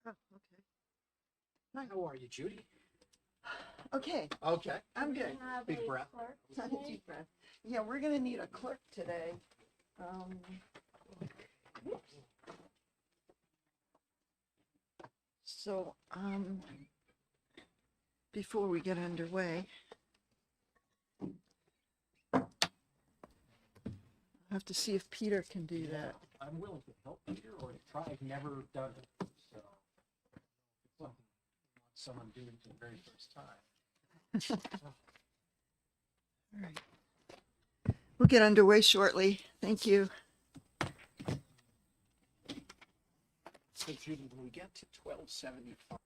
Oh, okay. How are you, Judy? Okay, Okay. I'm good. Big breath. Deep breath. Yeah, we're gonna need a clerk today. Um, So, before we get underway, I have to see if Peter can do that. I'm willing to help Peter or to try. I've never done it, so it's something I want someone doing for the very first time. All right. We'll get underway shortly. Thank you. So Judy, when we get to 1275.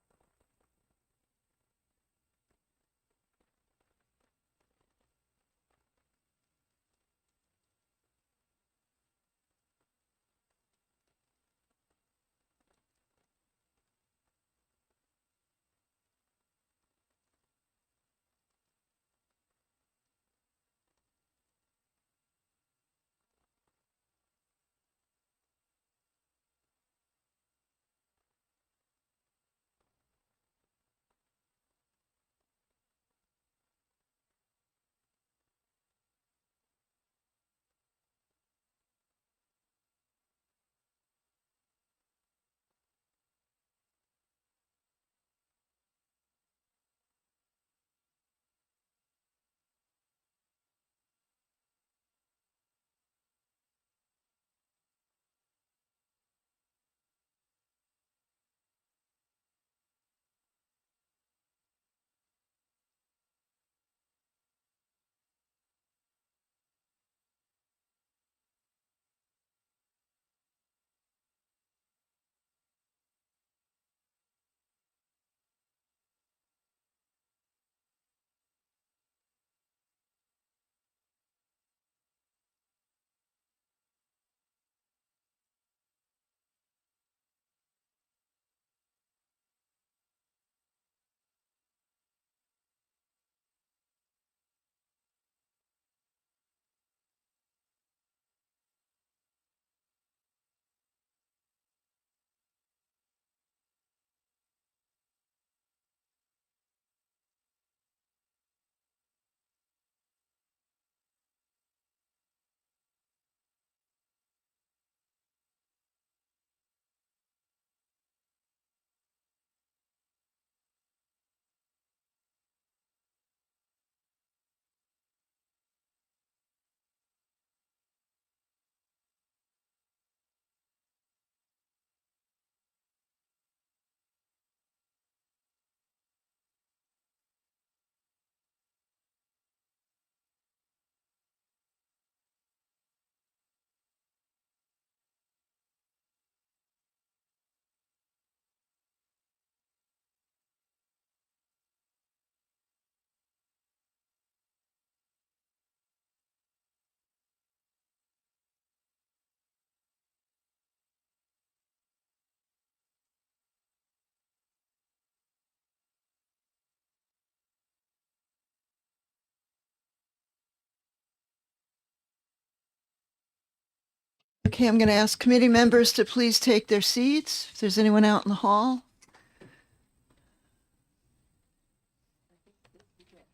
Okay, I'm going to ask committee members to please take their seats. If there's anyone out in the hall.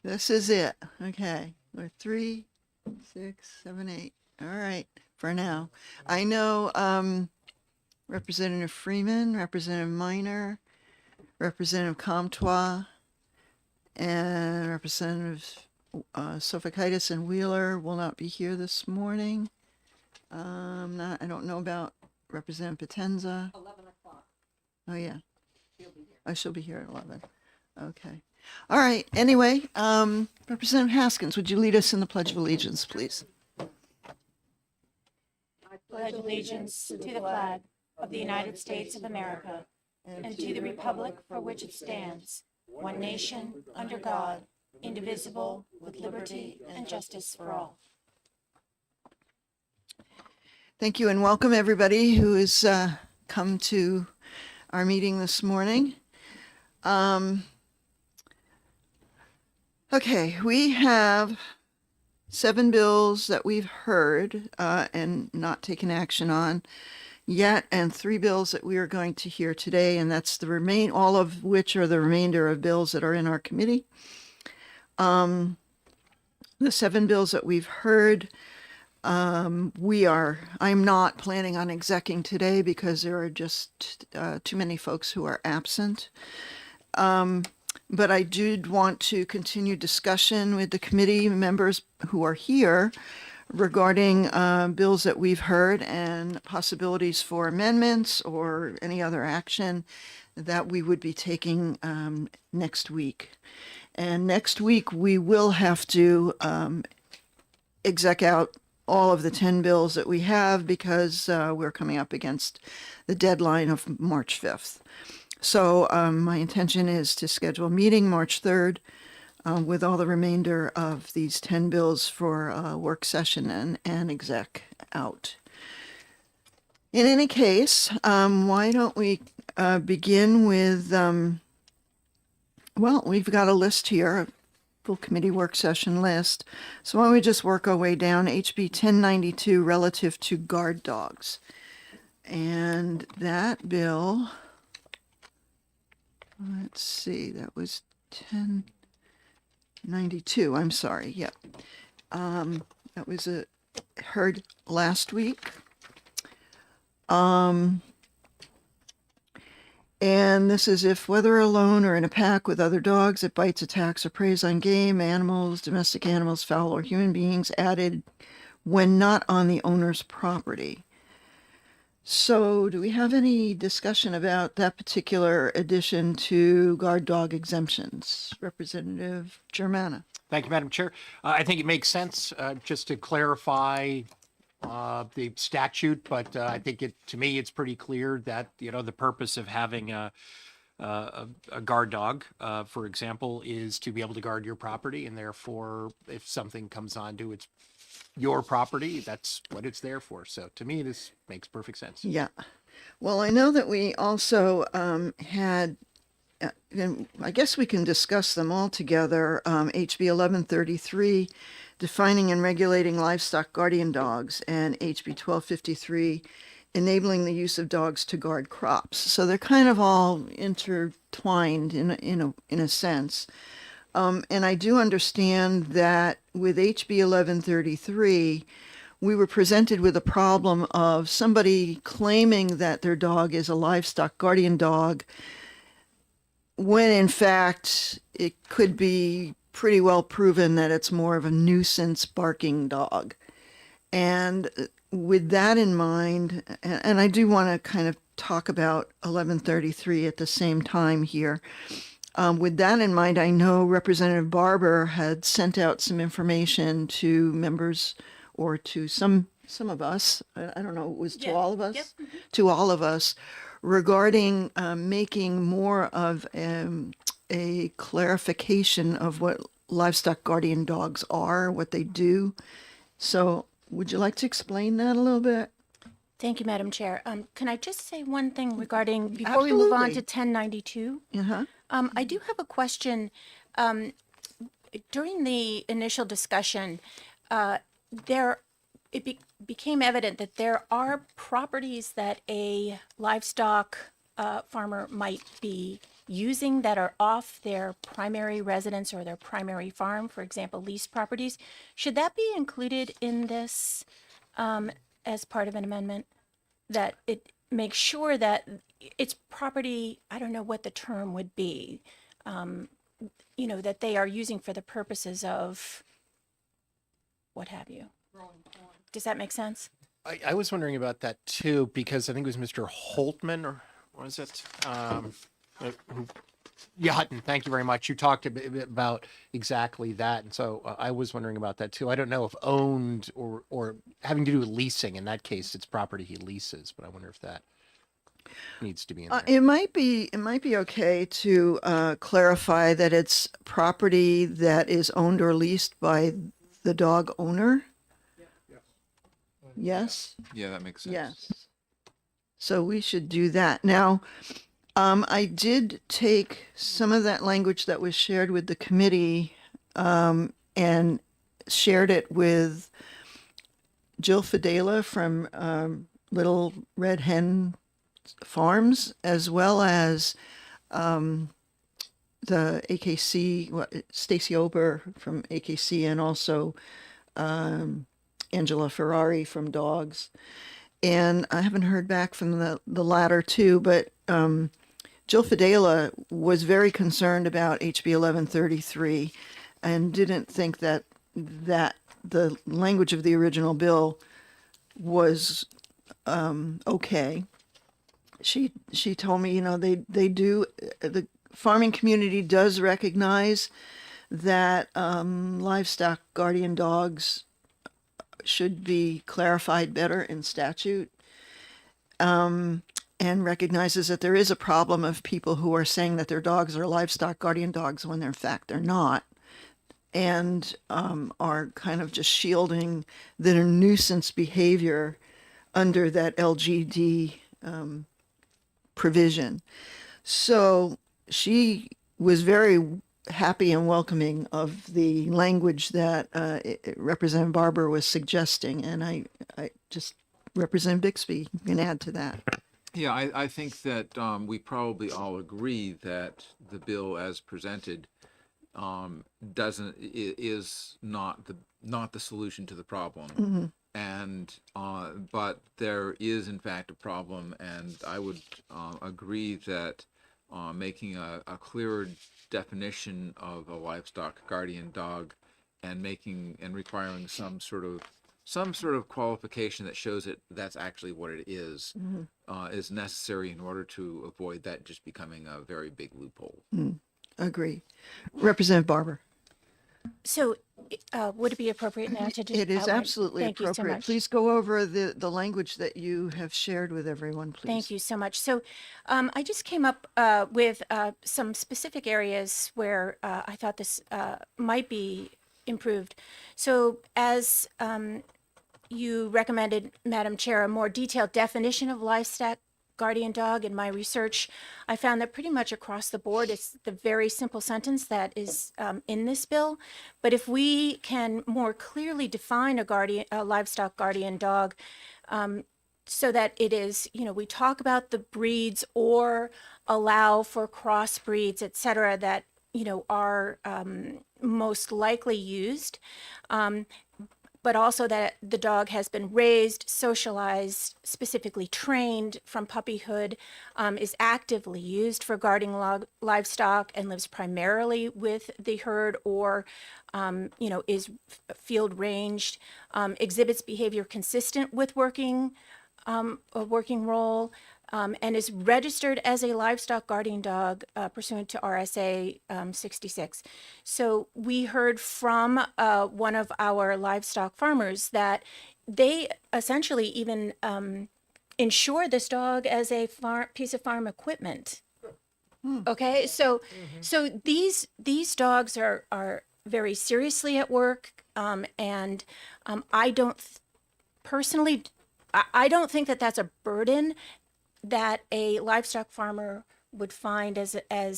This is it. Okay. We're 3, 6, 7, 8. All right. For now. I know Representative Freeman, Representative Minor, Representative Comtois, and Representative Sofakaitis and Wheeler will not be here this morning. I don't know about Representative Potenza. 11 o'clock. Oh, yeah. She'll be here. Oh, she'll be here at 11. Okay. All right. Anyway, Representative Haskins, would you lead us in the Pledge of Allegiance, please? I pledge allegiance to the flag of the United States of America and to the republic for which it stands, one nation, under God, indivisible, with liberty and justice for all. Thank you and welcome everybody who has come to our meeting this morning. Okay, we have 7 bills that we've heard and not taken action on yet, and 3 bills that we are going to hear today, and that's all of which are the remainder of bills that are in our committee. The 7 bills that we've heard, I'm not planning on execing today because there are just too many folks who are absent. But I did want to continue discussion with the committee members who are here regarding bills that we've heard and possibilities for amendments or any other action that we would be taking next week. And next week we will have to exec out all of the 10 bills that we have because we're coming up against the deadline of March 5th. So my intention is to schedule a meeting March 3rd with all the remainder of these 10 bills for work session and exec out. In any case, why don't we begin with, well, we've got a list here, a full committee work session list. So why don't we just work our way down, HB 1092 relative to guard dogs. And that bill, let's see, that was 1092, I'm sorry, yeah. That was heard last week. And this is if, whether alone or in a pack with other dogs, it bites, attacks, or preys on game, animals, domestic animals, fowl, or human beings, added when not on the owner's property. So do we have any discussion about that particular addition to guard dog exemptions? Representative Germana. Thank you, Madam Chair. I think it makes sense just to clarify the statute, but I think to me, it's pretty clear that, the purpose of having a guard dog, for example, is to be able to guard your property. And therefore, if something comes onto your property, that's what it's there for. So to me, this makes perfect sense. Yeah. Well, I know that we also had, and I guess we can discuss them all together, HB 1133, defining and regulating livestock guardian dogs, and HB 1253, enabling the use of dogs to guard crops. So they're kind of all intertwined in a sense. And I do understand that with HB 1133, we were presented with a problem of somebody claiming that their dog is a livestock guardian dog, when in fact it could be pretty well proven that it's more of a nuisance barking dog. And with that in mind, and I do want to kind of talk about 1133 at the same time here. With that in mind, I know Representative Barber had sent out some information to members or to some of us. I don't know, it was to all of us? Yep. To all of us regarding making more of a clarification of what livestock guardian dogs are, what they do. So would you like to explain that a little bit? Thank you, Madam Chair. Can I just say one thing regarding, before we move on to Absolutely. 1092? Uh-huh. I do have a question. During the initial discussion, it became evident that there are properties that a livestock farmer might be using that are off their primary residence or their primary farm, for example, leased properties. Should that be included in this as part of an amendment? That it makes sure that it's property, I don't know what the term would be, that they are using for the purposes of what have you. Does that make sense? I was wondering about that too, because I think it was Mr. Holtman, or was it? Hutton, thank you very much. You talked a bit about exactly that. And so I was wondering about that too. I don't know if owned or having to do with leasing. In that case, it's property he leases, but I wonder if that needs to be in there. It might be okay to clarify that it's property that is owned or leased by the dog owner. Yes? Yeah, that makes sense. Yes. So we should do that. Now, I did take some of that language that was shared with the committee and shared it with Jill Fadela from Little Red Hen Farms, as well as the AKC, Stacy Ober from AKC, and also Angela Ferrari from Dogs. And I haven't heard back from the latter two, but Jill Fidela was very concerned about HB 1133 and didn't think that the language of the original bill was okay. She told me, they do, the farming community does recognize that livestock guardian dogs should be clarified better in statute, and recognizes that there is a problem of people who are saying that their dogs are livestock guardian dogs when in fact they're not, and are kind of just shielding their nuisance behavior under that LGD provision. So she was very happy and welcoming of the language that Representative Barber was suggesting, and I just, Representative Bixby can add to that. Yeah, I think that we probably all agree that the bill as presented is not the solution to the problem. And but there is in fact a problem, and I would agree that making a clearer definition of a livestock guardian dog and requiring some sort of qualification that shows it that's actually what it is necessary in order to avoid that just becoming a very big loophole. Agree. Representative Barber. So would it be appropriate now to just It is outline- absolutely Thank you so appropriate. much. Please go over the language that you have shared with everyone, please. Thank you so much. So I just came up with some specific areas where I thought this might be improved. So as you recommended, Madam Chair, a more detailed definition of livestock guardian dog. In my research, I found that pretty much across the board, it's the very simple sentence that is in this bill. But if we can more clearly define a livestock guardian dog, so that it is, we talk about the breeds or allow for crossbreeds, et cetera, that, are most likely used, but also that the dog has been raised, socialized, specifically trained from puppyhood, is actively used for guarding livestock and lives primarily with the herd, or is field ranged, exhibits behavior consistent with a working role, and is registered as a livestock guardian dog pursuant to RSA 66. So we heard from one of our livestock farmers that they essentially even insure this dog as a piece of farm equipment. Okay, so these dogs are very seriously at work, and I don't personally. I don't think that that's a burden that a livestock farmer would find as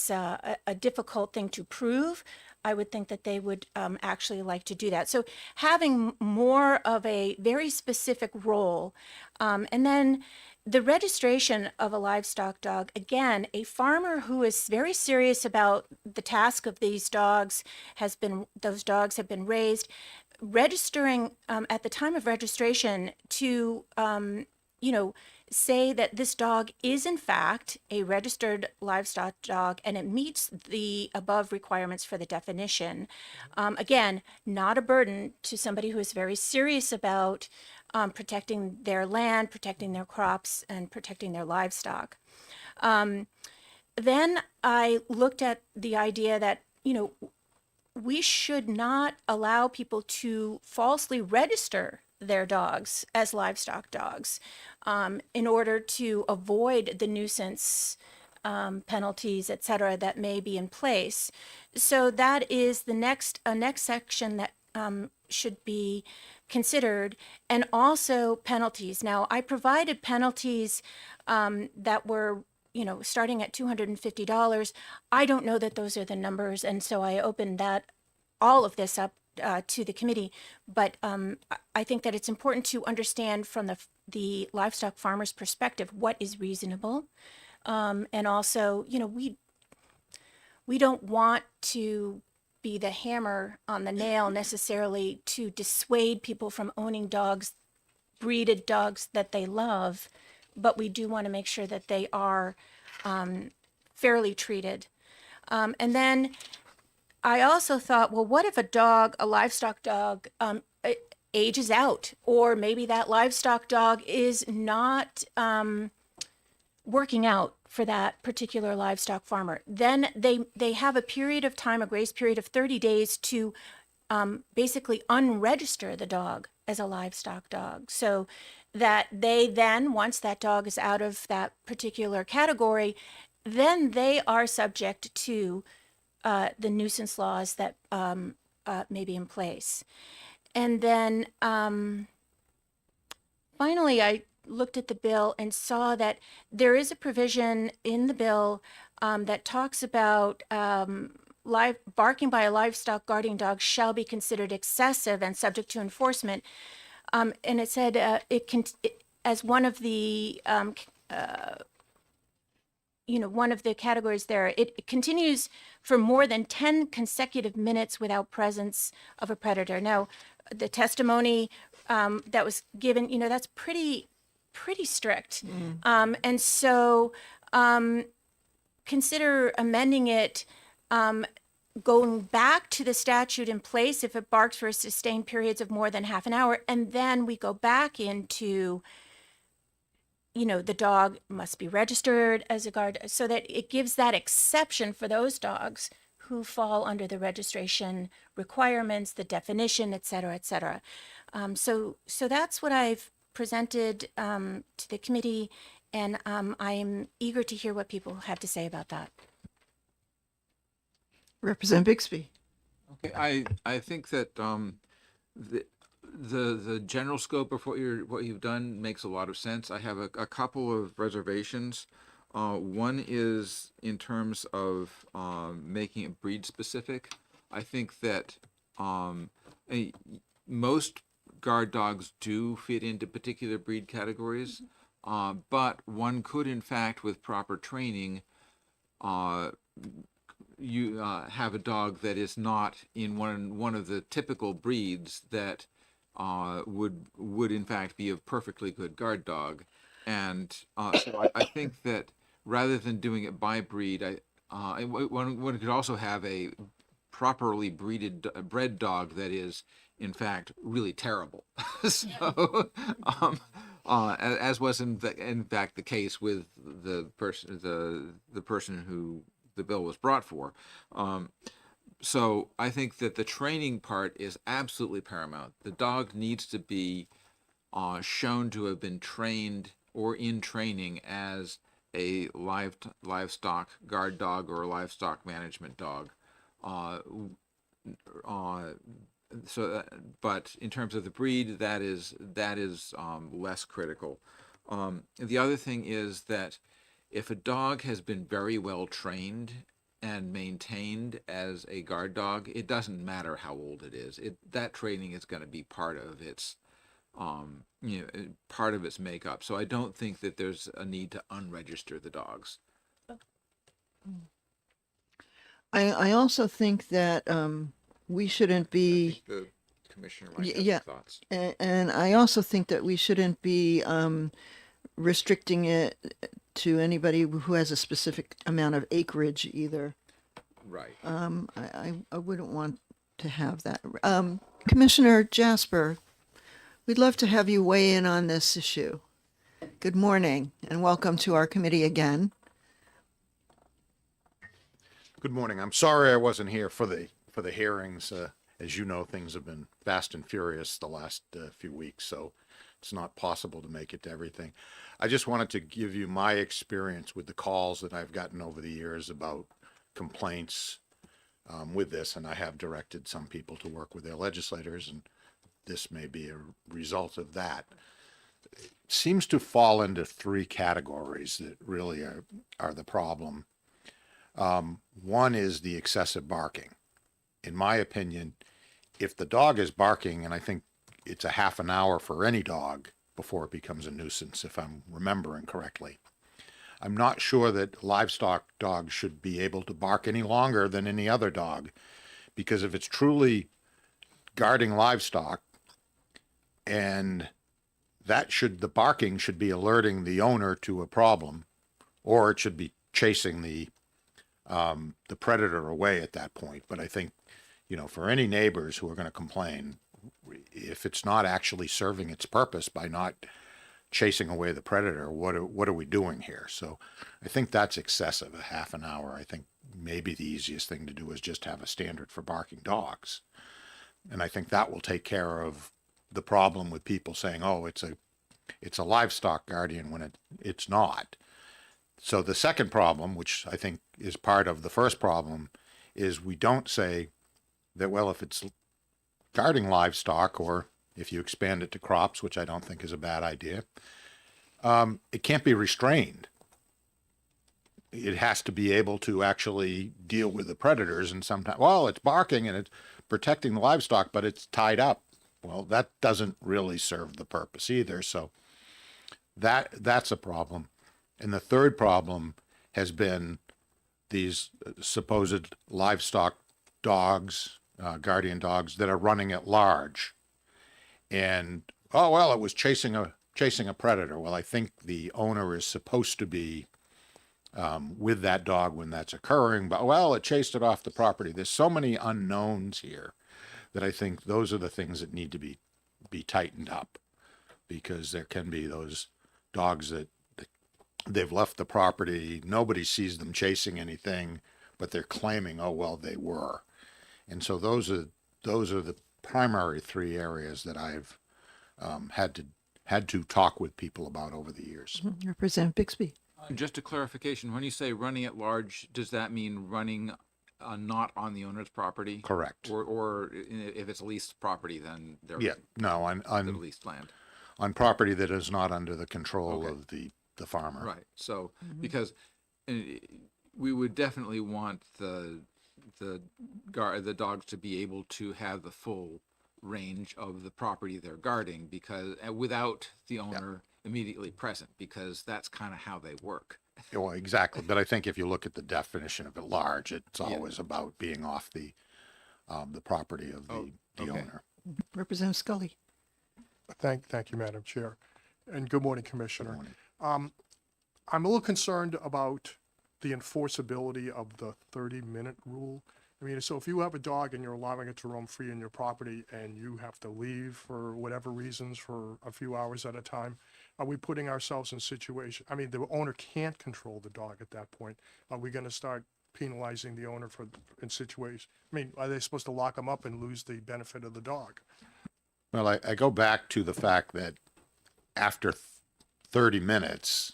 a difficult thing to prove. I would think that they would actually like to do that. So having more of a very specific role, and then the registration of a livestock dog, again, a farmer who is very serious about the task of these dogs those dogs have been raised, registering at the time of registration to, say that this dog is in fact a registered livestock dog and it meets the above requirements for the definition. Again, not a burden to somebody who is very serious about protecting their land, protecting their crops, and protecting their livestock. Then I looked at the idea that, we should not allow people to falsely register their dogs as livestock dogs in order to avoid the nuisance penalties, et cetera, that may be in place. So that is the next section that should be considered, and also penalties. Now, I provided penalties that were starting at $250. I don't know that those are the numbers, and so I opened all of this up to the committee. But I think that it's important to understand from the livestock farmer's perspective, what is reasonable. And also, we don't want to be the hammer on the nail necessarily to dissuade people from owning dogs, breeded dogs that they love, but we do want to make sure that they are fairly treated. And then I also thought, well, what if a livestock dog, ages out, or maybe that livestock dog is not working out for that particular livestock farmer? Then they have a period of time, a grace period of 30 days to basically unregister the dog as a livestock dog, so that they then, once that dog is out of that particular category, then they are subject to the nuisance laws that may be in place. And then finally, I looked at the bill and saw that there is a provision in the bill that talks about barking by a livestock guarding dog shall be considered excessive and subject to enforcement. And it said as one of the one of the categories there, it continues for more than 10 consecutive minutes without presence of a predator. Now, the testimony that was given, that's pretty strict. And so consider amending it, going back to the statute in place if it barks for sustained periods of more than half an hour, and then we go back into the dog must be registered as a guard, so that it gives that exception for those dogs who fall under the registration requirements, the definition, et cetera, et cetera. So that's what I've presented to the committee, and I'm eager to hear what people have to say about that. Representative Bixby. Okay, I think that the general scope of what you've done makes a lot of sense. I have a couple of reservations. One is in terms of making it breed specific. I think that most guard dogs do fit into particular breed categories, but one could, in fact, with proper training, you have a dog that is not in one of the typical breeds that would in fact be a perfectly good guard dog. And so I think that rather than doing it by breed, one could also have a properly bred dog that is in fact really terrible. So as was in fact the case with the person who the bill was brought for. So I think that the training part is absolutely paramount. The dog needs to be shown to have been trained or in training as a livestock guard dog or a livestock management dog. But in terms of the breed, that is less critical. The other thing is that if a dog has been very well trained and maintained as a guard dog, it doesn't matter how old it is. That training is going to be part of its part of its makeup. So I don't think that there's a need to unregister the dogs. I also think that we shouldn't I be, think the commissioner might have yeah. some thoughts. and I also think that we shouldn't be restricting it to anybody who has a specific amount of acreage either. Right. I wouldn't want to have that. Commissioner Jasper, we'd love to have you weigh in on this issue. Good morning and welcome to our committee again. Good morning. I'm sorry I wasn't here for the hearings. As you know, things have been fast and furious the last few weeks, so it's not possible to make it to everything. I just wanted to give you my experience with the calls that I've gotten over the years about complaints with this, and I have directed some people to work with their legislators, and this may be a result of that. It seems to fall into three categories that really are the problem. One is the excessive barking. In my opinion, if the dog is barking, and I think it's a half an hour for any dog before it becomes a nuisance, if I'm remembering correctly. I'm not sure that livestock dogs should be able to bark any longer than any other dog, because if it's truly guarding livestock, and the barking should be alerting the owner to a problem, or it should be chasing the predator away at that point. But I think, for any neighbors who are going to complain, if it's not actually serving its purpose by not chasing away the predator, what are we doing here? So I think that's excessive, a half an hour. I think maybe the easiest thing to do is just have a standard for barking dogs. And I think that will take care of the problem with people saying, oh, it's a livestock guardian when it's not. So the second problem, which I think is part of the first problem, is we don't say that, well, if it's guarding livestock, or if you expand it to crops, which I don't think is a bad idea, it can't be restrained. It has to be able to actually deal with the predators. And sometimes, well, it's barking and it's protecting the livestock, but it's tied up. Well, that doesn't really serve the purpose either. So that's a problem. And the third problem has been these supposed livestock dogs, guardian dogs, that are running at large. And, oh, well, it was chasing a predator. Well, I think the owner is supposed to be with that dog when that's occurring, but, well, it chased it off the property. There's so many unknowns here that I think those are the things that need to be tightened up, because there can be those dogs that they've left the property, nobody sees them chasing anything, but they're claiming, oh, well, they were. And so those are the primary three areas that I've had to talk with people about over the years. Representative Bixby. Just a clarification, when you say running at large, does that mean running not on the owner's property? Correct. Or if it's leased property, then they're Yeah, no, the leased land. on property that is not under the control Okay. of the farmer. Right. So because we would definitely want the dogs to be able to have the full range of the property they're guarding, because without the owner immediately present, because that's kind of how they work. Well, exactly. But I think if you look at the definition of at large, it's always about being off the property of the okay. owner. Representative Scully. Thank you, Madam Chair. And good morning, Commissioner. Morning. I'm a little concerned about the enforceability of the 30-minute rule. I mean, so if you have a dog and you're allowing it to roam free in your property and you have to leave for whatever reasons for a few hours at a time, are we putting ourselves in a situation? I mean, the owner can't control the dog at that point. Are we going to start penalizing the owner in situations? I mean, are they supposed to lock them up and lose the benefit of the dog? Well, I go back to the fact that after 30 minutes,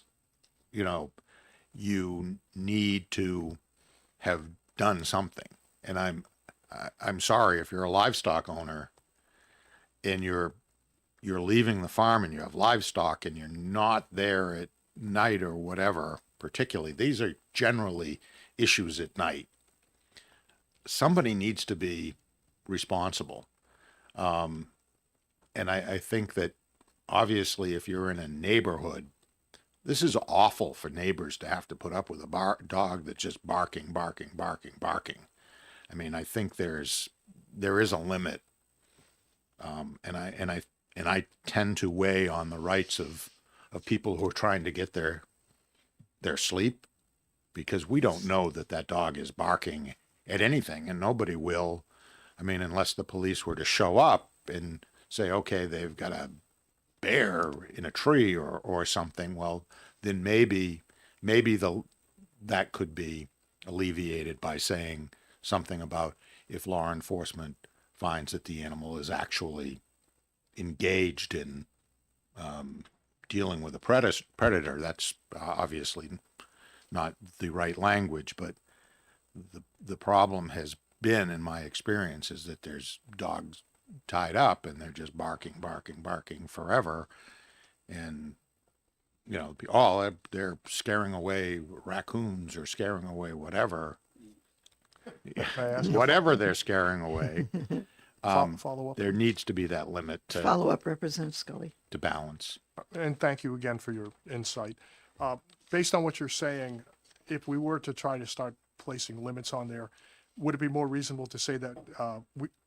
you need to have done something. And I'm sorry, if you're a livestock owner and you're leaving the farm and you have livestock and you're not there at night or whatever, particularly, these are generally issues at night. Somebody needs to be responsible. And I think that obviously if you're in a neighborhood, this is awful for neighbors to have to put up with a dog that's just barking. I mean, I think there is a limit, and I tend to weigh on the rights of people who are trying to get their sleep, because we don't know that dog is barking at anything, and nobody will. I mean, unless the police were to show up and say, okay, they've got a bear in a tree or something, well, then maybe that could be alleviated by saying something about, if law enforcement finds that the animal is actually engaged in dealing with a predator, that's obviously not the right language. But the problem has been, in my experience, is that there's dogs tied up and they're just barking forever. And, they're scaring away raccoons or scaring away whatever. May I ask a Whatever they're scaring away, follow up? there needs to be that limit Follow up, Representative Scully. to balance. And thank you again for your insight. Based on what you're saying, if we were to try to start placing limits on there, would it be more reasonable to say that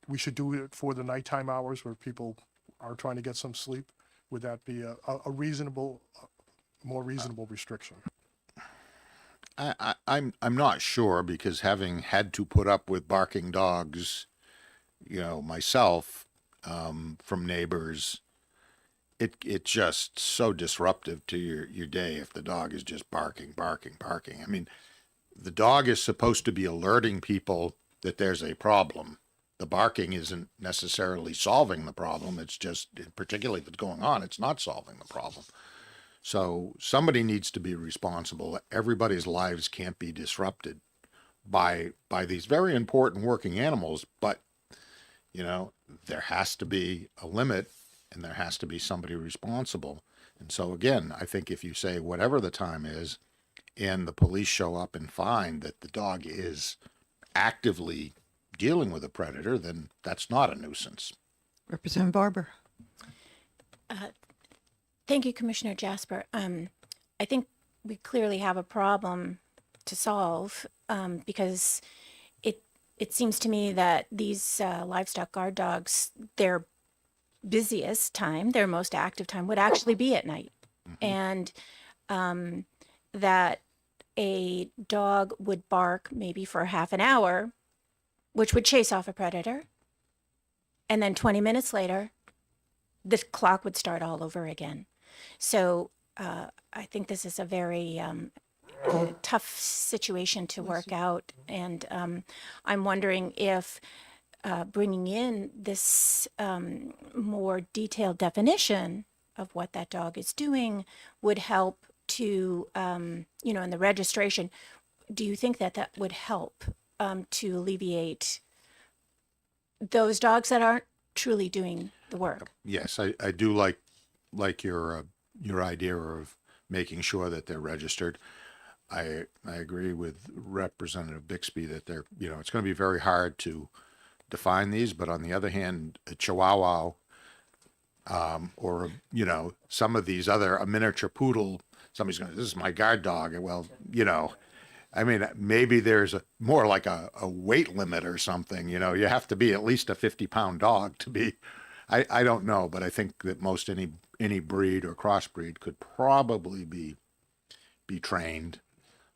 we should do it for the nighttime hours where people are trying to get some sleep? Would that be a reasonable, more reasonable restriction? I'm not sure, because having had to put up with barking dogs, myself, from neighbors, it's just so disruptive to your day if the dog is just barking. I mean, the dog is supposed to be alerting people that there's a problem. The barking isn't necessarily solving the problem. It's just, particularly if it's going on, it's not solving the problem. So somebody needs to be responsible. Everybody's lives can't be disrupted by these very important working animals, but there has to be a limit, and there has to be somebody responsible. And so again, I think if you say whatever the time is, and the police show up and find that the dog is actively dealing with a predator, then that's not a nuisance. Representative Barber. Thank you, Commissioner Jasper. I think we clearly have a problem to solve because it seems to me that these livestock guard dogs, their busiest time, their most active time would actually be at night. And that a dog would bark maybe for half an hour, which would chase off a predator. And then 20 minutes later, the clock would start all over again. So I think this is a very tough situation to work out. And I'm wondering if bringing in this more detailed definition of what that dog is doing would help to, in the registration. Do you think that that would help to alleviate those dogs that aren't truly doing the work? Yes, I do like your idea of making sure that they're registered. I agree with Representative Bixby that it's going to be very hard to define these, but on the other hand, a Chihuahua, or some of these other, a miniature poodle, somebody's going, this is my guard dog. Well, I mean, maybe there's more like a weight limit or something. You have to be at least a 50-pound dog to be. I don't know, but I think that most any breed or crossbreed could probably be trained.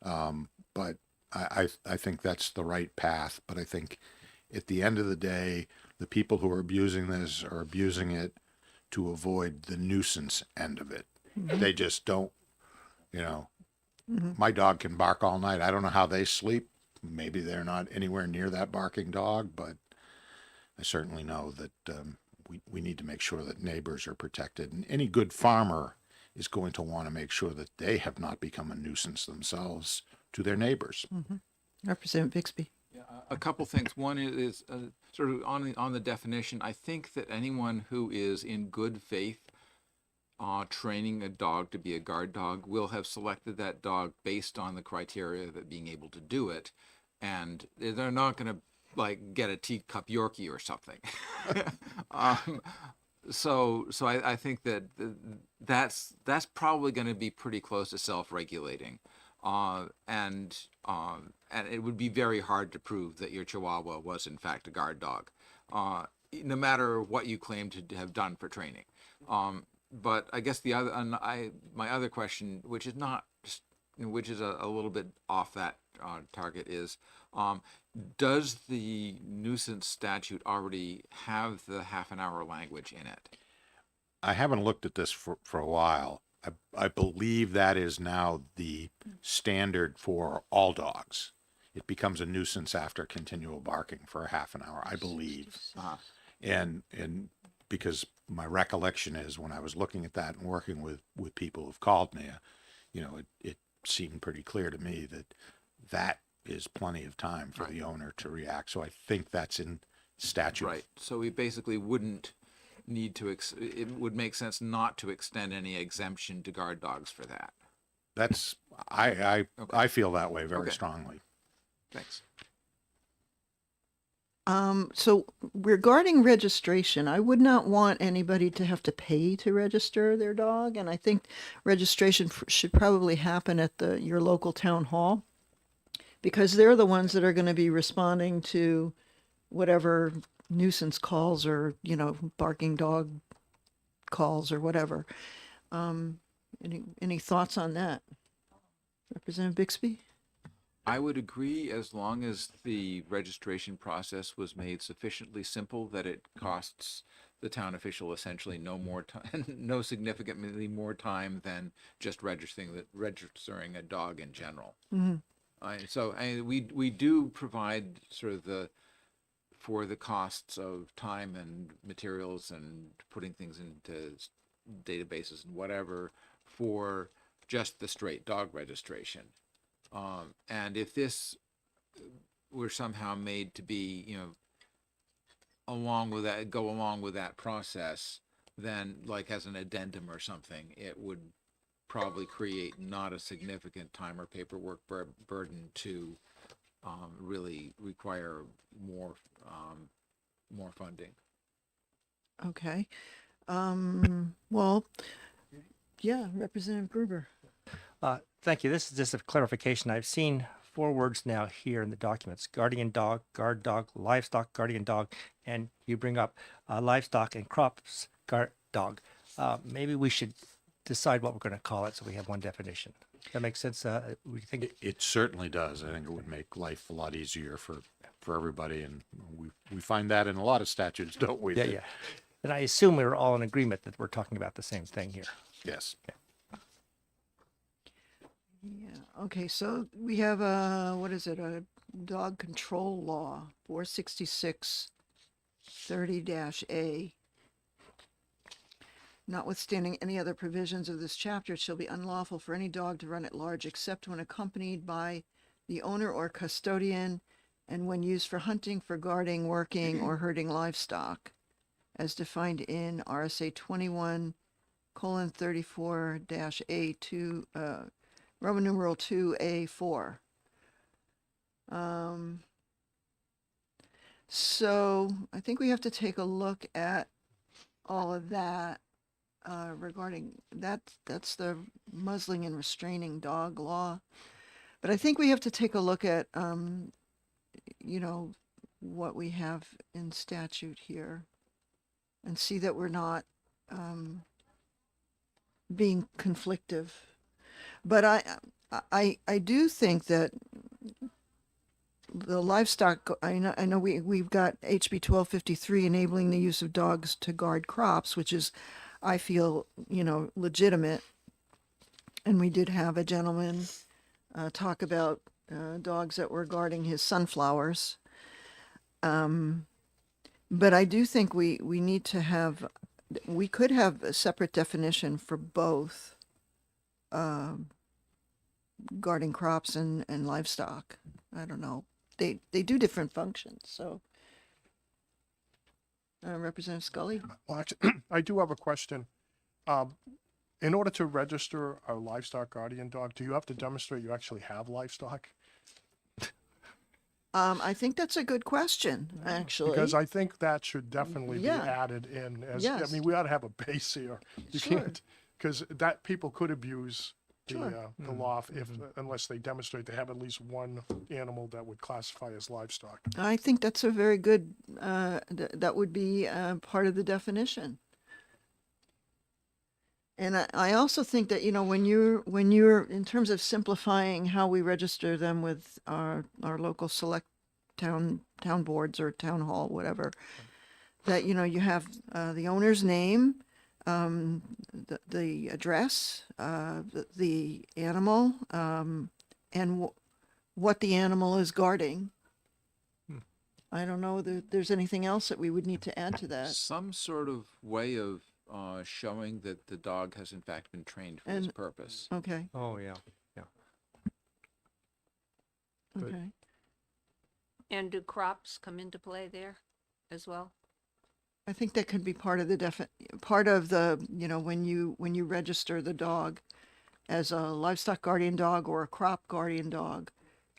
But I think that's the right path. But I think at the end of the day, the people who are abusing this are abusing it to avoid the nuisance end of it. They just don't, my dog can bark all night. I don't know how they sleep. Maybe they're not anywhere near that barking dog, but I certainly know that we need to make sure that neighbors are protected. And any good farmer is going to want to make sure that they have not become a nuisance themselves to their neighbors. Representative Bixby. A couple things. One is sort of on the definition. I think that anyone who is in good faith training a dog to be a guard dog will have selected that dog based on the criteria of it being able to do it, and they're not going to like get a teacup Yorkie or something. So I think that that's probably going to be pretty close to self-regulating. And it would be very hard to prove that your Chihuahua was in fact a guard dog, no matter what you claim to have done for training. But I guess my other question, which is a little bit off that target, is does the nuisance statute already have the half-an-hour language in it? I haven't looked at this for a while. I believe that is now the standard for all dogs. It becomes a nuisance after continual barking for a half an hour, I believe. And because my recollection is when I was looking at that and working with people who've called me, it seemed pretty clear to me that is plenty of time for the owner to react. So I think that's in statute. Right. So we basically wouldn't need to, it would make sense not to extend any exemption to guard dogs for that. That's, I feel that way very Okay. strongly. Thanks. So regarding registration, I would not want anybody to have to pay to register their dog, and I think registration should probably happen at your local town hall, because they're the ones that are going to be responding to whatever nuisance calls or, barking dog calls or whatever. Any thoughts on that? Representative Bixby? I would agree as long as the registration process was made sufficiently simple that it costs the town official essentially no more time, no significantly more time than just registering a dog in general. We do provide sort of for the costs of time and materials and putting things into databases and whatever for just the straight dog registration. And if this were somehow made to be, go along with that process, then like as an addendum or something, it would probably create not a significant time or paperwork burden to really require more funding. Okay. Well, yeah, Representative Gruber. Thank you. This is just a clarification. I've seen 4 words now here in the documents: guardian dog, guard dog, livestock guardian dog, and you bring up livestock and crops guard dog. Maybe we should decide what we're going to call it so we have one definition. That makes sense. We think It certainly does. I think it would make life a lot easier for everybody, and we find that in a lot of statutes, don't we? yeah. And I assume we were all in agreement that we're talking about the same thing here. Yes. Yeah. Okay. So we have what is it? A dog control law, 466-30-A. Notwithstanding any other provisions of this chapter, it shall be unlawful for any dog to run at large except when accompanied by the owner or custodian, and when used for hunting, for guarding, working, or herding livestock, as defined in RSA 21:34-A2, Roman numeral 2A4. So I think we have to take a look at all of that regarding that. That's the muzzling and restraining dog law. But I think we have to take a look at, what we have in statute here and see that we're not being conflictive. But I do think that the livestock, I know we've got HB 1253 enabling the use of dogs to guard crops, which is, I feel, legitimate. And we did have a gentleman talk about dogs that were guarding his sunflowers. But I do think we need to we could have a separate definition for both guarding crops and livestock. I don't know. They do different functions. So, Representative Scully? Well, actually, I do have a question. In order to register a livestock guardian dog, do you have to demonstrate you actually have livestock? I think that's a good question, actually. Because I think that should definitely be Yeah. added in as, Yes. I mean, we ought to have a base here. You Sure. can't, because that people could abuse Sure. the law unless they demonstrate they have at least one animal that would classify as livestock. I think that's a very good, that would be part of the definition. And I also think that, when you're in terms of simplifying how we register them with our local select town boards or town hall, whatever, that, you have the owner's name, the address, the animal, and what the animal is guarding. I don't know that there's anything else that we would need to add to that. Some sort of way of showing that the dog has in fact been trained for this And- purpose. Okay, Oh, yeah. Good. okay. And do crops come into play there as well? I think that could be part of the part of the, when you register the dog as a livestock guardian dog or a crop guardian dog,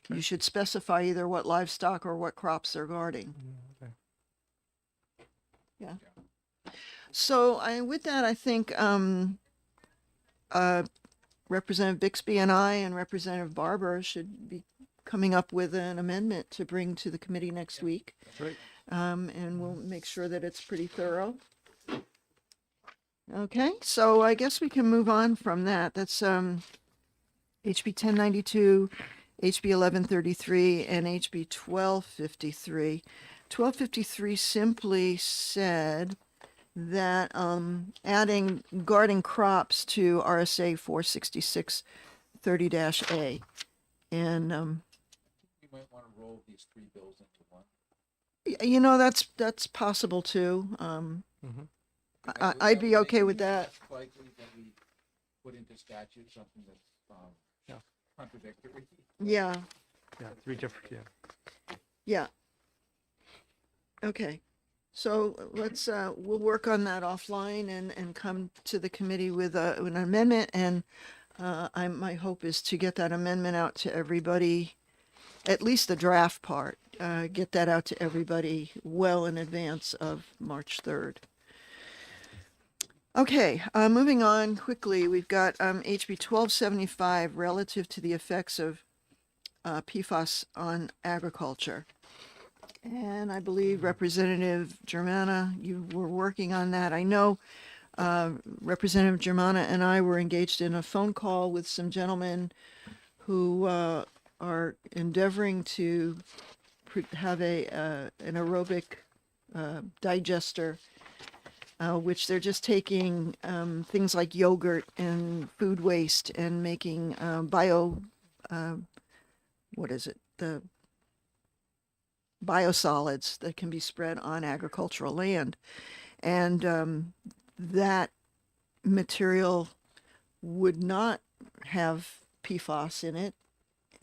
you should specify either what livestock or what crops they're guarding. Yeah. So with that, I think, Representative Bixby and I and Representative Barber should be coming up with an amendment to bring to the committee next week. That's right. And we'll make sure that it's pretty thorough. Okay, so I guess we can move on from that. That's HB 1092, HB 1133, and HB 1253. 1253 simply said that adding garden crops to RSA 466-30-A. And You might want to roll these three bills into one. you know, that's possible too. I'd be okay with that. Likely that we put into statute something that's Yeah. contradictory. Yeah, Yeah, three different, yeah. yeah. Okay, so let's we'll work on that offline and come to the committee with an amendment. And my hope is to get that amendment out to everybody, at least the draft part. Get that out to everybody well in advance of March 3rd. Okay, moving on quickly, we've got HB 1275 relative to the effects of PFAS on agriculture. And I believe Representative Germana, you were working on that. I know Representative Germana and I were engaged in a phone call with some gentlemen who are endeavoring to have an aerobic digester, which they're just taking things like yogurt and food waste and making the biosolids that can be spread on agricultural land. And that material would not have PFAS in it.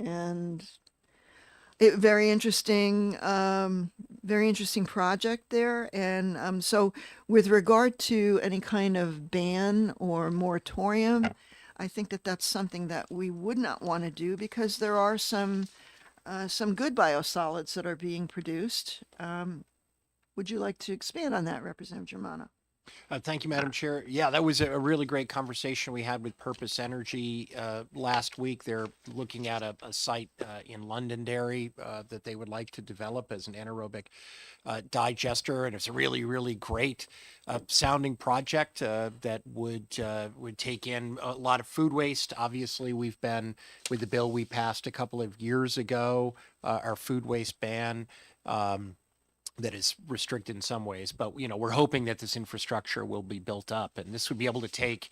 And very interesting project there. And so with regard to any kind of ban or moratorium, I think that that's something that we would not want to do, because there are some good biosolids that are being produced. Would you like to expand on that, Representative Germana? Thank you, Madam Chair. Yeah, that was a really great conversation we had with Purpose Energy last week. They're looking at a site in Londonderry that they would like to develop as an anaerobic digester, and it's a really, really great sounding project that would take in a lot of food waste. Obviously, we've been with the bill we passed a couple of years ago, our food waste ban. That is restricted in some ways, but we're hoping that this infrastructure will be built up, and this would be able to take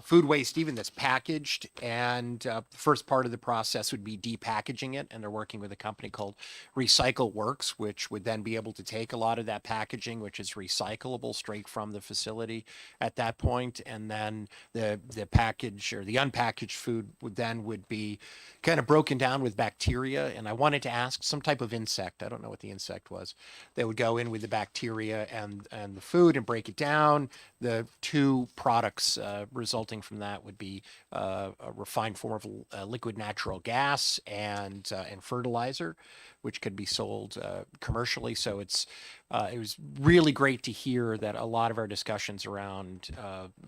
food waste, even that's packaged, and the first part of the process would be depackaging it, and they're working with a company called Recycle Works, which would then be able to take a lot of that packaging, which is recyclable, straight from the facility at that point, and then the package or the unpackaged food would be kind of broken down with bacteria. And I wanted to ask, some type of insect, I don't know what the insect was, that would go in with the bacteria and the food and break it down. The two products resulting from that would be a refined form of liquid natural gas and fertilizer, which could be sold commercially. So it was really great to hear that a lot of our discussions around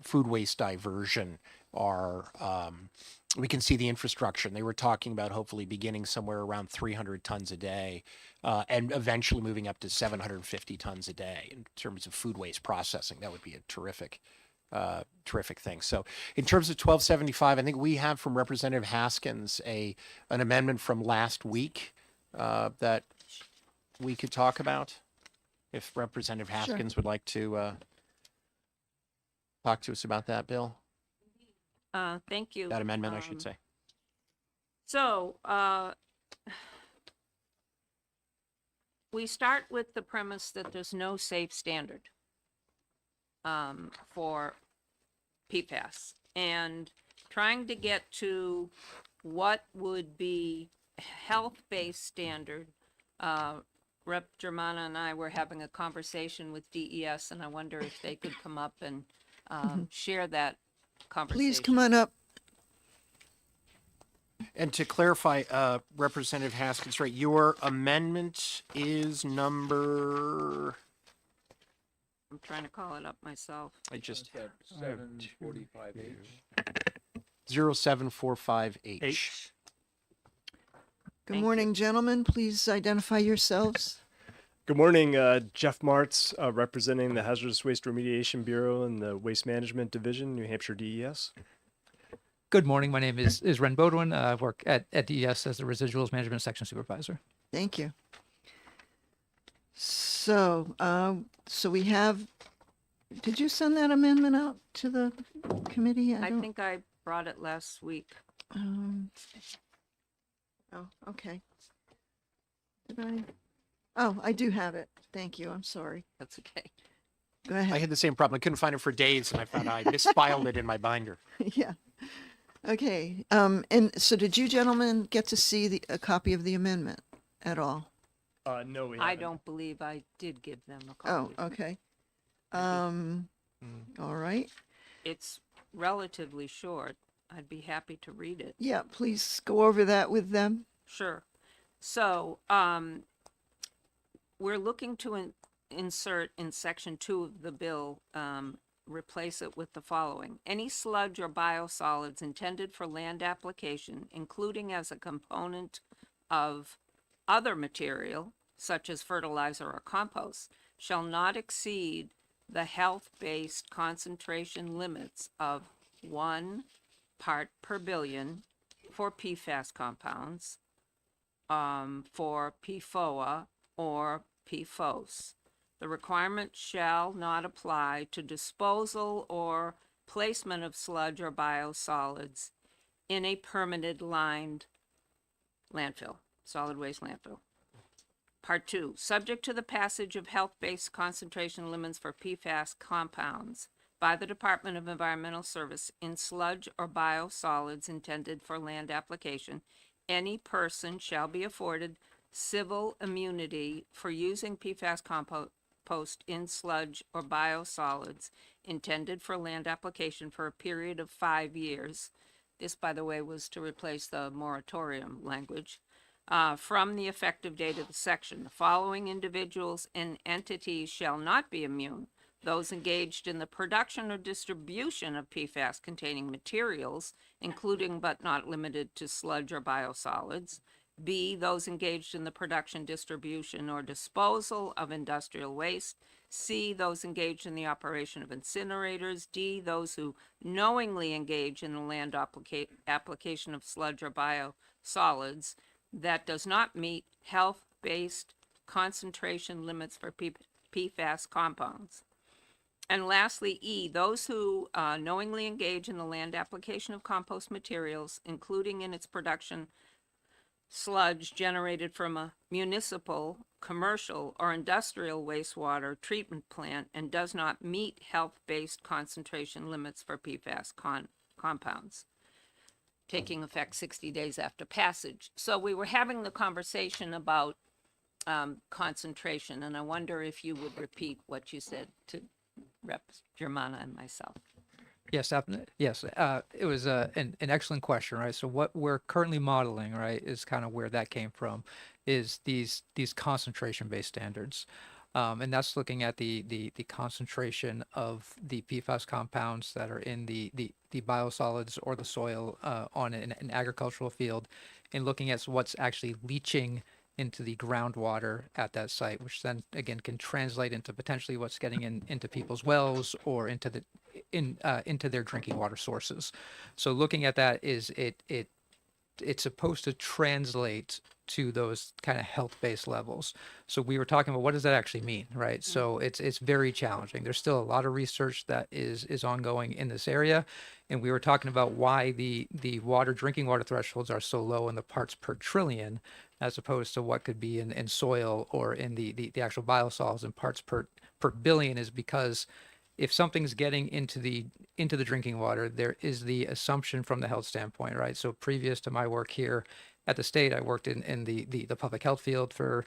food waste diversion are we can see the infrastructure, and they were talking about hopefully beginning somewhere around 300 tons a day and eventually moving up to 750 tons a day in terms of food waste processing. That would be a terrific thing. So in terms of 1275, I think we have from Representative Haskins an amendment from last week that we could talk about. If Representative Haskins would like to talk to us about that, Bill. Thank you. That amendment, I should say. So, we start with the premise that there's no safe standard for PFAS, and trying to get to what would be health-based standard. Rep. Germana and I were having a conversation with DES, and I wonder if they could come up and share that conversation. Please come on up. And to clarify, Representative Haskins, right, your amendment is number I'm trying to call it up myself. I just, 745H. 0745H. H. Good Thank you. morning, gentlemen. Please identify yourselves. Good morning, Jeff Martz, representing the Hazardous Waste Remediation Bureau and the Waste Management Division, New Hampshire DES. Good morning. My name is Ren Bodwin. I work at DES as the Residuals Management Section Supervisor. Thank you. So, so we have, did you send that amendment out to the committee? I don't- think I brought it last week. Oh, okay. Did I? Oh, I do have it. Thank you. I'm sorry. That's okay. Go I ahead. had the same problem. I couldn't find it for days and I found I misfiled it in my binder. Yeah. Okay. And so did you gentlemen get to see a copy of the amendment at all? No, we I haven't. don't believe I did give them a Oh, copy. okay. All right. It's relatively short. I'd be happy to read it. Yeah, please go over that with them. Sure. So, we're looking to insert in section 2 of the bill, replace it with the following. Any sludge or biosolids intended for land application, including as a component of other material, such as fertilizer or compost, shall not exceed the health-based concentration limits of 1 part per billion for PFAS compounds, for PFOA or PFOS. The requirement shall not apply to disposal or placement of sludge or biosolids in a permitted lined landfill, solid waste landfill. Part 2, subject to the passage of health-based concentration limits for PFAS compounds by the Department of Environmental Service in sludge or biosolids intended for land application, any person shall be afforded civil immunity for using PFAS compost in sludge or biosolids intended for land application for a period of 5 years. This, by the way, was to replace the moratorium language. From the effective date of the section, the following individuals and entities shall not be immune: those engaged in the production or distribution of PFAS-containing materials, including but not limited to sludge or biosolids. B, those engaged in the production, distribution, or disposal of industrial waste. C, those engaged in the operation of incinerators. D, those who knowingly engage in the land application of sludge or biosolids that does not meet health-based concentration limits for PFAS compounds. And lastly, E, those who knowingly engage in the land application of compost materials, including in its production sludge generated from a municipal, commercial, or industrial wastewater treatment plant and does not meet health-based concentration limits for PFAS compounds, taking effect 60 days after passage. So we were having the conversation about concentration, and I wonder if you would repeat what you said to Rep. Germana and myself. Yes, yes. It was an excellent question, right? So what we're currently modeling, right, is kind of where that came from, is these concentration-based standards. And that's looking at the concentration of the PFAS compounds that are in the biosolids or the soil on an agricultural field, and looking at what's actually leaching into the groundwater at that site, which then again can translate into potentially what's getting into people's wells or into their drinking water sources. So looking at that, is it's supposed to translate to those kind of health-based levels. So we were talking about, what does that actually mean, right? So it's very challenging. There's still a lot of research that is ongoing in this area, and we were talking about why the drinking water thresholds are so low in the parts per trillion, as opposed to what could be in soil or in the actual biosolids and parts per billion, is because if something's getting into the drinking water, there is the assumption from the health standpoint, right? So previous to my work here at the state, I worked in the public health field for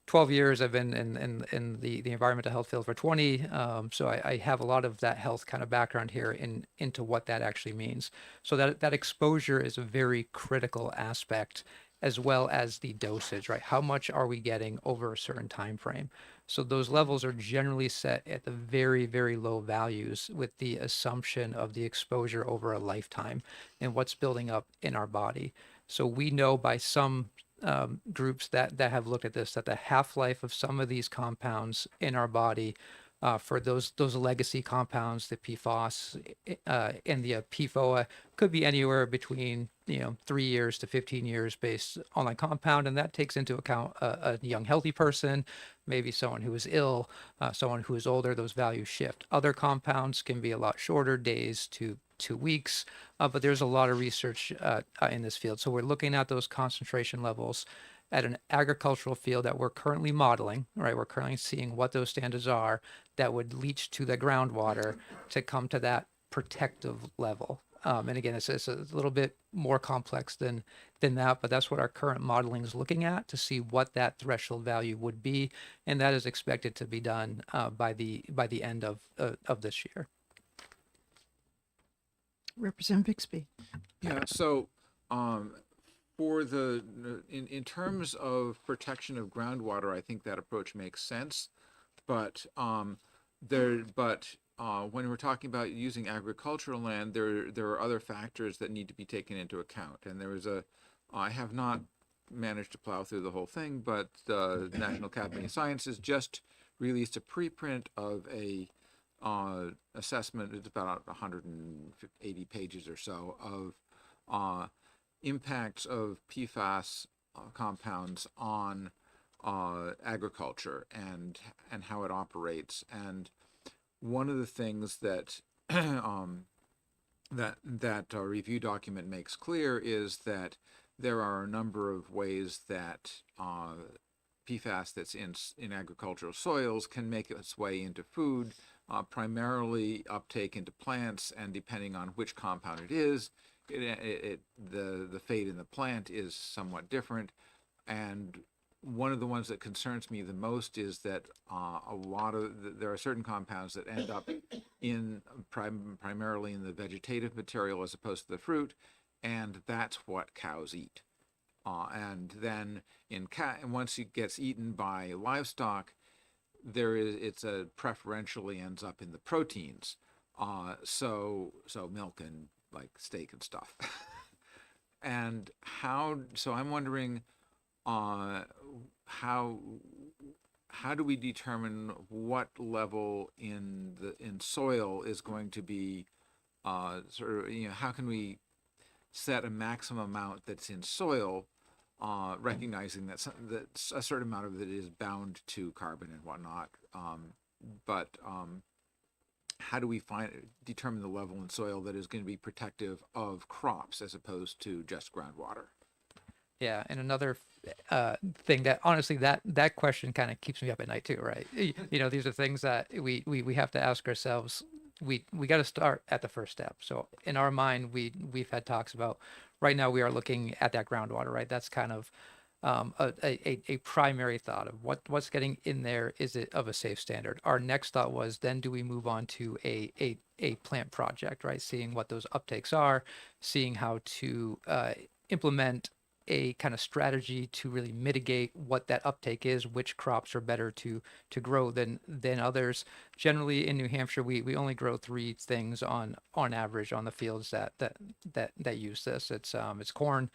12 years. I've been in the environmental health field for 20. So I have a lot of that health kind of background here into what that actually means. So that exposure is a very critical aspect as well as the dosage, right? How much are we getting over a certain time frame? So those levels are generally set at the very, very low values with the assumption of the exposure over a lifetime and what's building up in our body. So we know by some groups that have looked at this that the half-life of some of these compounds in our body, for those legacy compounds, the PFOS and the PFOA, could be anywhere between 3 years to 15 years based on the compound, and that takes into account a young healthy person, maybe someone who is ill, someone who is older. Those values shift. Other compounds can be a lot shorter, days to 2 weeks, but there's a lot of research in this field. So we're looking at those concentration levels at an agricultural field that we're currently modeling, right? We're currently seeing what those standards are that would leach to the groundwater to come to that protective level. And again, it's a little bit more complex than that, but that's what our current modeling is looking at to see what that threshold value would be, and that is expected to be done by the end of this year. Representative Bixby. Yeah, so for in terms of protection of groundwater, I think that approach makes sense. But when we're talking about using agricultural land, there are other factors that need to be taken into account. And I have not managed to plow through the whole thing, but the National Academy of Sciences just released a preprint of a assessment. It's about 180 pages or so of impacts of PFAS compounds on agriculture and how it operates. And one of the things that that review document makes clear is that there are a number of ways that PFAS that's in agricultural soils can make its way into food, primarily uptake into plants, and depending on which compound it is, the fate in the plant is somewhat different. And one of the ones that concerns me the most is that there are certain compounds that end up primarily in the vegetative material as opposed to the fruit, and that's what cows eat. And then once it gets eaten by livestock, it's preferentially ends up in the proteins. So milk and like steak and stuff. And so I'm wondering, how do we determine what level in soil is going to be how can we set a maximum amount that's in soil, recognizing that a certain amount of it is bound to carbon and whatnot, but how do we determine the level in soil that is going to be protective of crops as opposed to just groundwater? Yeah, and another thing that honestly that question kind of keeps me up at night too, right? These are things that we have to ask ourselves. We got to start at the first step. So in our mind, we've had talks about right now we are looking at that groundwater, right? That's kind of a primary thought of what's getting in there. Is it of a safe standard? Our next thought was then do we move on to a plant project, right? Seeing what those uptakes are, seeing how to implement a kind of strategy to really mitigate what that uptake is, which crops are better to grow than others. Generally in New Hampshire, we only grow 3 things on average on the fields that use this. It's corn,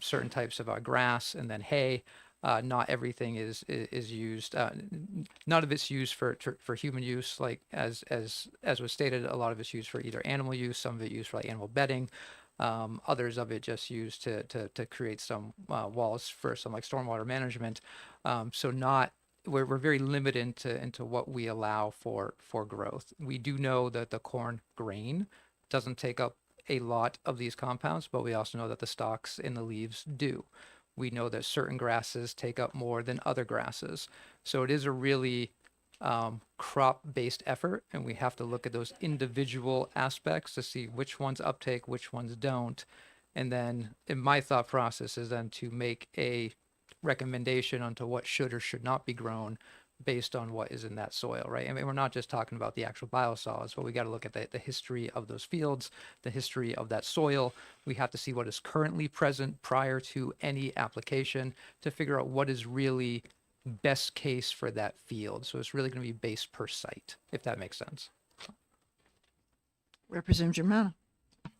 certain types of grass, and then hay. Not everything is used. None of it's used for human use, like as was stated. A lot of it's used for either animal use, some of it used for like animal bedding. Others of it just used to create some walls for some like stormwater management. So we're very limited into what we allow for growth. We do know that the corn grain doesn't take up a lot of these compounds, but we also know that the stalks and the leaves do. We know that certain grasses take up more than other grasses. So it is a really crop-based effort, and we have to look at those individual aspects to see which ones uptake, which ones don't. And then in my thought process is then to make a recommendation onto what should or should not be grown based on what is in that soil, right? I mean, we're not just talking about the actual biosolids, but we got to look at the history of those fields, the history of that soil. We have to see what is currently present prior to any application to figure out what is really best case for that field. So it's really going to be based per site, if that makes sense. Representative Germano.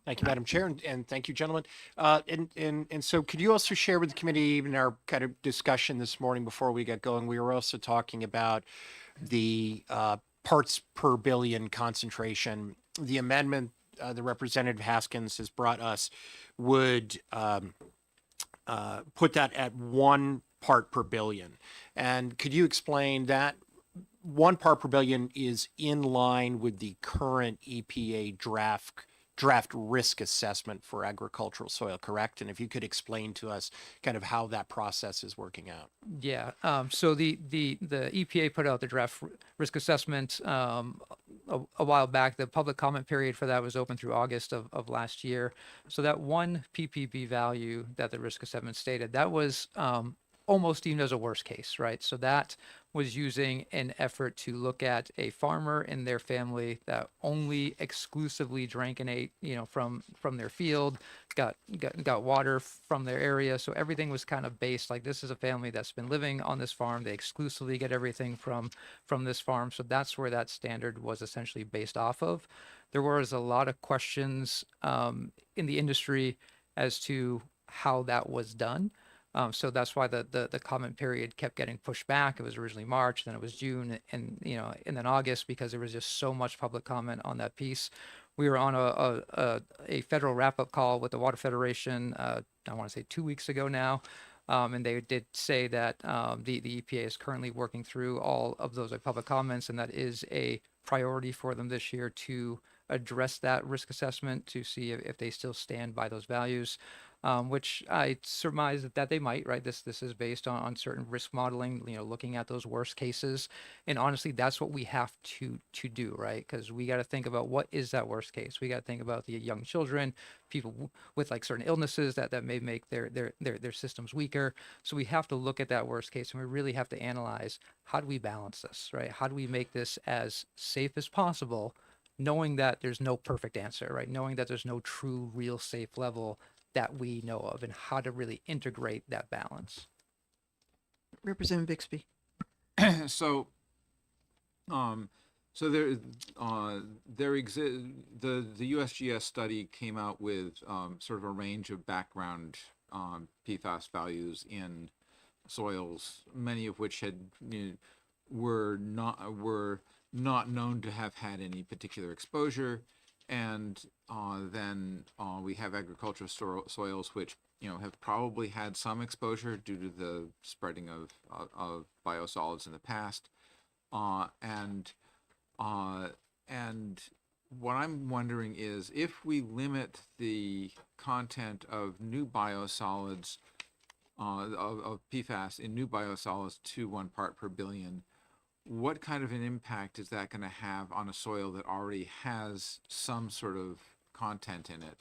Thank you, Madam Chair, and thank you, gentlemen. And so could you also share with the committee in our kind of discussion this morning before we get going, we were also talking about the parts per billion concentration. The amendment the Representative Haskins has brought us would put that at 1 part per billion. And could you explain that 1 part per billion is in line with the current EPA draft risk assessment for agricultural soil, correct? And if you could explain to us kind of how that process is working out. Yeah. So the EPA put out the draft risk assessment a while back. The public comment period for that was open through August of last year. So that 1 ppb value that the risk assessment stated, that was almost deemed as a worst case, right? So that was using an effort to look at a farmer and their family that only exclusively drank and ate, from their field, got water from their area. So everything was kind of based like this is a family that's been living on this farm. They exclusively get everything from this farm. So that's where that standard was essentially based off of. There was a lot of questions in the industry as to how that was done. So that's why the comment period kept getting pushed back. It was originally March, then it was June, and then August, because there was just so much public comment on that piece. We were on a federal wrap-up call with the Water Federation. I want to say 2 weeks ago now, and they did say that the EPA is currently working through all of those public comments, and that is a priority for them this year to address that risk assessment to see if they still stand by those values. Which I surmise that they might, right? This is based on certain risk modeling, looking at those worst cases. And honestly, that's what we have to do, right? Because we got to think about what is that worst case. We got to think about the young children, people with like certain illnesses that may make their systems weaker. So we have to look at that worst case, and we really have to analyze, how do we balance this, right? How do we make this as safe as possible, knowing that there's no perfect answer, right? Knowing that there's no true, real safe level that we know of, and how to really integrate that balance. Representative Bixby. So, there exists the USGS study came out with sort of a range of background PFAS values in soils, many of which were not known to have had any particular exposure. And then we have agricultural soils which have probably had some exposure due to the spreading of biosolids in the past. And what I'm wondering is, if we limit the content of new biosolids of PFAS in new biosolids to 1 part per billion, what kind of an impact is that going to have on a soil that already has some sort of content in it?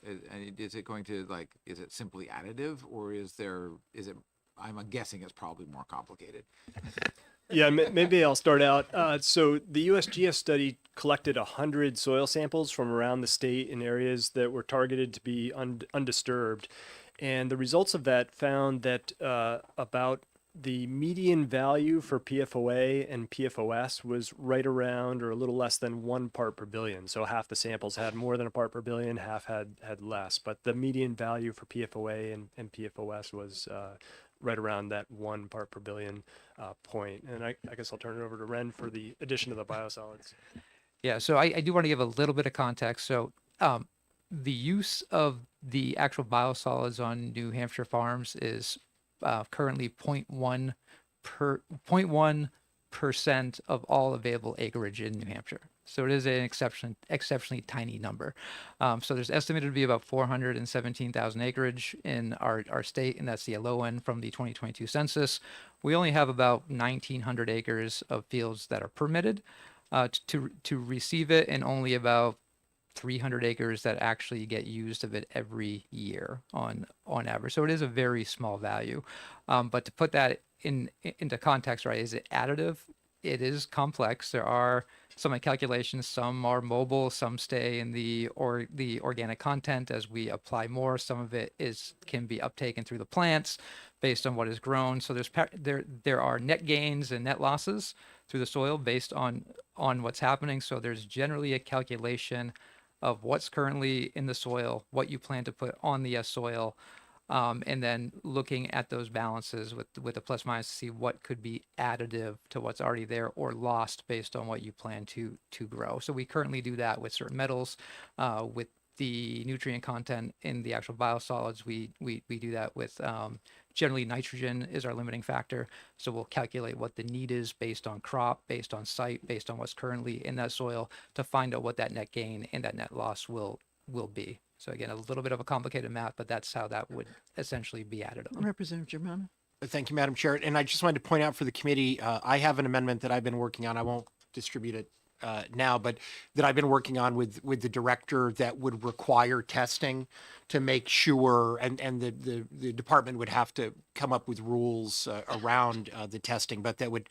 Is it going to is it simply additive, or is it, I'm guessing it's probably more complicated. Yeah, maybe I'll start out. So the USGS study collected 100 soil samples from around the state in areas that were targeted to be undisturbed. And the results of that found that about the median value for PFOA and PFOS was right around or a little less than 1 part per billion. So half the samples had more than a part per billion, half had less. But the median value for PFOA and PFOS was right around that 1 part per billion point. And I guess I'll turn it over to Ren for the addition of the biosolids. Yeah, so I do want to give a little bit of context. So the use of the actual biosolids on New Hampshire farms is currently 0.1% of all available acreage in New Hampshire. So it is an exceptionally tiny number. So there's estimated to be about 417,000 acreage in our state, and that's the low end from the 2022 census. We only have about 1,900 acres of fields that are permitted to receive it, and only about 300 acres that actually get used of it every year on average. So it is a very small value. But to put that into context, right, is it additive? it is complex. There are some calculations, some are mobile, some stay in the organic content as we apply more. Some of it can be uptaken through the plants based on what is grown. So there are net gains and net losses through the soil based on what's happening. So there's generally a calculation of what's currently in the soil, what you plan to put on the soil, and then looking at those balances with the plus minus to see what could be additive to what's already there or lost based on what you plan to grow. So we currently do that with certain metals, with the nutrient content in the actual biosolids. We do that with generally nitrogen is our limiting factor. So we'll calculate what the need is based on crop, based on site, based on what's currently in that soil to find out what that net gain and that net loss will be. So again, a little bit of a complicated math, but that's how that would essentially be added on. Representative Germano. Thank you, Madam Chair. And I just wanted to point out for the committee, I have an amendment that I've been working on. I won't distribute it now, but that I've been working on with the director that would require testing to make sure, and the department would have to come up with rules around the testing, but that would,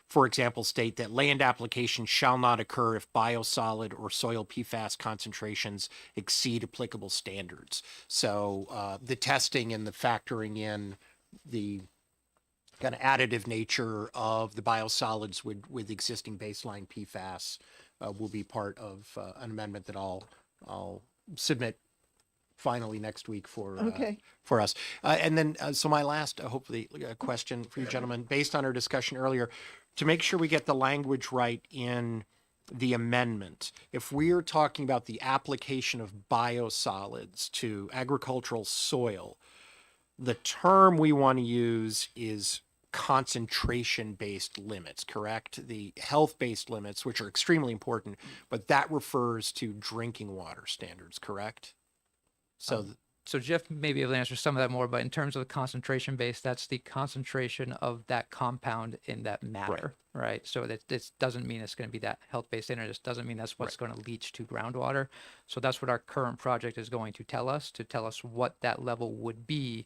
for example, state that land application shall not occur if biosolid or soil PFAS concentrations exceed applicable standards. So the testing and the factoring in the kind of additive nature of the biosolids with existing baseline PFAS will be part of an amendment that I'll submit finally next week for for us. And then, so my last, hopefully, question for you gentlemen, based on our discussion earlier, to make sure we get the language right in the amendment, if we are talking about the application of biosolids to agricultural soil, the term we want to use is concentration-based limits, correct? The health-based limits, which are extremely important, but that refers to drinking water standards, correct? So, So Jeff may be able to answer some of that more, but in terms of the concentration base, that's the concentration of that compound in that matter, right? So that this doesn't mean it's going to be that health-based standard. This doesn't mean that's what's going to leach to groundwater. So that's what our current project is going to tell us what that level would be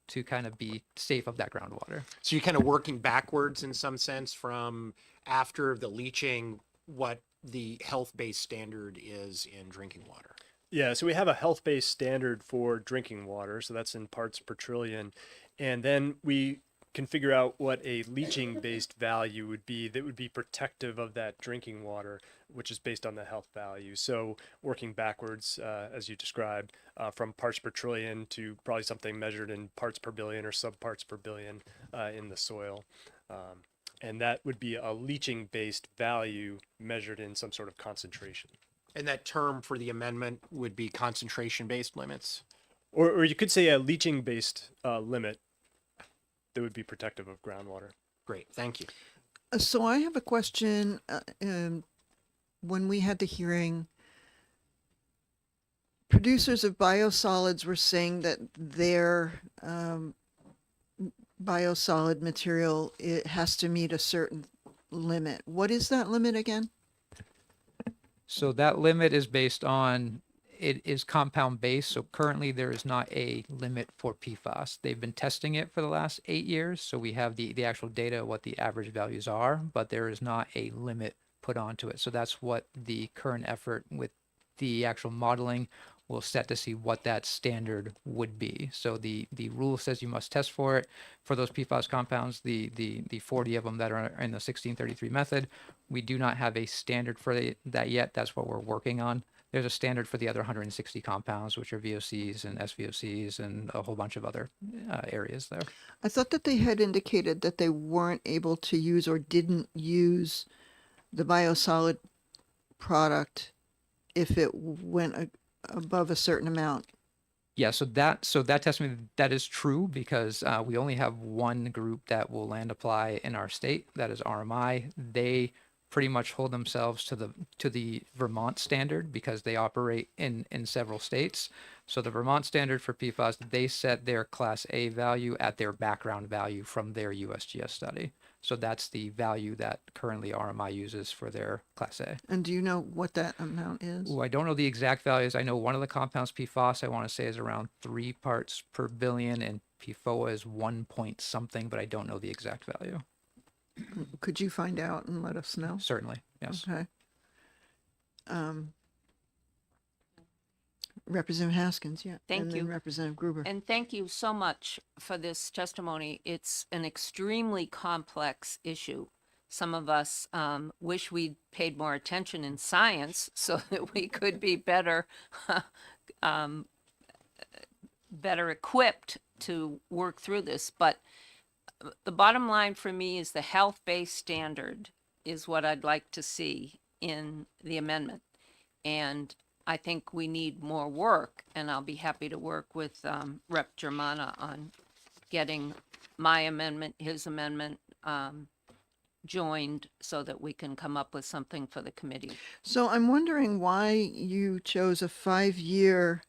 to kind of be safe of that groundwater. so you're kind of working backwards in some sense from after the leaching, what the health-based standard is in drinking water. Yeah, so we have a health-based standard for drinking water, so that's in parts per trillion. And then we can figure out what a leaching-based value would be that would be protective of that drinking water, which is based on the health value. So working backwards, as you described, from parts per trillion to probably something measured in parts per billion or subparts per billion in the soil. And that would be a leaching-based value measured in some sort of concentration. And that term for the amendment would be concentration-based limits? Or you could say a leaching-based limit that would be protective of groundwater. Great, thank you. So I have a question. When we had the hearing, producers of biosolids were saying that their biosolid material, it has to meet a certain limit. What is that limit again? So that limit is based on, it is compound based. So currently there is not a limit for PFAS. They've been testing it for the last 8 years. So we have the actual data of what the average values are, but there is not a limit put onto it. So that's what the current effort with the actual modeling will set to see what that standard would be. So the rule says you must test for it for those PFAS compounds, the 40 of them that are in the 1633 method. We do not have a standard for that yet. That's what we're working on. There's a standard for the other 160 compounds, which are VOCs and SVOCs and a whole bunch of other areas there. I thought that they had indicated that they weren't able to use or didn't use the biosolid product if it went above a certain amount. Yeah, so that testimony, that is true because we only have one group that will land apply in our state. That is RMI. They pretty much hold themselves to the Vermont standard because they operate in several states. So the Vermont standard for PFAS, they set their Class A value at their background value from their USGS study. So that's the value that currently RMI uses for their Class A. And do you know what that amount is? Ooh, I don't know the exact values. I know one of the compounds, PFOS, I want to say is around 3 parts per billion, and PFOA is 1 point something, but I don't know the exact value. Could you find out and let us know? Certainly, yes. Okay. Representative Haskins, yeah. Thank And then you. Representative Gruber. And thank you so much for this testimony. It's an extremely complex issue. Some of us wish we'd paid more attention in science so that we could be better, better equipped to work through this. But the bottom line for me is the health-based standard is what I'd like to see in the amendment. And I think we need more work, and I'll be happy to work with Rep. Germana on getting my amendment, his amendment joined so that we can come up with something for the committee. So I'm wondering why you chose a 5-year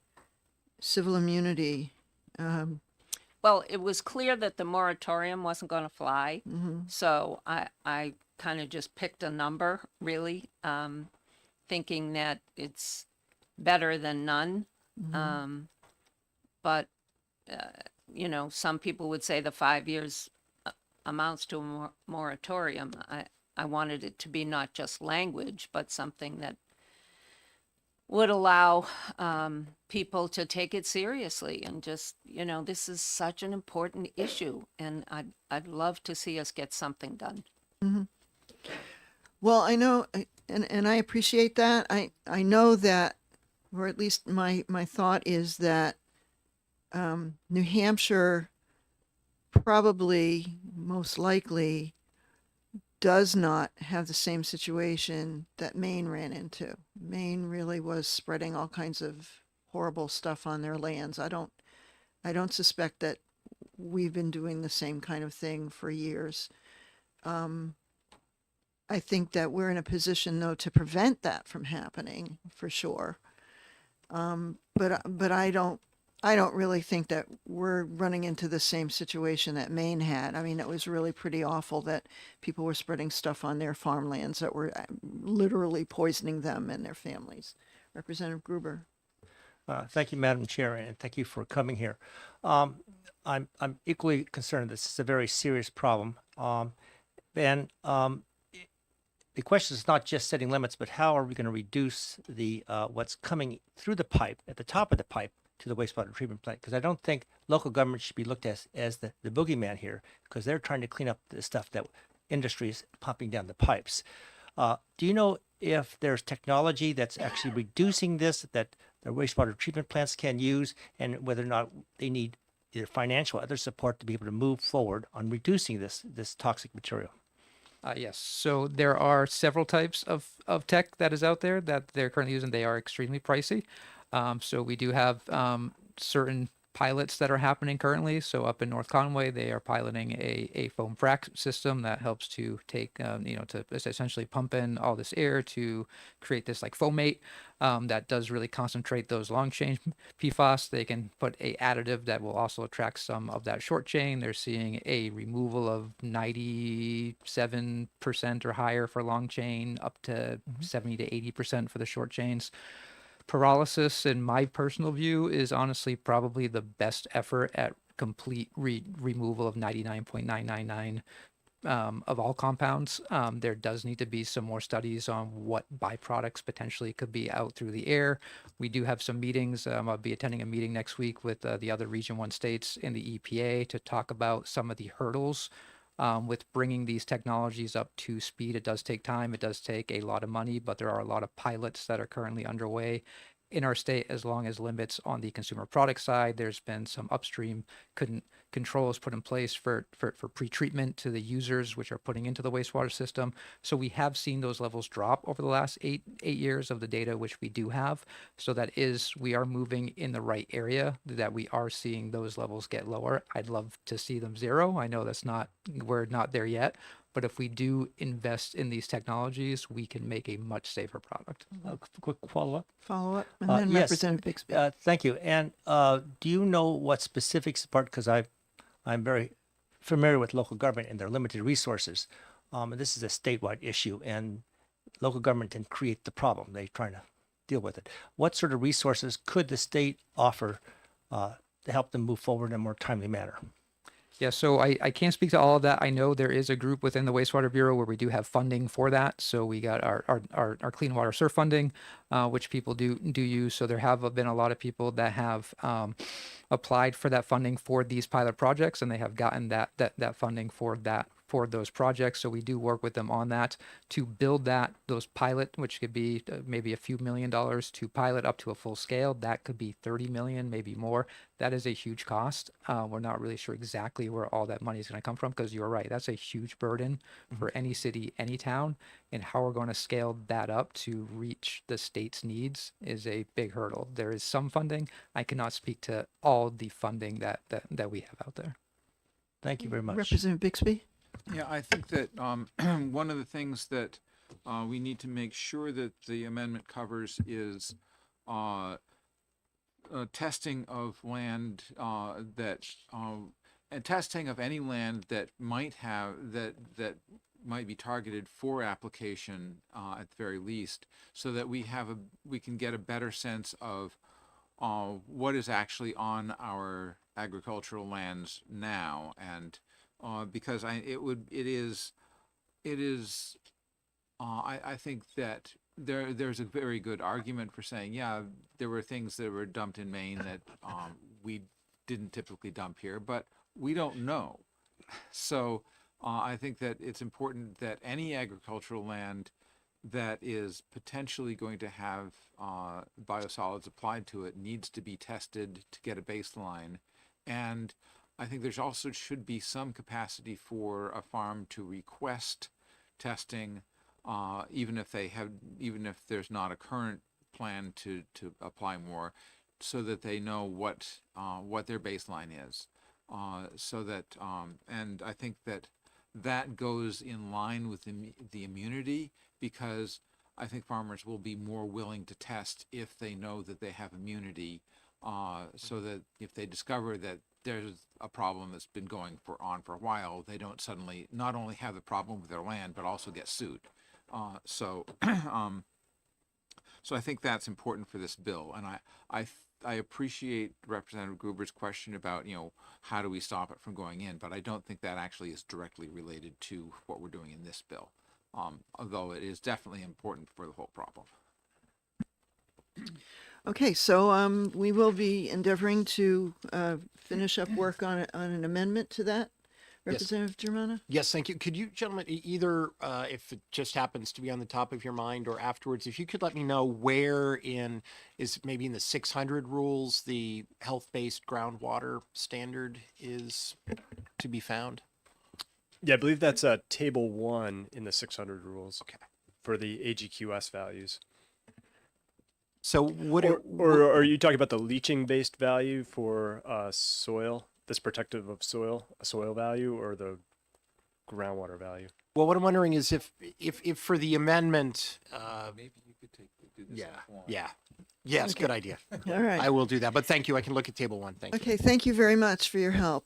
civil immunity. Well, it was clear that the moratorium wasn't going to fly, so I kind of just picked a number, really, thinking that it's better than none. But, you know, some people would say the 5 years amounts to a moratorium. I wanted it to be not just language, but something that would allow people to take it seriously and just, you know, this is such an important issue, and I'd love to see us get something done. Well, I know, and I appreciate that. I know that, or at least my thought is that New Hampshire probably, most likely, does not have the same situation that Maine ran into. Maine really was spreading all kinds of horrible stuff on their lands. I don't suspect that we've been doing the same kind of thing for years. I think that we're in a position, though, to prevent that from happening for sure. But I don't really think that we're running into the same situation that Maine had. I mean, it was really pretty awful that people were spreading stuff on their farmlands that were literally poisoning them and their families. Representative Gruber. Thank you, Madam Chair, and thank you for coming here. I'm equally concerned this is a very serious problem. And the question is not just setting limits, but how are we going to reduce the what's coming through the pipe, at the top of the pipe, to the wastewater treatment plant? Because I don't think local government should be looked at as the boogeyman here, because they're trying to clean up the stuff that industry is pumping down the pipes. Do you know if there's technology that's actually reducing this, that the wastewater treatment plants can use, and whether or not they need either financial or other support to be able to move forward on reducing this toxic material? Yes. So there are several types of tech that is out there that they're currently using. They are extremely pricey. So we do have certain pilots that are happening currently. So up in North Conway, they are piloting a foam frac system that helps to take, to essentially pump in all this air to create this like foamate that does really concentrate those long chain PFAS. They can put a additive that will also attract some of that short chain. They're seeing a removal of 97% or higher for long chain, up to 70 to 80% for the short chains. Pyrolysis, in my personal view, is honestly probably the best effort at complete removal of 99.999 of all compounds. There does need to be some more studies on what byproducts potentially could be out through the air. We do have some meetings. I'll be attending a meeting next week with the other Region 1 states in the EPA to talk about some of the hurdles with bringing these technologies up to speed. It does take time. It does take a lot of money, but there are a lot of pilots that are currently underway in our state, as long as limits on the consumer product side. There's been some upstream controls put in place for pre-treatment to the users, which are putting into the wastewater system. So we have seen those levels drop over the last eight years of the data, which we do have. So we are moving in the right area, that we are seeing those levels get lower. I'd love to see them zero. I know we're not there yet. But if we do invest in these technologies, we can make a much safer product. Quick follow-up. Follow-up, and then Yes. Representative Bixby. Thank you. And do you know what specifics, because I'm very familiar with local government and their limited resources. And this is a statewide issue, and local government didn't create the problem. They're trying to deal with it. What sort of resources could the state offer to help them move forward in a more timely manner? Yeah, so I can't speak to all of that. I know there is a group within the wastewater bureau where we do have funding for that. So we got our clean water surf funding, which people do use. So there have been a lot of people that have applied for that funding for these pilot projects, and they have gotten that funding for those projects. So we do work with them on that to build those pilot, which could be maybe a few $1 million to pilot up to a full scale. That could be 30 million, maybe more. That is a huge cost. We're not really sure exactly where all that money is going to come from, because you're right, that's a huge burden for any city, any town, and how we're going to scale that up to reach the state's needs is a big hurdle. There is some funding. I cannot speak to all the funding that we have out there. Thank you very much. Representative Bixby? Yeah, I think that one of the things that we need to make sure that the amendment covers is testing of land and testing of any land that might might be targeted for application at the very least, so that we can get a better sense of what is actually on our agricultural lands now, and because I think that there's a very good argument for saying, yeah, there were things that were dumped in Maine that we didn't typically dump here, but we don't know. So I think that it's important that any agricultural land that is potentially going to have biosolids applied to it needs to be tested to get a baseline. And I think there's also should be some capacity for a farm to request testing, even if there's not a current plan to apply more, so that they know what their baseline is. So that and I think that goes in line with the immunity, because I think farmers will be more willing to test if they know that they have immunity, so that if they discover that there's a problem that's been going on for a while, they don't suddenly not only have the problem with their land, but also get sued. So I think that's important for this bill, and I appreciate Representative Gruber's question about, how do we stop it from going in, but I don't think that actually is directly related to what we're doing in this bill, although it is definitely important for the whole problem. Okay, so we will be endeavoring to finish up work on an amendment to that. Yes. Representative Germana? Yes, thank you. Could you gentlemen, either if it just happens to be on the top of your mind or afterwards, if you could let me know where maybe in the 600 rules, the health-based groundwater standard is to be found? Yeah, I believe that's table 1 in the 600 rules. Okay. For the AGQS values. So would Or are you talking about the leaching based value for soil, that's protective of soil, a soil value, or the groundwater value? well, what I'm wondering is if for the amendment, Maybe you could do this. yes, good idea. All right. I will do that, but thank you. I can look at table 1. Thank you. Okay, thank you very much for your help.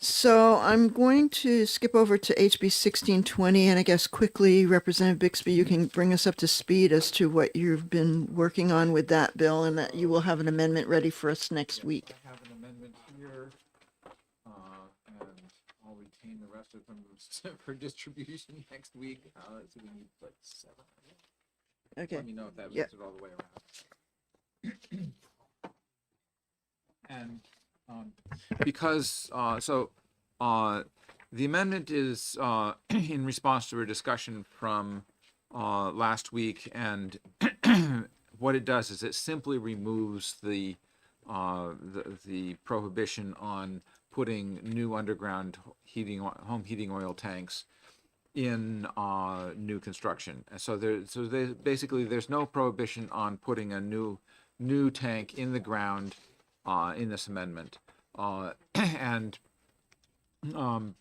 So I'm going to skip over to HB 1620, and I guess quickly, Representative Bixby, you can bring us up to speed as to what you've been working on with that bill, and that you will have an amendment ready for us next week. I have an amendment here, and I'll retain the rest of them for distribution next week. So we need like 7. Okay. Let me know if that Yeah. makes it all the way around. And because the amendment is in response to a discussion from last week, and what it does is it simply removes the prohibition on putting new underground home heating oil tanks in new construction. And so basically there's no prohibition on putting a new tank in the ground in this amendment, and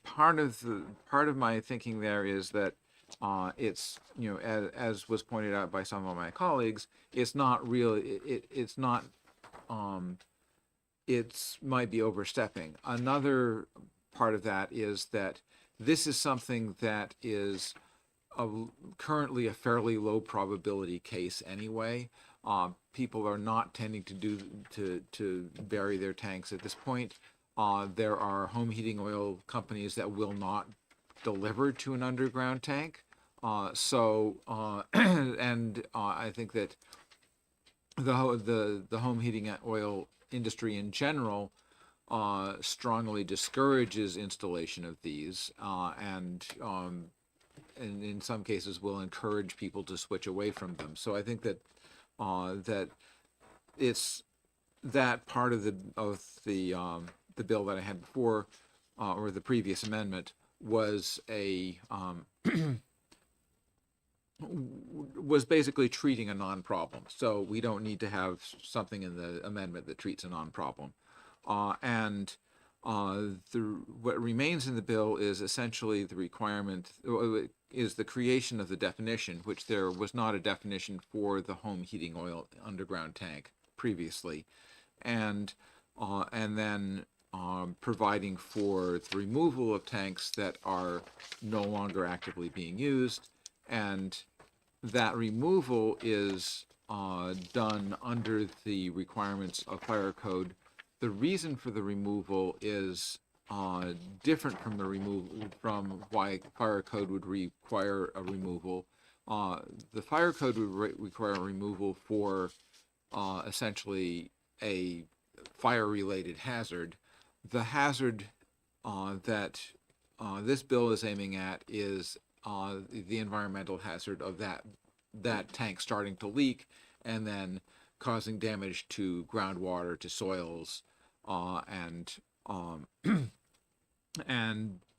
part of my thinking there is that it's, as was pointed out by some of my colleagues, it's not real. It's not. It might be overstepping. Another part of that is that this is something that is currently a fairly low probability case anyway. People are not tending to bury their tanks at this point. there are home heating oil companies that will not deliver to an underground tank. I think that the home heating oil industry in general strongly discourages installation of these, and in some cases will encourage people to switch away from them. So I think that that it's that part of the bill that I had before, or the previous amendment, was was basically treating a non-problem. So we don't need to have something in the amendment that treats a non-problem. What remains in the bill is essentially the requirement, is the creation of the definition, which there was not a definition for the home heating oil underground tank previously, and then providing for the removal of tanks that are no longer actively being used, and that removal is done under the requirements of fire code. The reason for the removal is different from from why fire code would require a removal. The fire code would require a removal for essentially a fire-related hazard. The hazard that this bill is aiming at is the environmental hazard of that tank starting to leak and then causing damage to groundwater, to soils, and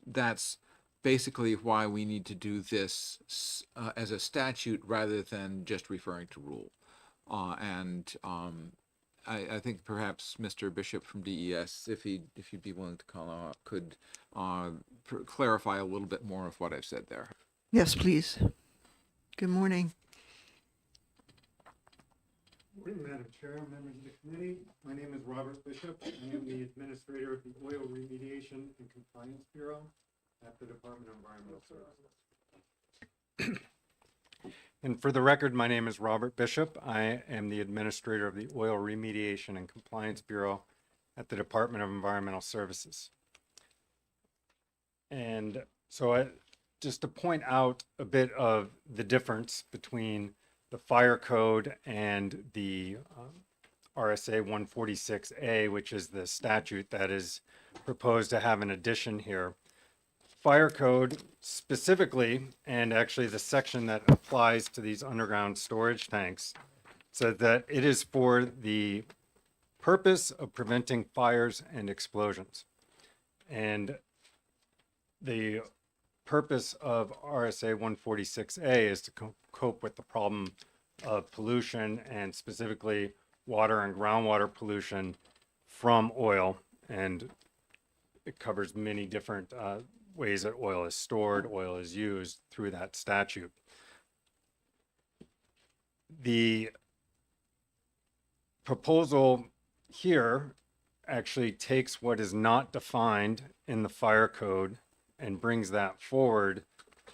that's basically why we need to do this as a statute rather than just referring to rule. I think perhaps Mr. Bishop from DES, if you'd be willing to call out, could clarify a little bit more of what I've said there. Yes, please. Good morning. Morning, Madam Chair, members of the committee. My name is Robert Bishop. I am the administrator of the Oil Remediation and Compliance Bureau at the Department of Environmental Services. And for the record, my name is Robert Bishop. I am the administrator of the Oil Remediation and Compliance Bureau at the Department of Environmental Services. And so just to point out a bit of the difference between the fire code and the RSA 146A, which is the statute that is proposed to have an addition here. Fire code specifically, and actually the section that applies to these underground storage tanks, said that it is for the purpose of preventing fires and explosions. And the purpose of RSA 146A is to cope with the problem of pollution, and specifically water and groundwater pollution from oil. And it covers many different ways that oil is stored, oil is used through that statute. The proposal here actually takes what is not defined in the fire code and brings that forward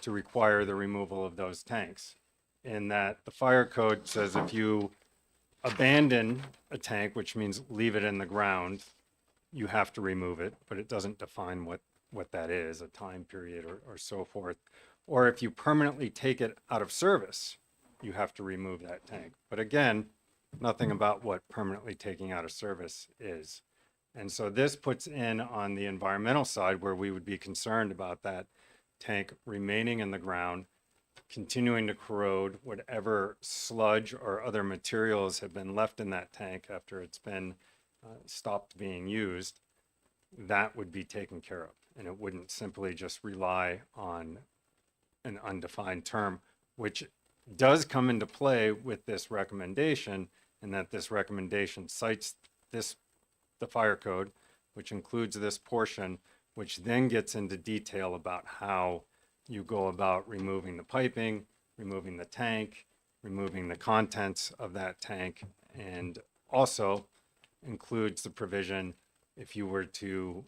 to require the removal of those tanks. In that the fire code says if you abandon a tank, which means leave it in the ground, you have to remove it, but it doesn't define what that is, a time period or so forth. Or if you permanently take it out of service, you have to remove that tank. But again, nothing about what permanently taking out of service is. And so this puts in on the environmental side where we would be concerned about that tank remaining in the ground, continuing to corrode whatever sludge or other materials have been left in that tank after it's been stopped being used. That would be taken care of. And it wouldn't simply just rely on an undefined term, which does come into play with this recommendation, in that this recommendation cites the fire code, which includes this portion, which then gets into detail about how you go about removing the piping, removing the tank, removing the contents of that tank, and also includes the provision if you were to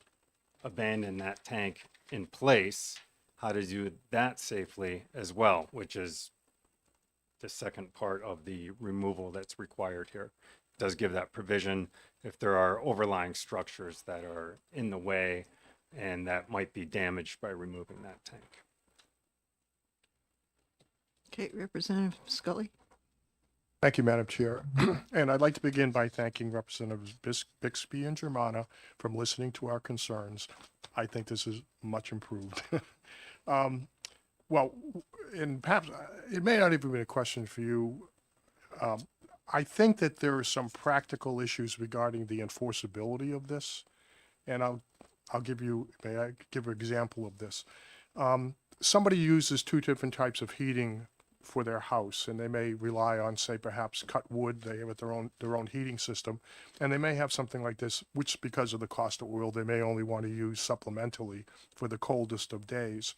abandon that tank in place, how to do that safely as well, which is the second part of the removal that's required here. It does give that provision if there are overlying structures that are in the way and that might be damaged by removing that tank. Okay, Representative Scully. Thank you, Madam Chair. And I'd like to begin by thanking Representatives Bixby and Germana from listening to our concerns. I think this is much improved. Well, and perhaps it may not even be a question for you. I think that there are some practical issues regarding the enforceability of this. And I'll give you, may I give an example of this? Somebody uses two different types of heating for their house, and they may rely on, say, perhaps cut wood. They have their own heating system, and they may have something like this, which because of the cost of oil, they may only want to use supplementally for the coldest of days.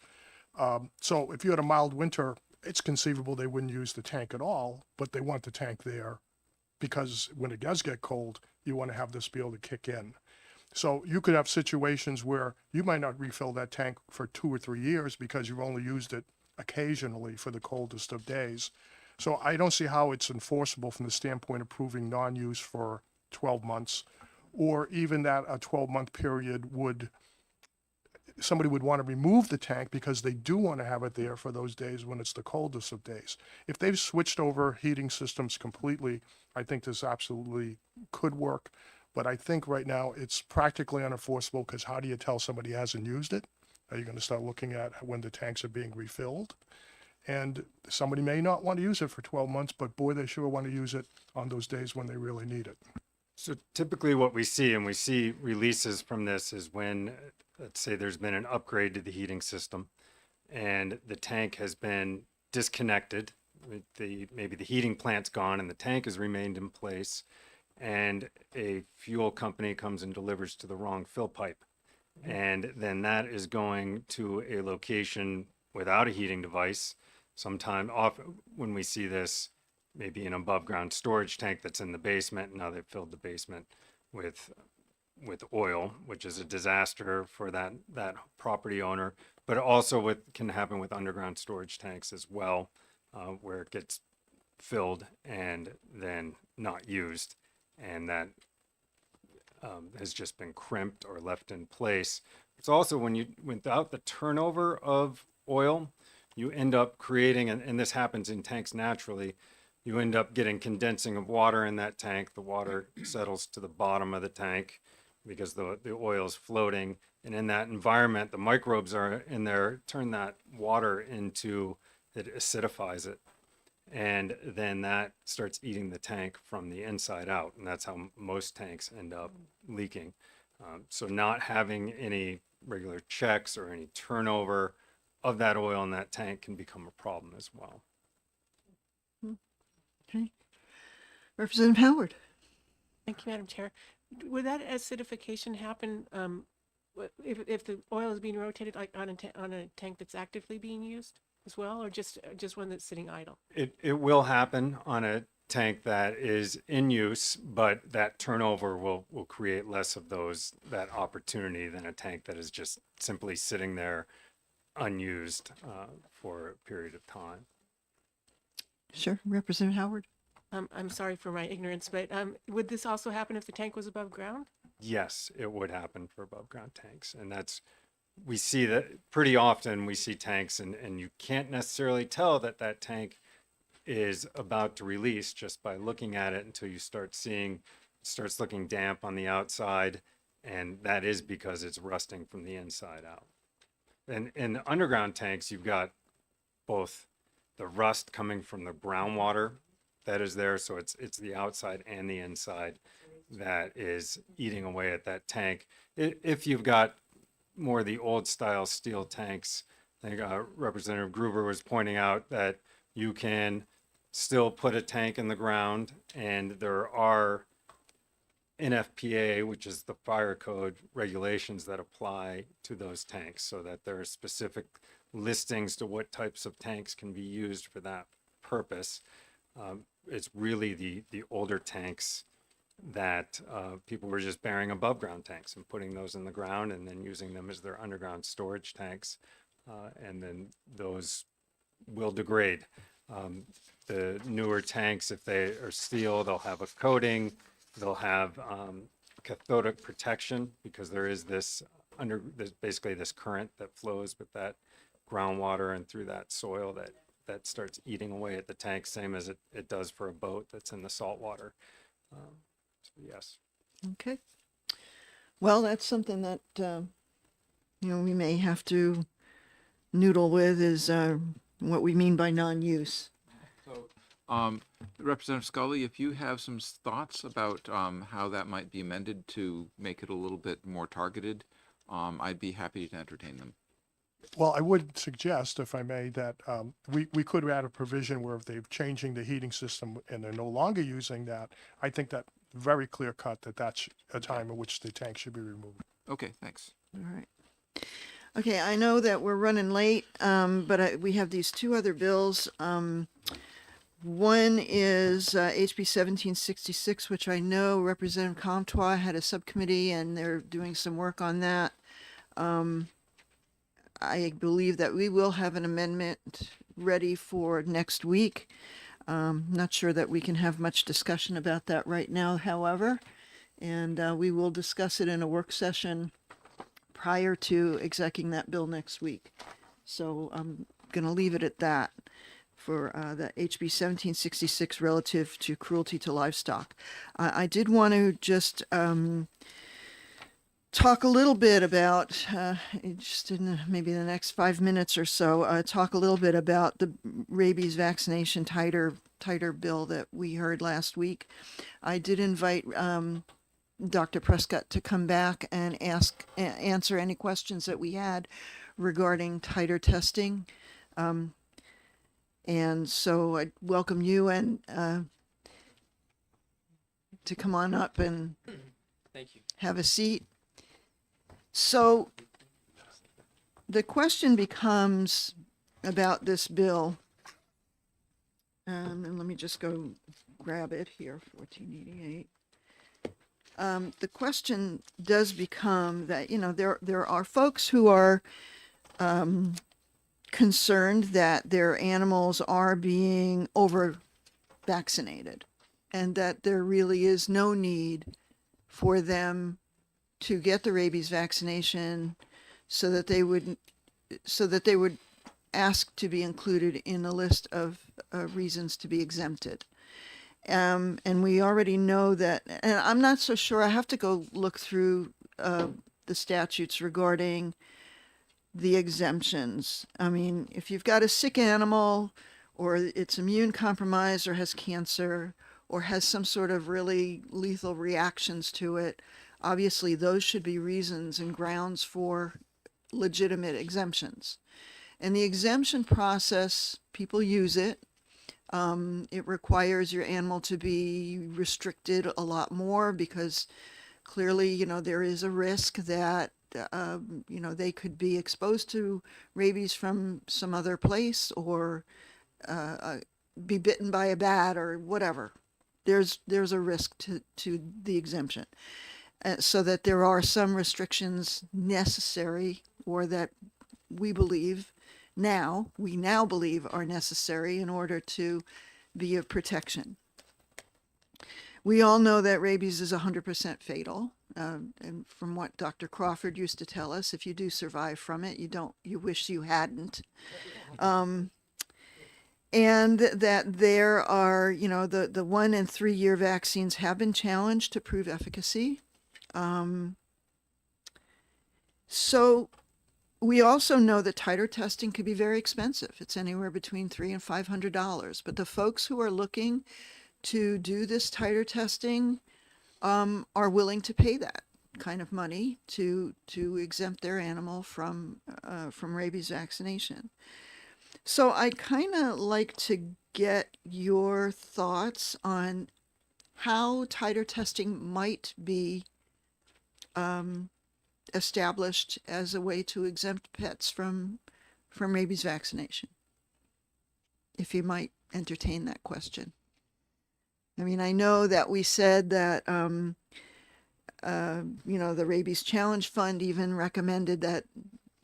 So if you had a mild winter, it's conceivable they wouldn't use the tank at all, but they want the tank there because when it does get cold, you want to have this be able to kick in. So you could have situations where you might not refill that tank for 2 or 3 years because you've only used it occasionally for the coldest of days. So I don't see how it's enforceable from the standpoint of proving non-use for 12 months, or even that a 12-month period somebody would want to remove the tank because they do want to have it there for those days when it's the coldest of days. If they've switched over heating systems completely, I think this absolutely could work. But I think right now it's practically unenforceable because how do you tell somebody hasn't used it? Are you going to start looking at when the tanks are being refilled? And somebody may not want to use it for 12 months, but boy, they sure want to use it on those days when they really need it. So typically what we see, and we see releases from this, is when, let's say there's been an upgrade to the heating system and the tank has been disconnected. Maybe the heating plant's gone and the tank has remained in place, and a fuel company comes and delivers to the wrong fill pipe. And then that is going to a location without a heating device. Often when we see this, maybe an above ground storage tank that's in the basement. Now they've filled the basement with oil, which is a disaster for that property owner. But also can happen with underground storage tanks as well, where it gets filled and then not used, and that has just been crimped or left in place. It's also without the turnover of oil, you end up creating, and this happens in tanks naturally, you end up getting condensing of water in that tank. The water settles to the bottom of the tank because the oil is floating. And in that environment, the microbes are in there, turn that water it acidifies it. And then that starts eating the tank from the inside out. And that's how most tanks end up leaking. So not having any regular checks or any turnover of that oil in that tank can become a problem as well. Okay. Representative Howard. Thank you, Madam Chair. Would that acidification happen if the oil is being rotated like on a tank that's actively being used as well, or just one that's sitting idle? It will happen on a tank that is in use, but that turnover will create less of that opportunity than a tank that is just simply sitting there unused for a period of time. Sure. Representative Howard. I'm sorry for my ignorance, but would this also happen if the tank was above ground? Yes, it would happen for above ground tanks. And we see that pretty often. We see tanks and you can't necessarily tell that tank is about to release just by looking at it until you start seeing, it starts looking damp on the outside. And that is because it's rusting from the inside out. And in the underground tanks, you've got both the rust coming from the groundwater that is there. So it's the outside and the inside that is eating away at that tank. If you've got more of the old style steel tanks, I think Representative Gruber was pointing out that you can still put a tank in the ground, and there are NFPA, which is the fire code regulations that apply to those tanks, so that there are specific listings to what types of tanks can be used for that purpose. It's really the older tanks that people were just burying above ground tanks and putting those in the ground and then using them as their underground storage tanks. And then those will degrade. The newer tanks, if they are steel, they'll have a coating They'll have cathodic protection because there is there's basically this current that flows with that groundwater and through that soil that starts eating away at the tank, same as it does for a boat that's in the salt water. So yes. Okay. Well, that's something that, we may have to noodle with is what we mean by non-use. Representative Scully, if you have some thoughts about how that might be amended to make it a little bit more targeted, I'd be happy to entertain them. Well, I would suggest, if I may, that we could add a provision where if they're changing the heating system and they're no longer using that, I think that very clear cut that that's a time in which the tank should be removed. Okay, thanks. All right. Okay, I know that we're running late, but we have these two other bills. One is HB 1766, which I know Representative Comtois had a subcommittee and they're doing some work on that. I believe that we will have an amendment ready for next week. Not sure that we can have much discussion about that right now, however, and we will discuss it in a work session prior to executing that bill next week. So I'm going to leave it at that for the HB 1766 relative to cruelty to livestock. I did want to just talk a little bit about, just in maybe the next 5 minutes or so, talk a little bit about the rabies vaccination tighter bill that we heard last week. I did invite Dr. Prescott to come back and answer any questions that we had regarding tighter testing. And so I welcome you and to come on up and Thank you. have a seat. So the question becomes about this bill. And let me just go grab it here, 1488. The question does become that, there are folks who are concerned that their animals are being over vaccinated and that there really is no need for them to get the rabies vaccination so that they would ask to be included in a list of reasons to be exempted. And we already know that, and I'm not so sure, I have to go look through the statutes regarding the exemptions. I mean, if you've got a sick animal or it's immune compromised or has cancer or has some sort of really lethal reactions to it, obviously those should be reasons and grounds for legitimate exemptions. And the exemption process, people use it. It requires your animal to be restricted a lot more because clearly, there is a risk that, they could be exposed to rabies from some other place or be bitten by a bat or whatever. There's a risk to the exemption. So that there are some restrictions necessary or that we now believe are necessary in order to be of protection. We all know that rabies is 100% fatal. And from what Dr. Crawford used to tell us, if you do survive from it, you wish you hadn't. And that there are, the 1 and 3 year vaccines have been challenged to prove efficacy. So we also know that titer testing could be very expensive. It's anywhere between $300 and $500. But the folks who are looking to do this titer testing are willing to pay that kind of money to exempt their animal from rabies vaccination. So I kind of like to get your thoughts on how titer testing might be established as a way to exempt pets from rabies vaccination. If you might entertain that question. I mean, I know that we said that, the Rabies Challenge Fund even recommended that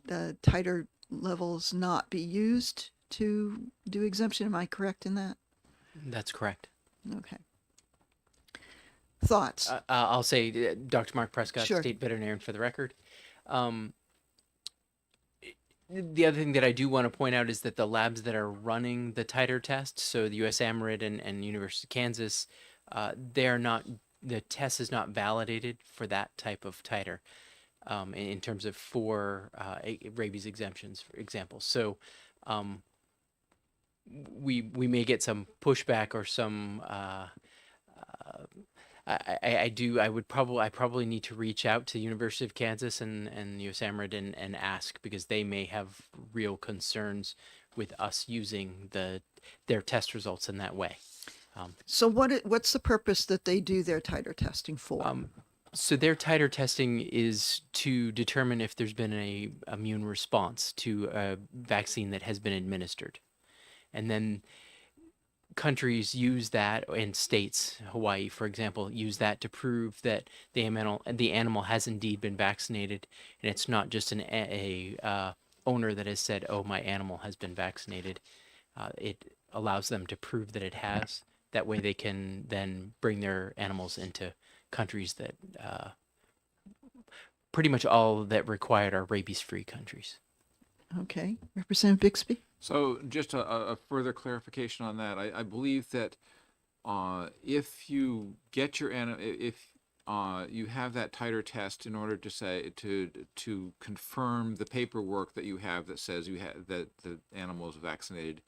the titer levels not be used to do exemption. Am I correct in that? That's correct. Okay. Thoughts? I'll say Dr. Mark Prescott, Sure. state veterinarian for the record. The other thing that I do want to point out is that the labs that are running the titer test, so the US AMRID and University of Kansas, they're not, the test is not validated for that type of titer in terms of for rabies exemptions, for example. So we may get some pushback or some I probably need to reach out to the University of Kansas and USAMRID and ask, because they may have real concerns with us using their test results in that way. So what's the purpose that they do their titer testing for? So their titer testing is to determine if there's been a immune response to a vaccine that has been administered. And then countries use that, and states, Hawaii, for example, use that to prove that the animal has indeed been vaccinated, and it's not just an owner that has said, "Oh, my animal has been vaccinated." It allows them to prove that it has. That way, they can then bring their animals into countries that pretty much all that required are rabies-free countries. Okay, Representative Bixby. So just a further clarification on that, I believe that if you get your if you have that titer test in order to say to confirm the paperwork that you have that says you have that the animal is vaccinated,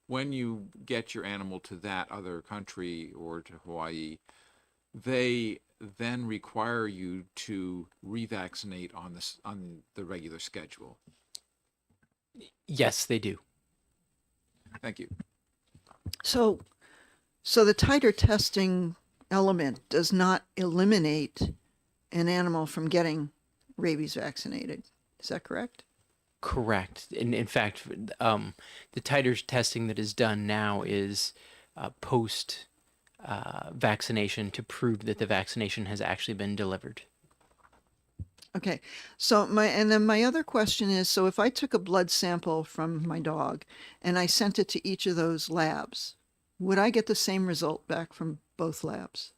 when you get your animal to that other country or to Hawaii, they then require you to revaccinate on the regular schedule. Yes, they do. Thank you. So the titer testing element does not eliminate an animal from getting rabies vaccinated. Is that correct? Correct. In fact, the titers testing that is done now is post vaccination to prove that the vaccination has actually been delivered. Okay. So my other question is, so if I took a blood sample from my dog and I sent it to each of those labs, would I get the same result back from both labs?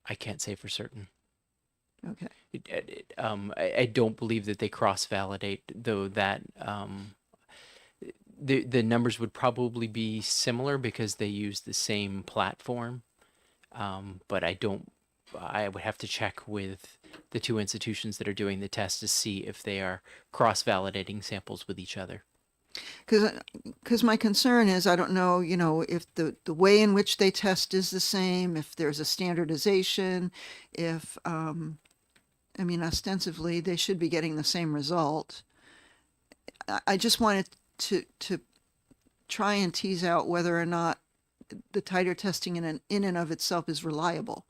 I can't say for certain. Okay. I don't believe that they cross-validate, though that the numbers would probably be similar because they use the same platform. But I would have to check with the two institutions that are doing the test to see if they are cross-validating samples with each other. Because my concern is, I don't know, if the way in which they test is the same, if there's a standardization, if, ostensibly they should be getting the same result. I just wanted to try and tease out whether or not the titer testing in and of itself is reliable.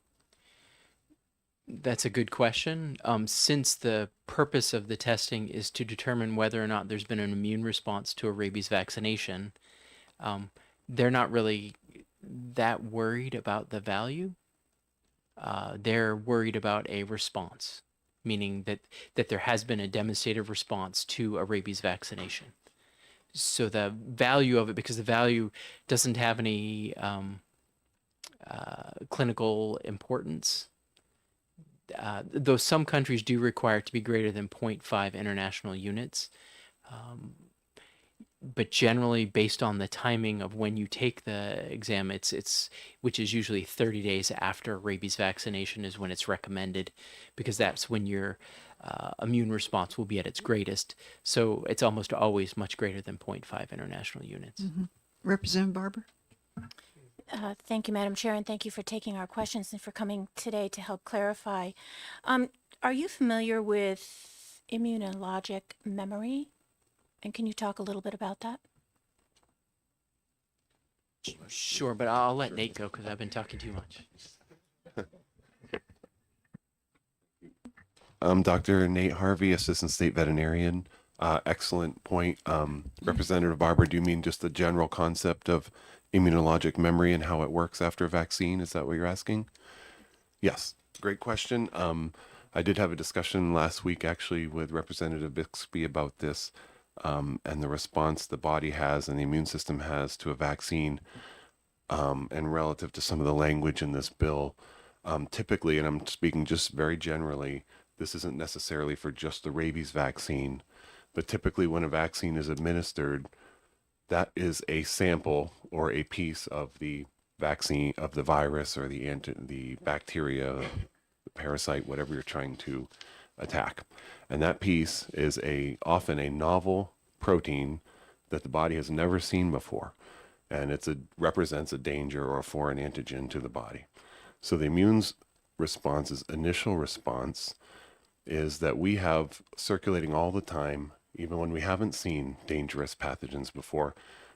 That's a good question. Since the purpose of the testing is to determine whether or not there's been an immune response to a rabies vaccination, they're not really that worried about the value. They're worried about a response, meaning that there has been a demonstrated response to a rabies vaccination. So the value of it, because the value doesn't have any clinical importance, though some countries do require it to be greater than 0.5 international units. But generally, based on the timing of when you take the exam, which is usually 30 days after rabies vaccination is when it's recommended, because that's when your immune response will be at its greatest. So it's almost always much greater than 0.5 international units. Mm-hmm. Representative Barber? Thank you, Madam Chair, and thank you for taking our questions and for coming today to help clarify. Are you familiar with immunologic memory? And can you talk a little bit about that? Sure, but I'll let Nate go because I've been talking too much. I'm Dr. Nate Harvey, Assistant State Veterinarian. Excellent point. Representative Barber, do you mean just the general concept of immunologic memory and how it works after a vaccine? Is that what you're asking? Yes, great question. I did have a discussion last week actually with Representative Bixby about this and the response the body has and the immune system has to a vaccine. and relative to some of the language in this bill, typically, and I'm speaking just very generally, this isn't necessarily for just the rabies vaccine, but typically when a vaccine is administered, that is a sample or a piece of the vaccine, of the virus or the bacteria, the parasite, whatever you're trying to attack. And that piece is often a novel protein that the body has never seen before. And represents a danger or a foreign antigen to the body. So the immune response's initial response is that we have circulating all the time, even when we haven't seen dangerous pathogens before,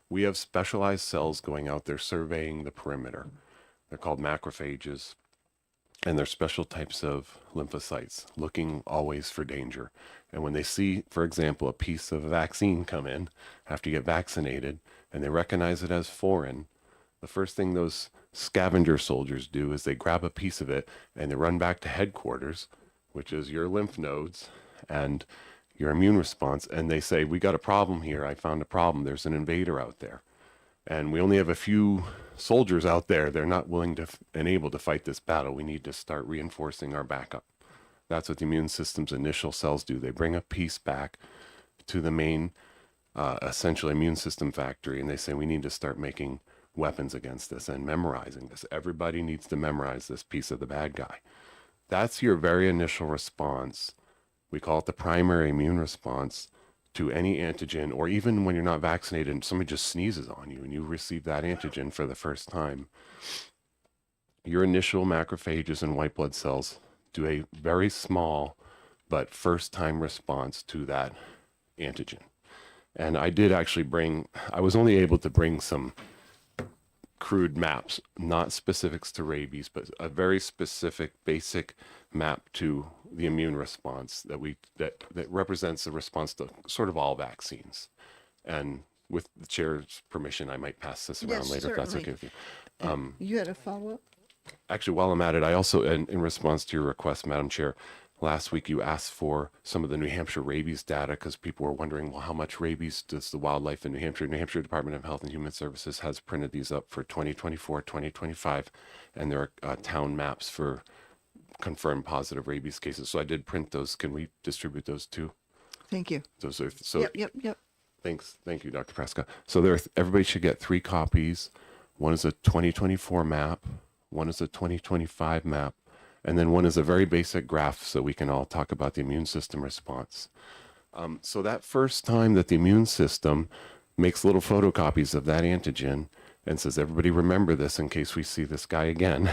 we have specialized cells going out there surveying the perimeter. They're called macrophages, and they're special types of lymphocytes looking always for danger. And when they see, for example, a piece of a vaccine come in after you get vaccinated, and they recognize it as foreign, the first thing those scavenger soldiers do is they grab a piece of it and they run back to headquarters, which is your lymph nodes and your immune response, and they say, we got a problem here. I found a problem. There's an invader out there. And we only have a few soldiers out there. They're not willing to and able to fight this battle. We need to start reinforcing our backup. That's what the immune system's initial cells do. They bring a piece back to the main, essentially immune system factory, and they say, we need to start making weapons against this and memorizing this. Everybody needs to memorize this piece of the bad guy. That's your very initial response. We call it the primary immune response to any antigen, or even when you're not vaccinated and somebody just sneezes on you and you receive that antigen for the first time. Your initial macrophages and white blood cells do a very small but first time response to that antigen. And I did actually I was only able to bring some crude maps, not specifics to rabies, but a very specific basic map to the immune response that represents the response to sort of all vaccines. And with the chair's permission, I might pass this around Yes, later if that's certainly. okay with you. You had a follow-up? Actually, while I'm at it, I also, in response to your request, Madam Chair, last week you asked for some of the New Hampshire rabies data because people were wondering, well, how much rabies does the wildlife in New Hampshire? New Hampshire Department of Health and Human Services has printed these up for 2024, 2025, and there are town maps for confirmed positive rabies cases. So I did print those. Can we distribute those too? Thank you. Those are, so Yep. thanks. Thank you, Dr. Prescott. So everybody should get 3 copies. One is a 2024 map, one is a 2025 map, and then one is a very basic graph so we can all talk about the immune system response. So that first time that the immune system makes little photocopies of that antigen and says, everybody remember this in case we see this guy again,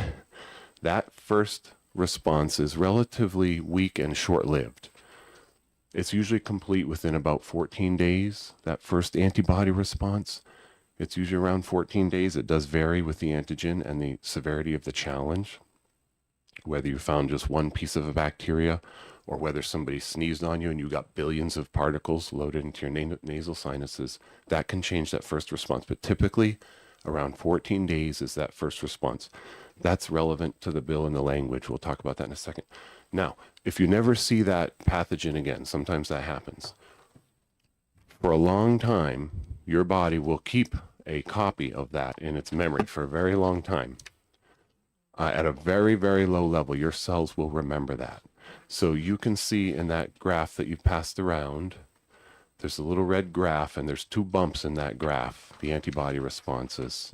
that first response is relatively weak and short-lived. It's usually complete within about 14 days, that first antibody response. It's usually around 14 days. It does vary with the antigen and the severity of the challenge, whether you found just one piece of a bacteria or whether somebody sneezed on you and you got billions of particles loaded into your nasal sinuses. That can change that first response. But typically, around 14 days is that first response. That's relevant to the bill and the language. We'll talk about that in a second. Now, if you never see that pathogen again, sometimes that happens. For a long time, your body will keep a copy of that in its memory for a very long time. At a very, very low level, your cells will remember that. So you can see in that graph that you've passed around, there's a little red graph and there's 2 bumps in that graph, the antibody responses.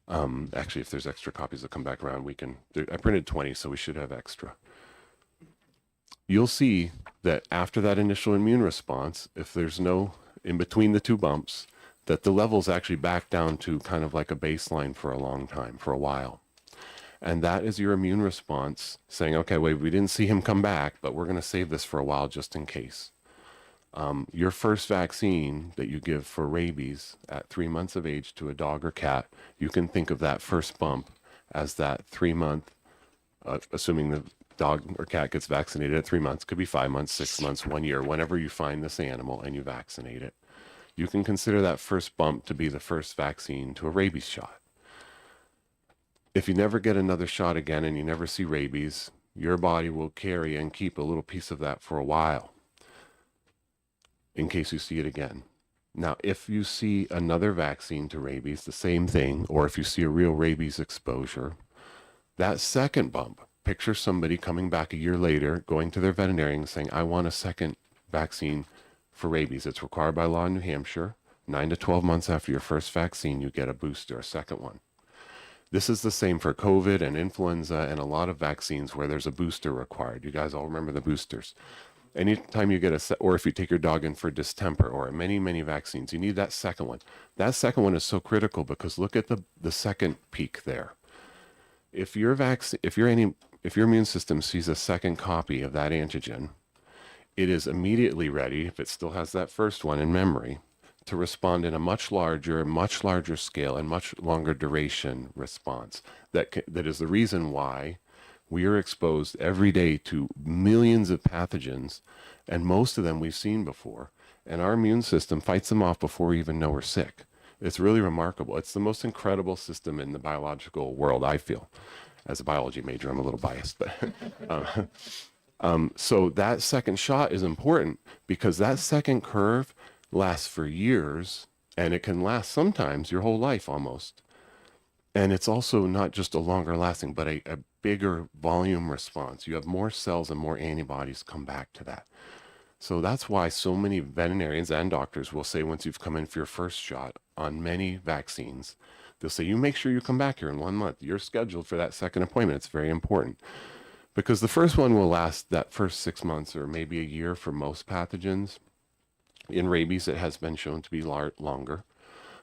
Actually, if there's extra copies that come back around, I printed 20, so we should have extra. You'll see that after that initial immune response, if there's no in between the 2 bumps, that the levels actually back down to kind of like a baseline for a long time, for a while. And that is your immune response saying, okay, wait, we didn't see him come back, but we're going to save this for a while just in case. Your first vaccine that you give for rabies at 3 months of age to a dog or cat, you can think of that first bump as that 3-month, assuming the dog or cat gets vaccinated at 3 months, could be 5 months, 6 months, 1 year, whenever you find this animal and you vaccinate it. You can consider that first bump to be the first vaccine to a rabies shot. If you never get another shot again and you never see rabies, your body will carry and keep a little piece of that for a while in case you see it again. Now, if you see another vaccine to rabies, the same thing, or if you see a real rabies exposure, that second bump, picture somebody coming back a year later, going to their veterinarian and saying, I want a second vaccine for rabies. It's required by law in New Hampshire. 9 to 12 months after your first vaccine, you get a booster, a second one. This is the same for COVID and influenza and a lot of vaccines where there's a booster required. You guys all remember the boosters. Anytime you get or if you take your dog in for distemper or many vaccines, you need that second one. That second one is so critical because look at the second peak there. If your immune system sees a second copy of that antigen, it is immediately ready, if it still has that first one in memory, to respond in a much larger scale and much longer duration response. That is the reason why we are exposed every day to millions of pathogens, and most of them we've seen before, and our immune system fights them off before we even know we're sick. It's really remarkable. It's the most incredible system in the biological world, I feel. As a biology major, I'm a little biased, but so that second shot is important because that second curve lasts for years, and it can last sometimes your whole life almost. And it's also not just a longer lasting, but a bigger volume response. You have more cells and more antibodies come back to that. So that's why so many veterinarians and doctors will say once you've come in for your first shot on many vaccines, they'll say, you make sure you come back here in 1 month. You're scheduled for that second appointment. It's very important. Because the first one will last that first 6 months or maybe a year for most pathogens. In rabies, it has been shown to be longer.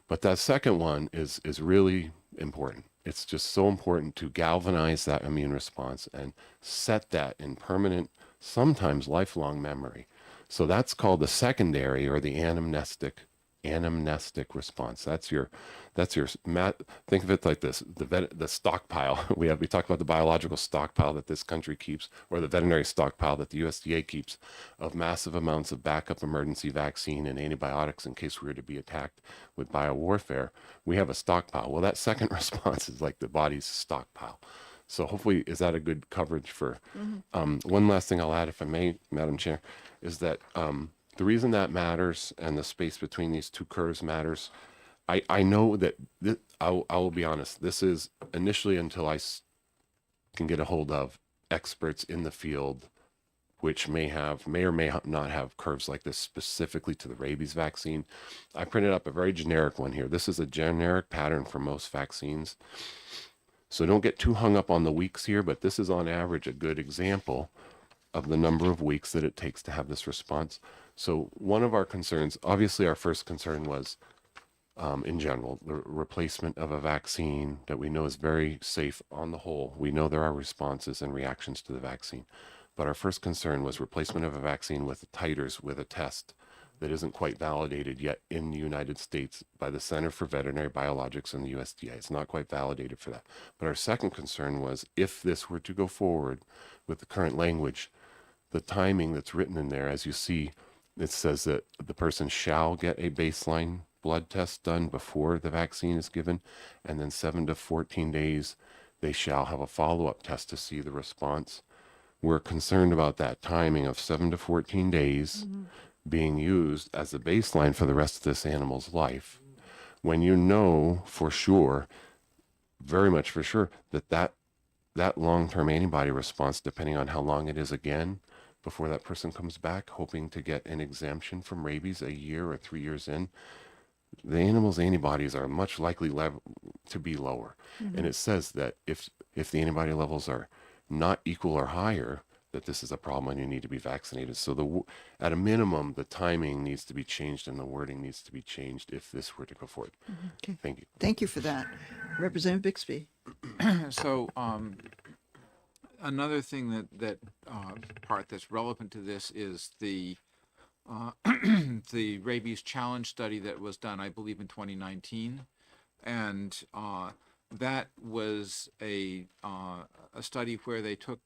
But that second one is really important. It's just so important to galvanize that immune response and set that in permanent, sometimes lifelong memory. So that's called the secondary or the anamnestic response. That's your think of it like this: the stockpile. We talk about the biological stockpile that this country keeps, or the veterinary stockpile that the USDA keeps, of massive amounts of backup emergency vaccine and antibiotics in case we were to be attacked with biowarfare. We have a stockpile. Well, that second response is like the body's stockpile. So hopefully, is that a good coverage for? One last thing I'll add, if I may, Madam Chair, is that the reason that matters and the space between these two curves matters. I know that I will be honest. This is initially until I can get a hold of experts in the field, which may or may not have curves like this specifically to the rabies vaccine. I printed up a very generic one here. This is a generic pattern for most vaccines. So don't get too hung up on the weeks here, but this is on average a good example of the number of weeks that it takes to have this response. So one of our concerns, obviously our first concern was in general, the replacement of a vaccine that we know is very safe on the whole. We know there are responses and reactions to the vaccine. But our first concern was replacement of a vaccine with titers with a test that isn't quite validated yet in the United States by the Center for Veterinary Biologics and the USDA. It's not quite validated for that. But our second concern was if this were to go forward with the current language, the timing that's written in there, as you see, it says that the person shall get a baseline blood test done before the vaccine is given, and then 7 to 14 days, they shall have a follow-up test to see the response. We're concerned about that timing of 7 to 14 days being used as a baseline for the rest of this animal's life. When you know for sure, very much for sure, that long-term antibody response, depending on how long it is again, before that person comes back, hoping to get an exemption from rabies a year or 3 years in, the animal's antibodies are much likely to be lower. And it says that if the antibody levels are not equal or higher, that this is a problem and you need to be vaccinated. So at a minimum, the timing needs to be changed and the wording needs to be changed if this were to go forward. Okay. Thank you. Thank you for that. Representative Bixby. So another thing that part that's relevant to this is the the rabies challenge study that was done, I believe, in 2019, and that was a study where they took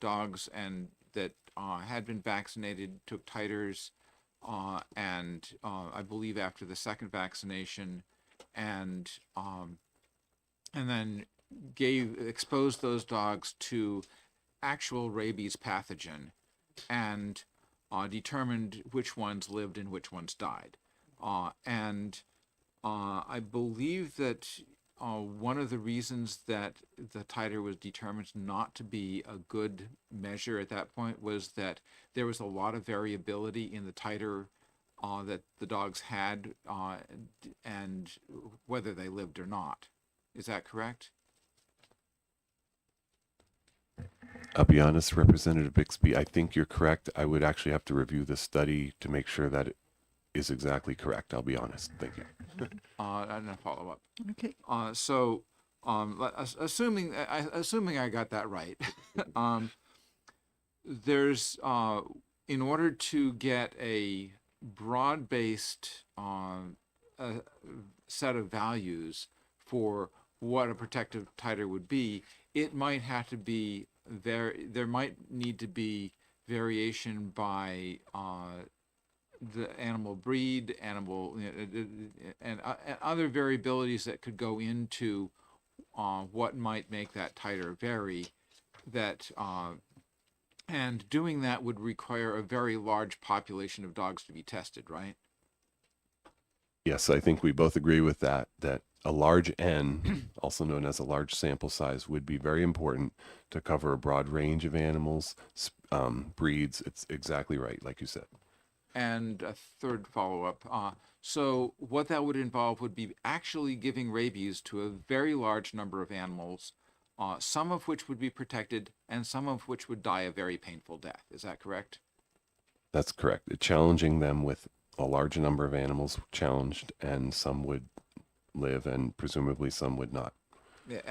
dogs and that had been vaccinated, took titers, and I believe after the second vaccination, and then exposed those dogs to actual rabies pathogen, and determined which ones lived and which ones died. And I believe that one of the reasons that the titer was determined not to be a good measure at that point was that there was a lot of variability in the titer that the dogs had and whether they lived or not. Is that correct? I'll be honest, Representative Bixby, I think you're correct. I would actually have to review the study to make sure that it is exactly correct. I'll be honest. Thank you. And a follow up. Okay. Assuming I got that right, there's in order to get a broad-based set of values for what a protective titer would be, it might have to be there might need to be variation by the animal breed, and other variabilities that could go into what might make that titer vary. That and doing that would require a very large population of dogs to be tested, right? Yes, I think we both agree with that, that a large N, also known as a large sample size, would be very important to cover a broad range of animals, breeds. It's exactly right, like you said. And a third follow-up. So what that would involve would be actually giving rabies to a very large number of animals, some of which would be protected and some of which would die a very painful death. Is that correct? That's correct. Challenging them with a large number of animals challenged, and some would live and presumably some would not. Yeah,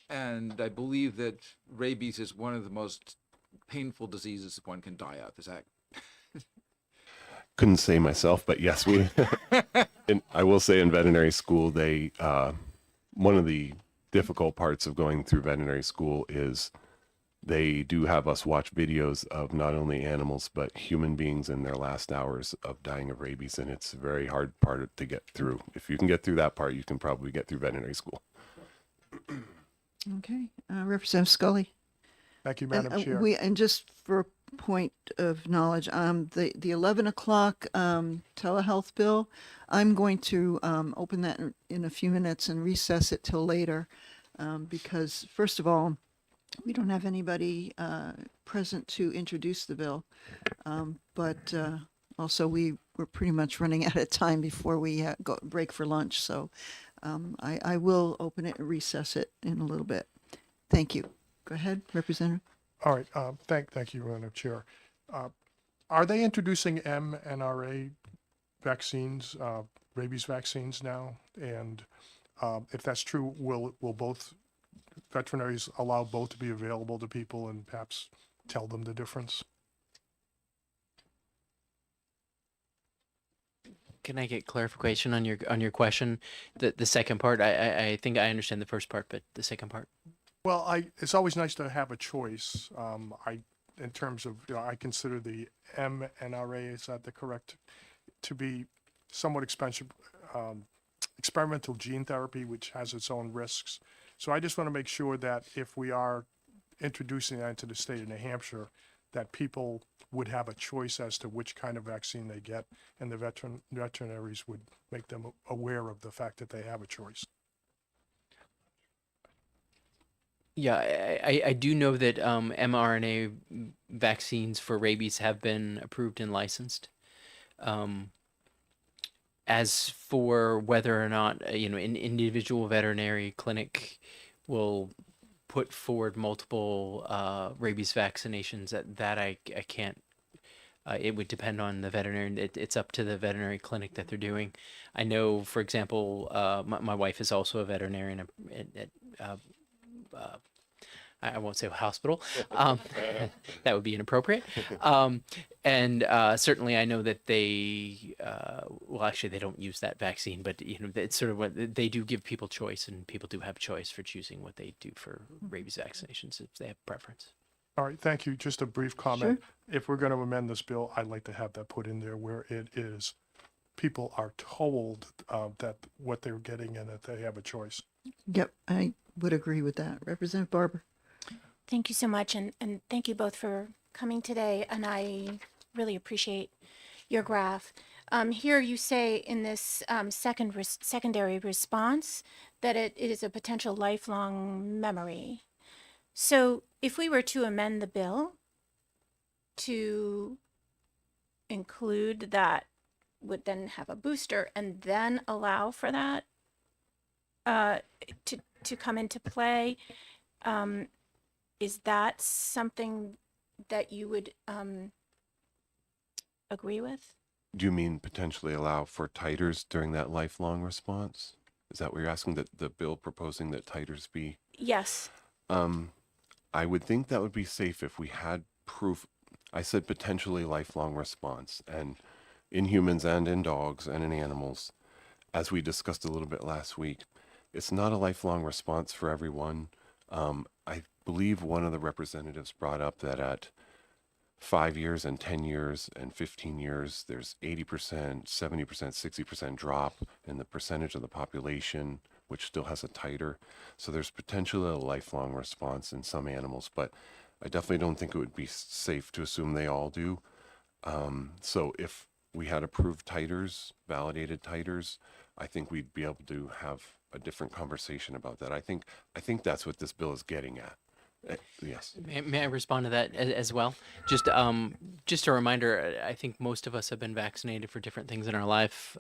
and I believe that rabies is one of the most painful diseases one can die of. Is that? Couldn't say myself, but yes, we. And I will say in veterinary school, they one of the difficult parts of going through veterinary school is they do have us watch videos of not only animals but human beings in their last hours of dying of rabies, and it's a very hard part to get through. If you can get through that part, you can probably get through veterinary school. Okay. Representative Scully. Thank you, Madam Chair. And just for a point of knowledge, the 11 o'clock telehealth bill, I'm going to open that in a few minutes and recess it till later because, first of all, we don't have anybody present to introduce the bill, but also we're pretty much running out of time before we go break for lunch. So I will open it and recess it in a little bit. Thank you. Go ahead, Representative. All right. Thank you, Madam Chair. Are they introducing mRNA vaccines, rabies vaccines now? And if that's true, will both veterinaries allow both to be available to people and perhaps tell them the difference? Can I get clarification on your question? The second part, I think I understand the first part, but the second part. Well, it's always nice to have a choice. In terms of, I consider the mRNA, is that the correct, to be somewhat expensive, experimental gene therapy, which has its own risks. So I just want to make sure that if we are introducing that into the state of New Hampshire, that people would have a choice as to which kind of vaccine they get, and the veterinaries would make them aware of the fact that they have a choice. Yeah, I do know that mRNA vaccines for rabies have been approved and licensed. As for whether or not, an individual veterinary clinic will put forward multiple rabies vaccinations, that I can't. It would depend on the veterinarian. It's up to the veterinary clinic that they're doing. I know, for example, my wife is also a veterinarian at I won't say hospital. That would be inappropriate. And certainly I know that they, well, actually they don't use that vaccine, but it's sort of what they do, give people choice, and people do have choice for choosing what they do for rabies vaccinations if they have preference. All right, thank you. Just a brief comment. Sure. If we're going to amend this bill, I'd like to have that put in there where it is, people are told that what they're getting and that they have a choice. Yep, I would agree with that. Representative Barber. Thank you so much, and thank you both for coming today. And I really appreciate your graph. Here you say in this secondary response that it is a potential lifelong memory. So if we were to amend the bill to include that, would then have a booster and then allow for that to come into play, is that something that you would agree with? Do you mean potentially allow for titers during that lifelong response? Is that what you're asking, that the bill proposing that titers be? Yes. I would think that would be safe if we had proof. I said potentially lifelong response, and in humans and in dogs and in animals, as we discussed a little bit last week, it's not a lifelong response for everyone. I believe one of the representatives brought up that at 5 years and 10 years and 15 years, there's 80%, 70%, 60% drop in the percentage of the population which still has a titer. So there's potentially a lifelong response in some animals, but I definitely don't think it would be safe to assume they all do. So if we had approved titers, validated titers, I think we'd be able to have a different conversation about that. I think that's what this bill is getting at. Yes. May I respond to that as well? Just a reminder, I think most of us have been vaccinated for different things in our life.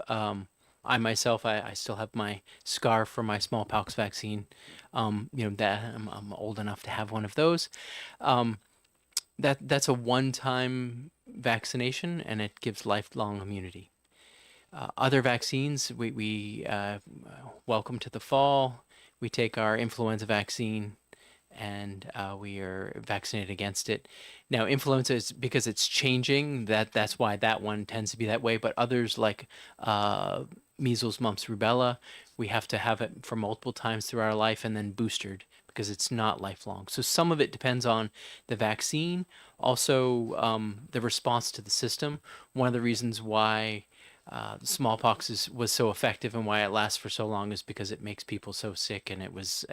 I myself, I still have my scar for my smallpox vaccine. That I'm old enough to have one of those. That's a one-time vaccination, and it gives lifelong immunity. Other vaccines, we welcome to the fall. We take our influenza vaccine, and we are vaccinated against it. Now, influenza is because it's changing. That's why that one tends to be that way. But others like measles, mumps, rubella, we have to have it for multiple times through our life and then boosted because it's not lifelong. So some of it depends on the vaccine, also the response to the system. One of the reasons why smallpox was so effective and why it lasts for so long is because it makes people so sick, and it was,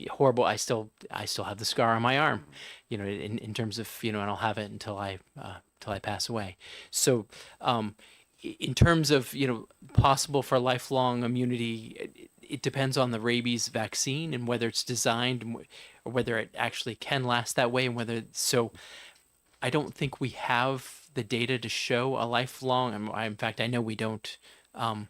horrible. I still have the scar on my arm, in terms of, and I'll have it until I pass away. So, in terms of, possible for lifelong immunity, it depends on the rabies vaccine and whether it's designed or whether it actually can last that way, and so I don't think we have the data to show a lifelong. In fact, I know we don't. So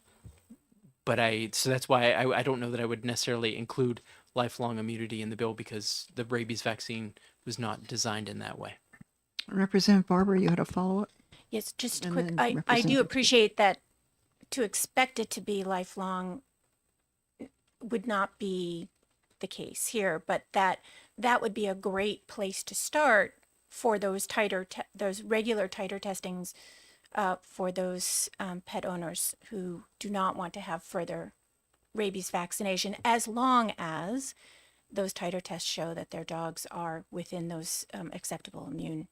that's why I don't know that I would necessarily include lifelong immunity in the bill, because the rabies vaccine was not designed in that way. Representative Barber, you had a follow-up? Yes, just And quick. then I do Representative- appreciate that to expect it to be lifelong would not be the case here, but that would be a great place to start for those those regular titer testings for those pet owners who do not want to have further rabies vaccination, as long as those titer tests show that their dogs are within those acceptable immune.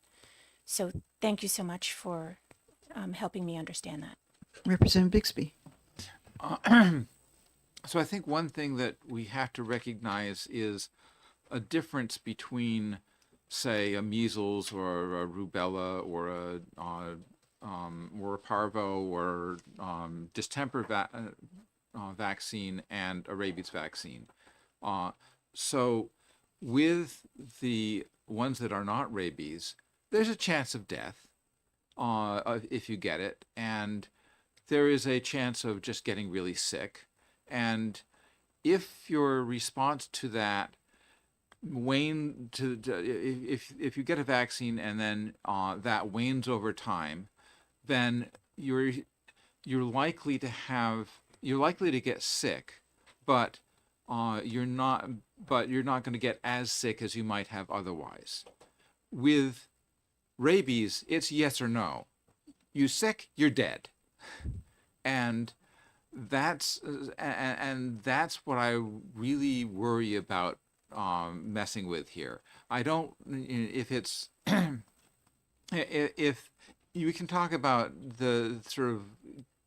So thank you so much for helping me understand that. Representative Bixby. So I think one thing that we have to recognize is a difference between, say, a measles or a rubella or a parvo or distemper vaccine and a rabies vaccine. So with the ones that are not rabies, there's a chance of death if you get it, and there is a chance of just getting really sick. And if your response to that if you get a vaccine and then that wanes over time, then you're likely to get sick, but you're not going to get as sick as you might have otherwise. With rabies, it's yes or no. You sick, you're dead. And that's what I really worry about messing with here. I don't, if it's, if you can talk about the sort of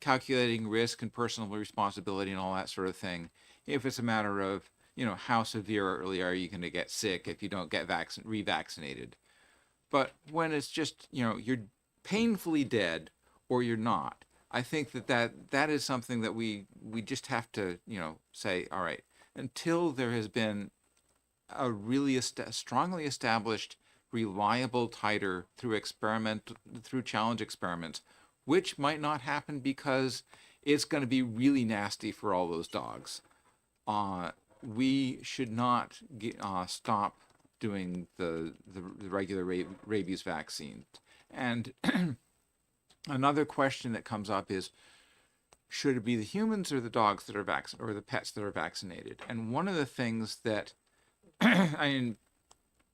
calculating risk and personal responsibility and all that sort of thing, if it's a matter of, how severely are you going to get sick if you don't get revaccinated. But when it's just, you're painfully dead or you're not. I think that is something that we just have to, say, all right, until there has been a really strongly established, reliable titer through challenge experiments, which might not happen because it's going to be really nasty for all those dogs. We should not stop doing the regular rabies vaccine. And another question that comes up is, should it be the humans or the dogs that are or the pets that are vaccinated? And one of the things that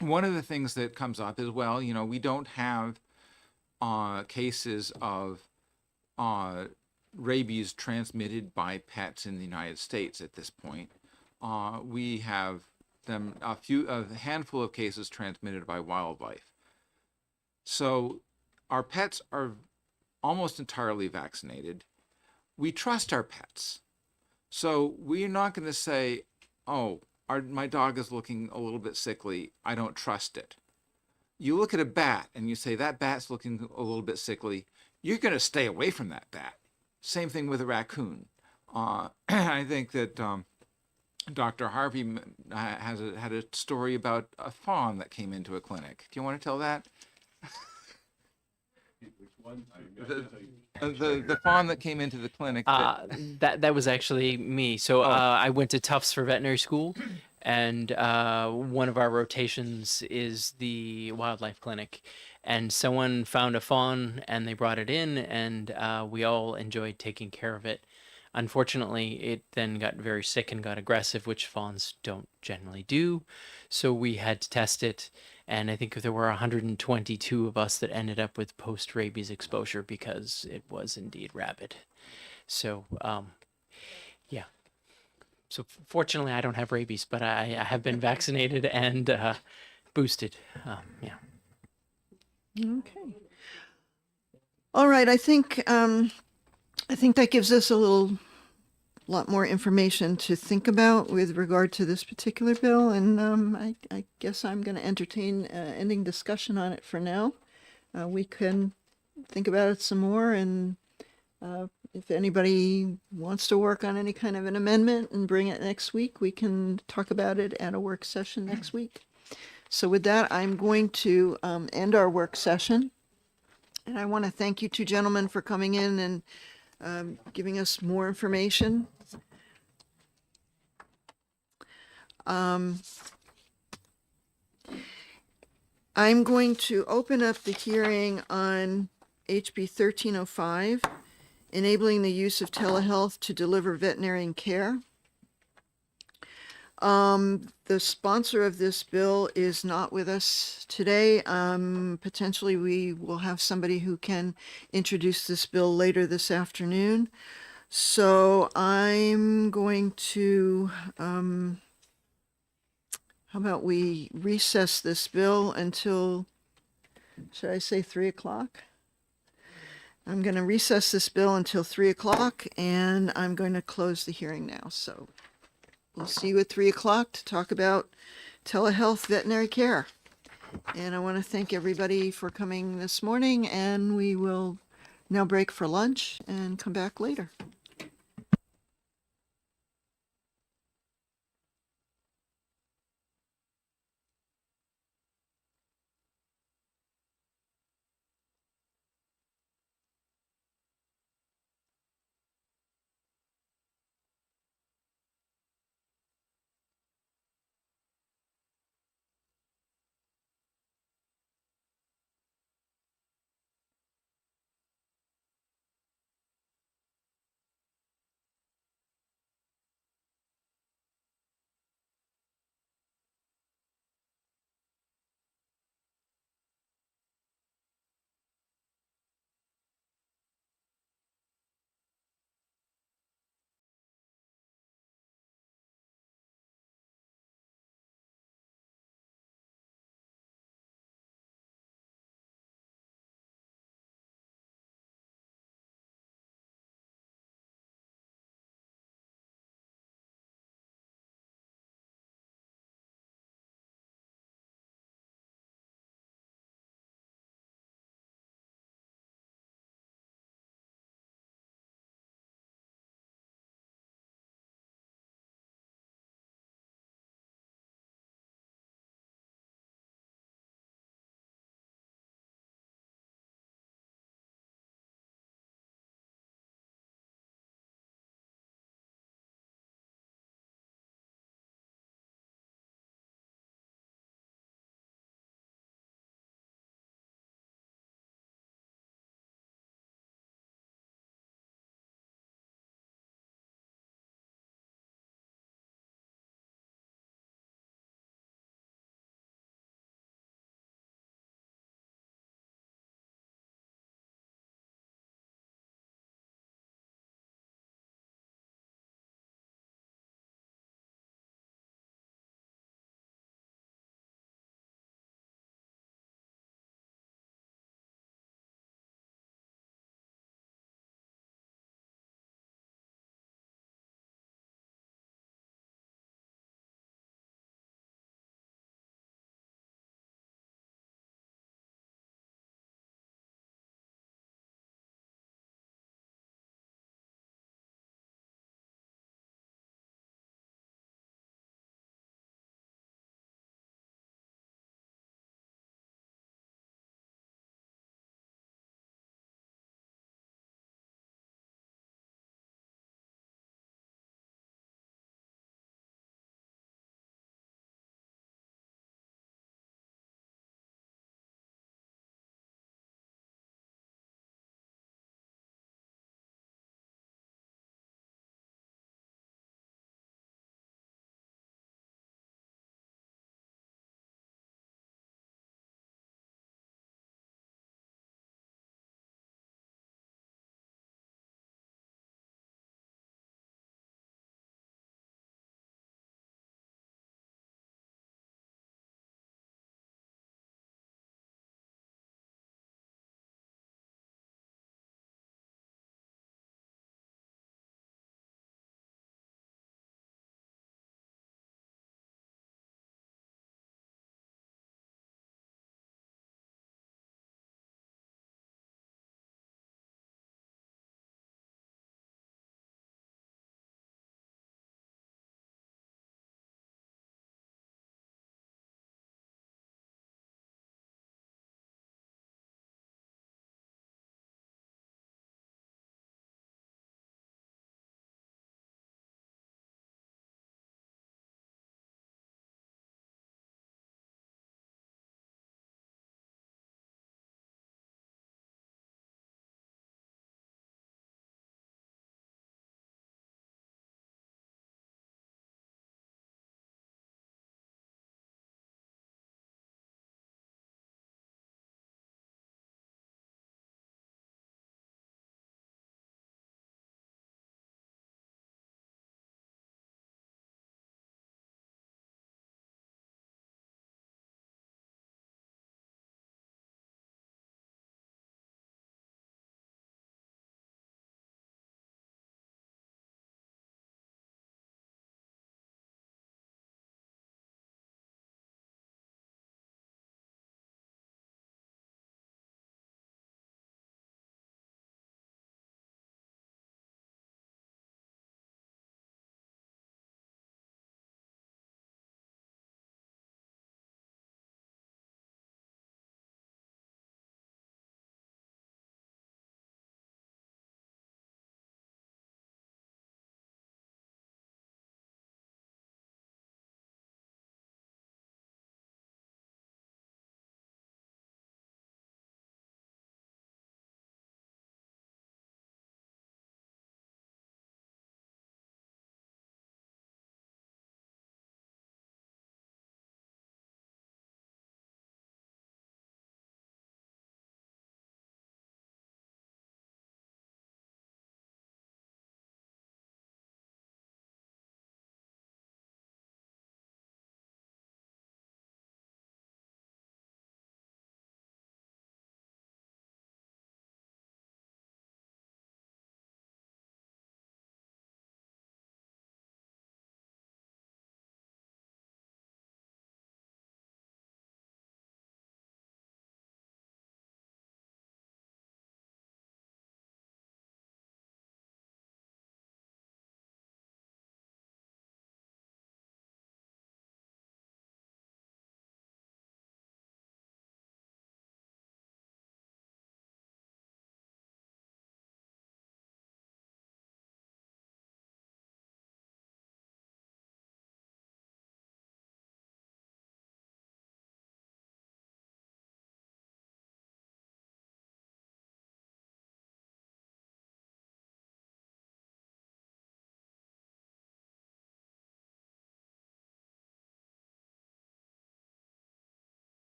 one of the things that comes up is, well, we don't have cases of rabies transmitted by pets in the United States at this point. We have a handful of cases transmitted by wildlife. So our pets are almost entirely vaccinated. We trust our pets. So we're not going to say, oh, my dog is looking a little bit sickly, I don't trust it. You look at a bat and you say, that bat's looking a little bit sickly, you're going to stay away from that bat. Same thing with a raccoon. I think that Dr. Harvey had a story about a fawn that came into a clinic. Do you want to tell that? The fawn that came into the clinic. That was actually me. So I went to Tufts for veterinary school, and one of our rotations is the wildlife clinic. And someone found a fawn, and they brought it in, and we all enjoyed taking care of it. Unfortunately, it then got very sick and got aggressive, which fawns don't generally do. So we had to test it. And I think there were 122 of us that ended up with post-rabies exposure because it was indeed rabid. So, yeah. So fortunately, I don't have rabies, but I have been vaccinated and boosted. Yeah. Okay. All right. I think that gives us a lot more information to think about with regard to this particular bill, and I guess I'm going to entertain ending discussion on it for now. We can think about it some more, and if anybody wants to work on any kind of an amendment and bring it next week, we can talk about it at a work session next week. So with that, I'm going to end our work session, and I want to thank you two gentlemen for coming in and giving us more information. I'm going to open up the hearing on HB 1305, enabling the use of telehealth to deliver veterinarian care. The sponsor of this bill is not with us today. Potentially we will have somebody who can introduce this bill later this afternoon. So I'm going to, how about we recess this bill until, should I say 3 o'clock? I'm going to recess this bill until 3 o'clock, and I'm going to close the hearing now. So we'll see you at 3 o'clock to talk about telehealth veterinary care. And I want to thank everybody for coming this morning, and we will now break for lunch and come back later.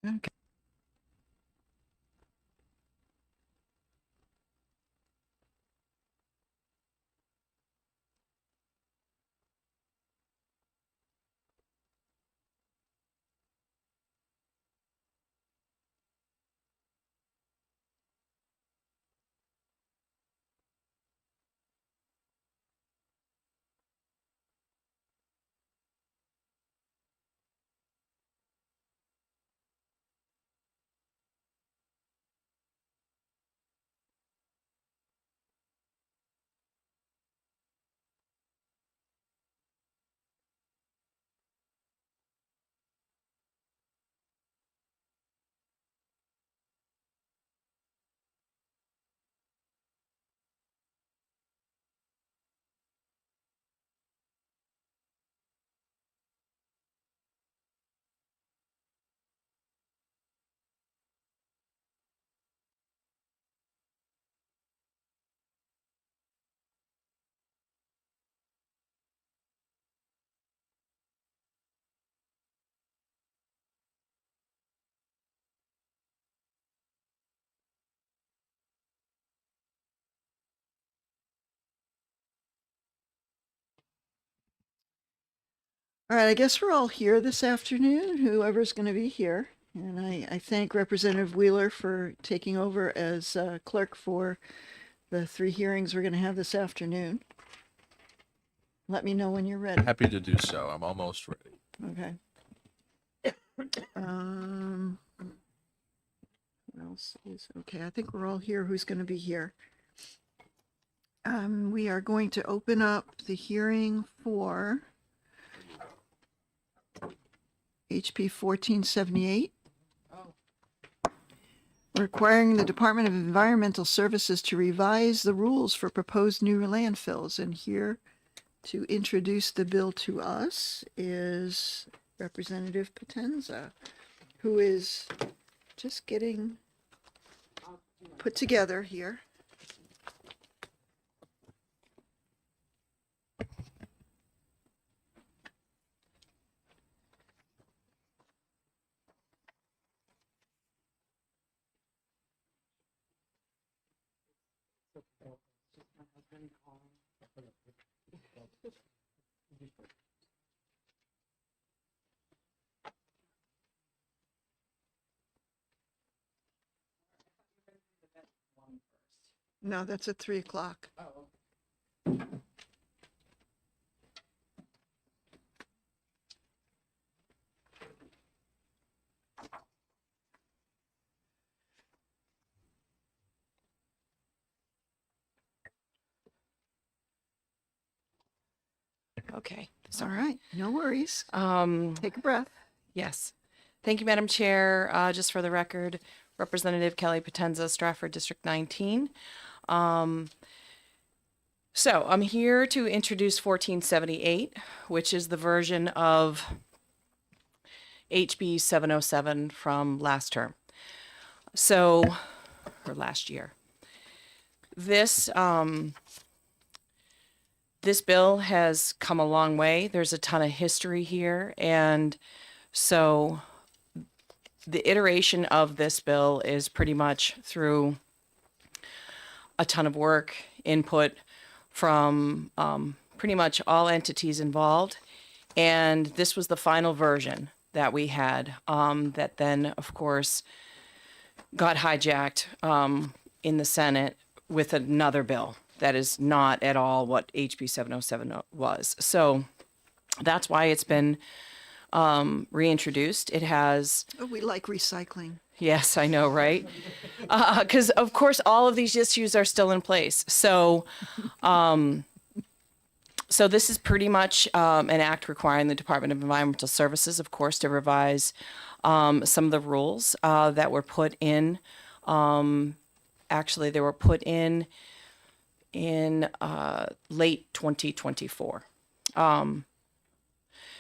Okay. All right, I guess we're all here this afternoon, whoever's going to be here. And I thank Representative Wheeler for taking over as clerk for the 3 hearings we're going to have this afternoon. Let me know when you're ready. Happy to do so. I'm almost ready. Okay. What else is okay? I think we're all here. Who's going to be here? We are going to open up the hearing for HP 1478. Requiring the Department of Environmental Services to revise the rules for proposed new landfills. And here to introduce the bill to us is Representative Potenza, who is just getting put together here. No, that's at 3:00. Okay. All right, no worries. Take a breath. Yes. Thank you, Madam Chair. Just for the record, Representative Kelly Potenza, Stratford District 19. So I'm here to introduce 1478, which is the version of HB 707 from last term. So, or last year. This bill has come a long way. There's a ton of history here. And so the iteration of this bill is pretty much through a ton of work, input from pretty much all entities involved. And this was the final version that we had that then, of course, got hijacked in the Senate with another bill that is not at all what HB 707 was. So that's why it's been reintroduced. It has... Oh, we like recycling. Yes, I know, right? Because, of course, all of these issues are still in place. So, so this is pretty much an act requiring the Department of Environmental Services, of course, to revise some of the rules that were put in. Actually, they were put in late 2024.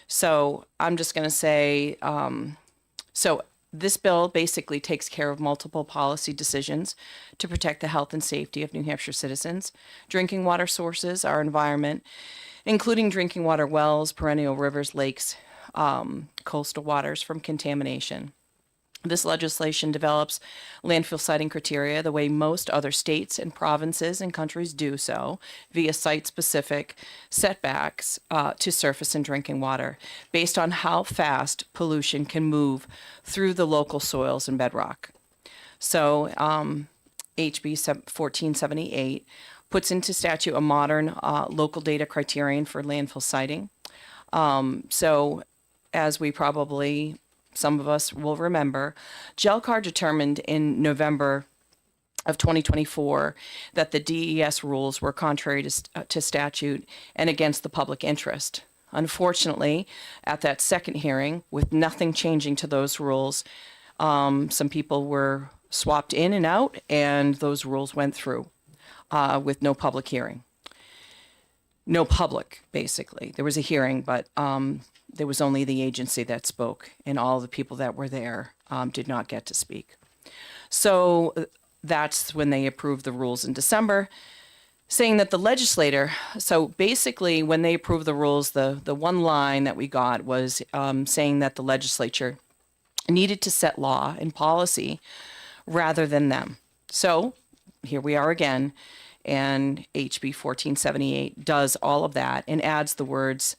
So I'm just going to say, so this bill basically takes care of multiple policy decisions to protect the health and safety of New Hampshire citizens, drinking water sources, our environment, including drinking water wells, perennial rivers, lakes, coastal waters from contamination. This legislation develops landfill siting criteria the way most other states and provinces and countries do so, via site-specific setbacks to surface and drinking water, based on how fast pollution can move through the local soils and bedrock. So HB 1478 puts into statute a modern local data criterion for landfill siting. So as we probably, some of us will remember, GELCAR determined in November of 2024 that the DES rules were contrary to statute and against the public interest. Unfortunately, at that second hearing, with nothing changing to those rules, some people were swapped in and out, and those rules went through with no public hearing. No public, basically. There was a hearing, but there was only the agency that spoke, and all the people that were there did not get to speak. So that's when they approved the rules in December, saying that the legislator, so basically when they approved the rules, the one line that we got was saying that the legislature needed to set law and policy rather than them. So here we are again, and HB 1478 does all of that and adds the words,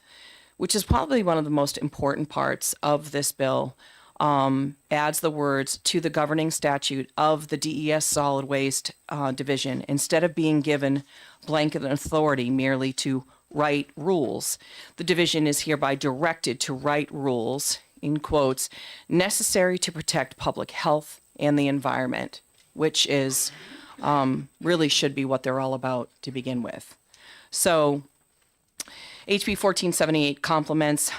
which is probably one of the most important parts of this bill, adds the words to the governing statute of the DES Solid Waste Division. Instead of being given blanket authority merely to write rules, the division is hereby directed to write rules, in quotes, necessary to protect public health and the environment, which is really should be what they're all about to begin with. So HB 1478 complements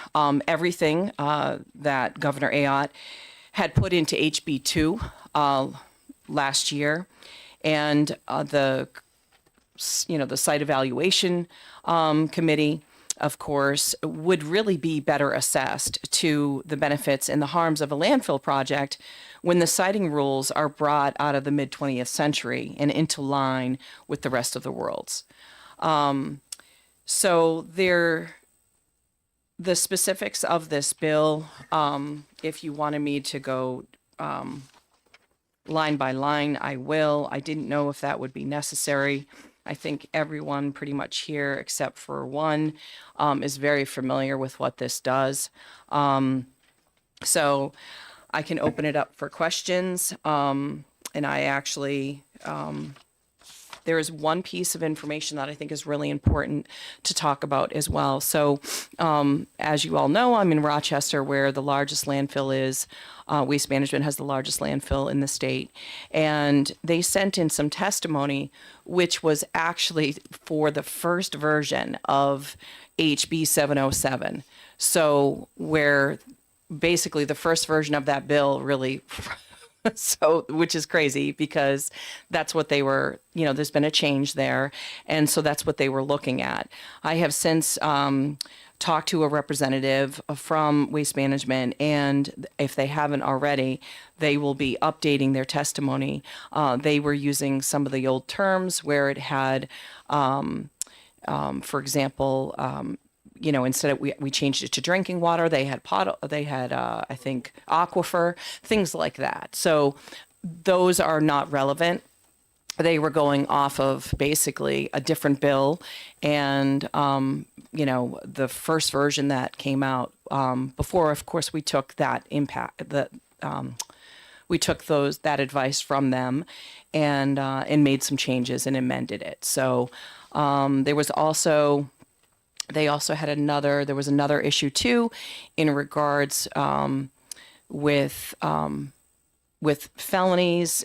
everything that Governor Ayotte had put into HB 2 last year, and the site evaluation committee, of course, would really be better assessed to the benefits and the harms of a landfill project when the siting rules are brought out of the mid-20th century and into line with the rest of the world's. So the specifics of this bill, if you wanted me to go line by line, I will. I didn't know if that would be necessary. I think everyone pretty much here, except for one, is very familiar with what this does. So I can open it up for questions. And I actually, there is one piece of information that I think is really important to talk about as well. So as you all know, I'm in Rochester, where the largest landfill is. Waste Management has the largest landfill in the state. And they sent in some testimony, which was actually for the first version of HB 707. So where basically the first version of that bill really so, which is crazy because that's what they were, there's been a change there. And so that's what they were looking at. I have since talked to a representative from Waste Management, and if they haven't already, they will be updating their testimony. They were using some of the old terms where it had, for example, instead of we changed it to drinking water, they had I think aquifer, things like that. So those are not relevant. They were going off of basically a different bill, and the first version that came out before, of course, we took that we took that advice from them, and made some changes and amended it. So there was also. They also had there was another issue too, in regards with felonies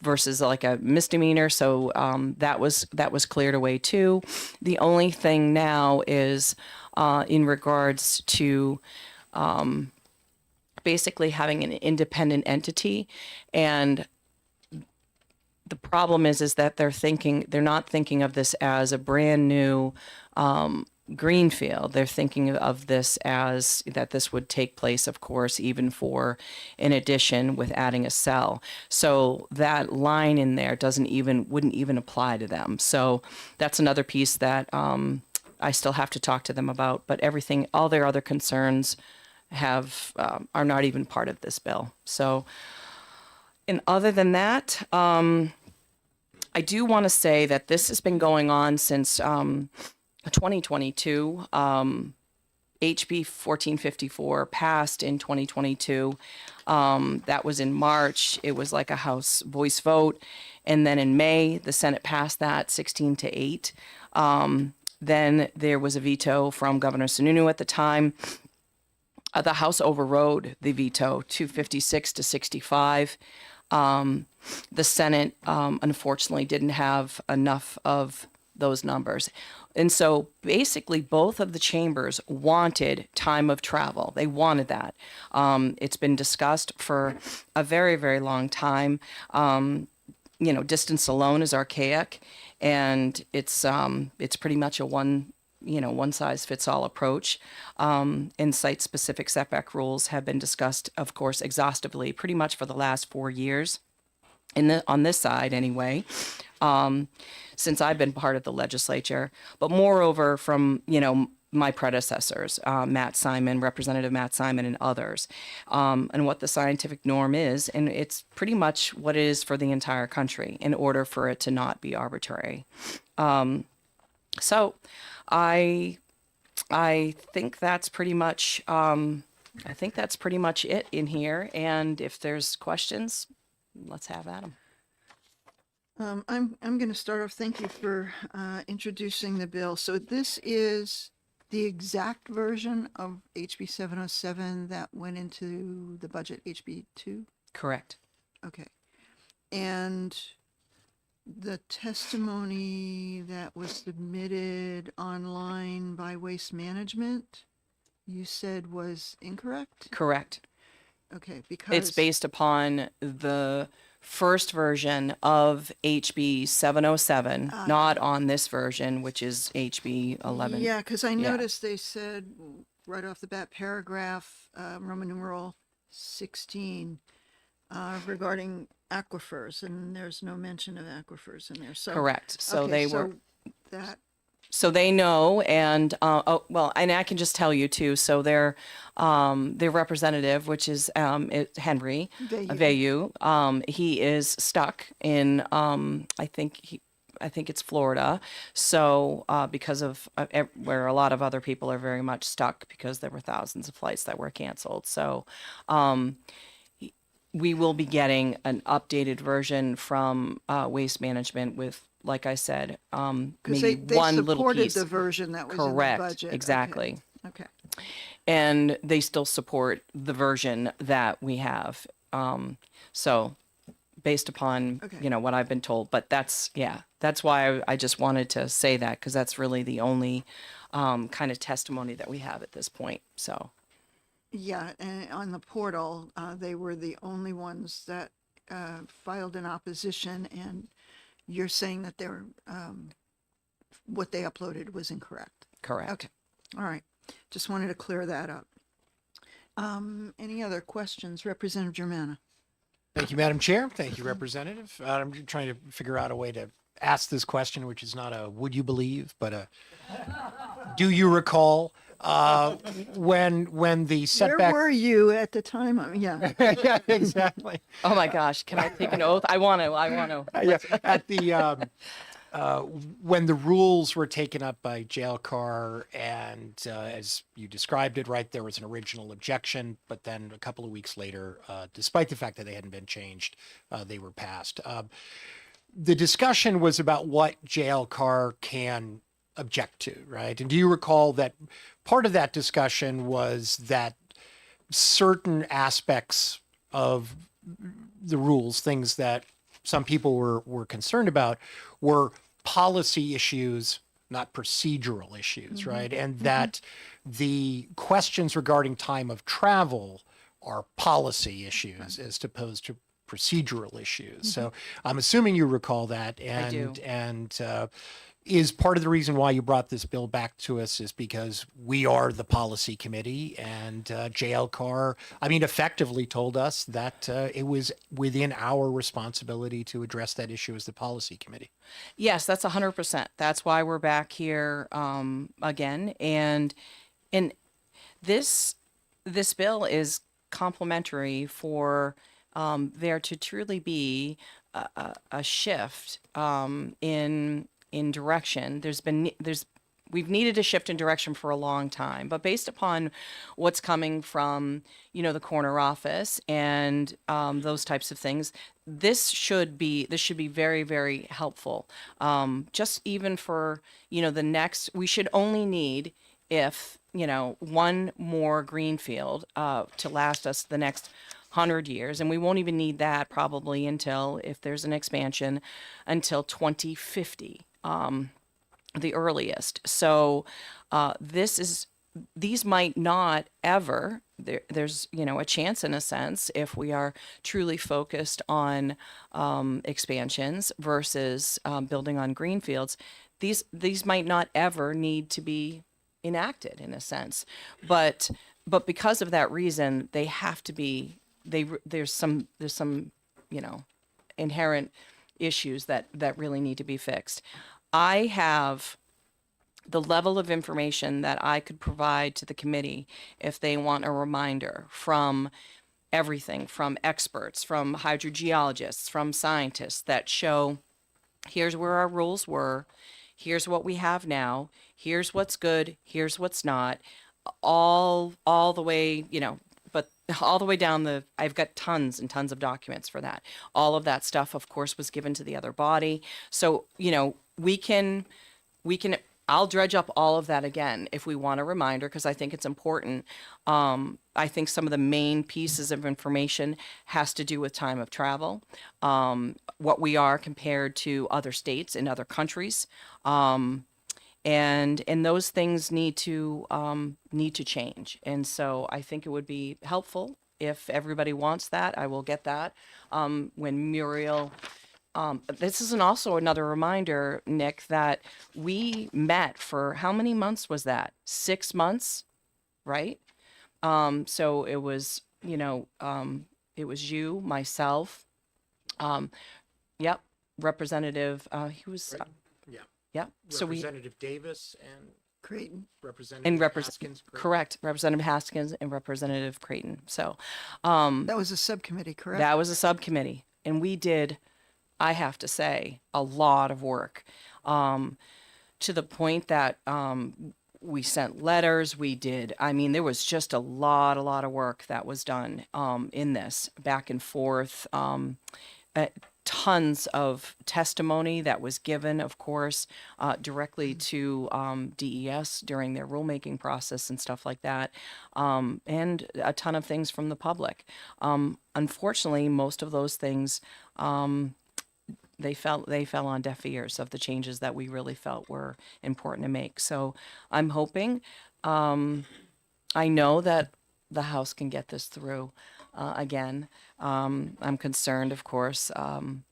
versus like a misdemeanor. So that was cleared away too. The only thing now is in regards to basically having an independent entity, and the problem is that they're not thinking of this as a brand new greenfield. They're thinking of this as that this would take place, of course, even for in addition with adding a cell. So that line in there wouldn't even apply to them. So that's another piece that I still have to talk to them about. But all their other concerns are not even part of this bill. So, and other than that, I do want to say that this has been going on since 2022. HB 1454 passed in 2022. That was in March. It was like a House voice vote. And then in May, the Senate passed that 16-8. Then there was a veto from Governor Sununu at the time. The House overrode the veto 256-65. The Senate, unfortunately, didn't have enough of those numbers. And so basically both of the chambers wanted time of travel. They wanted that. It's been discussed for a very, very long time. Distance alone is archaic, and it's pretty much a one size fits all approach. And site specific setback rules have been discussed, of course, exhaustively pretty much for the last 4 years on this side anyway. Since I've been part of the legislature, but moreover from, my predecessors, Representative Matt Simon and others, and what the scientific norm is. And it's pretty much what it is for the entire country in order for it to not be arbitrary. So I think that's pretty much, it in here. And if there's questions, let's have at them. I'm going to start off. Thank you for introducing the bill. So this is the exact version of HB 707 that went into the budget, HB 2? Correct. Okay. And the testimony that was submitted online by Waste Management, you said was incorrect? Correct. Okay, because It's based upon the first version of HB 707, not on this version, which is HB 11. Yeah, because I noticed they said right off the bat, paragraph Roman numeral 16 regarding aquifers, and there's no mention of aquifers in there. So Correct. So okay, they were. That So they know, and and I can just tell you too. So their representative, which is Henry Vayu, he is stuck in I think it's Florida. So because of where a lot of other people are very much stuck because there were thousands of flights that were canceled. So we will be getting an updated version from Waste Management with, like I said, maybe they one little supported piece. the version that was Correct, in the budget. exactly. Okay. And they still support the version that we have. So based upon, what I've been told, but that's why I just wanted to say that, because that's really the only kind of testimony that we have at this point. So. Yeah, and on the portal, they were the only ones that filed an opposition, and you're saying that they're what they uploaded was incorrect. Correct. Okay. All right. Just wanted to clear that up. Any other questions? Representative Germana. Thank you, Madam Chair. Thank you, Representative. I'm trying to figure out a way to ask this question, which is not a would you believe, but a do you recall when the setback. Where were you at the time? Yeah. Yeah, exactly. Oh my gosh, can I take an oath? I want to. Yeah, at the when the rules were taken up by JLCAR, and as you described it, right, there was an original objection, but then a couple of weeks later, despite the fact that they hadn't been changed, they were passed. The discussion was about what JLCAR can object to, right? And do you recall that part of that discussion was that certain aspects of the rules, things that some people were concerned about, were policy issues, not procedural issues, right? And that the questions regarding time of travel are policy issues as opposed to procedural issues. So I'm assuming you recall that, and I do. And is part of the reason why you brought this bill back to us is because we are the policy committee, and JLCAR, effectively told us that it was within our responsibility to address that issue as the policy committee. Yes, that's 100%. That's why we're back here again. And this this bill is complementary for there to truly be a shift in direction. We've needed a shift in direction for a long time, but based upon what's coming from, the corner office and those types of things, this should be very, very helpful. Just even for, the next, we should only need, if, one more greenfield to last us the next 100 years, and we won't even need that probably until, if there's an expansion, until 2050. The earliest. So these might not ever, there's, a chance in a sense, if we are truly focused on expansions versus building on greenfields, these might not ever need to be enacted in a sense. But because of that reason, they have to be, there's some, inherent issues that really need to be fixed. I have the level of information that I could provide to the committee if they want a reminder from everything, from experts, from hydrogeologists, from scientists that show here's where our rules were, here's what we have now, here's what's good, here's what's not, all the way, but all the way down I've got tons and tons of documents for that. All of that stuff, of course, was given to the other body. So, we can, I'll dredge up all of that again if we want a reminder, because I think it's important. I think some of the main pieces of information has to do with time of travel, what we are compared to other states and other countries. And those things need to change. And so I think it would be helpful if everybody wants that. I will get that. When Muriel, this is also another reminder, Nick, that we met for how many months was that? 6 months, right? So it was, it was you, myself, yep, Representative, he was, Yeah. yep. So Representative Davis and Creighton. Representative Haskins. correct, Representative Haskins and Representative Creighton. So, That was a subcommittee, correct? that was a subcommittee, and we did, I have to say, a lot of work, to the point that we sent letters. There was just a lot of work that was done in this, back and forth. Tons of testimony that was given, of course, directly to DES during their rulemaking process and stuff like that, and a ton of things from the public. Unfortunately, most of those things, they fell on deaf ears of the changes that we really felt were important to make. So I'm hoping, I know that the House can get this through again. I'm concerned, of course,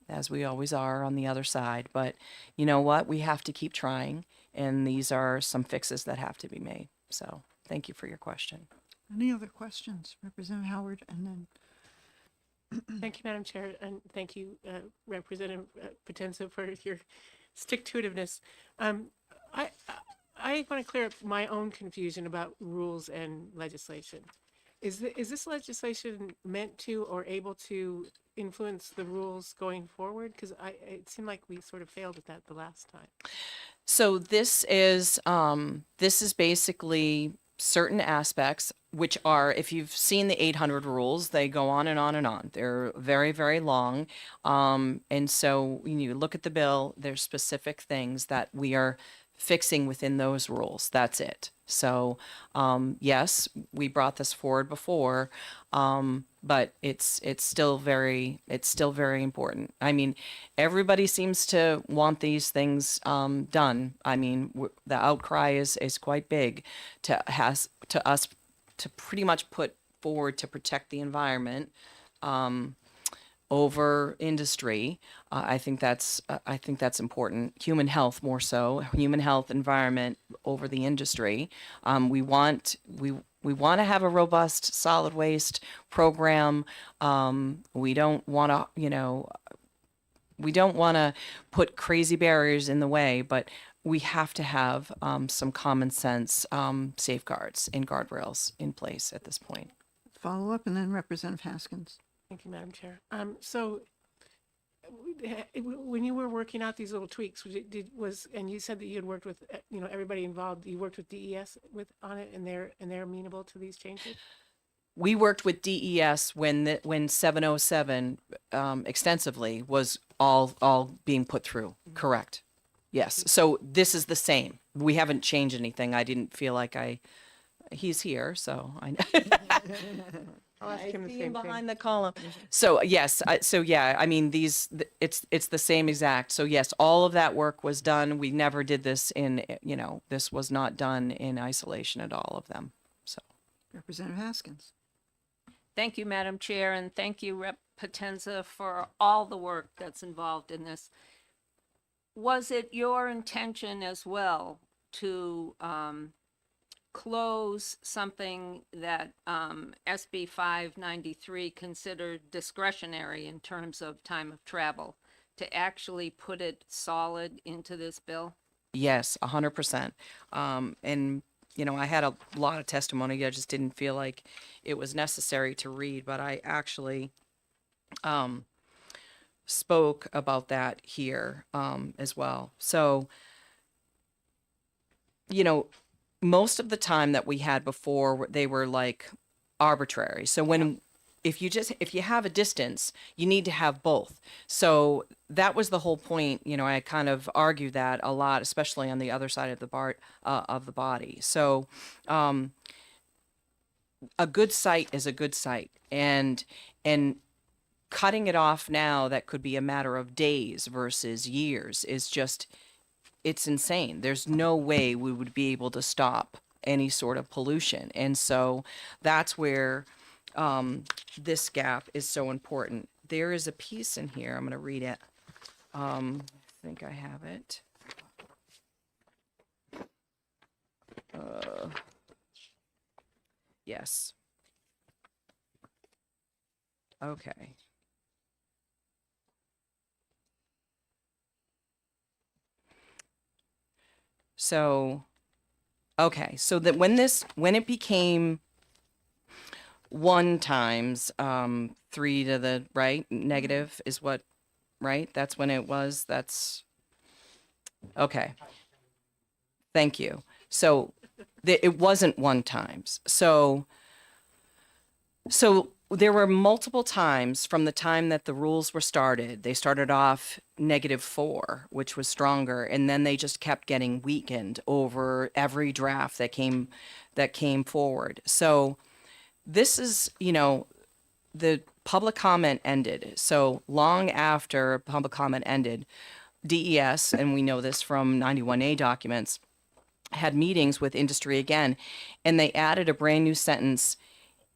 as we always are on the other side, but you know what? We have to keep trying, and these are some fixes that have to be made. So thank you for your question. Any other questions? Representative Howard, and then Thank you, Madam Chair, and thank you, Representative Potenza, for your stick-to-itiveness. I want to clear up my own confusion about rules and legislation. Is this legislation meant to or able to influence the rules going forward? Because it seemed like we sort of failed at that the last time. So this is basically certain aspects, which are, if you've seen the 800 rules, they go on and on and on. They're very, very long. And so when you look at the bill, there's specific things that we are fixing within those rules. That's it. So, yes, we brought this forward before, but it's still very important. I mean, everybody seems to want these things done. I mean, the outcry is quite big to us to pretty much put forward to protect the environment over industry. I think that's important. Human health more so. Human health, environment over the industry. We want to have a robust solid waste program. We don't want to, We don't want to put crazy barriers in the way, but we have to have some common sense safeguards and guardrails in place at this point. Follow up and then Representative Haskins. Thank you, Madam Chair. So when you were working out these little tweaks, and you said that you had worked with, everybody involved, you worked with DES on it, and they're amenable to these changes? We worked with DES when 707 extensively was all being put through. Correct. Yes. So this is the same. We haven't changed anything. I didn't feel like he's here, so I I'll ask him the see same him thing. behind the column. So yes, I mean it's the same exact. So yes, all of that work was done. We never did this this was not done in isolation at all of them. So Representative Haskins. Thank you, Madam Chair, and thank you, Rep. Potenza, for all the work that's involved in this. Was it your intention as well to close something that SB 593 considered discretionary in terms of time of travel, to actually put it solid into this bill? yes, 100%. And I had a lot of testimony. I just didn't feel like it was necessary to read, but I actually spoke about that here as well. So, most of the time that we had before, they were like arbitrary. So if you have a distance, you need to have both. So that was the whole point. I kind of argued that a lot, especially on the other side of the body. So a good site is a good site, and cutting it off now that could be a matter of days versus years is just, it's insane. There's no way we would be able to stop any sort of pollution. And so that's where this gap is so important. There is a piece in here. I'm going to read it. I think I have it. Yes. Okay. So, okay. So that when it became 1 times 3 to the right negative is what, right? That's when it was. That's okay. Thank you. So it wasn't 1 times. So there were multiple times from the time that the rules were started. They started off -4, which was stronger, and then they just kept getting weakened over every draft that came forward. So this is, the public comment ended. So long after public comment ended, DES, and we know this from 91A documents, had meetings with industry again, and they added a brand new sentence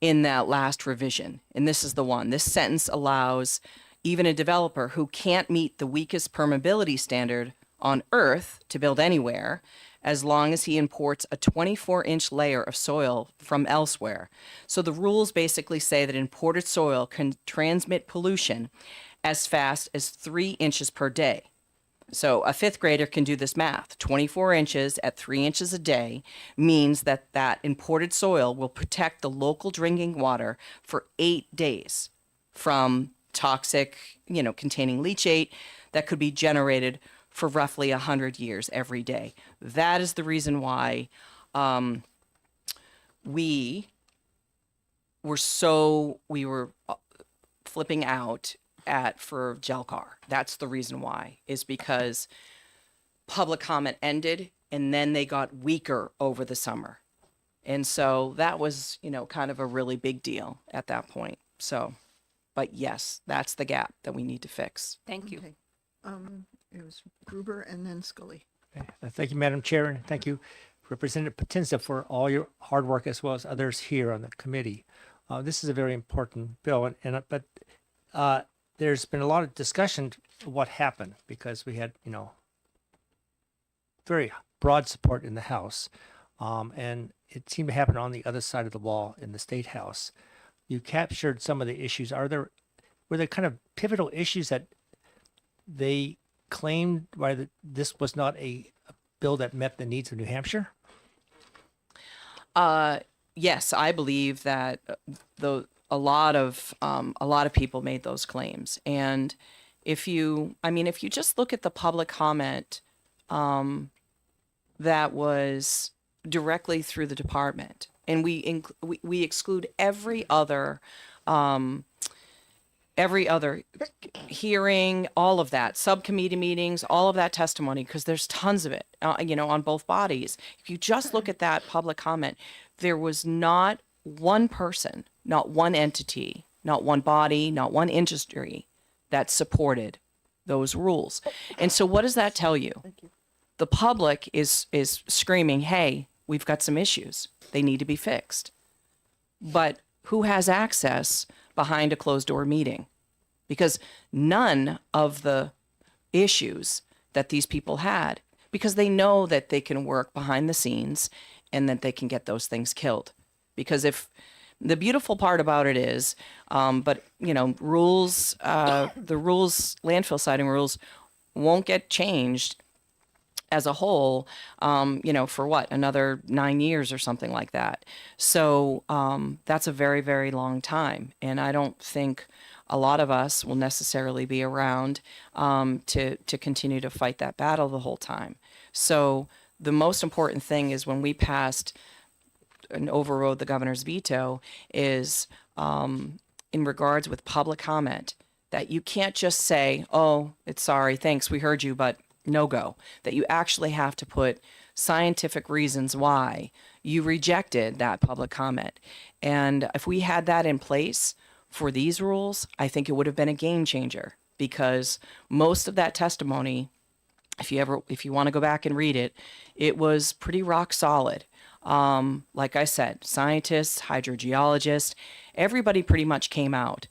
in that last revision. And this is the one. This sentence allows even a developer who can't meet the weakest permeability standard on Earth to build anywhere, as long as he imports a 24-inch layer of soil from elsewhere. So the rules basically say that imported soil can transmit pollution as fast as 3 inches per day. So a 5th grader can do this math. 24 inches at 3 inches a day means that imported soil will protect the local drinking water for 8 days from toxic, containing leachate that could be generated for roughly 100 years every day. That is the reason why we were flipping out for Gelcar. That's the reason why, is because public comment ended and then they got weaker over the summer. And so that was, kind of a really big deal at that point. So, but yes, that's the gap that we need to fix. Thank you. Okay. It was Gruber and then Scully. Thank you, Madam Chair, and thank you, Representative Potenza, for all your hard work, as well as others here on the committee. This is a very important bill, but there's been a lot of discussion of what happened, because we had, very broad support in the House, and it seemed to happen on the other side of the wall in the State House. You captured some of the issues. Were there kind of pivotal issues that they claimed this was not a bill that met the needs of New Hampshire? Yes, I believe that a lot of people made those claims. And if you just look at the public comment that was directly through the department, and we exclude every other hearing, all of that, subcommittee meetings, all of that testimony, because there's tons of it, on both bodies. If you just look at that public comment, there was not one person, not one entity, not one body, not one industry that supported those rules. And so what does that tell you? The public is screaming, hey, we've got some issues. They need to be fixed. But who has access behind a closed door meeting? Because none of the issues that these people had, because they know that they can work behind the scenes and that they can get those things killed. Because if the beautiful part about it is, rules, the rules, landfill siting rules won't get changed as a whole, for what, another 9 years or something like that. So that's a very, very long time. And I don't think a lot of us will necessarily be around to continue to fight that battle the whole time. So the most important thing is when we passed and overrode the governor's veto is in regards with public comment, that you can't just say, oh, it's sorry, thanks, we heard you, but no go. That you actually have to put scientific reasons why you rejected that public comment. And if we had that in place for these rules, I think it would have been a game changer, because most of that testimony, if you want to go back and read it, it was pretty rock solid. Like I said, scientists, hydrogeologists, everybody pretty much came out.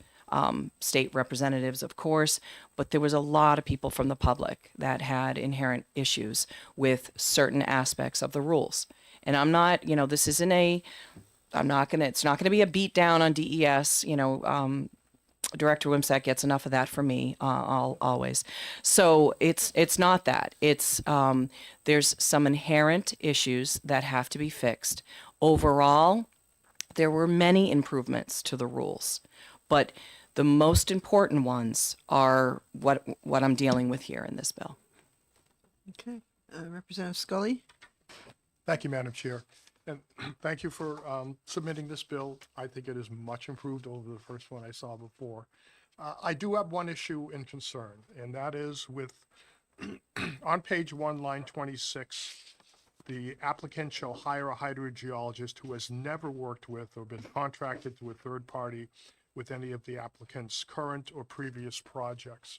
State representatives, of course, but there was a lot of people from the public that had inherent issues with certain aspects of the rules. And I'm not, it's not going to be a beat down on DES, Director Wimsatt gets enough of that from me, always. So it's not that. It's there's some inherent issues that have to be fixed. Overall, there were many improvements to the rules, but the most important ones are what I'm dealing with here in this bill. Okay. Representative Scully? Thank you, Madam Chair. And thank you for submitting this bill. I think it is much improved over the first one I saw before. I do have one issue and concern, and that is with, on page 1, line 26, the applicant shall hire a hydrogeologist who has never worked with or been contracted to a third party with any of the applicant's current or previous projects.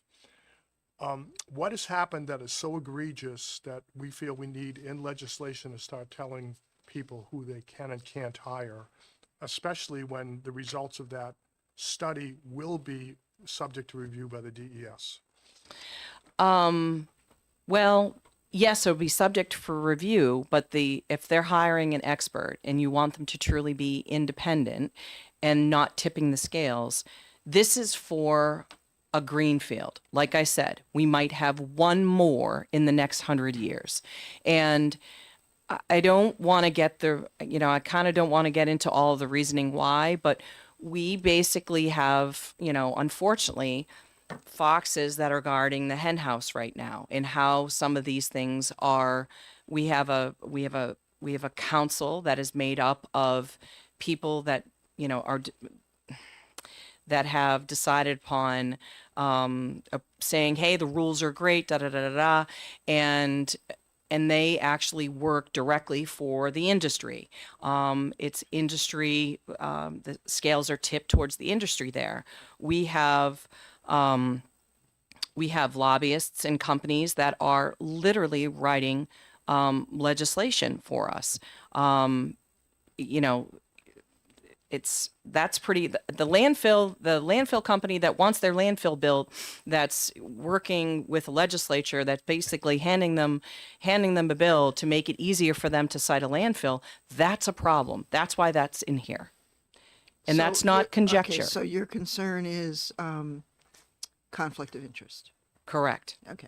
What has happened that is so egregious that we feel we need in legislation to start telling people who they can and can't hire, especially when the results of that study will be subject to review by the DES? Well, yes, it'll be subject for review, but if they're hiring an expert and you want them to truly be independent and not tipping the scales, this is for a greenfield. Like I said, we might have one more in the next 100 years. And I don't want to get I kind of don't want to get into all of the reasoning why, but we basically have, unfortunately, foxes that are guarding the hen house right now, and how some of these things are. We have a council that is made up of people that that have decided upon saying, hey, the rules are great, da da da da da, and they actually work directly for the industry. It's industry, the scales are tipped towards the industry there. We have lobbyists and companies that are literally writing legislation for us. That's pretty, the landfill company that wants their landfill built, that's working with the legislature, that's basically handing them a bill to make it easier for them to site a landfill. That's a problem. That's why that's in here. And that's not conjecture. Okay, so your concern is conflict of interest. Correct. Okay.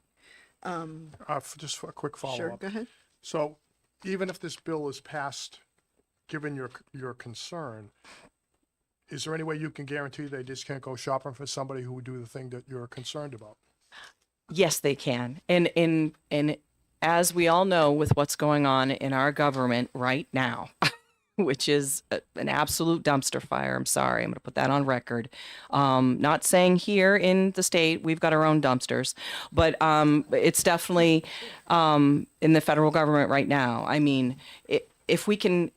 Just for a quick follow-up. Sure, go ahead. So even if this bill is passed, given your concern, is there any way you can guarantee they just can't go shopping for somebody who would do the thing that you're concerned about? Yes, they can. And as we all know with what's going on in our government right now, which is an absolute dumpster fire. I'm sorry. I'm going to put that on record. Not saying here in the state we've got our own dumpsters, but it's definitely in the federal government right now. I mean, if we can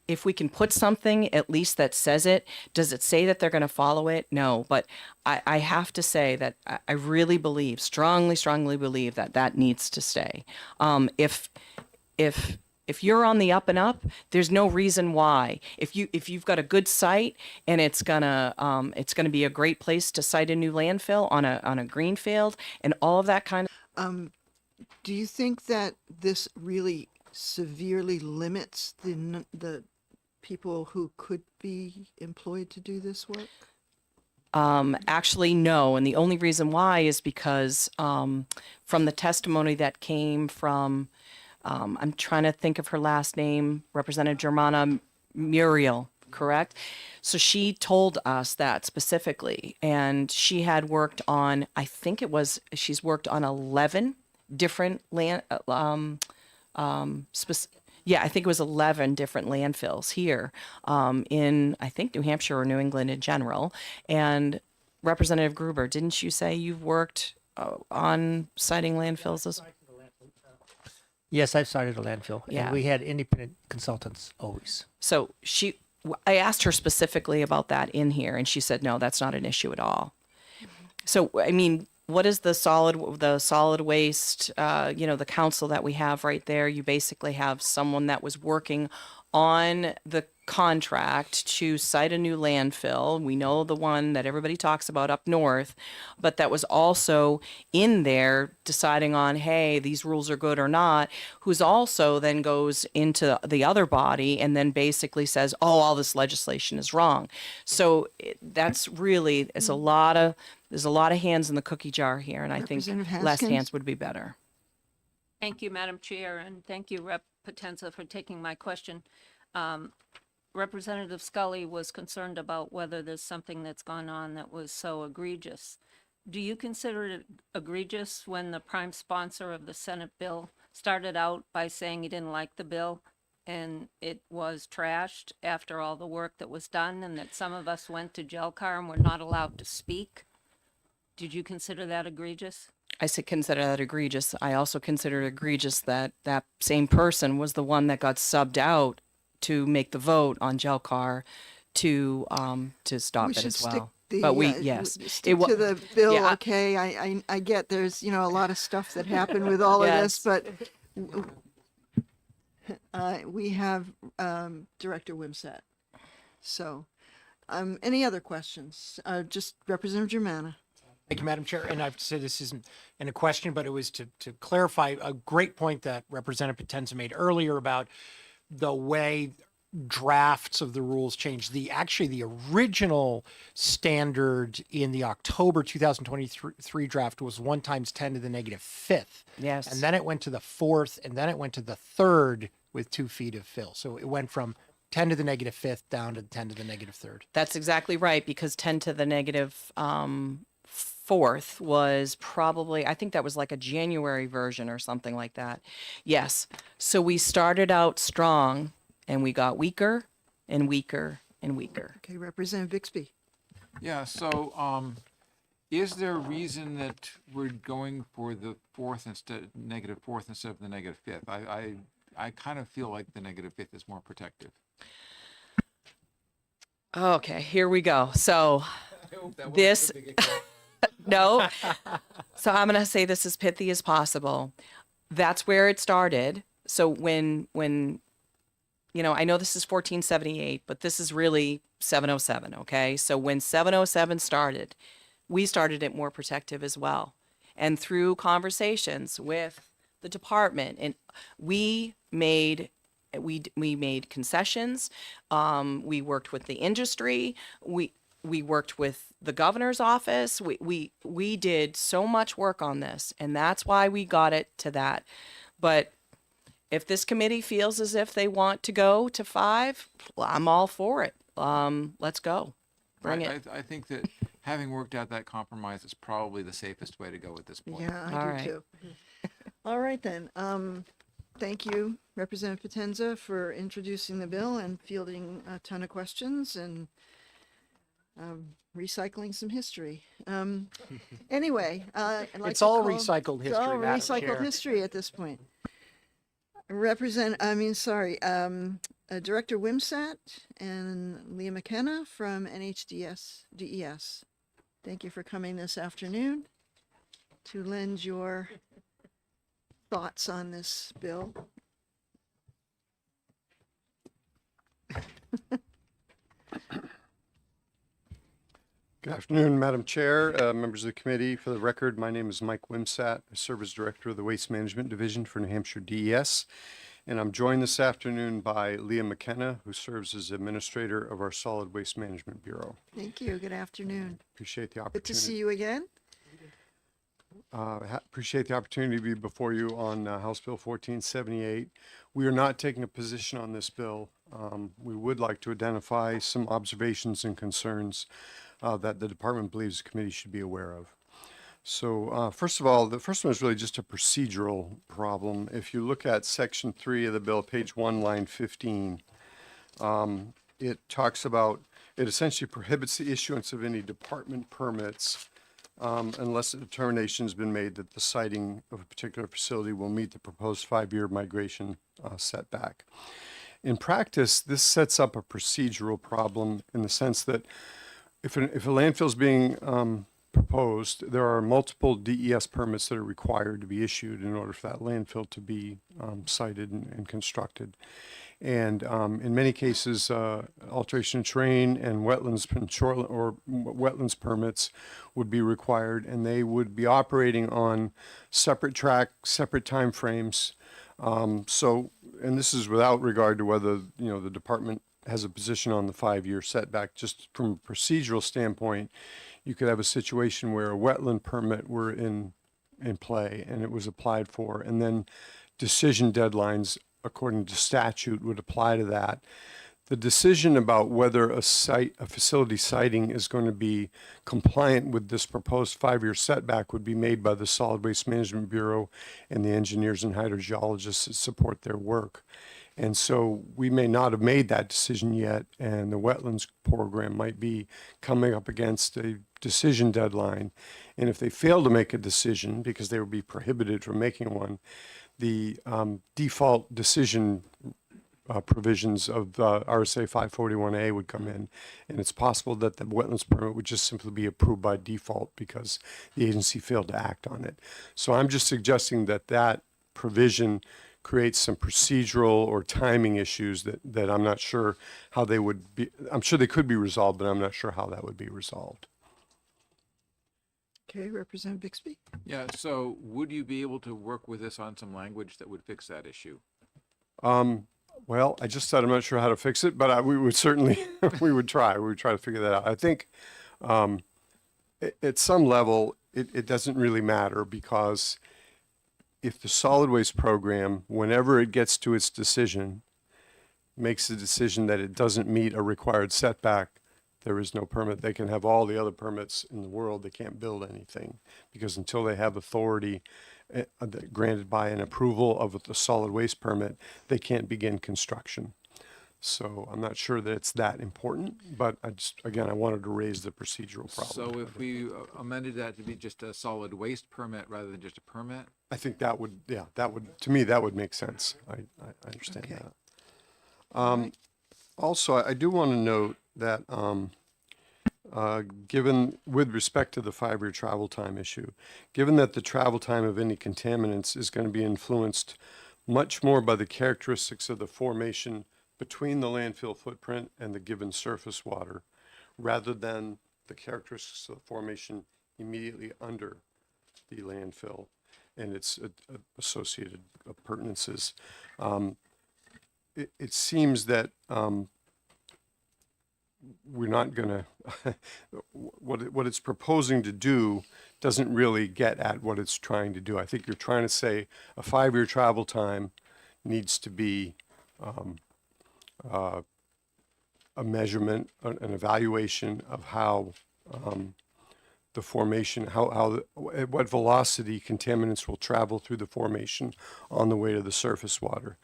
put something at least that says it, does it say that they're going to follow it? No, but I have to say that I really believe, strongly believe that needs to stay. If you're on the up and up, there's no reason why. If you've got a good site and it's gonna be a great place to site a new landfill on a green field and all of that kind of. Do you think that this really severely limits the people who could be employed to do this work? Actually, no. And the only reason why is because from the testimony that came from, I'm trying to think of her last name, Representative Germana Muriel, correct? So she told us that specifically, and she had worked on, she's worked on 11 different I think it was 11 different landfills here in, I think, New Hampshire or New England in general. And Representative Gruber, didn't you say you've worked on siting landfills as Yes, I've cited a landfill. Yeah. And we had independent consultants always. So I asked her specifically about that in here, and she said, no, that's not an issue at all. So, I mean, what is the solid waste, the council that we have right there? You basically have someone that was working on the contract to site a new landfill. We know the one that everybody talks about up north, but that was also in there deciding on, hey, these rules are good or not, who's also then goes into the other body and then basically says, oh, all this legislation is wrong. So that's really, there's a lot of hands in the cookie jar here, and I think Representative less Haskins? hands would be better. Thank you, Madam Chair, and thank you, Rep. Potenza, for taking my question. Representative Scully was concerned about whether there's something that's gone on that was so egregious. Do you consider it egregious when the prime sponsor of the Senate bill started out by saying he didn't like the bill and it was trashed after all the work that was done, and that some of us went to Jelcar and were not allowed to speak? Did you consider that egregious? I consider that egregious. I also consider it egregious that that same person was the one that got subbed out to make the vote on Jelcar to stop We it should as stick well. the, But stick to the bill. yeah. Okay, I get there's a lot of stuff that happened with all of this, Yes. but we have Director Wimsett. So, any other questions? Just Representative Germana. Thank you, Madam Chair. And I have to say this isn't a question, but it was to clarify a great point that Representative Potenza made earlier about the way drafts of the rules changed. The original standard in the October 2023 draft was 1 times 10 to the negative fifth. Yes. And then it went to the fourth, and then it went to the third with 2 feet of fill. So it went from 10 to the negative fifth down to 10 to the negative third. That's exactly right, because 10 to the negative fourth was probably, I think that was like a January version or something like that. Yes. So we started out strong and we got weaker and weaker and weaker. Okay, Representative Bixby. Yeah, so, is there a reason that we're going for the negative fourth instead of the negative fifth? I kind of feel like the negative fifth is more protective. Okay, here we go. So this, no. So I'm going to say this as pithy as possible. That's where it started. So when I know this is 1478, but this is really 707, okay? So when 707 started, we started it more protective as well. And through conversations with the department, and we made concessions. We worked with the industry. we worked with the governor's office. We did so much work on this, and that's why we got it to that. But if this committee feels as if they want to go to 5, I'm all for it. Let's go. Bring it. I think that having worked out that compromise is probably the safest way to go at this point. Yeah, I All do right. too. All right then. Thank you, Representative Potenza, for introducing the bill and fielding a ton of questions and recycling some history. Anyway, I'd like It's to all call- recycled it's history, all Madam recycled Chair. history at this point. Director Wimsat and Leah McKenna from NHDS DES. Thank you for coming this afternoon to lend your thoughts on this bill. Good afternoon, Madam Chair, members of the committee. For the record, my name is Mike Wimsat. I serve as Director of the Waste Management Division for New Hampshire DES. And I'm joined this afternoon by Leah McKenna, who serves as Administrator of our Solid Waste Management Bureau. Thank you. Good afternoon. Appreciate the Good opportunity. to see you again. Appreciate the opportunity to be before you on House Bill 1478. We are not taking a position on this bill. We would like to identify some observations and concerns that the department believes the committee should be aware of. So first of all, the first one is really just a procedural problem. If you look at Section 3 of the bill, page 1, line 15, it talks about, it essentially prohibits the issuance of any department permits unless a determination has been made that the siting of a particular facility will meet the proposed 5-year migration setback. In practice, this sets up a procedural problem in the sense that if a landfill is being proposed, there are multiple DES permits that are required to be issued in order for that landfill to be sited and constructed. And in many cases, alteration of terrain and wetlands wetlands permits would be required, and they would be operating on separate track, separate timeframes. And this is without regard to whether the department has a position on the 5-year setback. Just from a procedural standpoint, you could have a situation where a wetland permit were in play and it was applied for, and then decision deadlines according to statute would apply to that. The decision about whether a facility siting is going to be compliant with this proposed 5-year setback would be made by the Solid Waste Management Bureau and the engineers and hydrogeologists that support their work. And so we may not have made that decision yet, and the wetlands program might be coming up against a decision deadline. And if they fail to make a decision, because they would be prohibited from making one, the default decision provisions of RSA 541A would come in, and it's possible that the wetlands permit would just simply be approved by default because the agency failed to act on it. So I'm just suggesting that that provision creates some procedural or timing issues that I'm not sure how they would be. I'm sure they could be resolved, but I'm not sure how that would be resolved. Okay, Representative Bixby. Yeah, so would you be able to work with us on some language that would fix that issue? Well, I just said I'm not sure how to fix it, but we would certainly, we would try to figure that out. I think at some level, it doesn't really matter, because if the solid waste program, whenever it gets to its decision, makes the decision that it doesn't meet a required setback, there is no permit. They can have all the other permits in the world. They can't build anything, because until they have authority granted by an approval of the solid waste permit, they can't begin construction. So I'm not sure that it's that important, but I wanted to raise the procedural problem. So if we amended that to be just a solid waste permit rather than just a permit? I think that would, to me, that would make sense. I understand Okay. that. Also, I do want to note that given, with respect to the 5-year travel time issue, given that the travel time of any contaminants is going to be influenced much more by the characteristics of the formation between the landfill footprint and the given surface water, rather than the characteristics of the formation immediately under the landfill and its associated appurtenances. It seems that we're not gonna, what it's proposing to do doesn't really get at what it's trying to do. I think you're trying to say a 5-year travel time needs to be a measurement, an evaluation of how the formation, at what velocity contaminants will travel through the formation on the way to the surface water.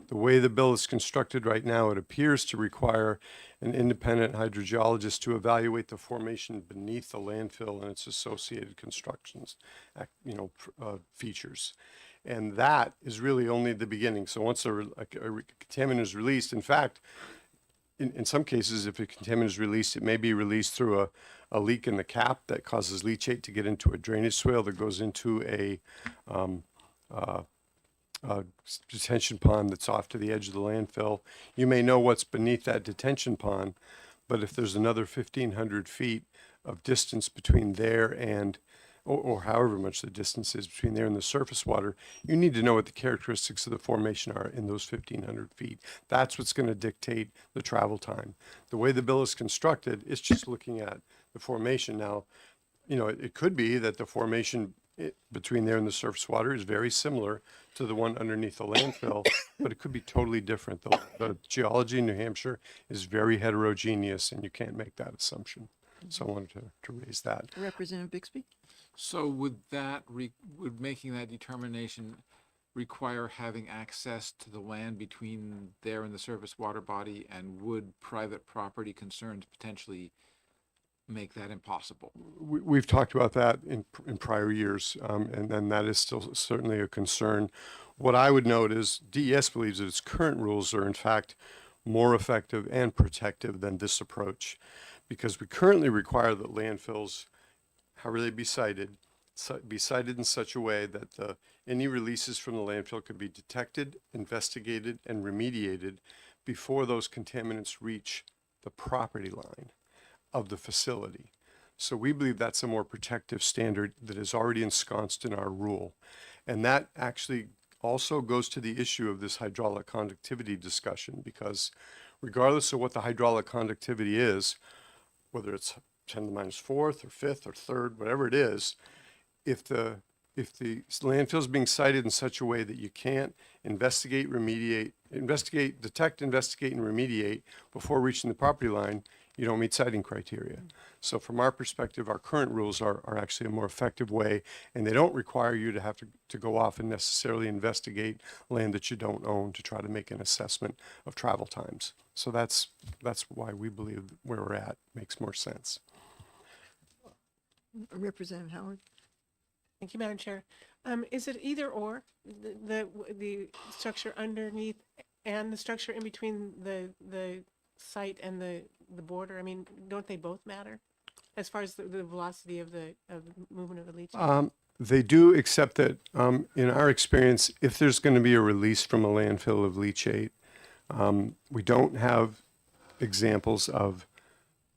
The way the bill is constructed right now, it appears to require an independent hydrogeologist to evaluate the formation beneath the landfill and its associated constructions, features. And that is really only the beginning. So once a contaminant is released, in fact, in some cases, if a contaminant is released, it may be released through a leak in the cap that causes leachate to get into a drainage swale that goes into a detention pond that's off to the edge of the landfill. You may know what's beneath that detention pond, but if there's another 1,500 feet of distance between there and or however much the distance is between there and the surface water, you need to know what the characteristics of the formation are in those 1,500 feet. That's what's going to dictate the travel time. The way the bill is constructed, it's just looking at the formation. Now, it could be that the formation between there and the surface water is very similar to the one underneath the landfill, but it could be totally different. The geology in New Hampshire is very heterogeneous, and you can't make that assumption. So I wanted to raise that. Representative Bixby? So would would making that determination require having access to the land between there and the surface water body, and would private property concerns potentially make that impossible? We've talked about that in prior years, and then that is still certainly a concern. What I would note is DES believes that its current rules are in fact more effective and protective than this approach, because we currently require that landfills, however they be cited in such a way that any releases from the landfill could be detected, investigated, and remediated before those contaminants reach the property line of the facility. So we believe that's a more protective standard that is already ensconced in our rule. And that actually also goes to the issue of this hydraulic conductivity discussion, because regardless of what the hydraulic conductivity is, whether it's 10 to the minus 4th or 5th or 3rd, whatever it is, if the landfill is being sited in such a way that you can't detect, investigate, and remediate before reaching the property line, you don't meet siting criteria. So from our perspective, our current rules are actually a more effective way, and they don't require you to have to go off and necessarily investigate land that you don't own to try to make an assessment of travel times. So that's why we believe where we're at makes more sense. Representative Howard? Thank you, Madam Chair. Is it either or, the structure underneath and the structure in between the site and the border? I mean, don't they both matter as far as the velocity of the movement of the leachate? They do, except that in our experience, if there's going to be a release from a landfill of leachate, we don't have examples of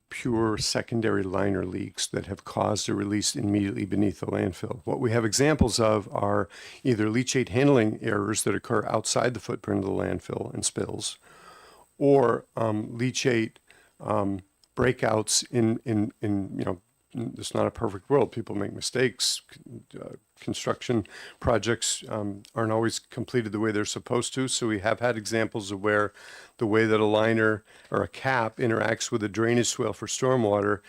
pure secondary liner leaks that have caused a release immediately beneath the landfill. What we have examples of are either leachate handling errors that occur outside the footprint of the landfill and spills, or leachate breakouts in it's not a perfect world. People make mistakes. Construction projects aren't always completed the way they're supposed to. So we have had examples of where the way that a liner or a cap interacts with a drainage swale for stormwater,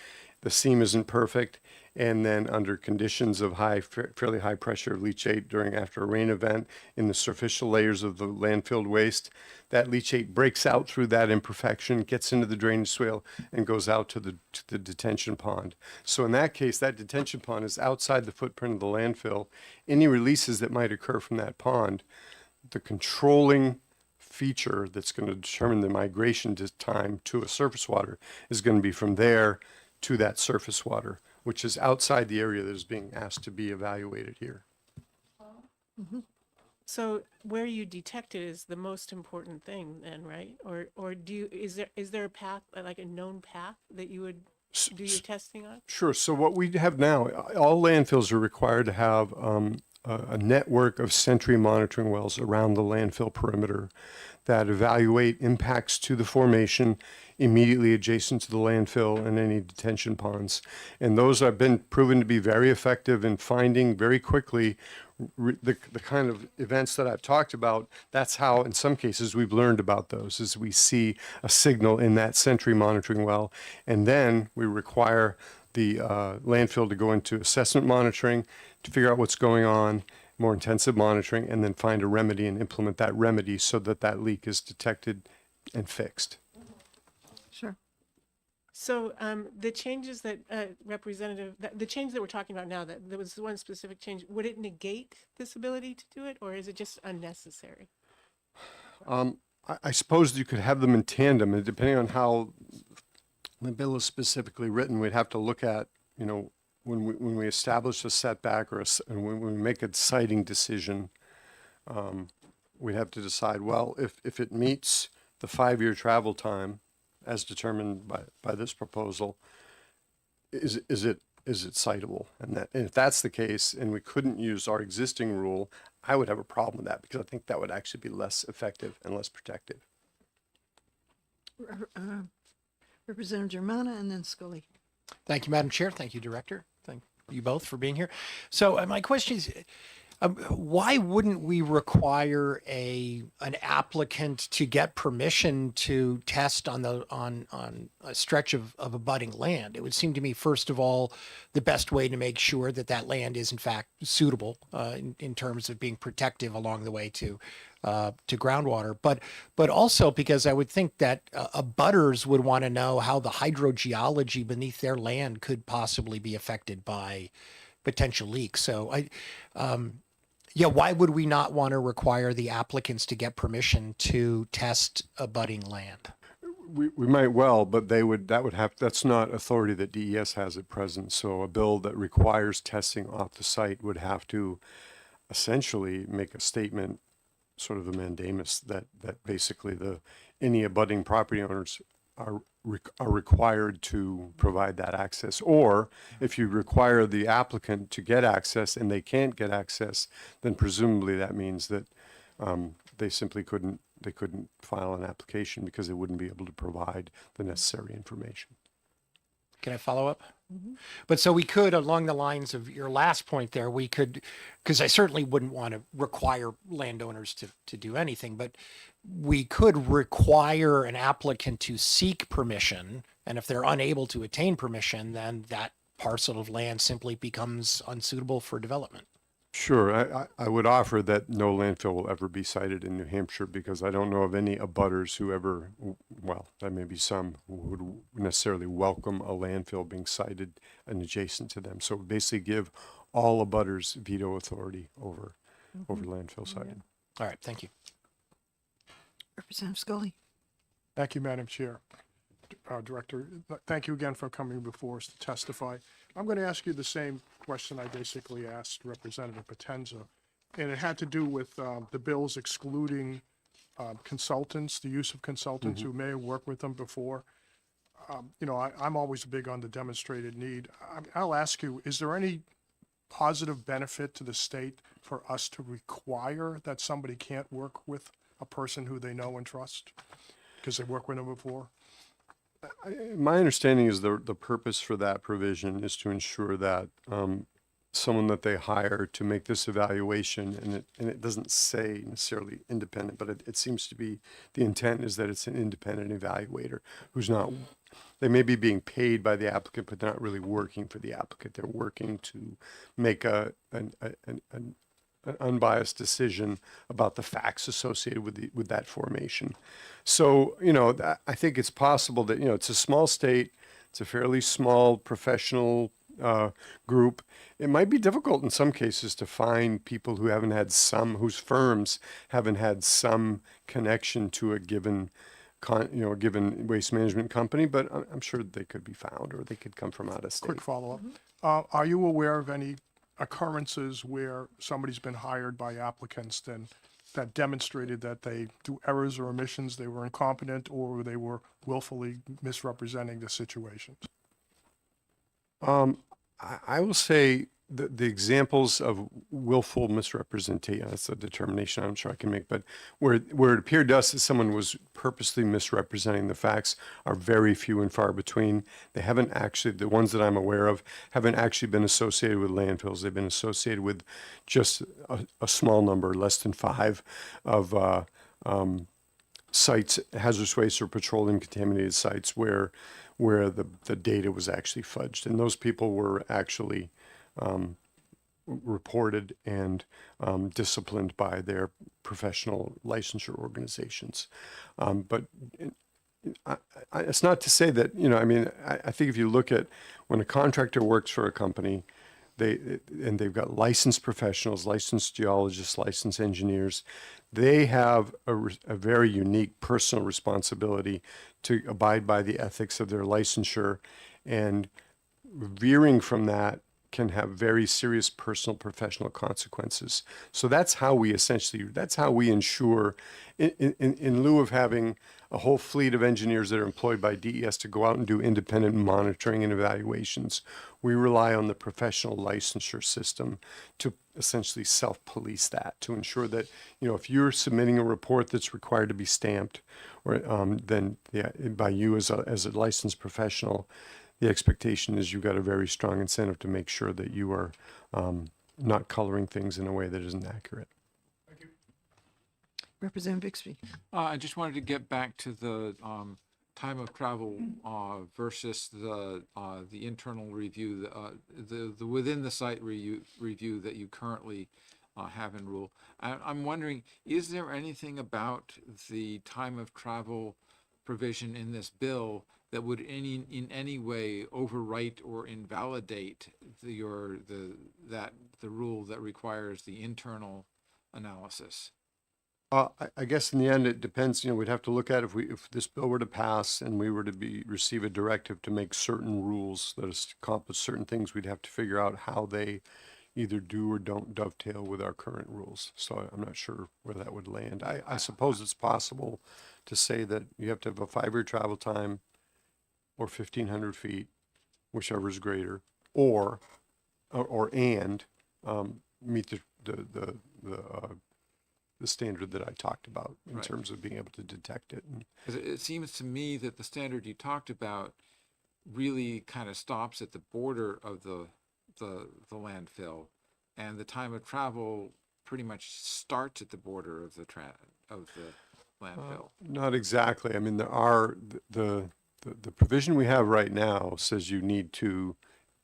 the seam isn't perfect. And then under conditions of fairly high pressure of leachate after a rain event in the superficial layers of the landfill waste, that leachate breaks out through that imperfection, gets into the drainage swale, and goes out to the detention pond. So in that case, that detention pond is outside the footprint of the landfill. Any releases that might occur from that pond, the controlling feature that's going to determine the migration time to a surface water is going to be from there to that surface water, which is outside the area that is being asked to be evaluated here. Mm-hmm. So where you detect it is the most important thing then, right? Or is there a path, like a known path that you would do your testing on? Sure. So what we have now, all landfills are required to have a network of sentry monitoring wells around the landfill perimeter that evaluate impacts to the formation immediately adjacent to the landfill and any detention ponds. And those have been proven to be very effective in finding very quickly the kind of events that I've talked about. That's how, in some cases, we've learned about those, is we see a signal in that sentry monitoring well, and then we require the landfill to go into assessment monitoring to figure out what's going on, more intensive monitoring, and then find a remedy and implement that remedy so that that leak is detected and fixed. Sure. So the changes that the change that we're talking about now, that there was one specific change, would it negate this ability to do it, or is it just unnecessary? I suppose you could have them in tandem, and depending on how the bill is specifically written, we'd have to look at, you know, when we establish a setback and when we make a siting decision, we'd have to decide, well, if it meets the 5-year travel time as determined by this proposal, is it citable? And if that's the case, and we couldn't use our existing rule, I would have a problem with that, because I think that would actually be less effective and less protective. Representative Germana and then Scully. Thank you, Madam Chair. Thank you, Director. Thank you both for being here. So my question is, why wouldn't we require an applicant to get permission to test on a stretch of abutting land? It would seem to me, first of all, the best way to make sure that that land is in fact suitable in terms of being protective along the way to groundwater, but also because I would think that abutters would want to know how the hydrogeology beneath their land could possibly be affected by potential leaks. So why would we not want to require the applicants to get permission to test abutting land? We might well, but that's not authority that DES has at present. So a bill that requires testing off the site would have to essentially make a statement, sort of a mandamus, that basically any abutting property owners are required to provide that access. Or if you require the applicant to get access and they can't get access, then presumably that means that they simply couldn't file an application because they wouldn't be able to provide the necessary information. Can I follow up? But so we could, along the lines of your last point there, we could, because I certainly wouldn't want to require landowners to do anything, but we could require an applicant to seek permission. And if they're unable to attain permission, then that parcel of land simply becomes unsuitable for development. Sure. I would offer that no landfill will ever be sited in New Hampshire, because I don't know of any abutters who ever, well, there may be some who would necessarily welcome a landfill being sited and adjacent to them. So basically give all abutters veto authority over landfill siting. All right. Thank you. Representative Scully. Thank you, Madam Chair. Director, thank you again for coming before us to testify. I'm going to ask you the same question I basically asked Representative Potenza, and it had to do with the bills excluding consultants, the use of consultants who may have worked with them before. I'm always big on the demonstrated need. I'll ask you, is there any positive benefit to the state for us to require that somebody can't work with a person who they know and trust because they worked with them before? My understanding is the purpose for that provision is to ensure that someone that they hire to make this evaluation, and it doesn't say necessarily independent, but it seems to be the intent is that it's an independent evaluator who's not, they may be being paid by the applicant, but they're not really working for the applicant. They're working to make an unbiased decision about the facts associated with that formation. So, I think it's possible that, it's a small state, it's a fairly small professional group. It might be difficult in some cases to find people who haven't had whose firms haven't had some connection to a given given waste management company, but I'm sure they could be found, or they could come from out of state. Quick follow-up. Are you aware of any occurrences where somebody's been hired by applicants that demonstrated that they, through errors or omissions, they were incompetent or they were willfully misrepresenting the situation? I will say the examples of willful misrepresentation, that's a determination I'm sure I can make, but where it appeared to us that someone was purposely misrepresenting the facts are very few and far between. They haven't actually, the ones that I'm aware of, haven't actually been associated with landfills. They've been associated with just a small number, less than 5, of sites, hazardous waste or petroleum contaminated sites where the data was actually fudged. And those people were actually reported and disciplined by their professional licensure organizations. But it's not to say that, I mean, I think if you look at when a contractor works for a company, they've got licensed professionals, licensed geologists, licensed engineers. They have a very unique personal responsibility to abide by the ethics of their licensure, and veering from that can have very serious personal professional consequences. So that's how we ensure, in lieu of having a whole fleet of engineers that are employed by DES to go out and do independent monitoring and evaluations, we rely on the professional licensure system to essentially self-police that, to ensure that, if you're submitting a report that's required to be stamped, or then by you as a licensed professional, the expectation is you've got a very strong incentive to make sure that you are not coloring things in a way that isn't accurate. Representative Bixby. I just wanted to get back to the time of travel versus the internal review, the within the site review that you currently have in rule. I'm wondering, is there anything about the time of travel provision in this bill that would in any way overwrite or invalidate the rule that requires the internal analysis? I guess in the end, it depends. We'd have to look at if this bill were to pass and we were to receive a directive to make certain rules that accomplish certain things, we'd have to figure out how they either do or don't dovetail with our current rules. So I'm not sure where that would land. I suppose it's possible to say that you have to have a 5-year travel time or 1,500 feet, whichever is greater, or meet the standard that I talked about in Right. terms of being able to detect it. 'Cause it seems to me that the standard you talked about really kind of stops at the border of the landfill, and the time of travel pretty much starts at the border of the landfill. Not exactly. I mean, there are the provision we have right now says you need to,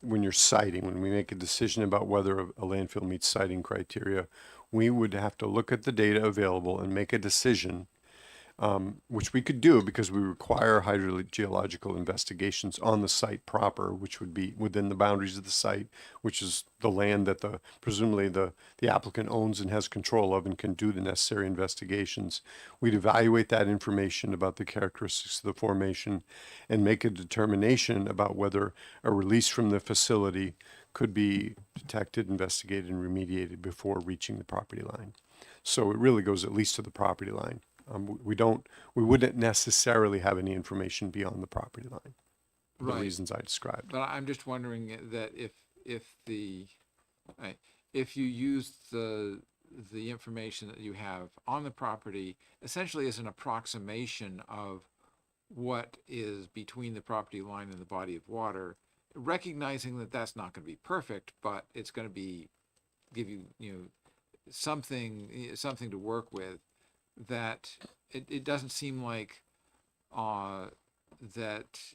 when we make a decision about whether a landfill meets siting criteria, we would have to look at the data available and make a decision, which we could do because we require hydrogeological investigations on the site proper, which would be within the boundaries of the site, which is the land that presumably the applicant owns and has control of and can do the necessary investigations. We'd evaluate that information about the characteristics of the formation and make a determination about whether a release from the facility could be detected, investigated, and remediated before reaching the property line. So it really goes at least to the property line. We wouldn't necessarily have any information beyond the property line, for the Right. reasons I described. But I'm just wondering that if you use the information that you have on the property essentially as an approximation of what is between the property line and the body of water, recognizing that that's not going to be perfect, but it's going to give you something to work with, that it doesn't seem like that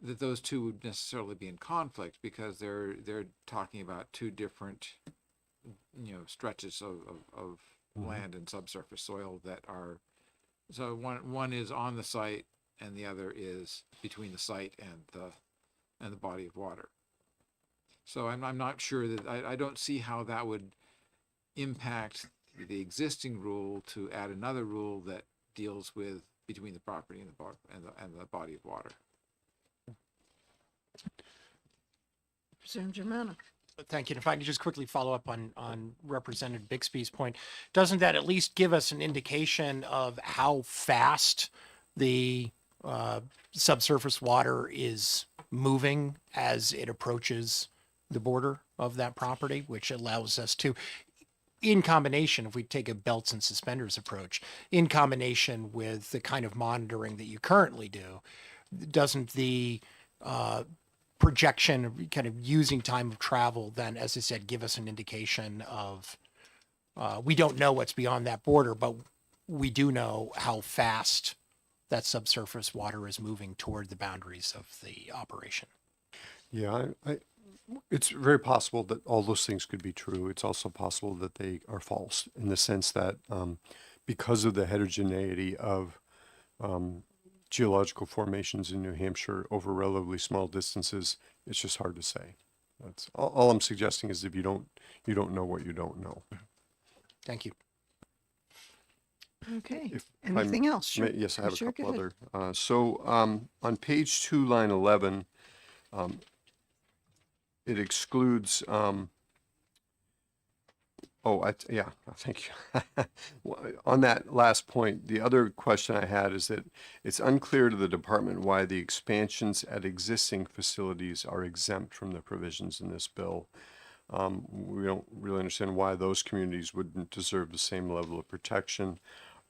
those two would necessarily be in conflict, because they're talking about two different stretches of land and subsurface soil that are, so one is on the site and the other is between the site and the body of water. So I'm not sure that I don't see how that would impact the existing rule to add another rule that deals with between the property and the body of water. Representative Germano. Thank you. And if I could just quickly follow up on Representative Bixby's point, doesn't that at least give us an indication of how fast the subsurface water is moving as it approaches the border of that property, which allows us to, in combination, if we take a belts and suspenders approach, in combination with the kind of monitoring that you currently do, doesn't the projection of kind of using time of travel then, as I said, give us an indication of, we don't know what's beyond that border, but we do know how fast that subsurface water is moving toward the boundaries of the operation. Yeah, it's very possible that all those things could be true. It's also possible that they are false in the sense that because of the heterogeneity of geological formations in New Hampshire over relatively small distances, it's just hard to say. That's all I'm suggesting is if you don't know what you don't know. Thank you. Okay. If I Anything else? Sure. Yes, I have Sure, a go couple ahead. other. On page 2, line 11, it excludes, yeah, thank you. On that last point, the other question I had is that it's unclear to the department why the expansions at existing facilities are exempt from the provisions in this bill. We don't really understand why those communities wouldn't deserve the same level of protection.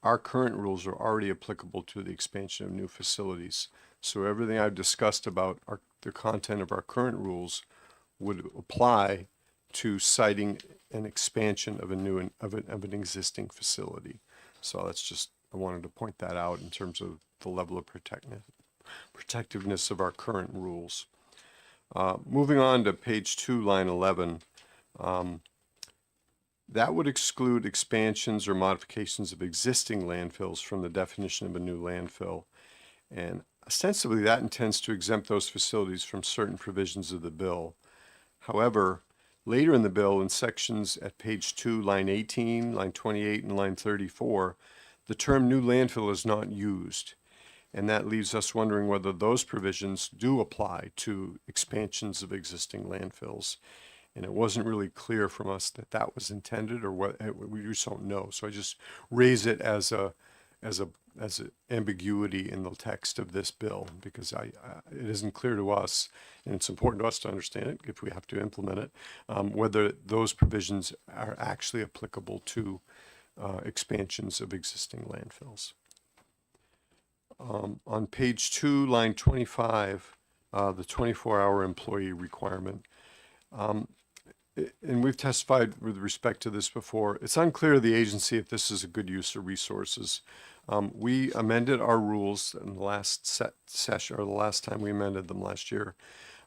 Our current rules are already applicable to the expansion of new facilities. So everything I've discussed about the content of our current rules would apply to citing an expansion of an existing facility. So that's just, I wanted to point that out in terms of the level of protectiveness of our current rules. Moving on to page 2, line 11, that would exclude expansions or modifications of existing landfills from the definition of a new landfill. And ostensibly that intends to exempt those facilities from certain provisions of the bill. However, later in the bill, in sections at page 2, line 18, line 28, and line 34, the term new landfill is not used. And that leaves us wondering whether those provisions do apply to expansions of existing landfills. And it wasn't really clear from us that that was intended, or what, we just don't know. So I just raise it as an ambiguity in the text of this bill, because it isn't clear to us, and it's important to us to understand it if we have to implement it, whether those provisions are actually applicable to expansions of existing landfills. On page 2, line 25, the 24-hour employee requirement. And we've testified with respect to this before. It's unclear to the agency if this is a good use of resources. We amended our rules in the last session, or the last time we amended them last year,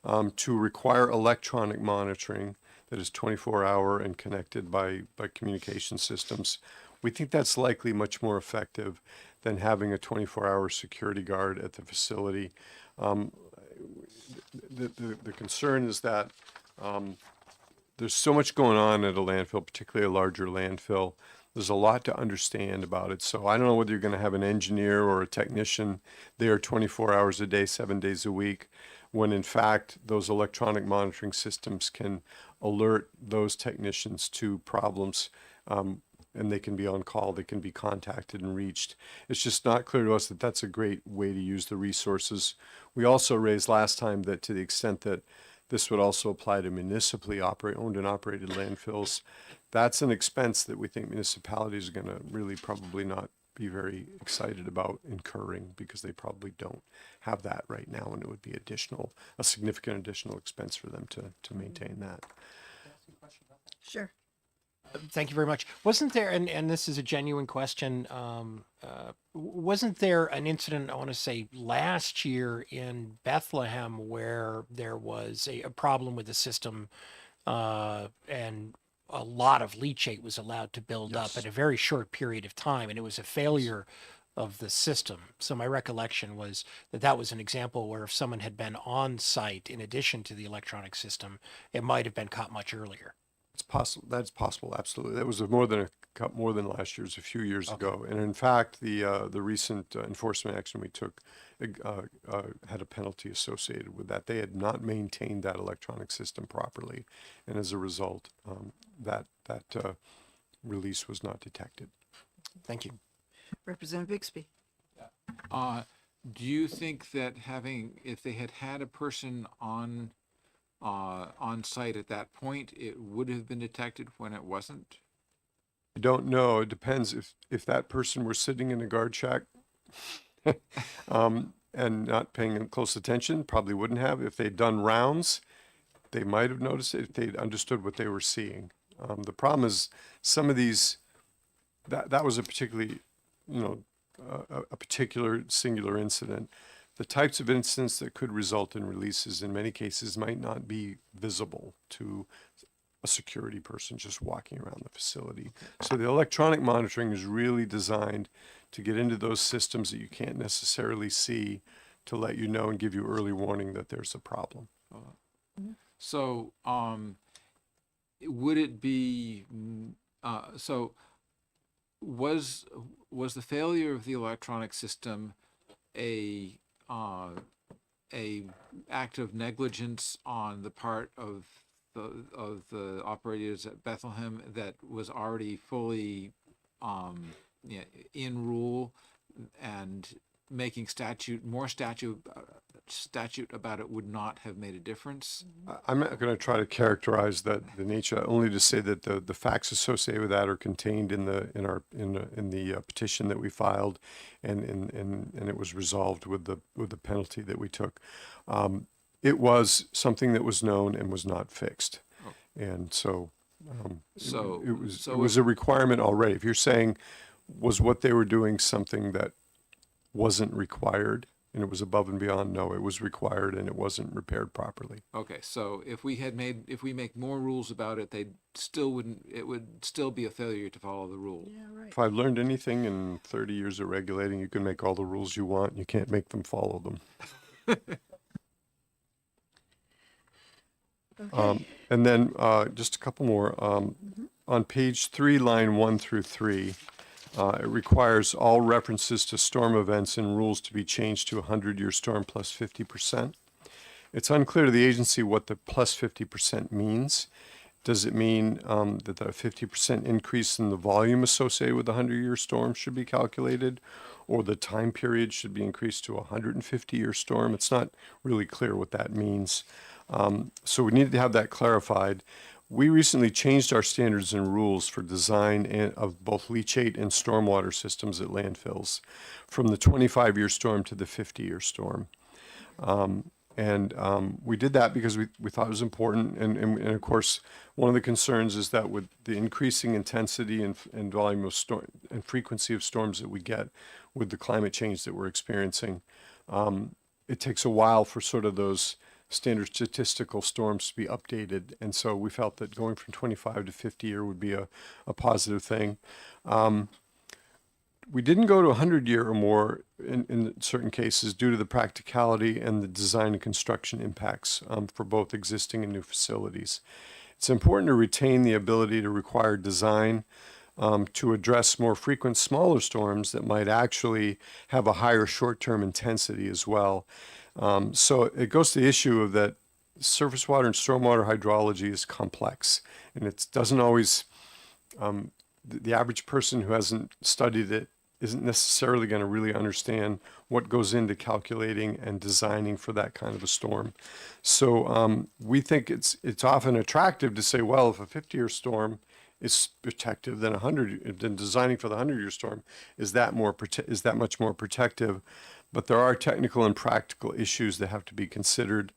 to require electronic monitoring that is 24-hour and connected by communication systems. We think that's likely much more effective than having a 24-hour security guard at the facility. The concern is that there's so much going on at a landfill, particularly a larger landfill. There's a lot to understand about it. So I don't know whether you're going to have an engineer or a technician there 24 hours a day, 7 days a week, when in fact those electronic monitoring systems can alert those technicians to problems, and they can be on call, they can be contacted and reached. It's just not clear to us that that's a great way to use the resources. We also raised last time that to the extent that this would also apply to municipally owned and operated landfills. That's an expense that we think municipalities are going to really probably not be very excited about incurring, because they probably don't have that right now, and it would be a significant additional expense for them to maintain that. Sure. Thank you very much. Wasn't there, and this is a genuine question, wasn't there an incident, I want to say last year in Bethlehem, where there was a problem with the system, and a lot of leachate was allowed to build up in a very short period of time, and it was a failure of the system. So my recollection was that that was an example where if someone had been on site in addition to the electronic system, it might have been caught much earlier. It's possible. That's possible. Absolutely. That was more than last year's, a few years ago. And in fact, the recent enforcement action we took had a penalty associated with that. They had not maintained that electronic system properly, and as a result, that release was not detected. Thank you. Representative Bixby. Do you think that if they had had a person on site at that point, it would have been detected when it wasn't? I don't know. It depends if that person were sitting in a guard shack and not paying close attention, probably wouldn't have. If they'd done rounds, they might have noticed it if they'd understood what they were seeing. The problem is some of these, that was a particularly, a particular singular incident. The types of incidents that could result in releases in many cases might not be visible to a security person just walking around the facility. So the electronic monitoring is really designed to get into those systems that you can't necessarily see, to let you know and give you early warning that there's a problem. So, would it be, so was the failure of the electronic system a act of negligence on the part of the operators at Bethlehem that was already fully in rule, and making more statute about it would not have made a difference? I'm not going to try to characterize the nature, only to say that the facts associated with that are contained in the petition that we filed, and it was resolved with the penalty that we took. It was something that was known and was not fixed, and so it was a requirement already. If you're saying, was what they were doing something that wasn't required and it was above and beyond, no, it was required and it wasn't repaired properly. Okay, so if we make more rules about it, it would still be a failure to follow the rule. Yeah, right. If I've learned anything in 30 years of regulating, you can make all the rules you want, you can't make them follow them. Okay. And then just a couple more. On page 3, line 1 through 3, it requires all references to storm events and rules to be changed to a 100-year storm plus 50%. It's unclear to the agency what the plus 50% means. Does it mean that the 50% increase in the volume associated with the 100-year storm should be calculated, or the time period should be increased to a 150-year storm? It's not really clear what that means. So we need to have that clarified. We recently changed our standards and rules for design of both leachate and stormwater systems at landfills from the 25-year storm to the 50-year storm. We did that because we thought it was important. And of course, one of the concerns is that with the increasing intensity and volume of storm and frequency of storms that we get with the climate change that we're experiencing, it takes a while for sort of those standard statistical storms to be updated. And so we felt that going from 25 to 50 year would be a positive thing. We didn't go to 100-year or more in certain cases due to the practicality and the design and construction impacts for both existing and new facilities. It's important to retain the ability to require design to address more frequent smaller storms that might actually have a higher short-term intensity as well. So it goes to the issue of that surface water and stormwater hydrology is complex, and it doesn't always, the average person who hasn't studied it isn't necessarily going to really understand what goes into calculating and designing for that kind of a storm. So we think it's often attractive to say, well, if a 50-year storm is protective, then designing for the 100-year storm is that much more protective. But there are technical and practical issues that have to be considered.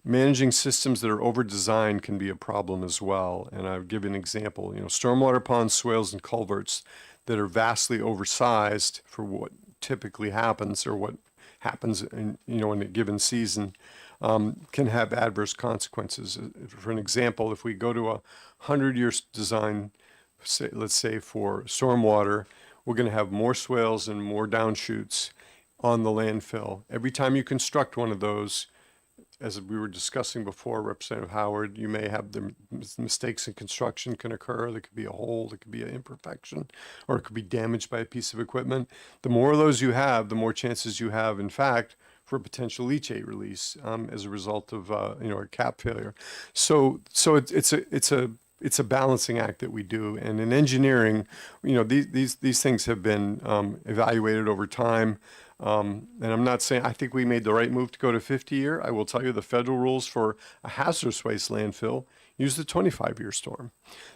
Managing systems that are over-designed can be a problem as well. And I'll give you an example. Stormwater ponds, swales, and culverts that are vastly oversized for what typically happens or what happens in a given season can have adverse consequences. For an example, if we go to a 100-year design, let's say for stormwater, we're going to have more swales and more downshoots on the landfill. Every time you construct one of those, as we were discussing before, Representative Howard, you may have the mistakes in construction can occur. There could be a hole, there could be an imperfection, or it could be damaged by a piece of equipment. The more of those you have, the more chances you have, in fact, for a potential leachate release as a result of a cap failure. So it's a balancing act that we do. And in engineering, these things have been evaluated over time. And I'm not saying, I think we made the right move to go to 50-year. I will tell you the federal rules for a hazardous waste landfill use the 25-year storm.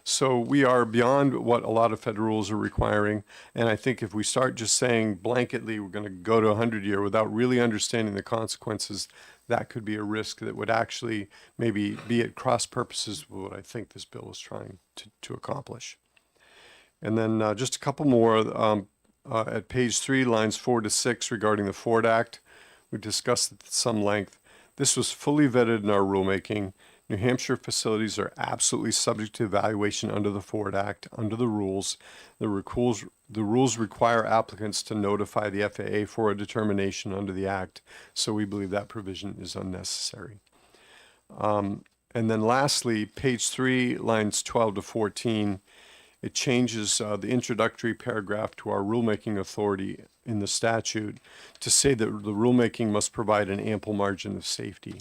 So we are beyond what a lot of federal rules are requiring. And I think if we start just saying blanketly, we're going to go to 100-year without really understanding the consequences, that could be a risk that would actually maybe be at cross purposes with what I think this bill is trying to accomplish. And then just a couple more. At page 3, lines 4 to 6 regarding the Ford Act, we discussed it at some length. This was fully vetted in our rulemaking. New Hampshire facilities are absolutely subject to evaluation under the Ford Act, under the rules. The rules require applicants to notify the FAA for a determination under the Act, so we believe that provision is unnecessary. And then lastly, page 3, lines 12 to 14, it changes the introductory paragraph to our rulemaking authority in the statute to say that the rulemaking must provide an ample margin of safety.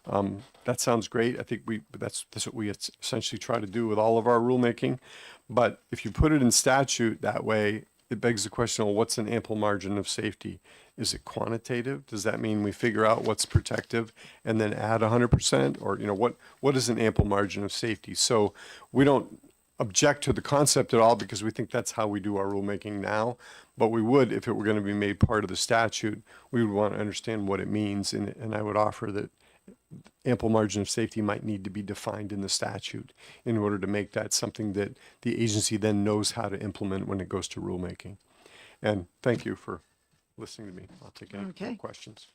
That sounds great. I think that's what we essentially try to do with all of our rulemaking. But if you put it in statute that way, it begs the question, well, what's an ample margin of safety? Is it quantitative? Does that mean we figure out what's protective and then add 100%? Or, what is an ample margin of safety? So we don't object to the concept at all because we think that's how we do our rulemaking now. But we would, if it were going to be made part of the statute, we would want to understand what it means. And I would offer that ample margin of safety might need to be defined in the statute in order to make that something that the agency then knows how to implement when it goes to rulemaking. And thank you for listening to me. I'll take any more questions.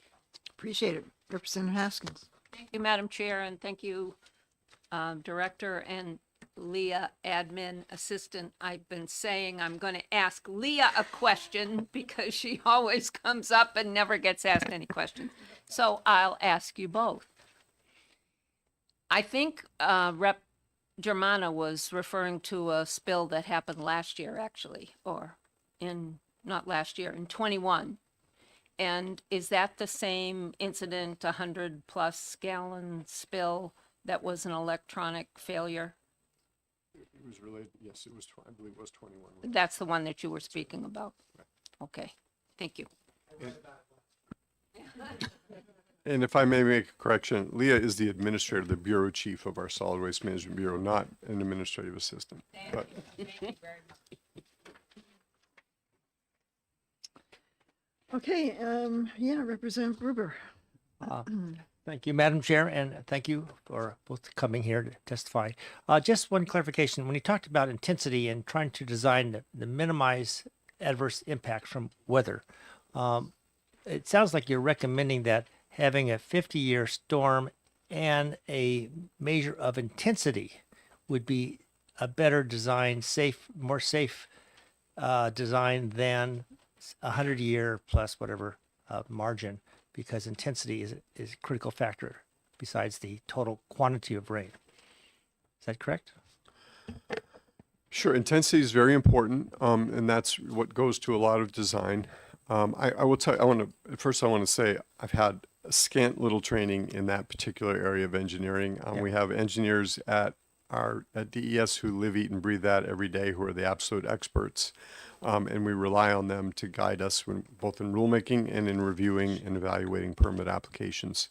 Appreciate it. Representative Haskins. Thank you, Madam Chair, and thank you, Director and Leah, Admin Assistant. I've been saying I'm going to ask Leah a question because she always comes up and never gets asked any questions. So I'll ask you both. I think Rep. Germana was referring to a spill that happened last year, actually, or not last year, in 21. And is that the same incident, 100+ gallon spill that was an electronic failure? It was related, yes, it was, I believe it was 21. That's the one that you were speaking about? Okay, thank you. And if I may make a correction, Leah is the administrator, the bureau chief of our Solid Waste Management Bureau, not an administrative assistant. But Okay, Representative Gruber. Thank you, Madam Chair, and thank you for both coming here to testify. Just one clarification. When you talked about intensity and trying to design the minimize adverse impact from weather, it sounds like you're recommending that having a 50-year storm and a measure of intensity would be a better design, more safe design than 100-year plus whatever margin, because intensity is a critical factor besides the total quantity of rain. Is that correct? sure, intensity is very important, and that's what goes to a lot of design. I will tell you, I want to say I've had a scant little training in that particular area of engineering. We have engineers at DES who live, eat, and breathe that every day, who are the absolute experts. And we rely on them to guide us both in rulemaking and in reviewing and evaluating permit applications.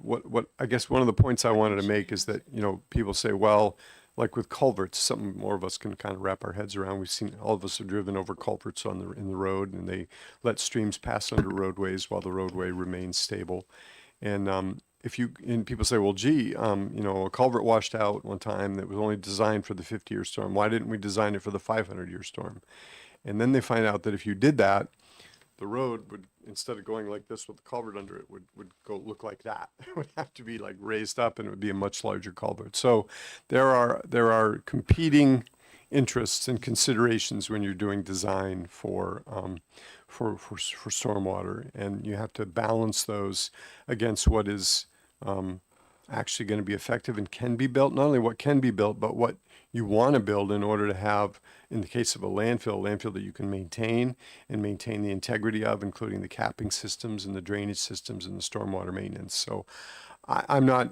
What I guess one of the points I wanted to make is that, people say, well, like with culverts, something more of us can kind of wrap our heads around. We've seen, all of us have driven over culverts in the road, and they let streams pass under roadways while the roadway remains stable. And people say, well, gee, a culvert washed out one time that was only designed for the 50-year storm. Why didn't we design it for the 500-year storm? And then they find out that if you did that, the road would, instead of going like this with the culvert under it, would go look like that. It would have to be like raised up, and it would be a much larger culvert. So there are competing interests and considerations when you're doing design for stormwater, and you have to balance those against what is actually going to be effective and can be built. Not only what can be built, but what you want to build in order to have, in the case of a landfill that you can maintain the integrity of, including the capping systems and the drainage systems and the stormwater maintenance. So I'm not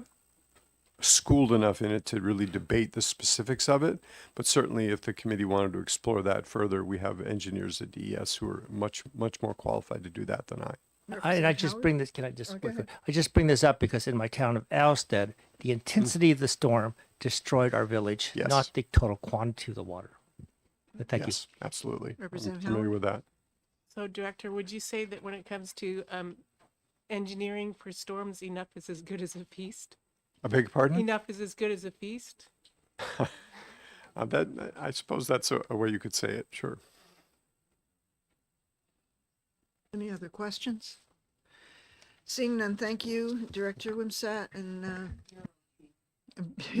schooled enough in it to really debate the specifics of it. But certainly, if the committee wanted to explore that further, we have engineers at DES who are much more qualified to do that than I. And I just bring this, can I just, I just bring this up because in my town of Alstead, the intensity of the storm destroyed our village, Yes. not the total quantity of the water. But thank Yes, absolutely. I'm Representative familiar Howard? with that. So, Director, would you say that when it comes to engineering for storms, enough is as good as a feast? I beg your pardon? Enough is as good as a feast? That I suppose that's a way you could say it. Sure. Any other questions? Seeing none, thank you, Director Wimsatt and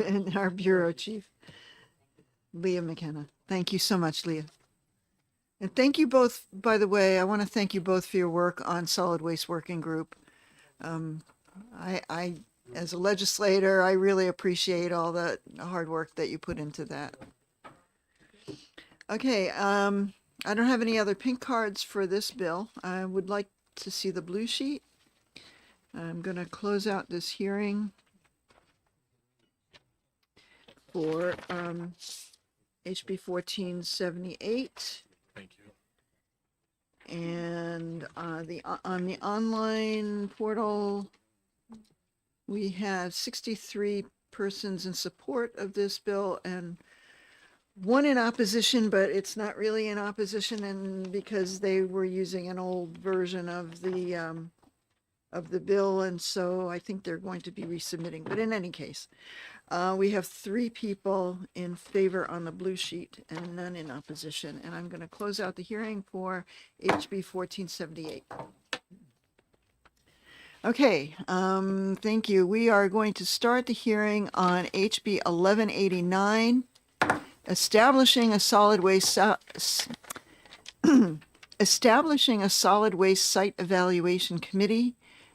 and our Bureau Chief, Leah McKenna. Thank you so much, Leah. And thank you both, by the way, I want to thank you both for your work on Solid Waste Working Group. I, as a legislator, I really appreciate all the hard work that you put into that. Okay, I don't have any other pink cards for this bill. I would like to see the blue sheet. I'm going to close out this hearing for HB 1478. Thank you. And on the online portal, we have 63 persons in support of this bill and one in opposition, but it's not really in opposition, and because they were using an old version of the bill, and so I think they're going to be resubmitting. But in any case, we have 3 people in favor on the blue sheet and none in opposition, and I'm going to close out the hearing for HB 1478. Okay, thank you. We are going to start the hearing on HB 1189, establishing a solid waste establishing a solid waste site evaluation committee.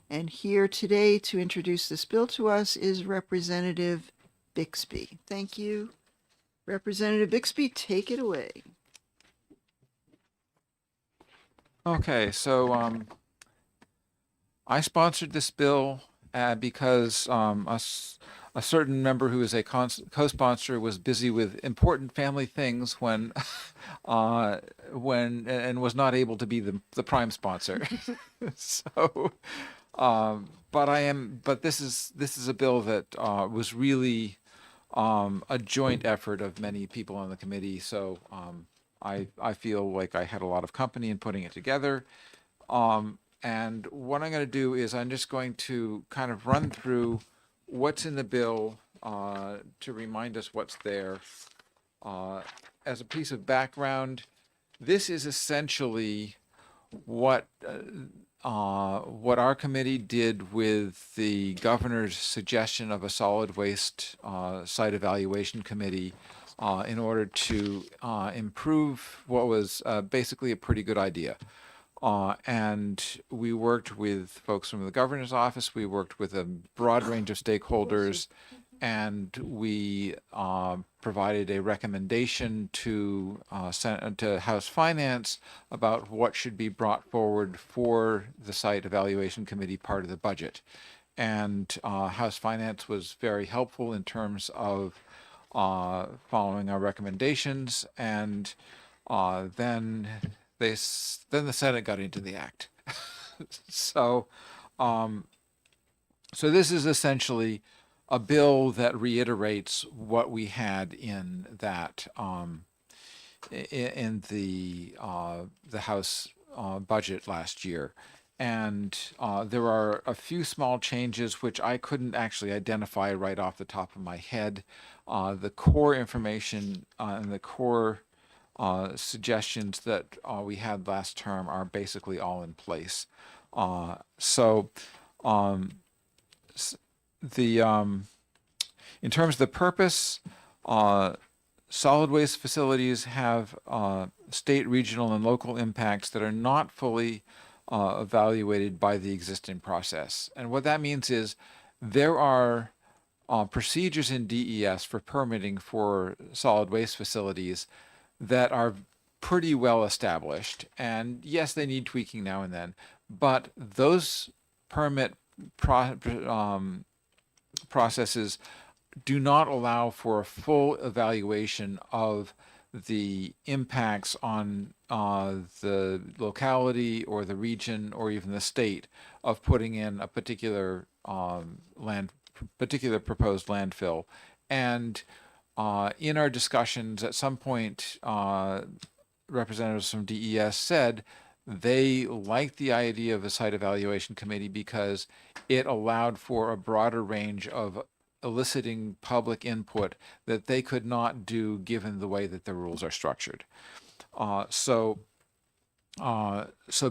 And here today to introduce this bill to us is Representative Bixby. Thank you. Representative Bixby, take it away. Okay, so I sponsored this bill because a certain member who is a co-sponsor was busy with important family things when and was not able to be the prime sponsor. So, but this is a bill that was really a joint effort of many people on the committee. So I feel like I had a lot of company in putting it together. And what I'm going to do is I'm just going to kind of run through what's in the bill to remind us what's there. As a piece of background, this is essentially what our committee did with the governor's suggestion of a solid waste site evaluation committee in order to improve what was basically a pretty good idea. And we worked with folks from the governor's office. We worked with a broad range of stakeholders, and we provided a recommendation to House Finance about what should be brought forward for the site evaluation committee part of the budget. And House Finance was very helpful in terms of following our recommendations, and then the Senate got into the act. So this is essentially a bill that reiterates what we had in that in the House budget last year. And there are a few small changes which I couldn't actually identify right off the top of my head. The core information and the core suggestions that we had last term are basically all in place. In terms of the purpose, solid waste facilities have state, regional, and local impacts that are not fully evaluated by the existing process. And what that means is there are procedures in DES for permitting for solid waste facilities that are pretty well established. And yes, they need tweaking now and then, but those permit processes do not allow for a full evaluation of the impacts on the locality or the region or even the state of putting in a particular particular proposed landfill. And in our discussions, at some point, representatives from DES said they liked the idea of a site evaluation committee because it allowed for a broader range of eliciting public input that they could not do given the way that the rules are structured. So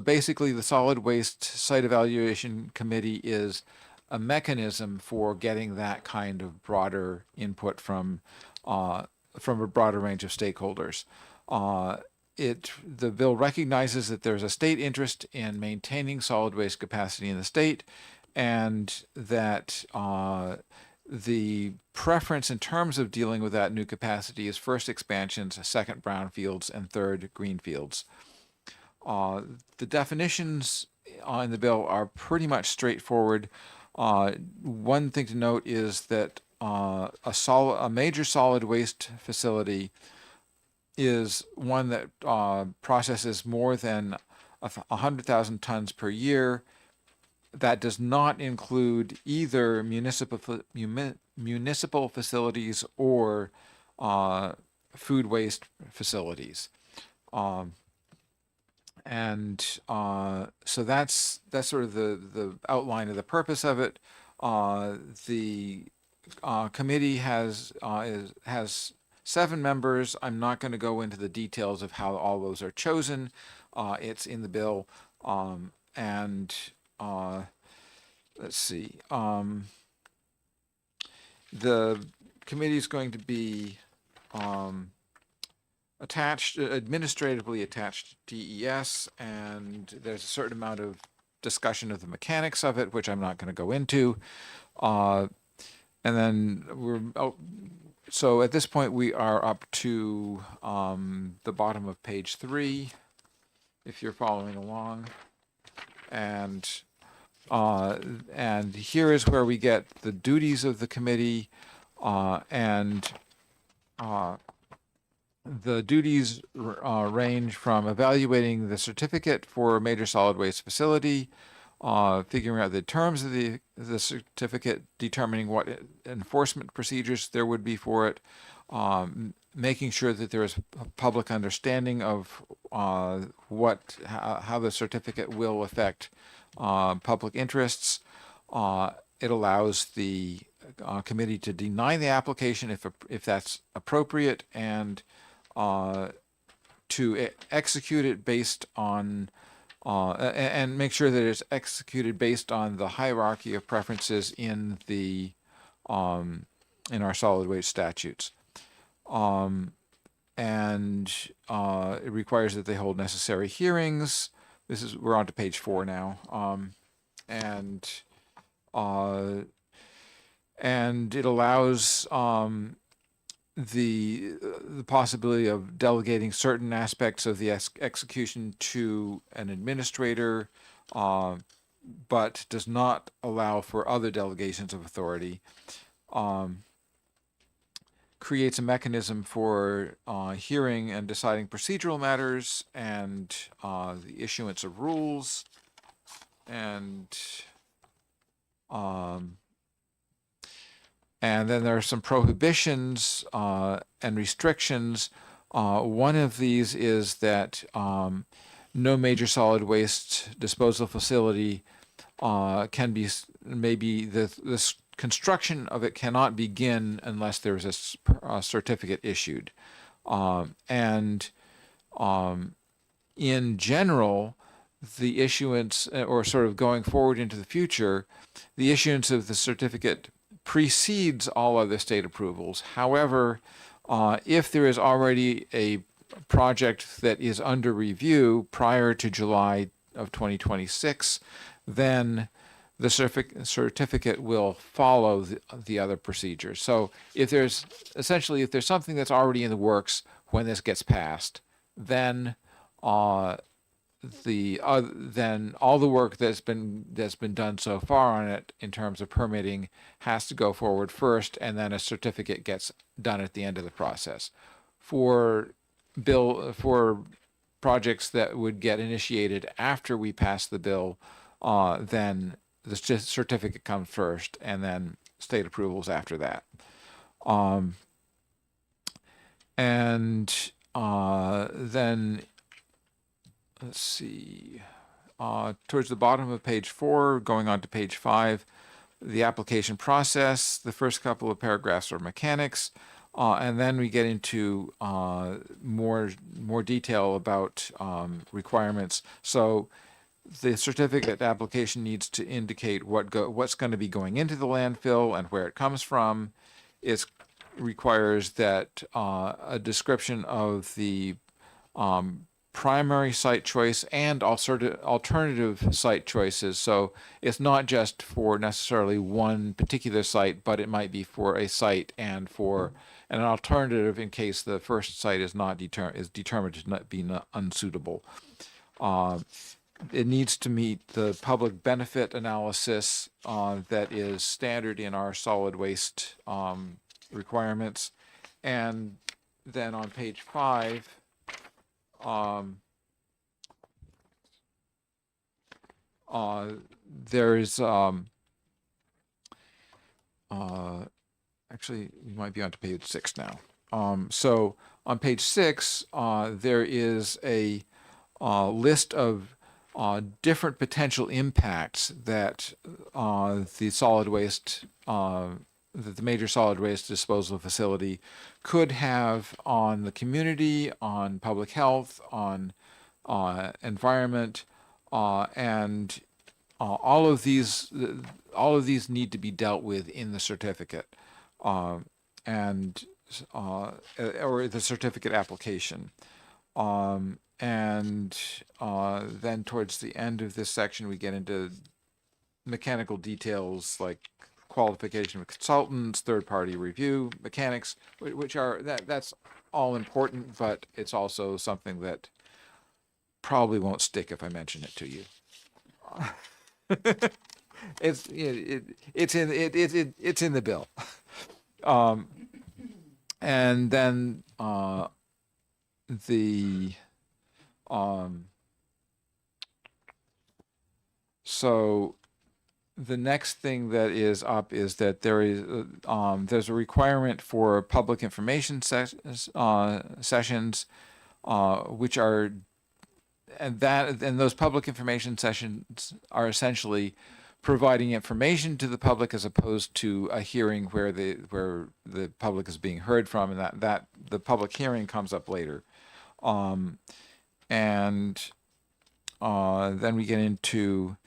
basically the Solid Waste Site Evaluation Committee is a mechanism for getting that kind of broader input from a broader range of stakeholders. The bill recognizes that there's a state interest in maintaining solid waste capacity in the state, and that the preference in terms of dealing with that new capacity is first expansions, second brownfields, and third greenfields. The definitions in the bill are pretty much straightforward. One thing to note is that a major solid waste facility is one that processes more than 100,000 tons per year. That does not include either municipal facilities or food waste facilities. So that's sort of the outline of the purpose of it. The committee has 7 members. I'm not going to go into the details of how all those are chosen. It's in the bill. Let's see. The committee is going to be administratively attached to DES, and there's a certain amount of discussion of the mechanics of it, which I'm not going to go into. And then so at this point we are up to the bottom of page 3, if you're following along. And here is where we get the duties of the committee, and the duties range from evaluating the certificate for a major solid waste facility, figuring out the terms of the certificate, determining what enforcement procedures there would be for it, making sure that there is a public understanding of how the certificate will affect public interests. It allows the committee to deny the application if that's appropriate, and to execute it based on and make sure that it's executed based on the hierarchy of preferences in our solid waste statutes. It requires that they hold necessary hearings. We're on to page 4 now. And it allows the possibility of delegating certain aspects of the execution to an administrator, but does not allow for other delegations of authority. Creates a mechanism for hearing and deciding procedural matters, and the issuance of rules, and then there are some prohibitions and restrictions. One of these is that no major solid waste disposal facility this construction of it cannot begin unless there's a certificate issued. In general, the issuance, or sort of going forward into the future, the issuance of the certificate precedes all other state approvals. However, if there is already a project that is under review prior to July of 2026, then the certificate will follow the other procedures. So if there's something that's already in the works when this gets passed, then then all the work that's been done so far on it in terms of permitting has to go forward first, and then a certificate gets done at the end of the process. For projects that would get initiated after we pass the bill, then the certificate comes first, and then state approvals after that. And then let's see, towards the bottom of page 4, going on to page 5, the application process, the first couple of paragraphs are mechanics, and then we get into more detail about requirements. So the certificate application needs to indicate what's going to be going into the landfill and where it comes from. It requires that a description of the primary site choice and alternative site choices. So it's not just for necessarily one particular site, but it might be for a site and for an alternative in case the first site is determined to not be unsuitable. It needs to meet the public benefit analysis that is standard in our solid waste requirements. And then on page 5, there's actually, you might be on to page 6 now. So on page 6, there is a list of different potential impacts that the solid waste, that the major solid waste disposal facility could have on the community, on public health, on environment, and all of these need to be dealt with in the certificate, or the certificate application. And then towards the end of this section, we get into mechanical details like qualification of consultants, third-party review, mechanics, which are that's all important, but it's also something that probably won't stick if I mention it to you. It's in the bill, and then so the next thing that is up is that there's a requirement for public information sessions, which are, and those public information sessions are essentially providing information to the public as opposed to a hearing where the public is being heard from, and that the public hearing comes up later. And then we get into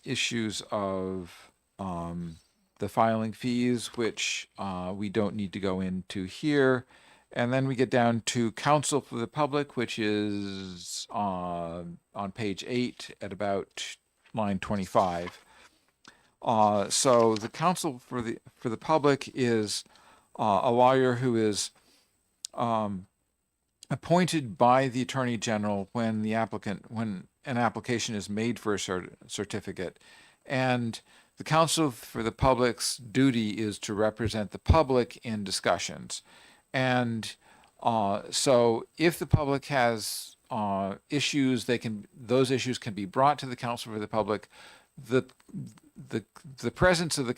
issues of the filing fees, which we don't need to go into here. And then we get down to counsel for the public, which is on page 8 at about line 25. So the counsel for the public is a lawyer who is appointed by the Attorney General when an application is made for a certificate, and the counsel for the public's duty is to represent the public in discussions. And so if the public has issues, those issues can be brought to the counsel for the public. The presence of the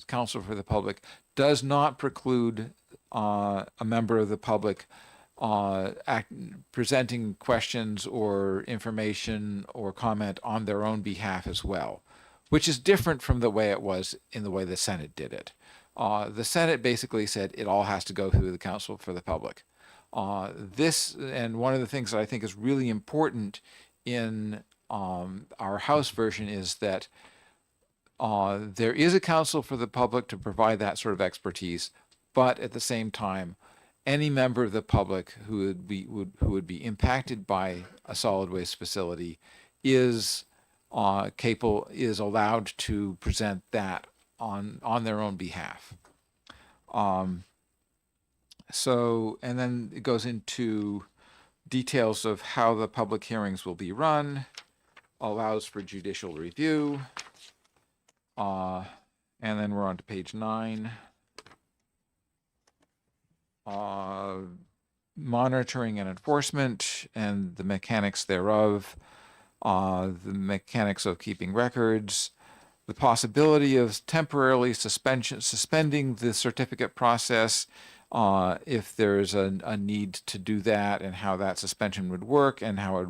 counsel for the public does not preclude a member of the public presenting questions or information or comment on their own behalf as well, which is different from the way it was in the way the Senate did it. The Senate basically said it all has to go through the counsel for the public. And one of the things that I think is really important in our House version is that there is a counsel for the public to provide that sort of expertise, but at the same time, any member of the public who would be impacted by a solid waste facility is allowed to present that on their own behalf. So, and then it goes into details of how the public hearings will be run, allows for judicial review. And then we're on to page 9. Monitoring and enforcement and the mechanics thereof, the mechanics of keeping records, the possibility of temporarily suspending the certificate process if there's a need to do that, and how that suspension would work, and how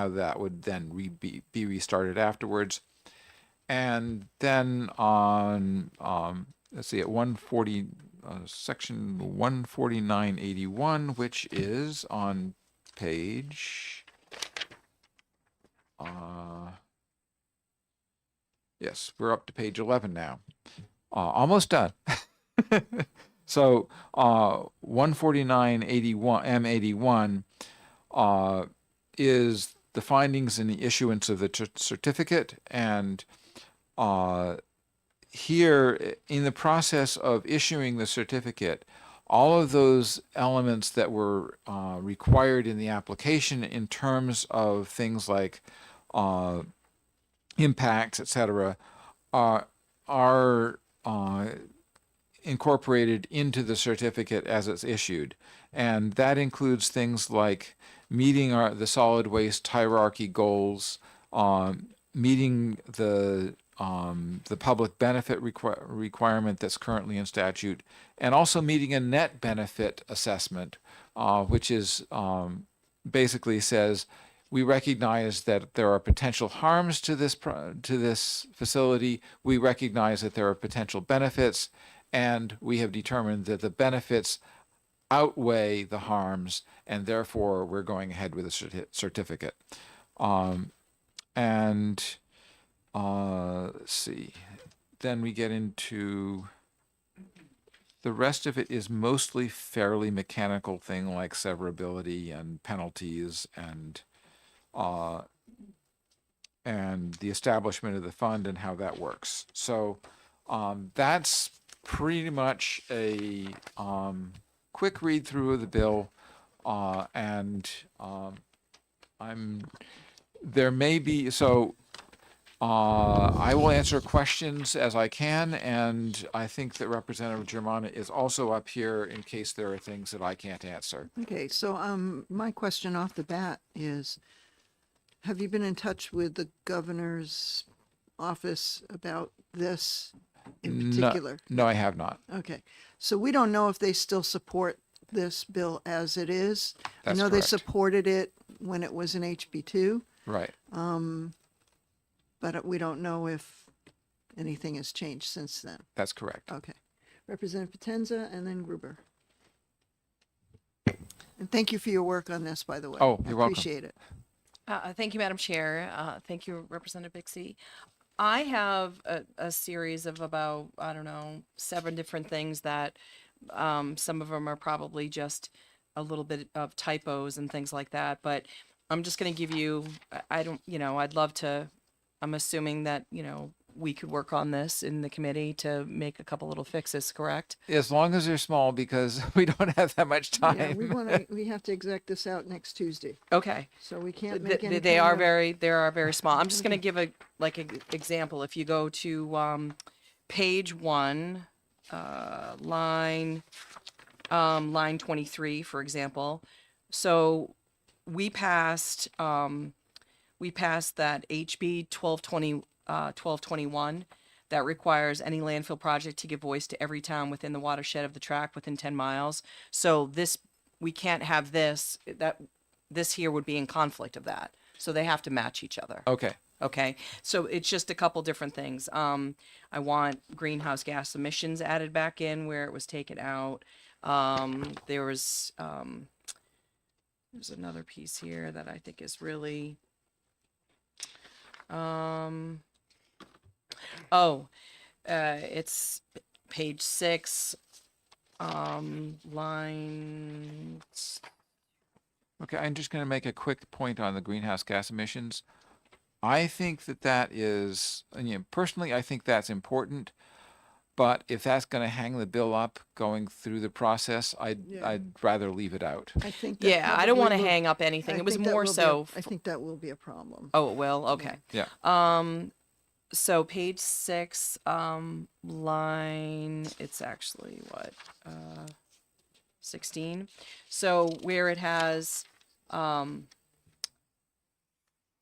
that would then be restarted afterwards. And then on let's see, at 140 section 14981, which is on page yes, we're up to page 11 now. Almost done. So 14981 M81 is the findings in the issuance of the certificate, and here in the process of issuing the certificate, all of those elements that were required in the application in terms of things like impacts, etc., are incorporated into the certificate as it's issued. And that includes things like meeting the solid waste hierarchy goals, meeting the public benefit requirement that's currently in statute, and also meeting a net benefit assessment, which is basically says we recognize that there are potential harms to this facility. We recognize that there are potential benefits, and we have determined that the benefits outweigh the harms, and therefore we're going ahead with a certificate. Let's see, then we get into the rest of it is mostly fairly mechanical thing like severability and penalties and the establishment of the fund and how that works. So that's pretty much a quick read through of the bill, there may be, so I will answer questions as I can, and I think that Representative Germana is also up here in case there are things that I can't answer. Okay, so my question off the bat is, have you been in touch with the governor's office about this in particular? No, I have not. Okay, so we don't know if they still support this bill as it is. That's I know they correct. supported it when it was in HB2. Right. But we don't know if anything has changed since then. That's correct. Okay. Representative Potenza and then Gruber. And thank you for your work on this, by the way. Oh, you're welcome. Appreciate it. Thank you, Madam Chair. Thank you, Representative Bixie. I have a series of about, I don't know, 7 different things that some of them are probably just a little bit of typos and things like that. But I'm just going to give you, I'd love to, I'm assuming that, we could work on this in the committee to make a couple little fixes, correct? As long as they're small, because we don't have that much time. Yeah, we have to exec this out next Tuesday. Okay. So we can't make any. They are very small. I'm just going to give an example. If you go to page 1, line 23, for example. So we passed that HB 1221 that requires any landfill project to give voice to every town within the watershed of the tract within 10 miles. So we can't have this here would be in conflict of that. So they have to match each other. Okay. Okay. So it's just a couple different things. I want greenhouse gas emissions added back in where it was taken out. There's another piece here that I think is really, it's page 6, lines. Okay, I'm just going to make a quick point on the greenhouse gas emissions. I think that is, personally, I think that's important, But if that's going to hang the bill up going through the process, I'd rather leave it out. I think. That Yeah, I don't want to probably will- hang up anything. I It was think that more will be a- so. I think that will be a problem. Oh, it will? Okay. Yeah. So page 6, line, it's actually what, 16. So where it has,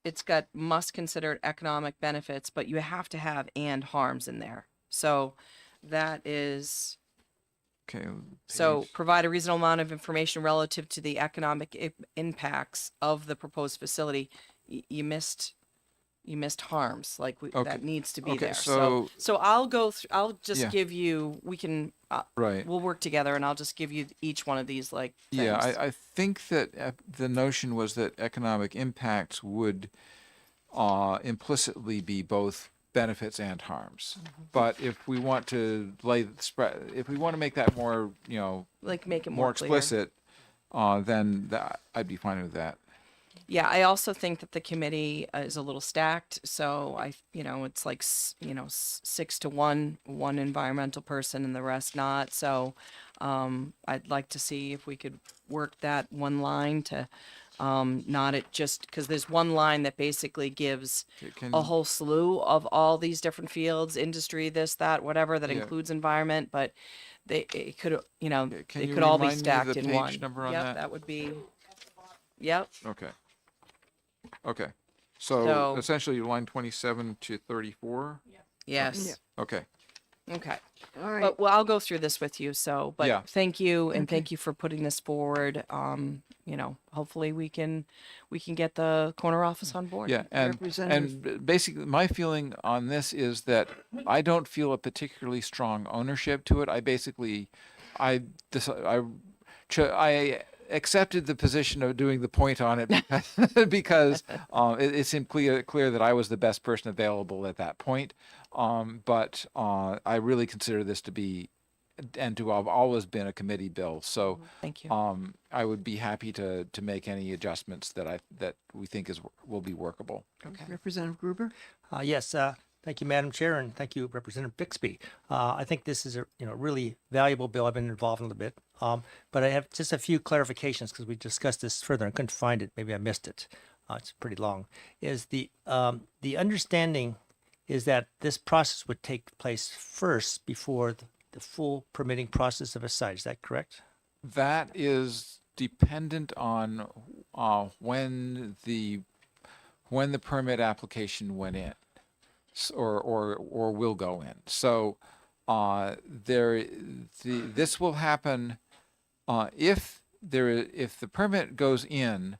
it's got must consider economic benefits, but you have to have and harms in there. So that is, Okay. so page- provide a reasonable amount of information relative to the economic impacts of the proposed facility. You missed harms, like Okay. that needs to be Okay, there. so- So I'll go through, I'll just Yeah. give you, we can, Right. we'll work together and I'll just give you each one of these like things. Yeah, I think that the notion was that economic impacts would implicitly be both benefits and harms. But if we want to if we want to make that more, Like make it more more clear. explicit, then I'd be fine with that. Yeah, I also think that the committee is a little stacked. So it's like, 6 to 1 environmental person and the rest not. So I'd like to see if we could work that one line to not it just because there's one line that basically gives Can a whole slew of all these different fields, industry, this, that, whatever, that Yeah. includes environment, but it could, Can it you could all be remind me of stacked the in page one. number on Yep, that? that would be, yep. Okay. Okay. So So- essentially line 27 to 34? Yes. Okay. Okay. All right. But well, I'll go through this with you. So, but Yeah. thank you and thank you for putting this forward. Hopefully we can get the corner office on board. Yeah, and basically my feeling on this is that I don't feel a particularly strong ownership to it. I accepted the position of doing the point on it because it seemed clear that I was the best person available at that point. But I really consider this to be and to have always been a committee bill. So thank you. I would be happy to make any adjustments that we think will be workable. Okay. Representative Gruber? Yes, thank you, Madam Chair, and thank you, Representative Bixby. I think this is a really valuable bill. I've been involved in a little bit, but I have just a few clarifications because we discussed this further. I couldn't find it. Maybe I missed it. It's pretty long. Is the understanding is that this process would take place first before the full permitting process of a site. Is that correct? That is dependent on when the permit application went in, or will go in. So this will happen if the permit goes in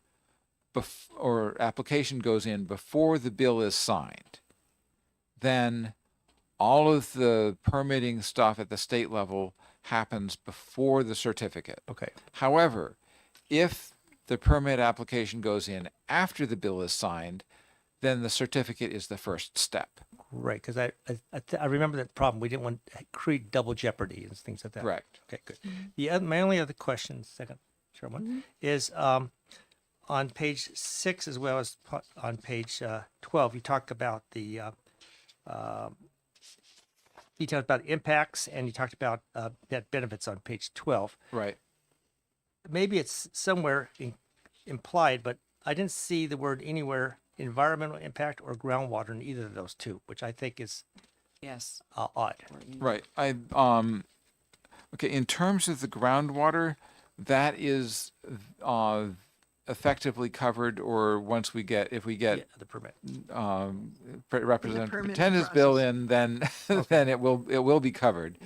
or application goes in before the bill is signed, then all of the permitting stuff at the state level happens before the certificate. Okay. However, if the permit application goes in after the bill is signed, then the certificate is the first step. Right, because I remember that problem. We didn't want to create double jeopardy and things like that. Correct. Okay, good. My only other question, second, Chairman, is on page 6 as well as on page 12, you talk about the details about impacts and you talked about net benefits on page 12. Right. Maybe it's somewhere implied, but I didn't see the word anywhere environmental impact or groundwater in either of those two, which I think is yes odd. Right. Okay. In terms of the groundwater, that is effectively covered, or once we get if we get the permit. Representative permitting Pretend's bill in, then then it will be covered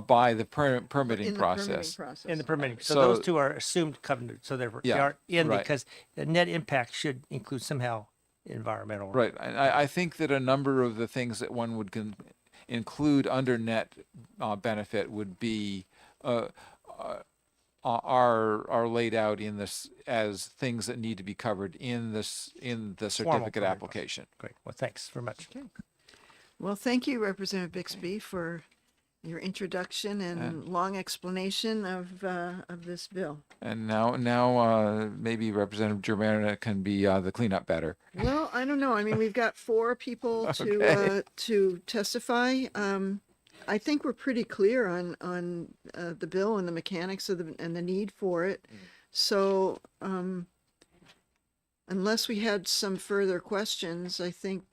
by the permitting In the process. process. In the permitting. So, So- those two are assumed covered, so they Yeah, are in right. because the net impact should include somehow environmental. Right. I think that a number of the things that one would include under net benefit would be are laid out in this as things that need to be covered in the certificate permitting application. Great. Well, thanks very much. Well, thank you, Representative Bixby, for your introduction and long explanation of this bill. And now maybe Representative Germana can be the cleanup batter. Well, I don't know. I mean, we've got 4 people Okay. to testify. I think we're pretty clear on the bill and the mechanics of and the need for it. So, unless we had some further questions, I think,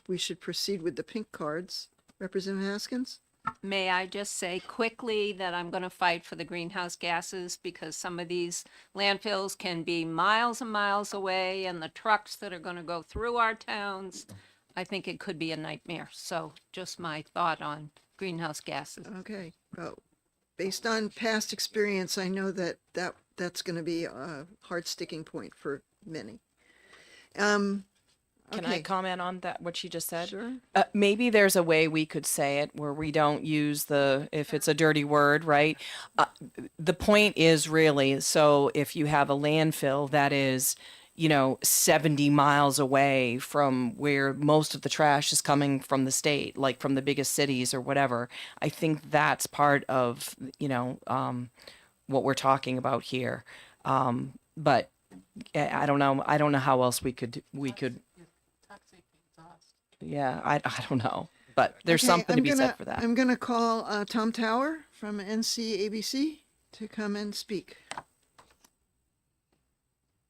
we should proceed with the pink cards. Representative Haskins? May I just say quickly that I'm going to fight for the greenhouse gases because some of these landfills can be miles and miles away, and the trucks that are going to go through our towns, I think it could be a nightmare. So just my thought on greenhouse gases. Okay, well, based on past experience, I know that's going to be a hard sticking point for many. Can I Okay. comment on that, what she just said? Sure. Maybe there's a way we could say it where we don't use if it's a dirty word, right? The point is really, so if you have a landfill that is, 70 miles away from where most of the trash is coming from the state, like from the biggest cities or whatever, I think that's part of, what we're talking about here. But I don't know. I don't know how else we could. Yeah, I don't know, but there's Okay, something to I'm be gonna- said for that. I'm going to call Tom Tower from NCABC to come and speak.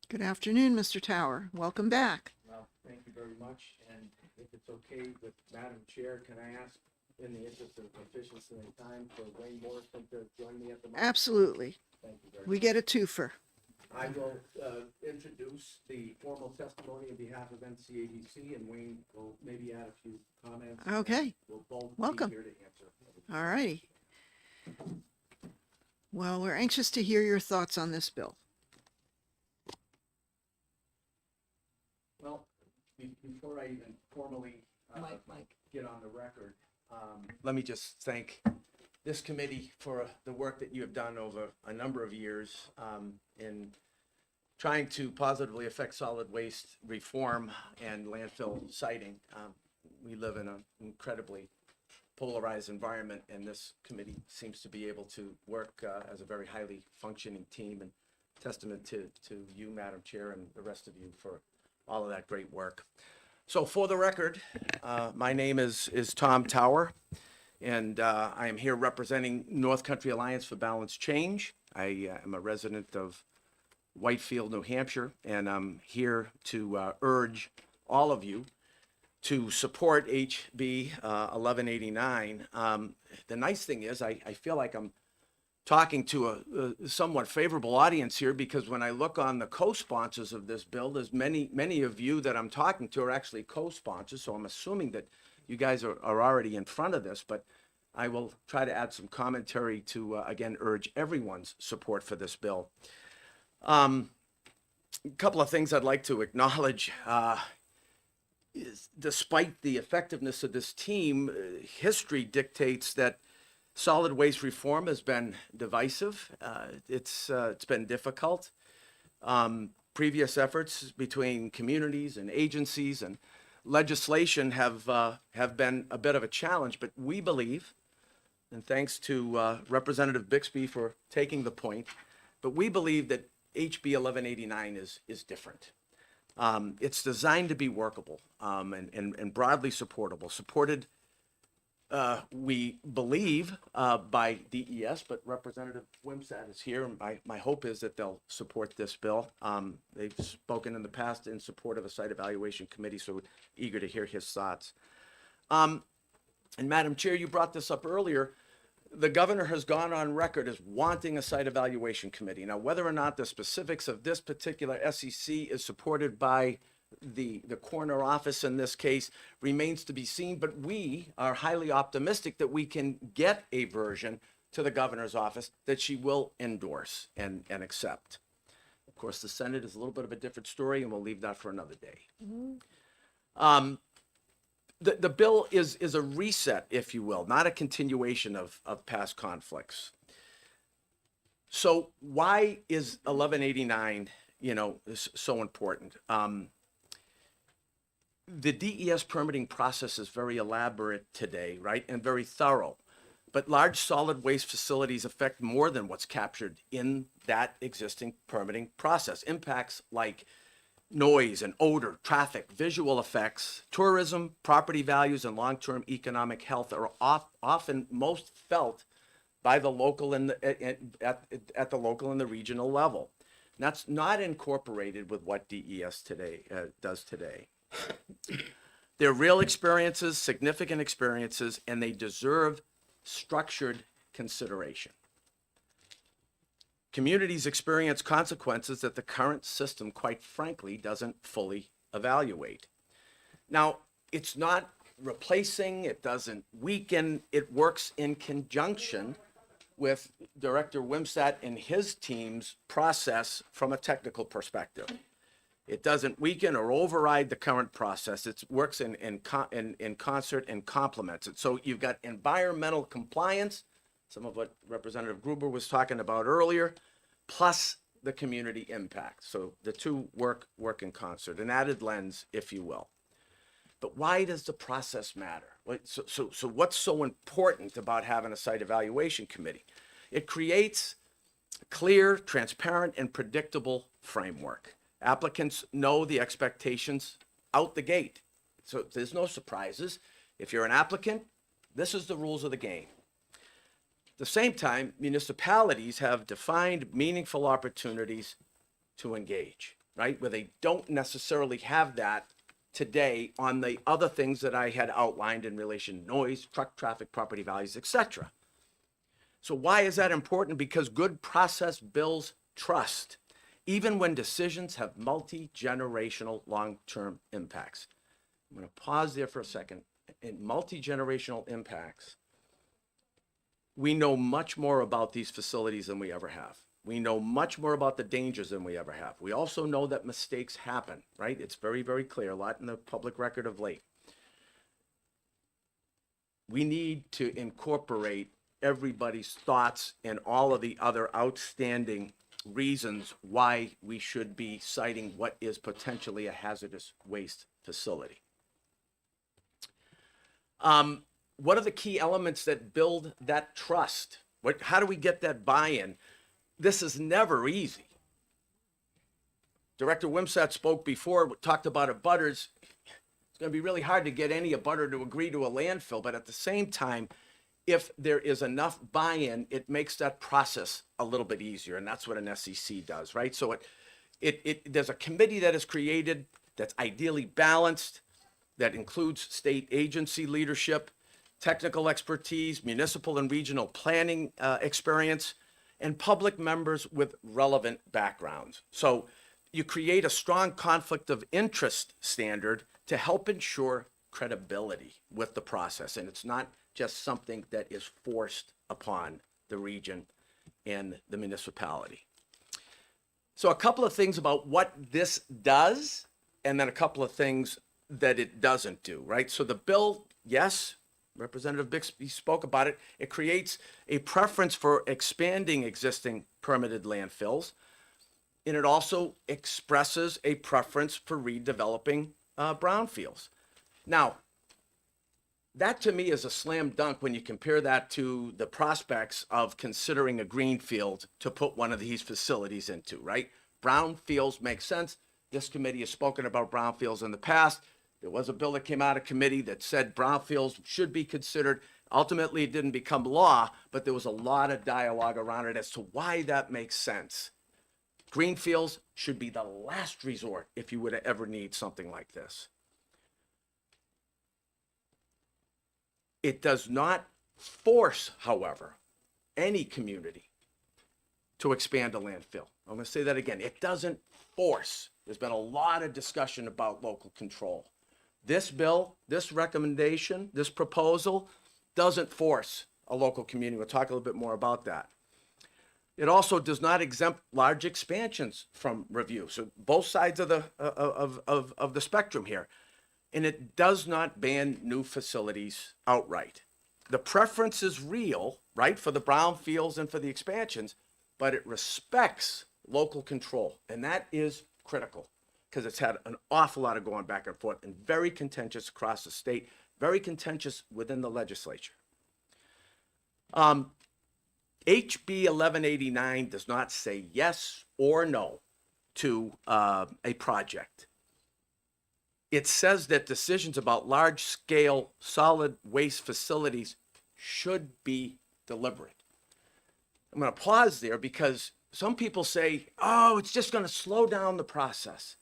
Good afternoon, Mr. Tower. Welcome back. Well, thank you very much, and if it's okay with Madam Chair, can I ask, in the interest of efficiency and time, for Wayne Morrison to join me at the moment? Absolutely. Thank you very We much. get a twofer. I will introduce the formal testimony on behalf of NCABC, and Wayne will maybe add a few comments. Okay. We'll both Welcome. be here to answer. All righty. Well, we're anxious to hear your thoughts on this bill. Well, before I even formally get on the record, let me just thank this committee for the work that you have done over a number of years in trying to positively affect solid waste reform and landfill siting. We live in an incredibly polarized environment, and this committee seems to be able to work as a very highly functioning team, and testament to you, Madam Chair, and the rest of you for all of that great work. So for the record, my name is Tom Tower, and I am here representing North Country Alliance for Balanced Change. I am a resident of Whitefield, New Hampshire, and I'm here to urge all of you to support HB 1189. The nice thing is I feel like I'm talking to a somewhat favorable audience here, because when I look on the co-sponsors of this bill, there's many of you that I'm talking to are actually co-sponsors, so I'm assuming that you guys are already in front of this, but I will try to add some commentary to, again, urge everyone's support for this bill. A couple of things I'd like to acknowledge. Is despite the effectiveness of this team, history dictates that solid waste reform has been divisive. It's been difficult. Previous efforts between communities and agencies and legislation have been a bit of a challenge, but we believe, and thanks to Representative Bixby for taking the point, but we believe that HB 1189 is different. It's designed to be workable and broadly supported, we believe, by DES, but Representative Wimsatt is here, and my hope is that they'll support this bill. They've spoken in the past in support of a site evaluation committee, so eager to hear his thoughts. And Madam Chair, you brought this up earlier. The governor has gone on record as wanting a site evaluation committee. Now, whether or not the specifics of this particular SEC is supported by the corner office in this case remains to be seen, but we are highly optimistic that we can get a version to the governor's office that she will endorse and accept. Of course, the Senate is a little bit of a different story, and we'll leave that for another day. The bill is a reset, if you will, not a continuation of past conflicts. So why is 1189, so important? The DES permitting process is very elaborate today, right, and very thorough. But large solid waste facilities affect more than what's captured in that existing permitting process. Impacts like noise and odor, traffic, visual effects, tourism, property values, and long-term economic health are often most felt by the local and at the local and the regional level. And that's not incorporated with what DES today does today. They're real experiences, significant experiences, and they deserve structured consideration. Communities experience consequences that the current system, quite frankly, doesn't fully evaluate. Now, it's not replacing, it doesn't weaken, it works in conjunction with Director Wimsatt and his team's process from a technical perspective. It doesn't weaken or override the current process. It works in concert and complements it. So you've got environmental compliance, some of what Representative Gruber was talking about earlier, plus the community impact. So the two work in concert, an added lens, if you will. But why does the process matter? So what's so important about having a site evaluation committee? It creates a clear, transparent, and predictable framework. Applicants know the expectations out the gate. So there's no surprises. If you're an applicant, this is the rules of the game. At the same time, municipalities have defined meaningful opportunities to engage, right? Where they don't necessarily have that today on the other things that I had outlined in relation to noise, truck traffic, property values, etc. So why is that important? Because good process builds trust, even when decisions have multi-generational long-term impacts. I'm going to pause there for a second. In multi-generational impacts, we know much more about these facilities than we ever have. We know much more about the dangers than we ever have. We also know that mistakes happen, right? It's very, very clear, a lot in the public record of late. We need to incorporate everybody's thoughts and all of the other outstanding reasons why we should be citing what is potentially a hazardous waste facility. What are the key elements that build that trust? How do we get that buy-in? This is never easy. Director Wimsatt spoke before, talked about abutters. It's going to be really hard to get any abutter to agree to a landfill, but at the same time, if there is enough buy-in, it makes that process a little bit easier, and that's what an SEC does, right? So there's a committee that is created that's ideally balanced, that includes state agency leadership, technical expertise, municipal and regional planning experience, and public members with relevant backgrounds. So you create a strong conflict of interest standard to help ensure credibility with the process. And it's not just something that is forced upon the region and the municipality. So a couple of things about what this does, and then a couple of things that it doesn't do, right? So the bill, yes, Representative Bixby spoke about it. It creates a preference for expanding existing permitted landfills, and it also expresses a preference for redeveloping brownfields. Now, that to me is a slam dunk when you compare that to the prospects of considering a greenfield to put one of these facilities into, right? Brownfields make sense. This committee has spoken about brownfields in the past. There was a bill that came out of committee that said brownfields should be considered. Ultimately, it didn't become law, but there was a lot of dialogue around it as to why that makes sense. Greenfields should be the last resort if you would ever need something like this. It does not force, however, any community to expand a landfill. I'm going to say that again. It doesn't force. There's been a lot of discussion about local control. This bill, this recommendation, this proposal doesn't force a local community. We'll talk a little bit more about that. It also does not exempt large expansions from review. So both sides of the spectrum here. And it does not ban new facilities outright. The preference is real, right, for the brownfields and for the expansions, but it respects local control. And that is critical because it's had an awful lot of going back and forth and very contentious across the state, very contentious within the legislature. HB 1189 does not say yes or no to a project. It says that decisions about large-scale solid waste facilities should be deliberate. I'm going to pause there because some people say, oh, it's just going to slow down the process.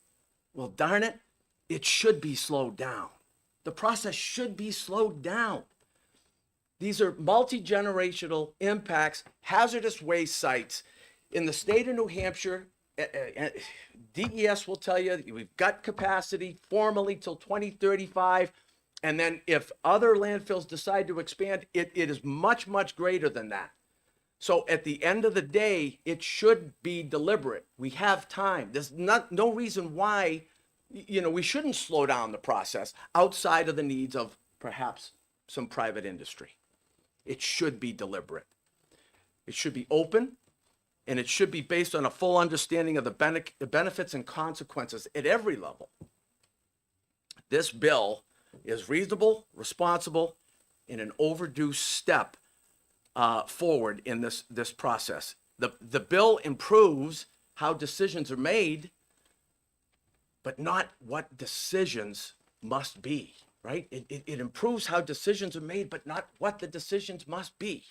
Well, darn it, it should be slowed down. The process should be slowed down. These are multi-generational impacts, hazardous waste sites. In the state of New Hampshire, DES will tell you we've got capacity formally till 2035. And then if other landfills decide to expand, it is much, much greater than that. So at the end of the day, it should be deliberate. We have time. There's no reason why, we shouldn't slow down the process outside of the needs of perhaps some private industry. It should be deliberate. It should be open, and it should be based on a full understanding of the benefits and consequences at every level. This bill is reasonable, responsible, and an overdue step forward in this process. The bill improves how decisions are made, but not what decisions must be, right? It improves how decisions are made, but not what the decisions must be.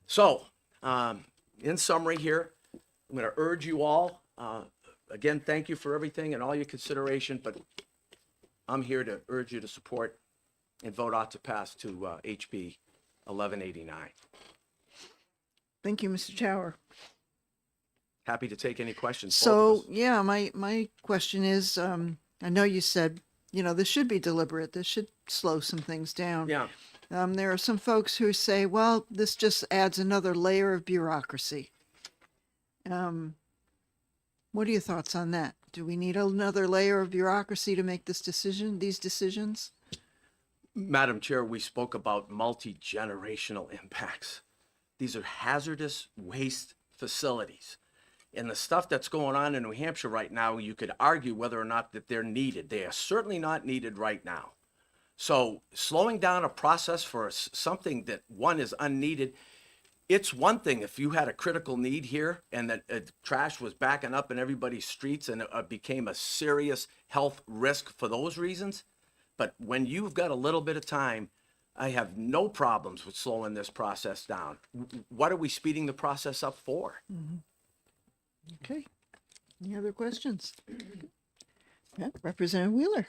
So, in summary here, I'm going to urge you all, again, thank you for everything and all your consideration, but I'm here to urge you to support and vote out to pass to HB 1189. Thank you, Mr. Tower. Happy to take any questions. both So, of us. yeah, my question is, I know you said, this should be deliberate. This should slow some things down. Yeah. There are some folks who say, well, this just adds another layer of bureaucracy. What are your thoughts on that? Do we need another layer of bureaucracy to make these decisions? Madam Chair, we spoke about multi-generational impacts. These are hazardous waste facilities. And the stuff that's going on in New Hampshire right now, you could argue whether or not that they're needed. They are certainly not needed right now. So slowing down a process for something that one is unneeded, it's one thing if you had a critical need here and that trash was backing up in everybody's streets and it became a serious health risk for those reasons. But when you've got a little bit of time, I have no problems with slowing this process down. What are we speeding the process up for? Okay. Any other questions? Yeah, Representative Wheeler.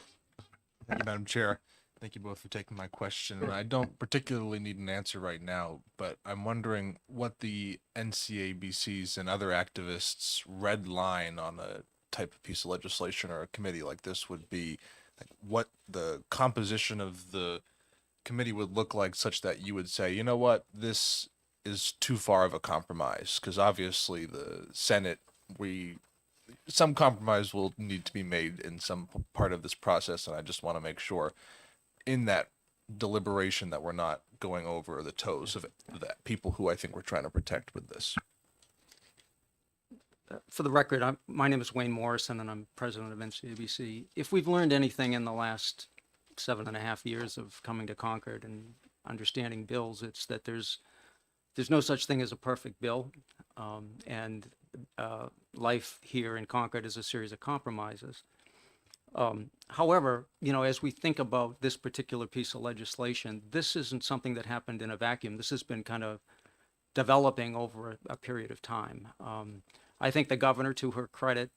Thank you, Madam Chair. Thank you both for taking my question. And I don't particularly need an answer right now, but I'm wondering what the NCABC's and other activists' red line on a type of piece of legislation or a committee like this would be, like what the composition of the committee would look like such that you would say, you know what, this is too far of a compromise. Because obviously the Senate, some compromise will need to be made in some part of this process, and I just want to make sure in that deliberation that we're not going over the toes of the people who I think we're trying to protect with this. For the record, my name is Wayne Morrison, and I'm president of NCABC. If we've learned anything in the last 7.5 years of coming to Concord and understanding bills, it's that there's no such thing as a perfect bill, and life here in Concord is a series of compromises. However, as we think about this particular piece of legislation, this isn't something that happened in a vacuum. This has been kind of developing over a period of time. I think the governor, to her credit,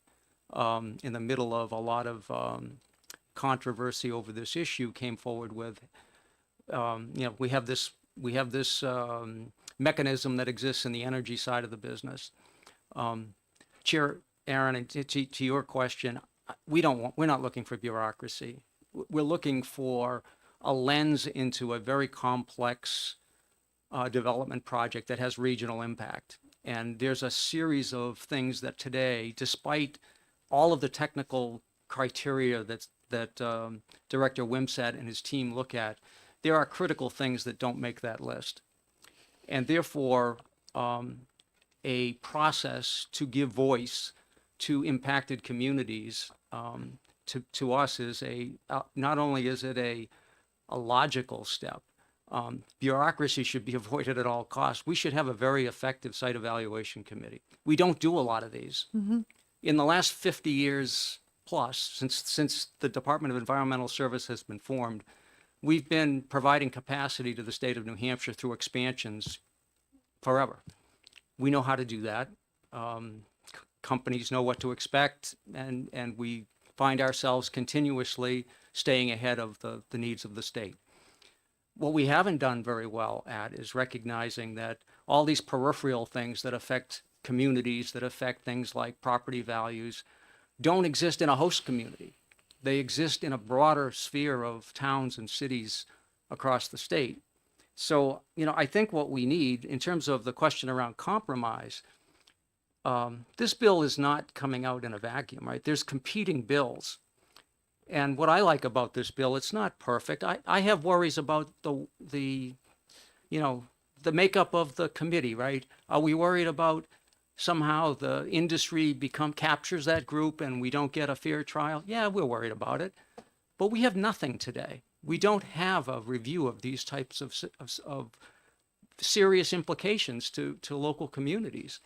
in the middle of a lot of controversy over this issue, came forward with, we have this mechanism that exists in the energy side of the business. Chair Aaron, and to your question, we're not looking for bureaucracy. We're looking for a lens into a very complex development project that has regional impact. And there's a series of things that today, despite all of the technical criteria that Director Wimsatt and his team look at, there are critical things that don't make that list. And therefore, a process to give voice to impacted communities, to us is not only is it a logical step, bureaucracy should be avoided at all costs. We should have a very effective site evaluation committee. We don't do a lot of these. in the last 50 years plus, since the Department of Environmental Service has been formed, we've been providing capacity to the state of New Hampshire through expansions forever. We know how to do that. Companies know what to expect, and we find ourselves continuously staying ahead of the needs of the state. What we haven't done very well at is recognizing that all these peripheral things that affect communities, that affect things like property values, don't exist in a host community. They exist in a broader sphere of towns and cities across the state. So, you know, I think what we need in terms of the question around compromise, this bill is not coming out in a vacuum, right? There's competing bills. And what I like about this bill, it's not perfect. I have worries about the makeup of the committee, right? Are we worried about somehow the industry captures that group and we don't get a fair trial? Yeah, we're worried about it. But we have nothing today. We don't have a review of these types of serious implications to local communities.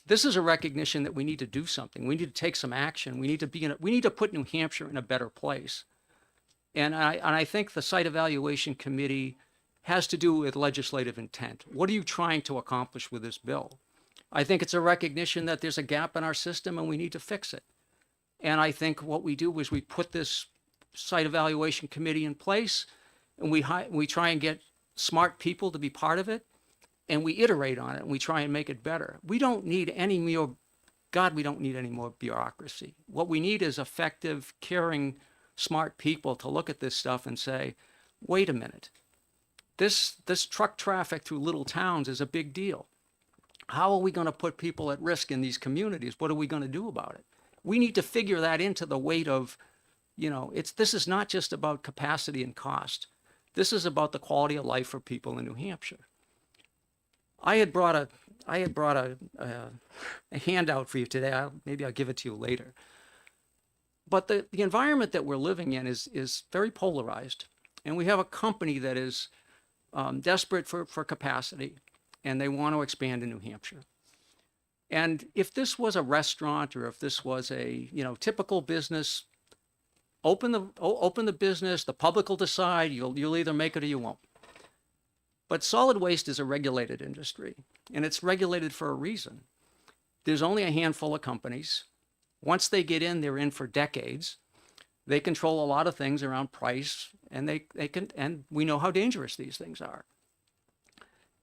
This is a recognition that we need to do something. We need to take some action. We need to put New Hampshire in a better place. And I think the Site Evaluation Committee has to do with legislative intent. What are you trying to accomplish with this bill? I think it's a recognition that there's a gap in our system and we need to fix it. And I think what we do is we put this Site Evaluation Committee in place, and we try and get smart people to be part of it, and we iterate on it, and we try and make it better. We don't need any more bureaucracy. What we need is effective, caring, smart people to look at this stuff and say, wait a minute, this truck traffic through little towns is a big deal. How are we going to put people at risk in these communities? What are we going to do about it? We need to figure that into the weight of, this is not just about capacity and cost. This is about the quality of life for people in New Hampshire. I had brought a handout for you today. Maybe I'll give it to you later. But the environment that we're living in is very polarized. And we have a company that is desperate for capacity, and they want to expand in New Hampshire. And if this was a restaurant, or if this was a typical business, open the business, the public will decide, you'll either make it or you won't. But solid waste is a regulated industry, and it's regulated for a reason. There's only a handful of companies. Once they get in, they're in for decades. They control a lot of things around price, and and we know how dangerous these things are.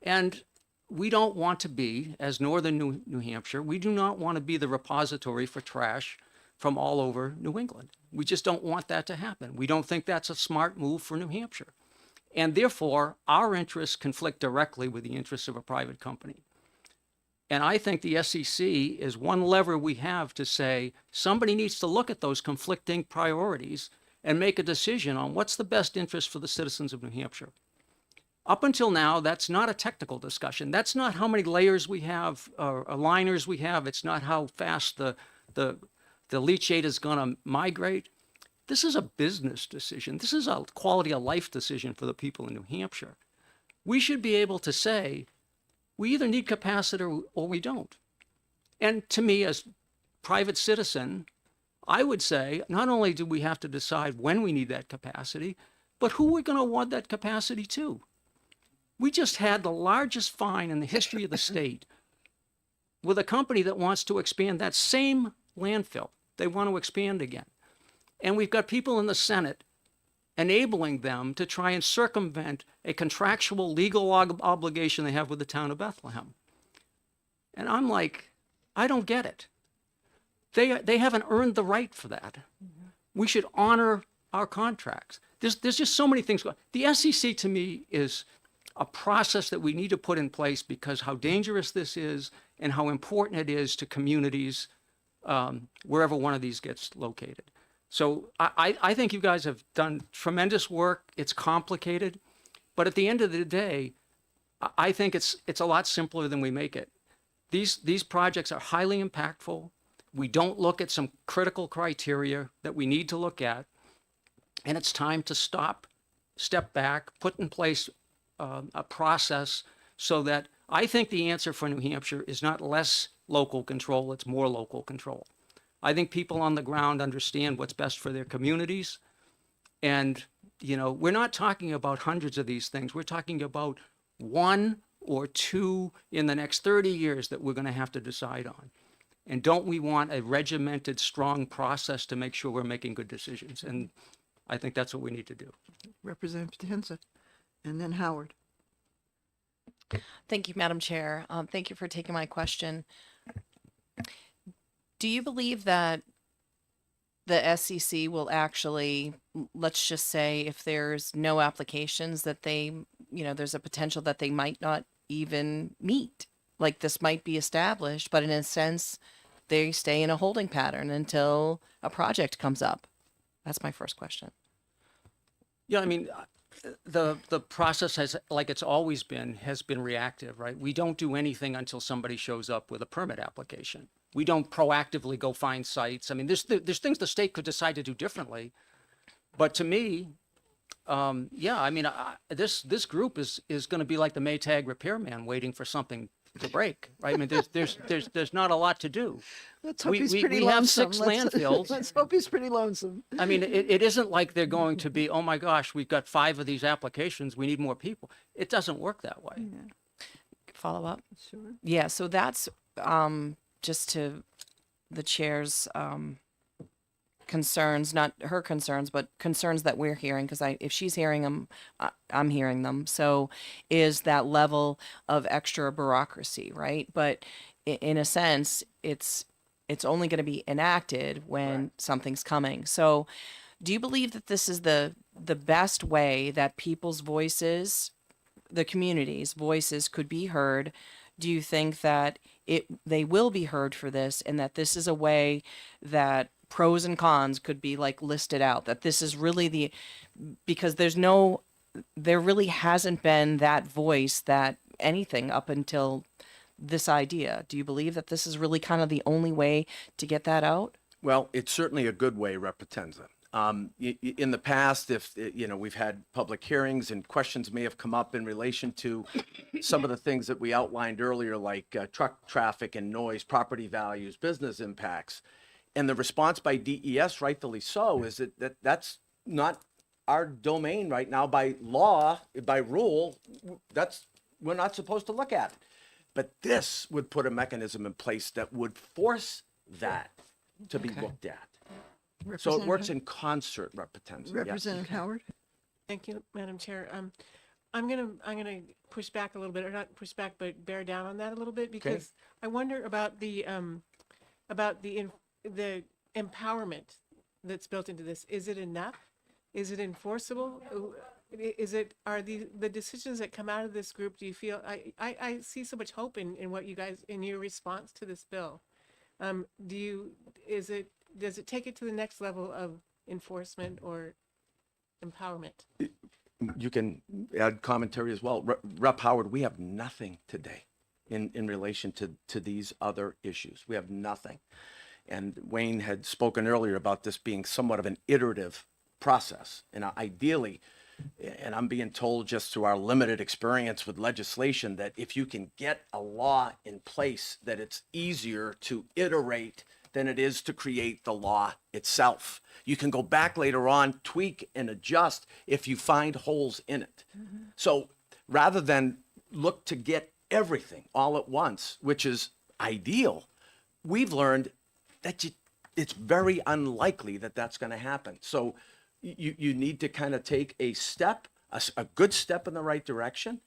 And we don't want to be, as northern New Hampshire, we do not want to be the repository for trash from all over New England. We just don't want that to happen. We don't think that's a smart move for New Hampshire. And therefore, our interests conflict directly with the interests of a private company. And I think the SEC is one lever we have to say somebody needs to look at those conflicting priorities and make a decision on what's the best interest for the citizens of New Hampshire. Up until now, that's not a technical discussion. That's not how many layers we have, or aligners we have. It's not how fast the leachate is going to migrate. This is a business decision. This is a quality of life decision for the people in New Hampshire. We should be able to say, we either need capacity or we don't. And to me, as private citizen, I would say, not only do we have to decide when we need that capacity, but who we're going to award that capacity to. We just had the largest fine in the history of the state with a company that wants to expand that same landfill. They want to expand again. And we've got people in the Senate enabling them to try and circumvent a contractual legal obligation they have with the town of Bethlehem. And I'm like, I don't get it. They haven't earned the right for that. Mm-hmm. We should honor our contracts. There's just so many things. The SEC to me is a process that we need to put in place because how dangerous this is and how important it is to communities wherever one of these gets located. So I think you guys have done tremendous work. It's complicated, but at the end of the day, I think it's a lot simpler than we make it. These projects are highly impactful. We don't look at some critical criteria that we need to look at, and it's time to step back, put in place a process so that I think the answer for New Hampshire is not less local control, it's more local control. I think people on the ground understand what's best for their communities. And, you know, we're not talking about hundreds of these things. We're talking about one or two in the next 30 years that we're going to have to decide on. And don't we want a regimented, strong process to make sure we're making good decisions? And I think that's what we need to do. Representative Potenza, and then Howard. Thank you, Madam Chair. Thank you for taking my question. Do you believe that the SCC will actually, let's just say, if there's no applications, that they, you know, there's a potential that they might not even meet? Like, this might be established, but in a sense, they stay in a holding pattern until a project comes up. That's my first question. Yeah, I mean, the process has, like it's always been, has been reactive, right? We don't do anything until somebody shows up with a permit application. We don't proactively go find sites. I mean, there's things the state could decide to do differently, but to me, yeah, I mean, this group is going to be like the Maytag repairman waiting for something to break, right? I mean, there's not a lot to do. Let's hope he's pretty have lonesome. 6 landfills. Let's hope he's pretty lonesome. I mean, it isn't like they're going to be, oh my gosh, we've got 5 of these applications, we need more people. It doesn't work that way. Follow up? Sure. Yeah, so that's just to the chair's concerns, not her concerns, but concerns that we're hearing, because if she's hearing them, I'm hearing them. So is that level of extra bureaucracy, right? But in a sense, it's only going to be enacted when something's coming. So do you believe that this is the best way that people's voices, the community's voices, could be heard? Do you think that they will be heard for this, and that this is a way that pros and cons could be like listed out, that this is really because there really hasn't been that voice, that anything up until this idea? Do you believe that this is really kind of the only way to get that out? Well, it's certainly a good way, Rep. Potenza. In the past, if, you know, we've had public hearings and questions may have come up in relation to some of the things that we outlined earlier, like truck traffic and noise, property values, business impacts. And the response by DES, rightfully so, is that that's not our domain right now by law, by rule. We're not supposed to look at it. But this would put a mechanism in place that would force that to be looked at. So it works in concert, Rep. Potenza. Representative Howard. Thank you, Madam Chair. I'm gonna push back a little bit, or not push back, but bear down on that a little bit, because I wonder about the empowerment that's built into this. Is it enough? Is it enforceable? Are the decisions that come out of this group, do you feel, I see so much hope in what you guys, in your response to this bill. Does it take it to the next level of enforcement or empowerment? You can add commentary as well. Rep. Howard, we have nothing today in relation to these other issues. We have nothing. And Wayne had spoken earlier about this being somewhat of an iterative process. And ideally, and I'm being told just through our limited experience with legislation, that if you can get a law in place, that it's easier to iterate than it is to create the law itself. You can go back later on, tweak and adjust if you find holes in it. So rather than look to get everything all at once, which is ideal, we've learned that it's very unlikely that that's going to happen. So you need to kind of take a step, a good step in the right direction,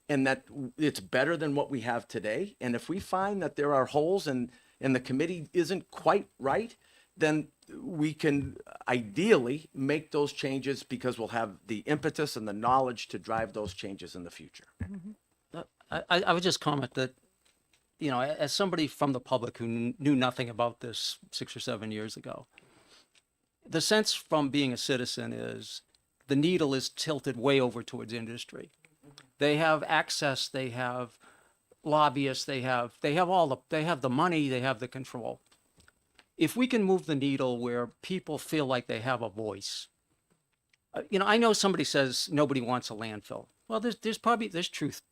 and that it's better than what we have today. And if we find that there are holes and the committee isn't quite right, then we can ideally make those changes, because we'll have the impetus and the knowledge to drive those changes in the future. I would just comment that, you know, as somebody from the public who knew nothing about this 6 or 7 years ago, the sense from being a citizen is the needle is tilted way over towards industry. They have access, they have lobbyists, they have the money, they have the control. If we can move the needle where people feel like they have a voice, you know, I know somebody says nobody wants a landfill. Well, there's truth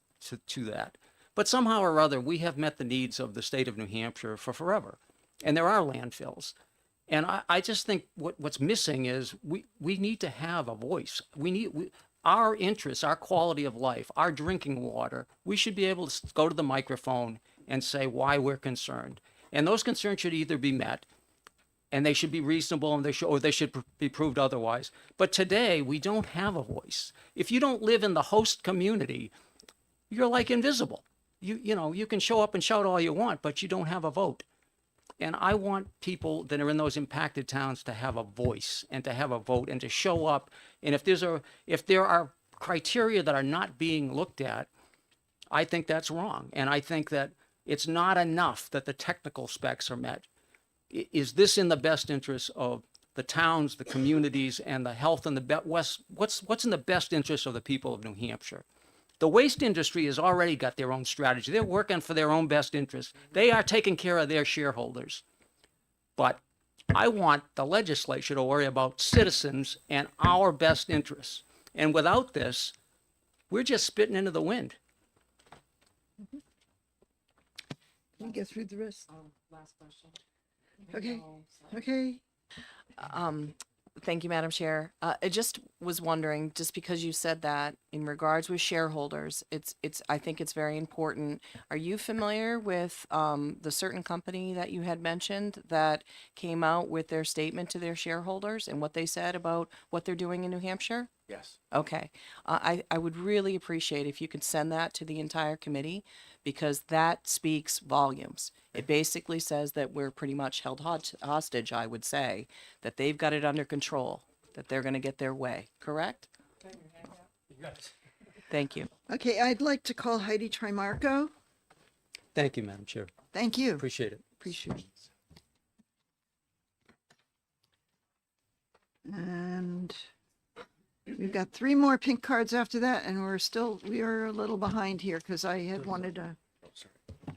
to that. But somehow or other, we have met the needs of the state of New Hampshire for forever. And there are landfills. And I just think what's missing is we need to have a voice. Our interests, our quality of life, our drinking water, we should be able to go to the microphone and say why we're concerned. And those concerns should either be met, and they should be reasonable, and they should be proved otherwise. But today, we don't have a voice. If you don't live in the host community, you're like invisible. You can show up and shout all you want, but you don't have a vote. And I want people that are in those impacted towns to have a voice and to have a vote and to show up. And if there are criteria that are not being looked at, I think that's wrong. And I think that it's not enough that the technical specs are met. Is this in the best interest of the towns, the communities, and the health and the what's in the best interest of the people of New Hampshire? The waste industry has already got their own strategy. They're working for their own best interests. They are taking care of their shareholders. But I want the legislature to worry about citizens and our best interests. And without this, we're just spitting into the wind. Can we get through the rest? Last question. Okay, okay. Thank you, Madam Chair. I just was wondering, just because you said that in regards with shareholders, I think it's very important. Are you familiar with the certain company that you had mentioned that came out with their statement to their shareholders and what they said about what they're doing in New Hampshire? Yes. Okay. I would really appreciate if you could send that to the entire committee, because that speaks volumes. It basically says that we're pretty much held hostage, I would say, that they've got it under control, that they're going to get their way, correct? Thank you. Okay, I'd like to call Heidi Trimarco. Thank you, Madam Chair. Thank you. Appreciate it. Appreciate it. And we've got 3 more pink cards after that, and we are a little behind here because I had wanted to.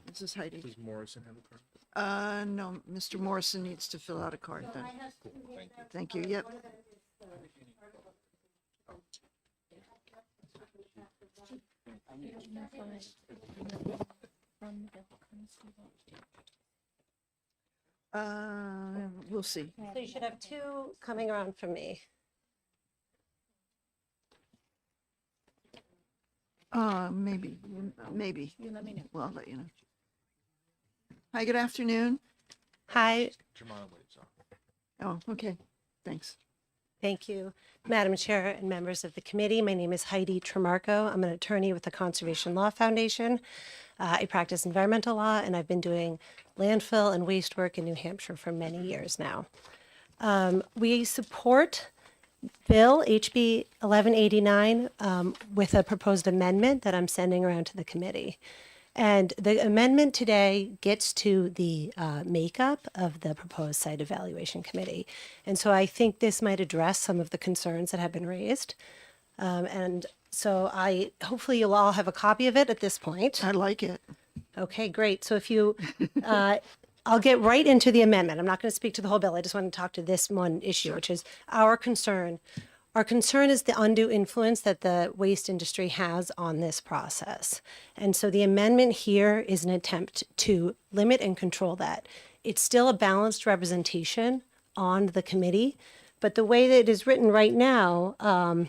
This is Heidi. Does Morrison have a card? No, Mr. Morrison needs to fill out a card then. Thank you. Yep. We'll see. So you should have 2 coming around from me. Maybe. You let me know. Well, I'll let you know. Hi, good afternoon. Hi. Oh, okay. Thanks. Thank you, Madam Chair and members of the committee. My name is Heidi Trimarco. I'm an attorney with the Conservation Law Foundation. I practice environmental law, and I've been doing landfill and waste work in New Hampshire for many years now. We support Bill HB 1189 with a proposed amendment that I'm sending around to the committee. And the amendment today gets to the makeup of the proposed site evaluation committee. And so I think this might address some of the concerns that have been raised. And so hopefully you'll all have a copy of it at this point. I like it. Okay, great. So if you, I'll get right into the amendment. I'm not going to speak to the whole bill. I just want to talk to this one issue, which is our concern. Our concern is the undue influence that the waste industry has on this process. And so the amendment here is an attempt to limit and control that. It's still a balanced representation on the committee, but the way that it is written right now,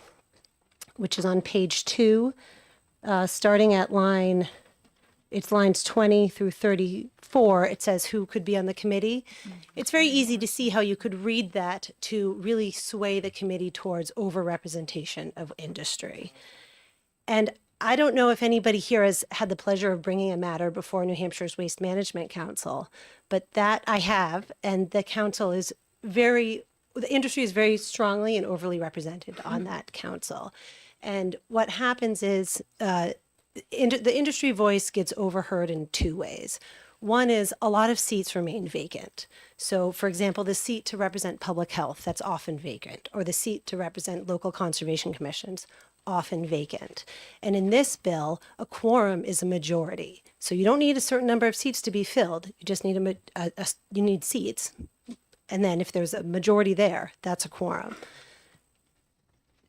which is on page 2, starting at it's lines 20 through 34, it says who could be on the committee. It's very easy to see how you could read that to really sway the committee towards overrepresentation of industry. And I don't know if anybody here has had the pleasure of bringing a matter before New Hampshire's Waste Management Council, but that I have, and the council is the industry is very strongly and overly represented on that council. And what happens is, the industry voice gets overheard in 2 ways. One is a lot of seats remain vacant. So, for example, the seat to represent public health, that's often vacant, or the seat to represent local conservation commissions, often vacant. And in this bill, a quorum is a majority. So you don't need a certain number of seats to be filled. You just need you need seats. And then if there's a majority there, that's a quorum.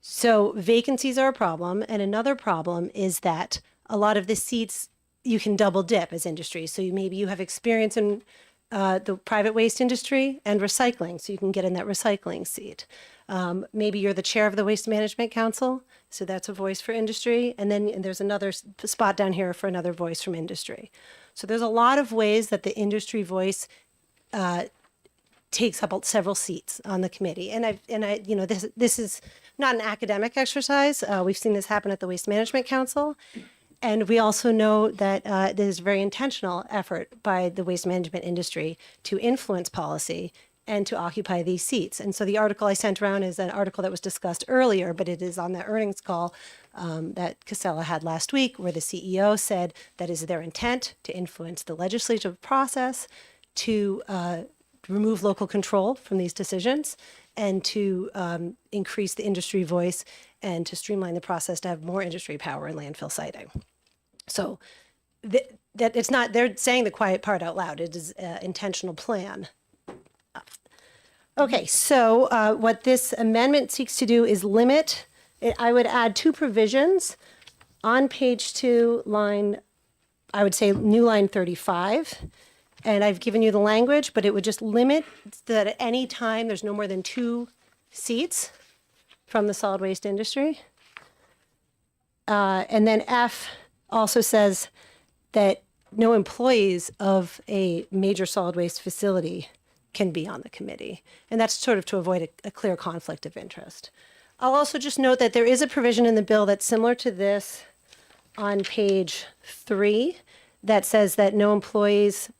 So vacancies are a problem. And another problem is that a lot of the seats, you can double dip as industry. So maybe you have experience in the private waste industry and recycling, so you can get in that recycling seat. Maybe you're the chair of the Waste Management Council, so that's a voice for industry. And then there's another spot down here for another voice from industry. So there's a lot of ways that the industry voice takes up several seats on the committee. And I, you know, this is not an academic exercise. We've seen this happen at the Waste Management Council. And we also know that there's a very intentional effort by the waste management industry to influence policy and to occupy these seats. And so the article I sent around is an article that was discussed earlier, but it is on the earnings call that Casella had last week, where the CEO said that is their intent to influence the legislative process, to remove local control from these decisions, and to increase the industry voice and to streamline the process to have more industry power in landfill siting. So that it's not, they're saying the quiet part out loud. It is an intentional plan. Okay, so what this amendment seeks to do is limit, I would add 2 provisions on page 2, line, I would say new line 35. And I've given you the language, but it would just limit that at any time there's no more than 2 seats from the solid waste industry. And then F also says that no employees of a major solid waste facility can be on the committee. And that's sort of to avoid a clear conflict of interest. I'll also just note that there is a provision in the bill that's similar to this on page 3 that says that no employees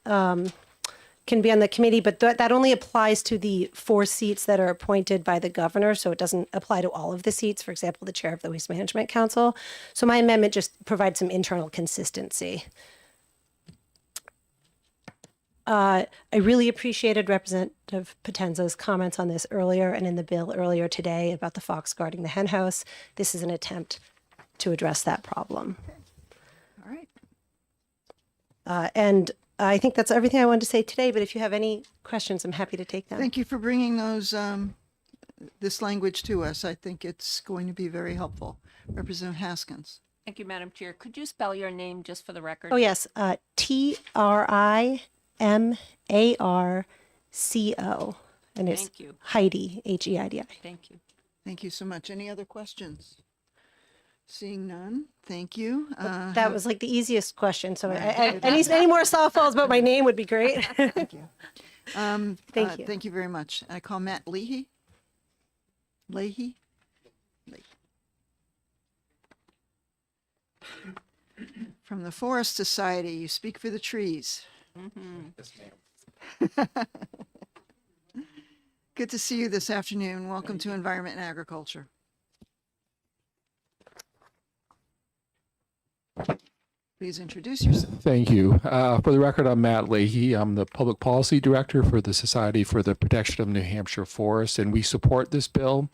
can be on the committee, but that only applies to the 4 seats that are appointed by the governor, so it doesn't apply to all of the seats, for example, the chair of the Waste Management Council. So my amendment just provides some internal consistency. I really appreciated Representative Potenza's comments on this earlier and in the bill earlier today about the fox guarding the hen house. This is an attempt to address that problem. All right. And I think that's everything I wanted to say today, but if you have any questions, I'm happy to take them. Thank you for bringing those, this language to us. I think it's going to be very helpful. Representative Haskins. Thank you, Madam Chair. Could you spell your name just for the record? Oh, yes. TRIMARCO. And it's Thank you. Heidi, Heidi. Thank you. Thank you so much. Any other questions? Seeing none, thank you. That was like the easiest question. So any more softballs about my name would be great. Thank you. Thank you. Thank you very much. I call Matt Leahy. Leahy? From the Forest Society, you speak for the trees. Yes, ma'am. Good to see you this afternoon. Welcome to Environment and Agriculture. Please introduce yourself. Thank you. For the record, I'm Matt Leahy. I'm the Public Policy Director for the Society for the Protection of New Hampshire Forests, and we support this bill.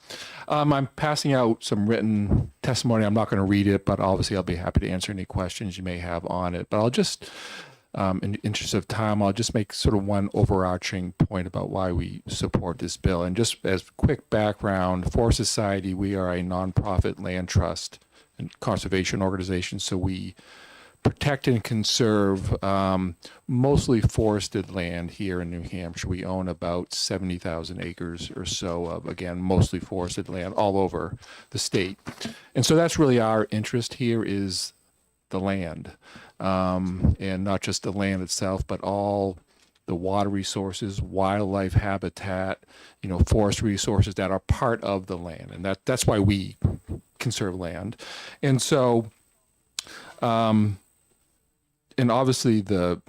I'm passing out some written testimony. I'm not going to read it, but obviously I'll be happy to answer any questions you may have on it. But I'll just, in the interest of time, I'll just make sort of one overarching point about why we support this bill. And just as quick background, Forest Society, we are a nonprofit land trust and conservation organization, so we protect and conserve mostly forested land here in New Hampshire. We own about 70,000 acres or so of, again, mostly forested land all over the state. And so that's really our interest here is the land, and not just the land itself, but all the water resources, wildlife habitat, forest resources that are part of the land. And that's why we conserve land. And so, and obviously the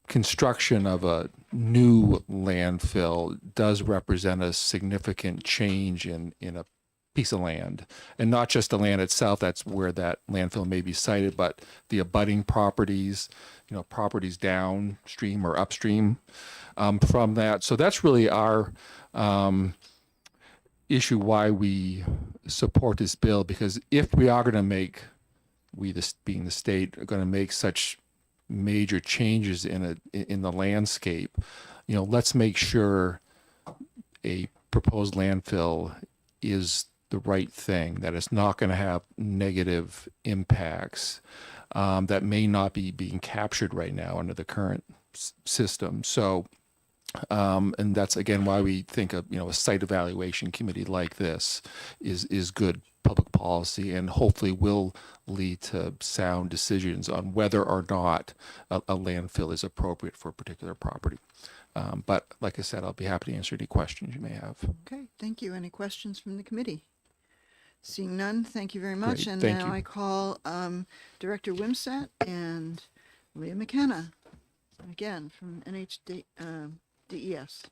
construction of a new landfill does represent a significant change in a piece of land, and not just the land itself, that's where that landfill may be sited, but the abutting properties, properties downstream or upstream from that. So that's really our issue why we support this bill, because if we are going to make, being the state, are going to make such major changes in the landscape, let's make sure a proposed landfill is the right thing, that it's not going to have negative impacts that may not be being captured right now under the current system. So, and that's again why we think of, you know, a site evaluation committee like this is good public policy and hopefully will lead to sound decisions on whether or not a landfill is appropriate for a particular property. But like I said, I'll be happy to answer any questions you may have. Okay, thank you. Any questions from the committee? Seeing none, thank you very much. Great, And thank now you. I call Director Wimsatt and Leah McKenna, again from DES.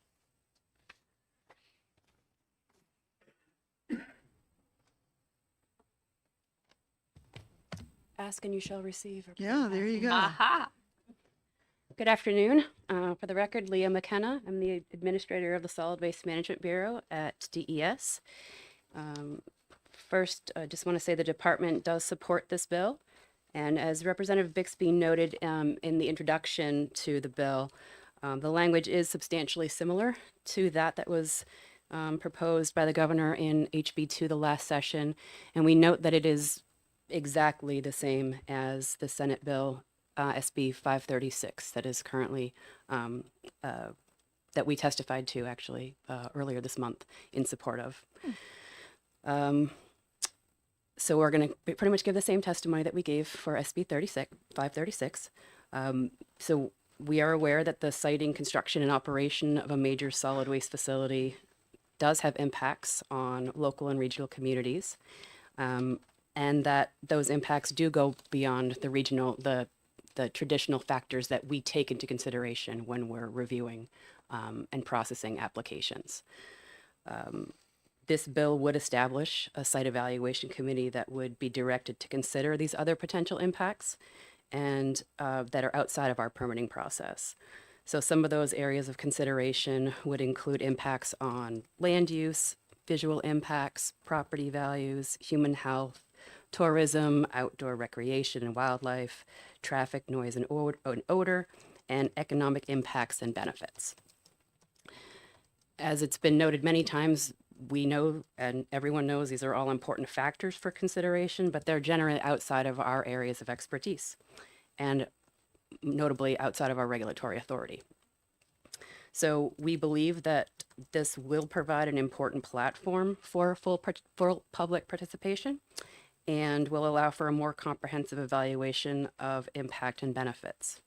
Ask and you shall receive. Yeah, there you go. Aha. Good afternoon. For the record, Leah McKenna. I'm the administrator of the Solid Waste Management Bureau at DES. First, I just want to say the department does support this bill. And as Representative Bixby noted in the introduction to the bill, the language is substantially similar to that was proposed by the governor in HB2 the last session. And we note that it is exactly the same as the Senate bill SB 536 that is currently that we testified to actually earlier this month in support of. So we're going to pretty much give the same testimony that we gave for SB 536. So we are aware that the siting, construction, and operation of a major solid waste facility does have impacts on local and regional communities, and that those impacts do go beyond the regional, the traditional factors that we take into consideration when we're reviewing and processing applications. This bill would establish a site evaluation committee that would be directed to consider these other potential impacts and that are outside of our permitting process. So some of those areas of consideration would include impacts on land use, visual impacts, property values, human health, tourism, outdoor recreation and wildlife, traffic, noise and odor, and economic impacts and benefits. As it's been noted many times, we know and everyone knows these are all important factors for consideration, but they're generally outside of our areas of expertise and notably outside of our regulatory authority. So we believe that this will provide an important platform for full public participation and will allow for a more comprehensive evaluation of impact and benefits.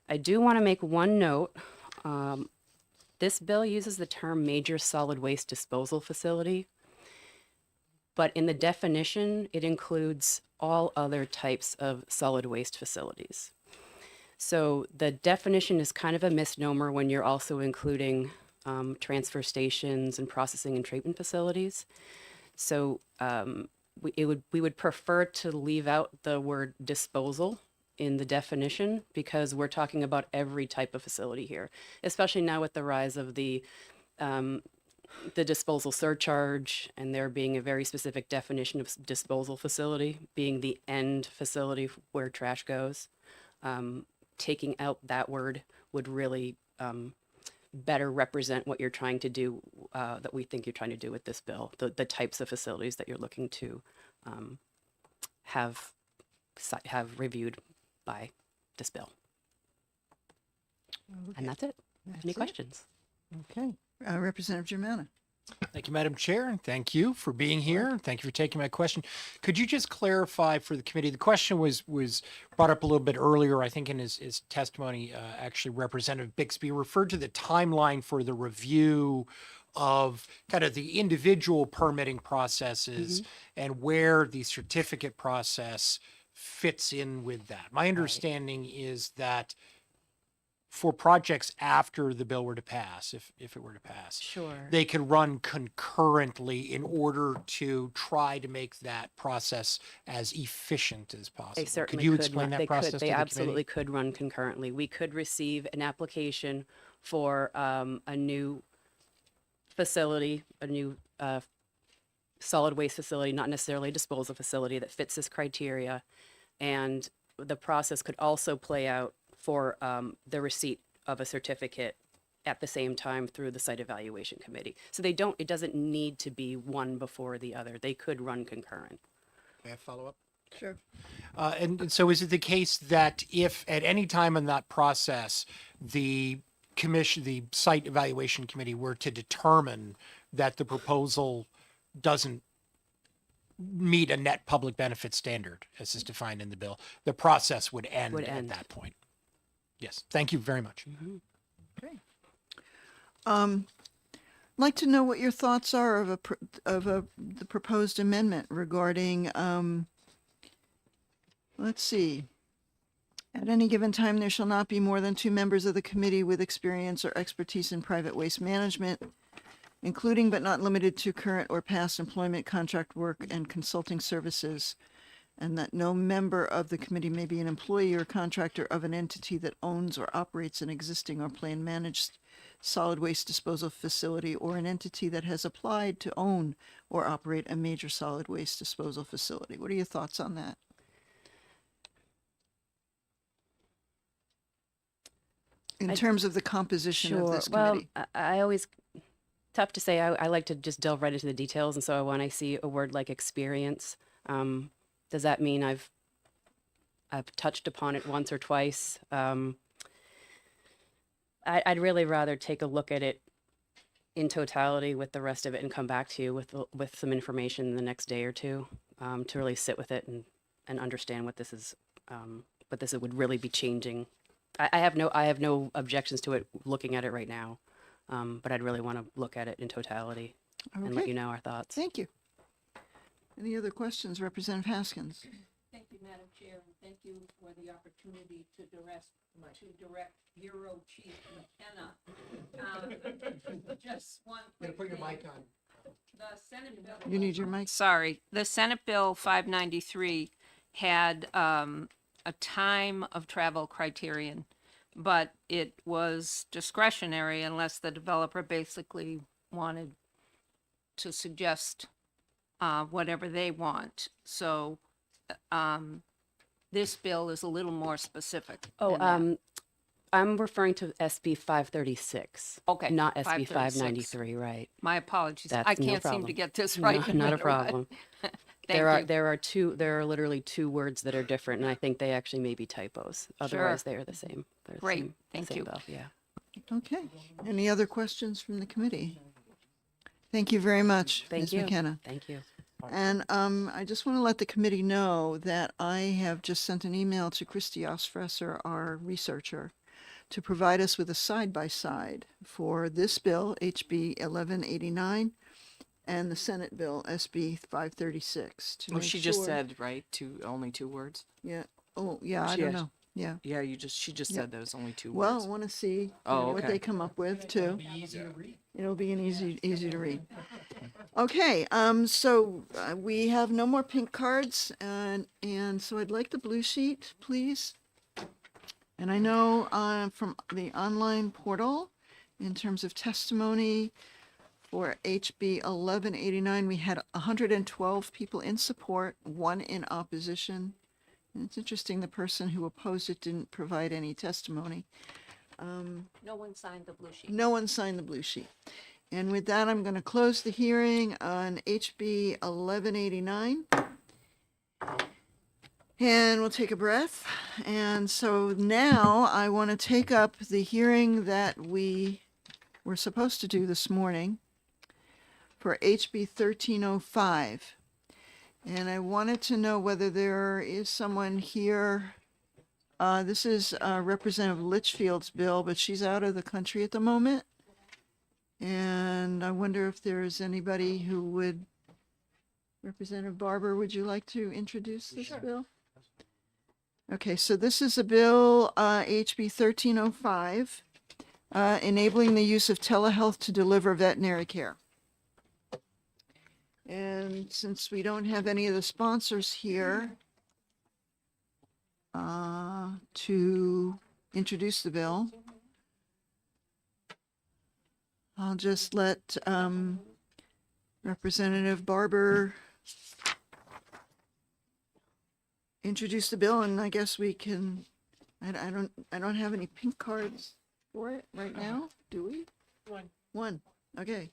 I do want to make one note. This bill uses the term major solid waste disposal facility, but in the definition, it includes all other types of solid waste facilities. So the definition is kind of a misnomer when you're also including transfer stations and processing and treatment facilities. So we would prefer to leave out the word disposal in the definition because we're talking about every type of facility here, especially now with the rise of the disposal surcharge and there being a very specific definition of disposal facility being the end facility where trash goes. Taking out that word would really better represent what you're trying to do, that we think you're trying to do with this bill, the types of facilities that you're looking to have reviewed by this bill. Okay. And that's it. Any questions? Okay. Representative Germana. Thank you, Madam Chair, and thank you for being here. Thank you for taking my question. Could you just clarify for the committee? The question was brought up a little bit earlier, I think, in his testimony. Actually, Representative Bixby referred to the timeline for the review of kind of the individual permitting processes and where the certificate process fits in with that. My understanding is that for projects after the bill were to pass, if it were to pass, Sure. they could run concurrently in order to try to make that process as efficient as possible. They certainly could you could explain run- that they process could, to they the absolutely committee? could run concurrently. We could receive an application for a new facility, a new solid waste facility, not necessarily a disposal facility that fits this criteria. And the process could also play out for the receipt of a certificate at the same time through the site evaluation committee. So it doesn't need to be one before the other. They could run concurrent. May I follow up? Sure. And so is it the case that if at any time in that process, the commission, the site evaluation committee were to determine that the proposal doesn't meet a net public benefit standard as is defined in the bill, the process would end Would at end. that point? Yes, thank you very much. I'd like to know what your thoughts are of the proposed amendment regarding, let's see. At any given time, there shall not be more than 2 members of the committee with experience or expertise in private waste management, including but not limited to current or past employment, contract work, and consulting services, and that no member of the committee may be an employee or contractor of an entity that owns or operates an existing or planned managed solid waste disposal facility, or an entity that has applied to own or operate a major solid waste disposal facility. What are your thoughts on that? In terms of the composition of this committee? Well, I always, tough to say. I like to just delve right into the details. And so when I see a word like experience, does that mean I've touched upon it once or twice? I'd really rather take a look at it in totality with the rest of it and come back to you with some information the next day or two, to really sit with it and understand what this is, what this would really be changing. I have no objections to it looking at it right now, but I'd really want to look at it in totality and let Okay. you know our thoughts. Thank you. Any other questions, Representative Haskins? Thank you, Madam Chair, and thank you for the opportunity to direct Bureau Chief McKenna. Just one quick thing. The Senate bill. You need your mic. Sorry, the Senate Bill 593 had a time of travel criterion, but it was discretionary unless the developer basically wanted to suggest whatever they want. So this bill is a little more specific. Oh, than that. I'm referring to SB 536. Okay, Not SB 536. 593, right? My apologies. That's I no can't seem problem. to get this No, right. no not a matter what. problem. Thank you. There are literally 2 words that are different, and I think they actually may be typos. Otherwise, they are the same. They're the Great. same- Thank same you. bill, yeah. Okay. Any other questions from the committee? Thank you very much, Thank Ms. you. McKenna. Thank you. And I just want to let the committee know that I have just sent an email to Christy Osfresser, our researcher, to provide us with a side-by-side for this bill, HB 1189, and the Senate bill, SB 536. To Well, make she just sure- said, right, only 2 words? Yeah. Oh, yeah, I She don't has- know. Yeah. Yeah, she just Yeah. said those only 2 Well, words. I want to see you Oh, know, what okay. they come up with too. It'll be an easy to read. Okay, so we have no more pink cards, and so I'd like the blue sheet, please. And I know from the online portal, in terms of testimony for HB 1189, we had 112 people in support, 1 in opposition. And it's interesting, the person who opposed it didn't provide any testimony. No one signed the blue sheet. No one signed the blue sheet. And with that, I'm going to close the hearing on HB 1189. And we'll take a breath. And so now I want to take up the hearing that we were supposed to do this morning for HB 1305. And I wanted to know whether there is someone here. This is Representative Litchfield's bill, but she's out of the country at the moment. And I wonder if there's anybody who would, Representative Barber, would you like to introduce this bill? Okay, so this is a bill, HB 1305, enabling the use of telehealth to deliver veterinary care. And since we don't have any of the sponsors here to introduce the bill, I'll just let Representative Barber introduce the bill, and I guess we can. I don't have any pink cards for it right now, do we? One. Okay.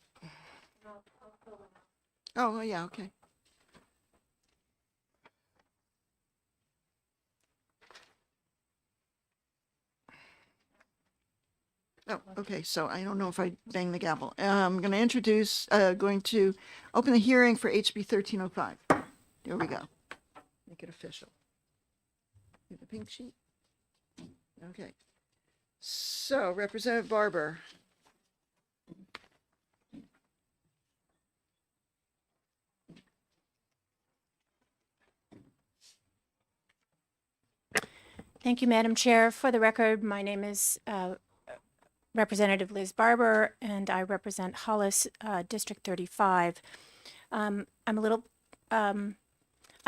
Oh, yeah, okay. Oh, okay, so I don't know if I banged the gavel. I'm going to going to open the hearing for HB 1305. There we go. Make it official. Get the pink sheet. Okay. So Representative Barber. Thank you, Madam Chair. For the record, my name is Representative Liz Barber, and I represent Hollis District 35. I'm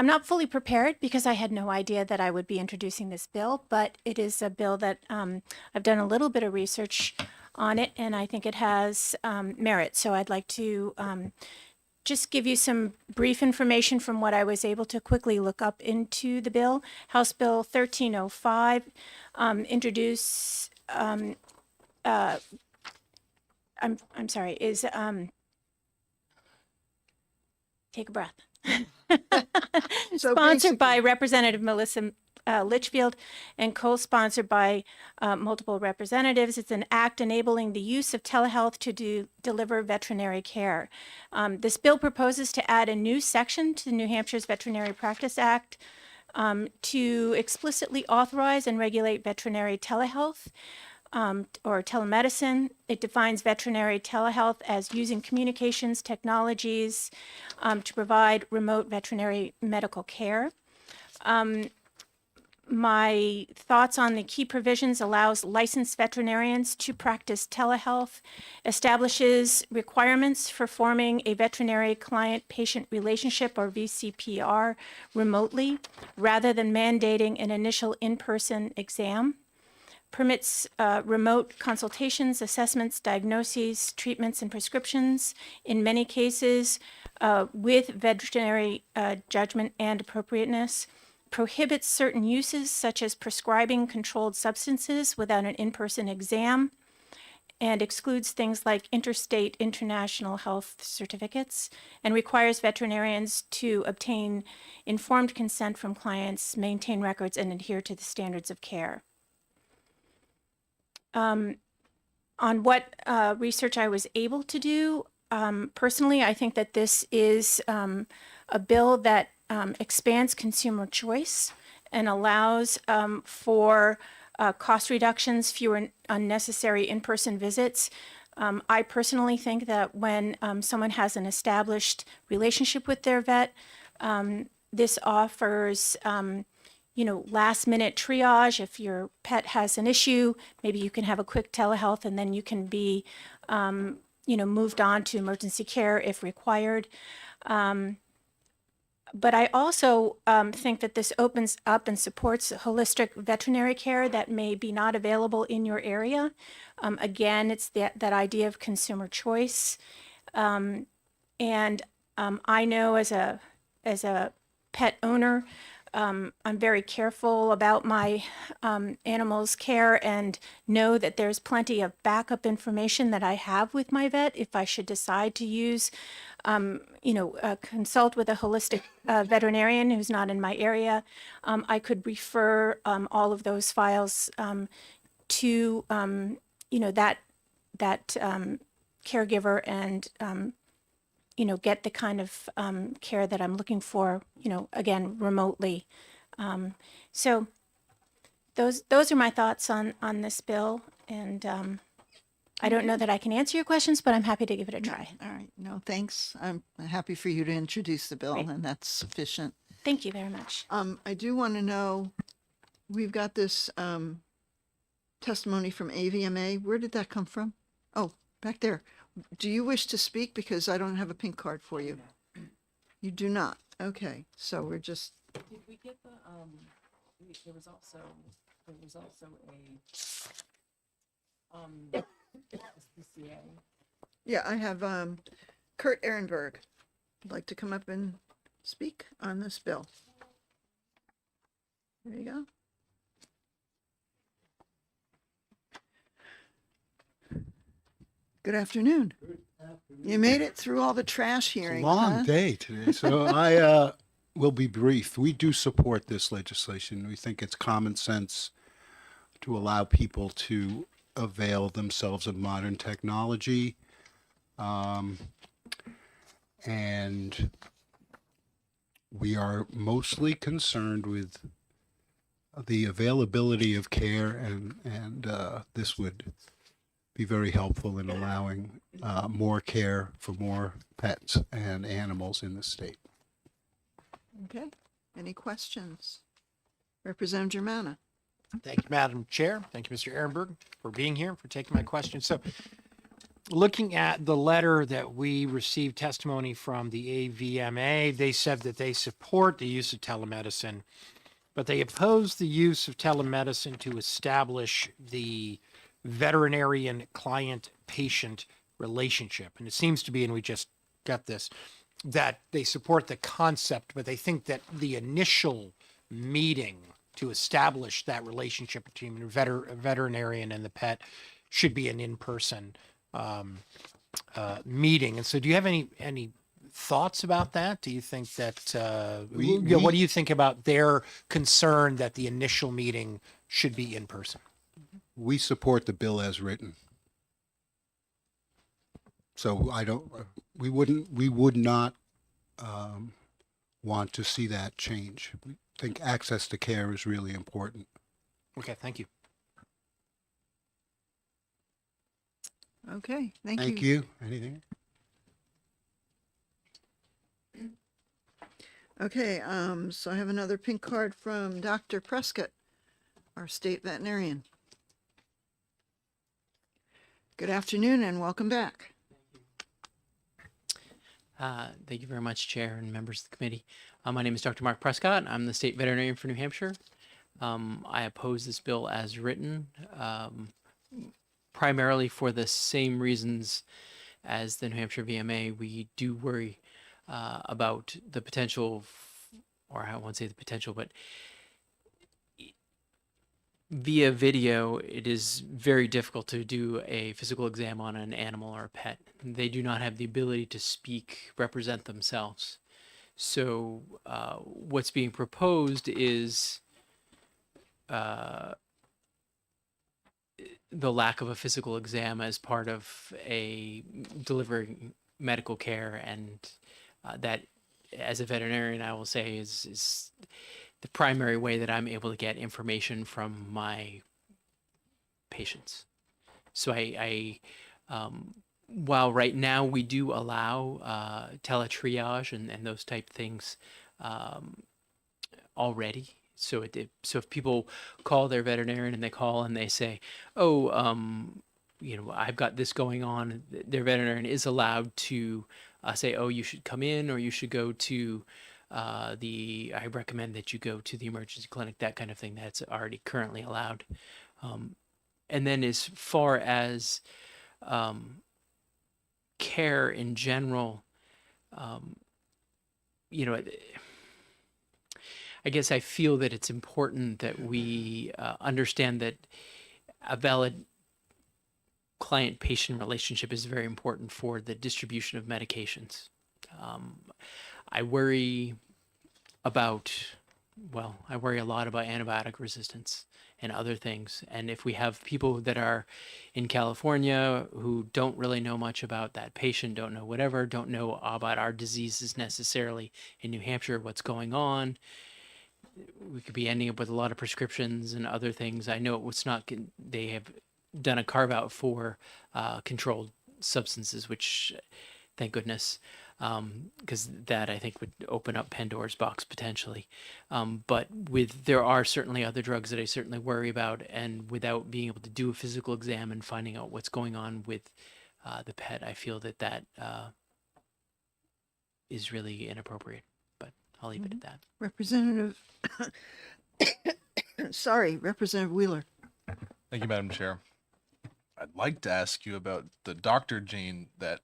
not fully prepared because I had no idea that I would be introducing this bill, but it is a bill that I've done a little bit of research on it, and I think it has merit. So I'd like to just give you some brief information from what I was able to quickly look up into the bill. House Bill 1305 introduce I'm sorry, is take a breath. So Sponsored by Representative Melissa Litchfield and co-sponsored by multiple representatives. It's an act enabling the use of telehealth to deliver veterinary care. This bill proposes to add a new section to New Hampshire's Veterinary Practice Act to explicitly authorize and regulate veterinary telehealth or telemedicine. It defines veterinary telehealth as using communications technologies to provide remote veterinary medical care. My thoughts on the key provisions: allows licensed veterinarians to practice telehealth, establishes requirements for forming a veterinary client-patient relationship or VCPR remotely rather than mandating an initial in-person exam, permits remote consultations, assessments, diagnoses, treatments, and prescriptions in many cases with veterinary judgment and appropriateness, prohibits certain uses such as prescribing controlled substances without an in-person exam, and excludes things like interstate international health certificates, and requires veterinarians to obtain informed consent from clients, maintain records, and adhere to the standards of care. On what research I was able to do, personally, I think that this is a bill that expands consumer choice and allows for cost reductions, fewer unnecessary in-person visits. I personally think that when someone has an established relationship with their vet, this offers last-minute triage. If your pet has an issue, maybe you can have a quick telehealth, and then you can be, moved on to emergency care if required. But I also think that this opens up and supports holistic veterinary care that may be not available in your area. Again, it's that idea of consumer choice. And I know as a pet owner, I'm very careful about my animals' care and know that there's plenty of backup information that I have with my vet if I should decide to use, consult with a holistic veterinarian who's not in my area. I could refer all of those files to, that caregiver and get the kind of care that I'm looking for, again, remotely. So those are my thoughts on this bill. And I don't know that I can answer your questions, but I'm happy to give it a try. All right. No, thanks. I'm happy for you to introduce the bill, Great. and that's sufficient. Thank you very much. I do want to know, we've got this testimony from AVMA. Where did that come from? Oh, back there. Do you wish to speak? Because I don't have a pink card for you. You do not. Okay, so we're just. Did we get the, there was also a, CCA. Yeah, I have Kurt Ehrenberg. Would like to come up and speak on this bill. There you go. Good afternoon. You made it through all the trash hearings. Long day today, so I will be brief. We do support this legislation. We think it's common sense to allow people to avail themselves of modern technology. And we are mostly concerned with the availability of care, and this would be very helpful in allowing more care for more pets and animals in the state. Okay. Any questions? Representative Germana. Thank you, Madam Chair. Thank you, Mr. Ehrenberg, for being here, for taking my question. So looking at the letter that we received testimony from the AVMA, they said that they support the use of telemedicine, but they oppose the use of telemedicine to establish the veterinarian client patient relationship. And it seems to be, and we just got this, that they support the concept, but they think that the initial meeting to establish that relationship between a veterinarian and the pet should be an in-person meeting. And so do you have any thoughts about that? Do you think that, what do you think about their concern that the initial meeting should be in person? We support the bill as written. So we would not want to see that change. We think access to care is really important. Okay, thank you. Okay, thank you. Thank you. Anything? Okay, so I have another pink card from Dr. Prescott, our state veterinarian. Good afternoon and welcome back. Thank you very much, Chair and members of the committee. My name is Dr. Mark Prescott. I'm the state veterinarian for New Hampshire. I oppose this bill as written, primarily for the same reasons as the New Hampshire VMA. We do worry about the potential, or I won't say the potential, but via video, it is very difficult to do a physical exam on an animal or a pet. They do not have the ability to speak, represent themselves. So what's being proposed is the lack of a physical exam as part of a delivering medical care, and that, as a veterinarian, I will say is the primary way that I'm able to get information from my patients. So while right now we do allow teletriage and those type things already, so if people call their veterinarian and they call and they say, oh, I've got this going on, their veterinarian is allowed to say, oh, you should come in, or you should go to I recommend that you go to the emergency clinic, that kind of thing. That's already currently allowed. And then as far as care in general, I guess I feel that it's important that we understand that a valid client-patient relationship is very important for the distribution of medications. I worry a lot about antibiotic resistance and other things. And if we have people that are in California who don't really know much about that patient, don't know whatever, don't know about our diseases necessarily in New Hampshire, what's going on, we could be ending up with a lot of prescriptions and other things. I know it's not, they have done a carve out for controlled substances, which thank goodness, because that I think would open up Pandora's box potentially. But there are certainly other drugs that I certainly worry about, and without being able to do a physical exam and finding out what's going on with the pet, I feel that is really inappropriate. But I'll leave it at that. Representative, Representative Wheeler. Thank you, Madam Chair. I'd like to ask you about the doctor gene that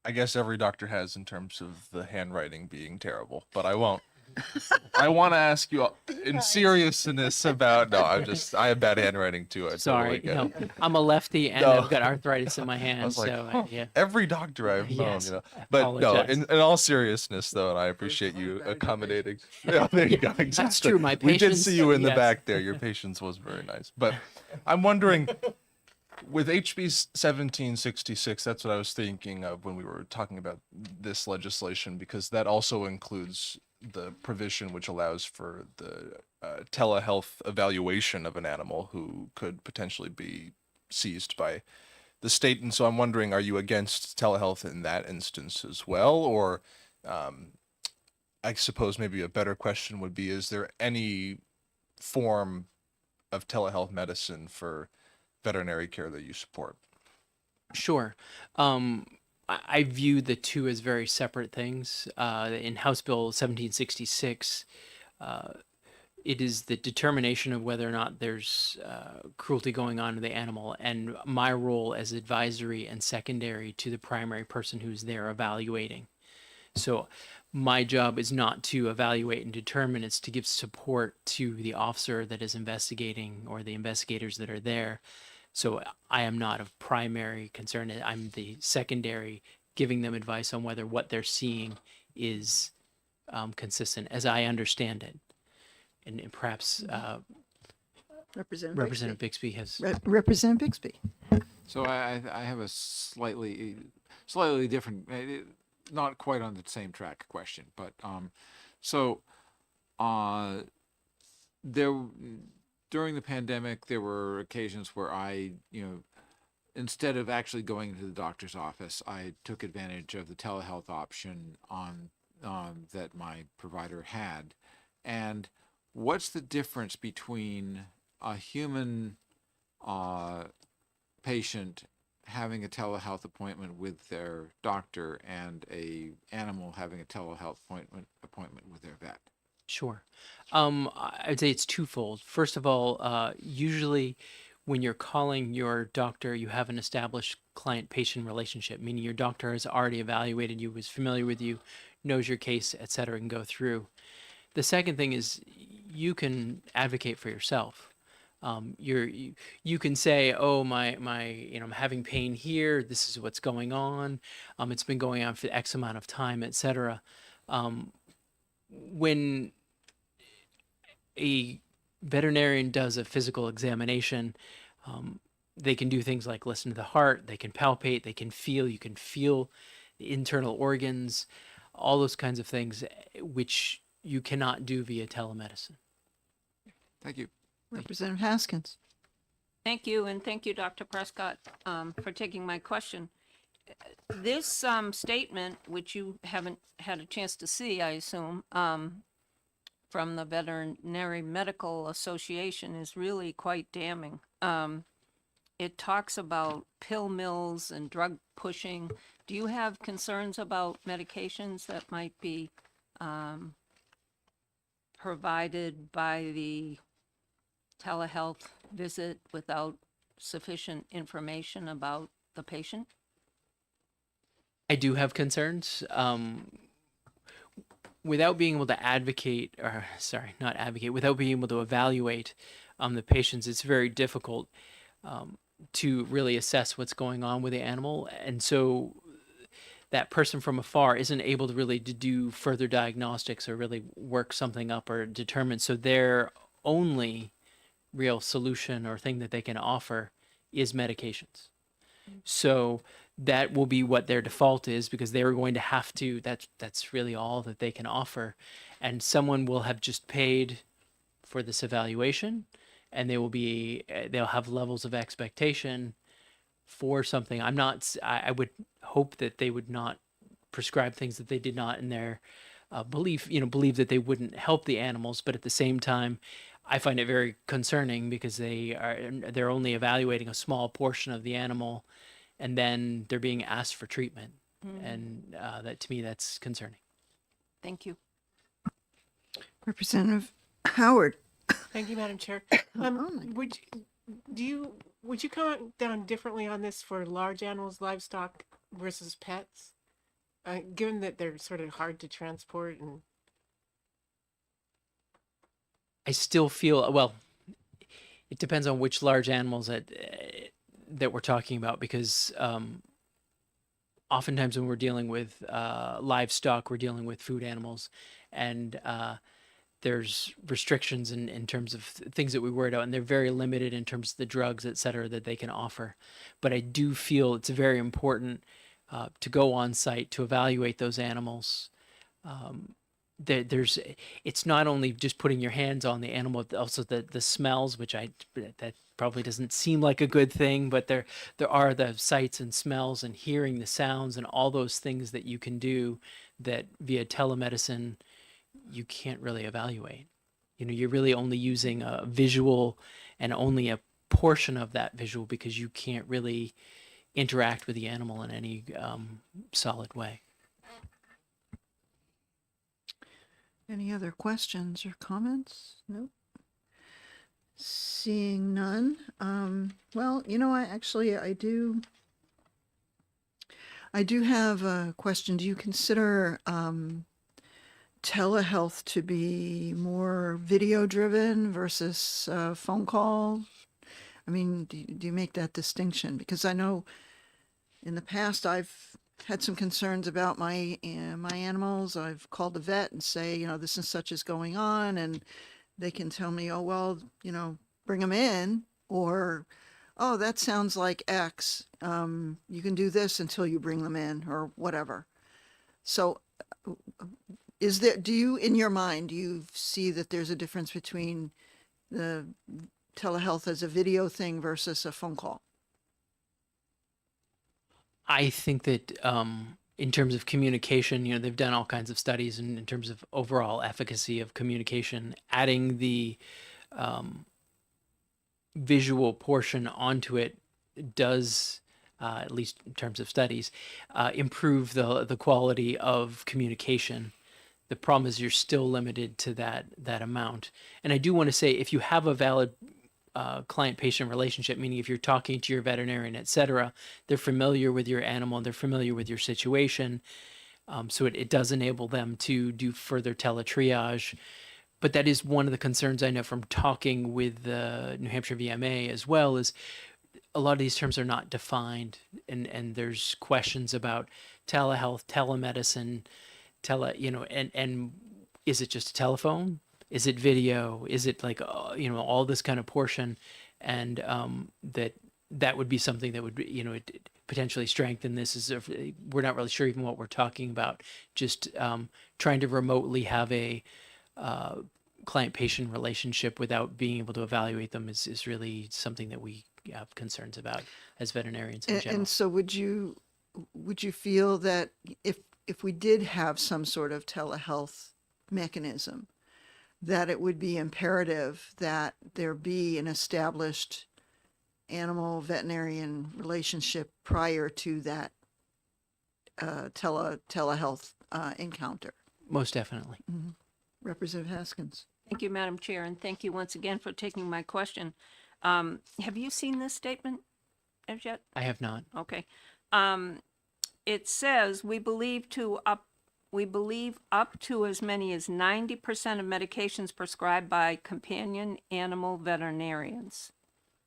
I guess every doctor has in terms of the handwriting being terrible, but I won't. I want to ask you in seriousness about, I have bad handwriting too. Sorry, totally get it. I'm a lefty and I've got arthritis in my hand. I was like, So yeah. Every doctor I've known, Yes, But no, apologize. in all seriousness though, and I appreciate you accommodating. Yeah, there you go. Exactly. That's true. My We did patience, see you in the yes. back there. Your patience was very nice. But I'm wondering, with HB 1766, that's what I was thinking of when we were talking about this legislation, because that also includes the provision which allows for the telehealth evaluation of an animal who could potentially be seized by the state. And so I'm wondering, are you against telehealth in that instance as well? Or I suppose maybe a better question would be, is there any form of telehealth medicine for veterinary care that you support? Sure. I view the two as very separate things. In House Bill 1766, it is the determination of whether or not there's cruelty going on to the animal, and my role as advisory and secondary to the primary person who's there evaluating. So my job is not to evaluate and determine, it's to give support to the officer that is investigating or the investigators that are there. So I am not of primary concern. I'm the secondary, giving them advice on whether what they're seeing is consistent, as I understand it. And perhaps Representative Bixby has... Representative Bixby. So I have a slightly different, not quite on the same track question, but there during the pandemic there were occasions where I, instead of actually going to the doctor's office, I took advantage of the telehealth option that my provider had. And what's the difference between a human patient having a telehealth appointment with their doctor and a animal having a telehealth appointment with their vet? Sure. I'd say it's twofold. First of all, usually when you're calling your doctor, you have an established client-patient relationship, meaning your doctor has already evaluated you, is familiar with you, knows your case, et cetera, and go through. The second thing is you can advocate for yourself. You can say, oh, I'm having pain here. This is what's going on. It's been going on for X amount of time, et cetera. When a veterinarian does a physical examination, they can do things like listen to the heart, they can palpate, they can feel, you can feel the internal organs, all those kinds of things, which you cannot do via telemedicine. Thank you. Representative Haskins. Thank you, and thank you, Dr. Prescott, for taking my question. This statement, which you haven't had a chance to see, I assume, from the Veterinary Medical Association is really quite damning. It talks about pill mills and drug pushing. Do you have concerns about medications that might be provided by the telehealth visit without sufficient information about the patient? I do have concerns. Without being able to advocate, or sorry, not advocate, without being able to evaluate the patients, it's very difficult to really assess what's going on with the animal. And so that person from afar isn't able to really to do further diagnostics or really work something up or determine. So their only real solution or thing that they can offer is medications. So that will be what their default is, because they're going to have to, that's really all that they can offer. And someone will have just paid for this evaluation, and they'll have levels of expectation for something. I would hope that they would not prescribe things that they did not in their believe that they wouldn't help the animals. But at the same time, I find it very concerning because they're only evaluating a small portion of the animal, and then they're being asked for treatment. And that, to me, that's concerning. Thank you. Representative Howard. Thank you, Madam Chair. Would you come down differently on this for large animals, livestock versus pets? Given that they're sort of hard to transport and... I still feel, well, it depends on which large animals that we're talking about, because oftentimes when we're dealing with livestock, we're dealing with food animals, and there's restrictions in terms of things that we worried about, and they're very limited in terms of the drugs, et cetera, that they can offer. But I do feel it's very important to go on site to evaluate those animals. There's it's not only just putting your hands on the animal, but also the smells, which that probably doesn't seem like a good thing, but there are the sights and smells and hearing the sounds and all those things that you can do that via telemedicine you can't really evaluate. You're really only using a visual and only a portion of that visual because you can't really interact with the animal in any solid way. Any other questions or comments? Nope. Seeing none. Well, I do have a question. Do you consider telehealth to be more video driven versus phone call? I mean, do you make that distinction? Because I know in the past I've had some concerns about my animals. I've called the vet and say, this and such is going on, and they can tell me, oh, well, bring them in, or, oh, that sounds like X. You can do this until you bring them in, or whatever. So do you, in your mind, do you see that there's a difference between the telehealth as a video thing versus a phone call? I think that in terms of communication, they've done all kinds of studies in terms of overall efficacy of communication. Adding the visual portion onto it does, at least in terms of studies, improve the quality of communication. The problem is you're still limited to that amount. And I do want to say, if you have a valid client-patient relationship, meaning if you're talking to your veterinarian, et cetera, they're familiar with your animal, they're familiar with your situation. So it does enable them to do further teletriage. But that is one of the concerns I know from talking with the New Hampshire VMA as well, is a lot of these terms are not defined, and there's questions about telehealth, telemedicine, and is it just a telephone? Is it video? Is it like, all this kind of portion? And that would be something that would, potentially strengthen this. We're not really sure even what we're talking about. Just trying to remotely have a client-patient relationship without being able to evaluate them is really something that we have concerns about as veterinarians in general. And so would you feel that if we did have some sort of telehealth mechanism, that it would be imperative that there be an established animal veterinarian relationship prior to that telehealth encounter? Most definitely. Mm-hmm. Representative Haskins. Thank you, Madam Chair, and thank you once again for taking my question. Have you seen this statement as yet? I have not. Okay. It says we believe up to as many as 90% of medications prescribed by companion animal veterinarians,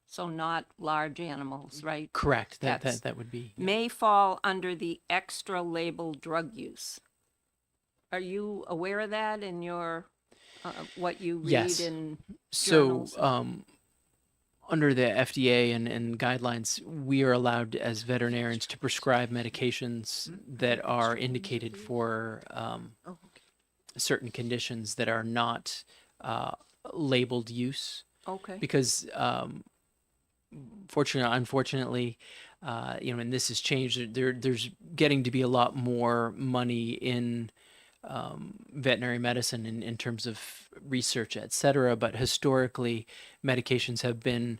so not large animals, right? Correct. That would be. May fall under the extra label drug use. Are you aware of that in your what you read Yes. in So journals? under the FDA and guidelines, we are allowed as veterinarians to prescribe medications that are indicated for certain conditions that are not labeled use. Okay. Because unfortunately, and this has changed, there's getting to be a lot more money in veterinary medicine in terms of research, et cetera. But historically, medications have been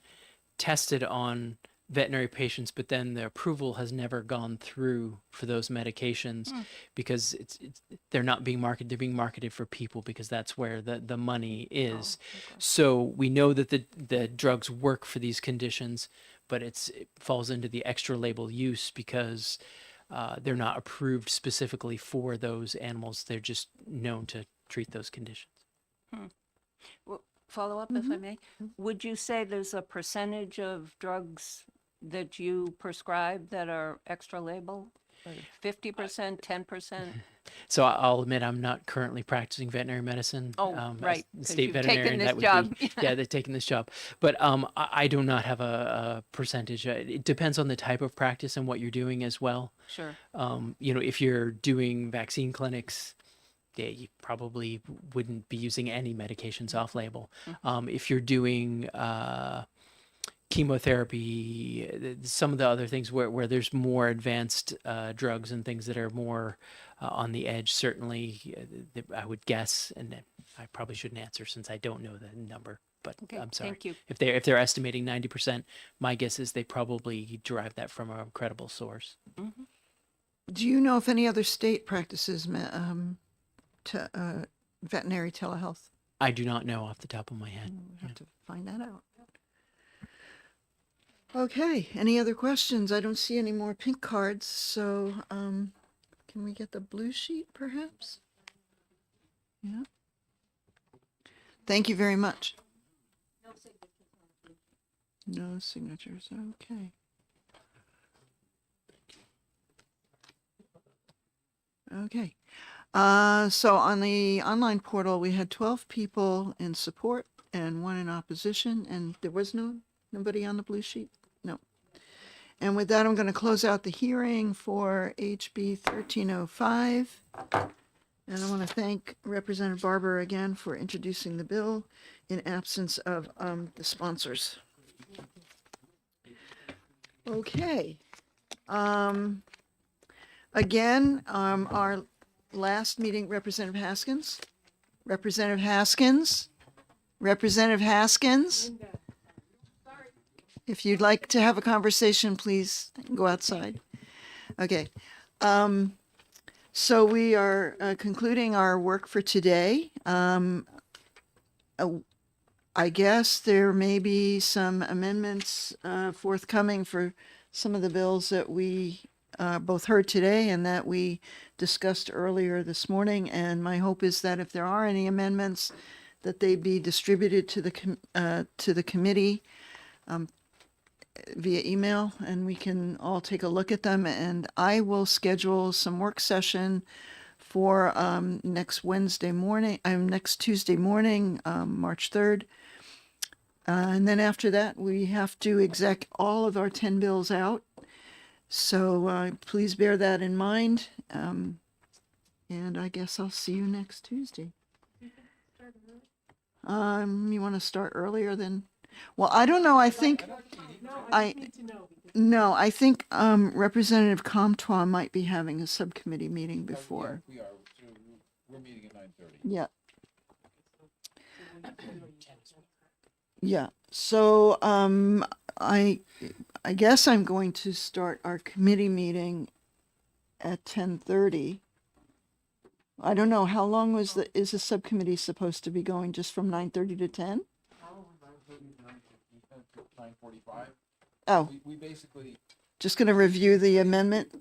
tested on veterinary patients, but then the approval has never gone through for those medications because they're not being marketed. They're being marketed for people because that's where the money is. So we know that the drugs work for these conditions, but it falls into the extra label use because they're not approved specifically for those animals. They're just known to treat those conditions. Well, follow up, if I may. Would you say there's a percentage of drugs that you prescribe that are extra label? 50%, 10%? So I'll admit I'm not currently practicing veterinary medicine. Oh, as right, the 'cause state you've veterinarian. taken this That would job. be, yeah, they're taking this job. But I do not have a percentage. It depends on the type of practice and what you're doing as well. Sure. You know, if you're doing vaccine clinics, yeah, you probably wouldn't be using any medications off label. If you're doing chemotherapy, some of the other things where there's more advanced drugs and things that are more on the edge, certainly I would guess, and I probably shouldn't answer since I don't know the number, but Okay, I'm sorry. thank you. If they're estimating 90%, my guess is they probably derive that from a credible source. Do you know if any other state practices veterinary telehealth? I do not know off the top of my head. We'll have to find that out. Okay, any other questions? I don't see any more pink cards, so can we get the blue sheet perhaps? Yeah. Thank you very much. No signatures, okay. Okay. So on the online portal, we had 12 people in support and 1 in opposition, and there was nobody on the blue sheet? No. And with that, I'm going to close out the hearing for HB 1305. And I want to thank Representative Barber again for introducing the bill in absence of the sponsors. Okay. Again, our last meeting, Representative Haskins. Representative Haskins. Representative Haskins. If you'd like to have a conversation, please go outside. Okay. So we are concluding our work for today. I guess there may be some amendments forthcoming for some of the bills that we both heard today and that we discussed earlier this morning. And my hope is that if there are any amendments, that they be distributed to the committee via email, and we can all take a look at them. And I will schedule some work session for next Tuesday morning, March 3rd. And then after that, we have to exec all of our 10 bills out. So please bear that in mind. And I guess I'll see you next Tuesday. You want to start earlier than? Well, I don't know. I think Representative Comtois might be having a subcommittee meeting before. We are. We're meeting at 9:30. Yeah. Yeah. So I guess I'm going to start our committee meeting at 10:30. I don't know how long is the subcommittee supposed to be going, just from 9:30 to 10? 9:45. Oh. We basically. Just going to review the amendment?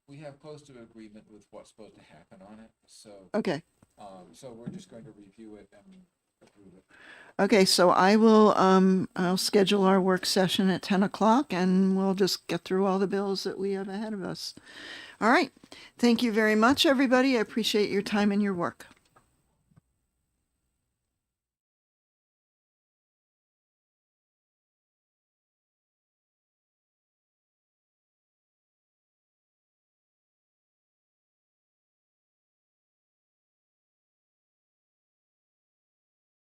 We have close to agreement with what's supposed to happen on it, so. Okay. So we're just going to review it and approve it. Okay, so I'll schedule our work session at 10 o'clock and we'll just get through all the bills that we have ahead of us. All right. Thank you very much, everybody. I appreciate your time and your work.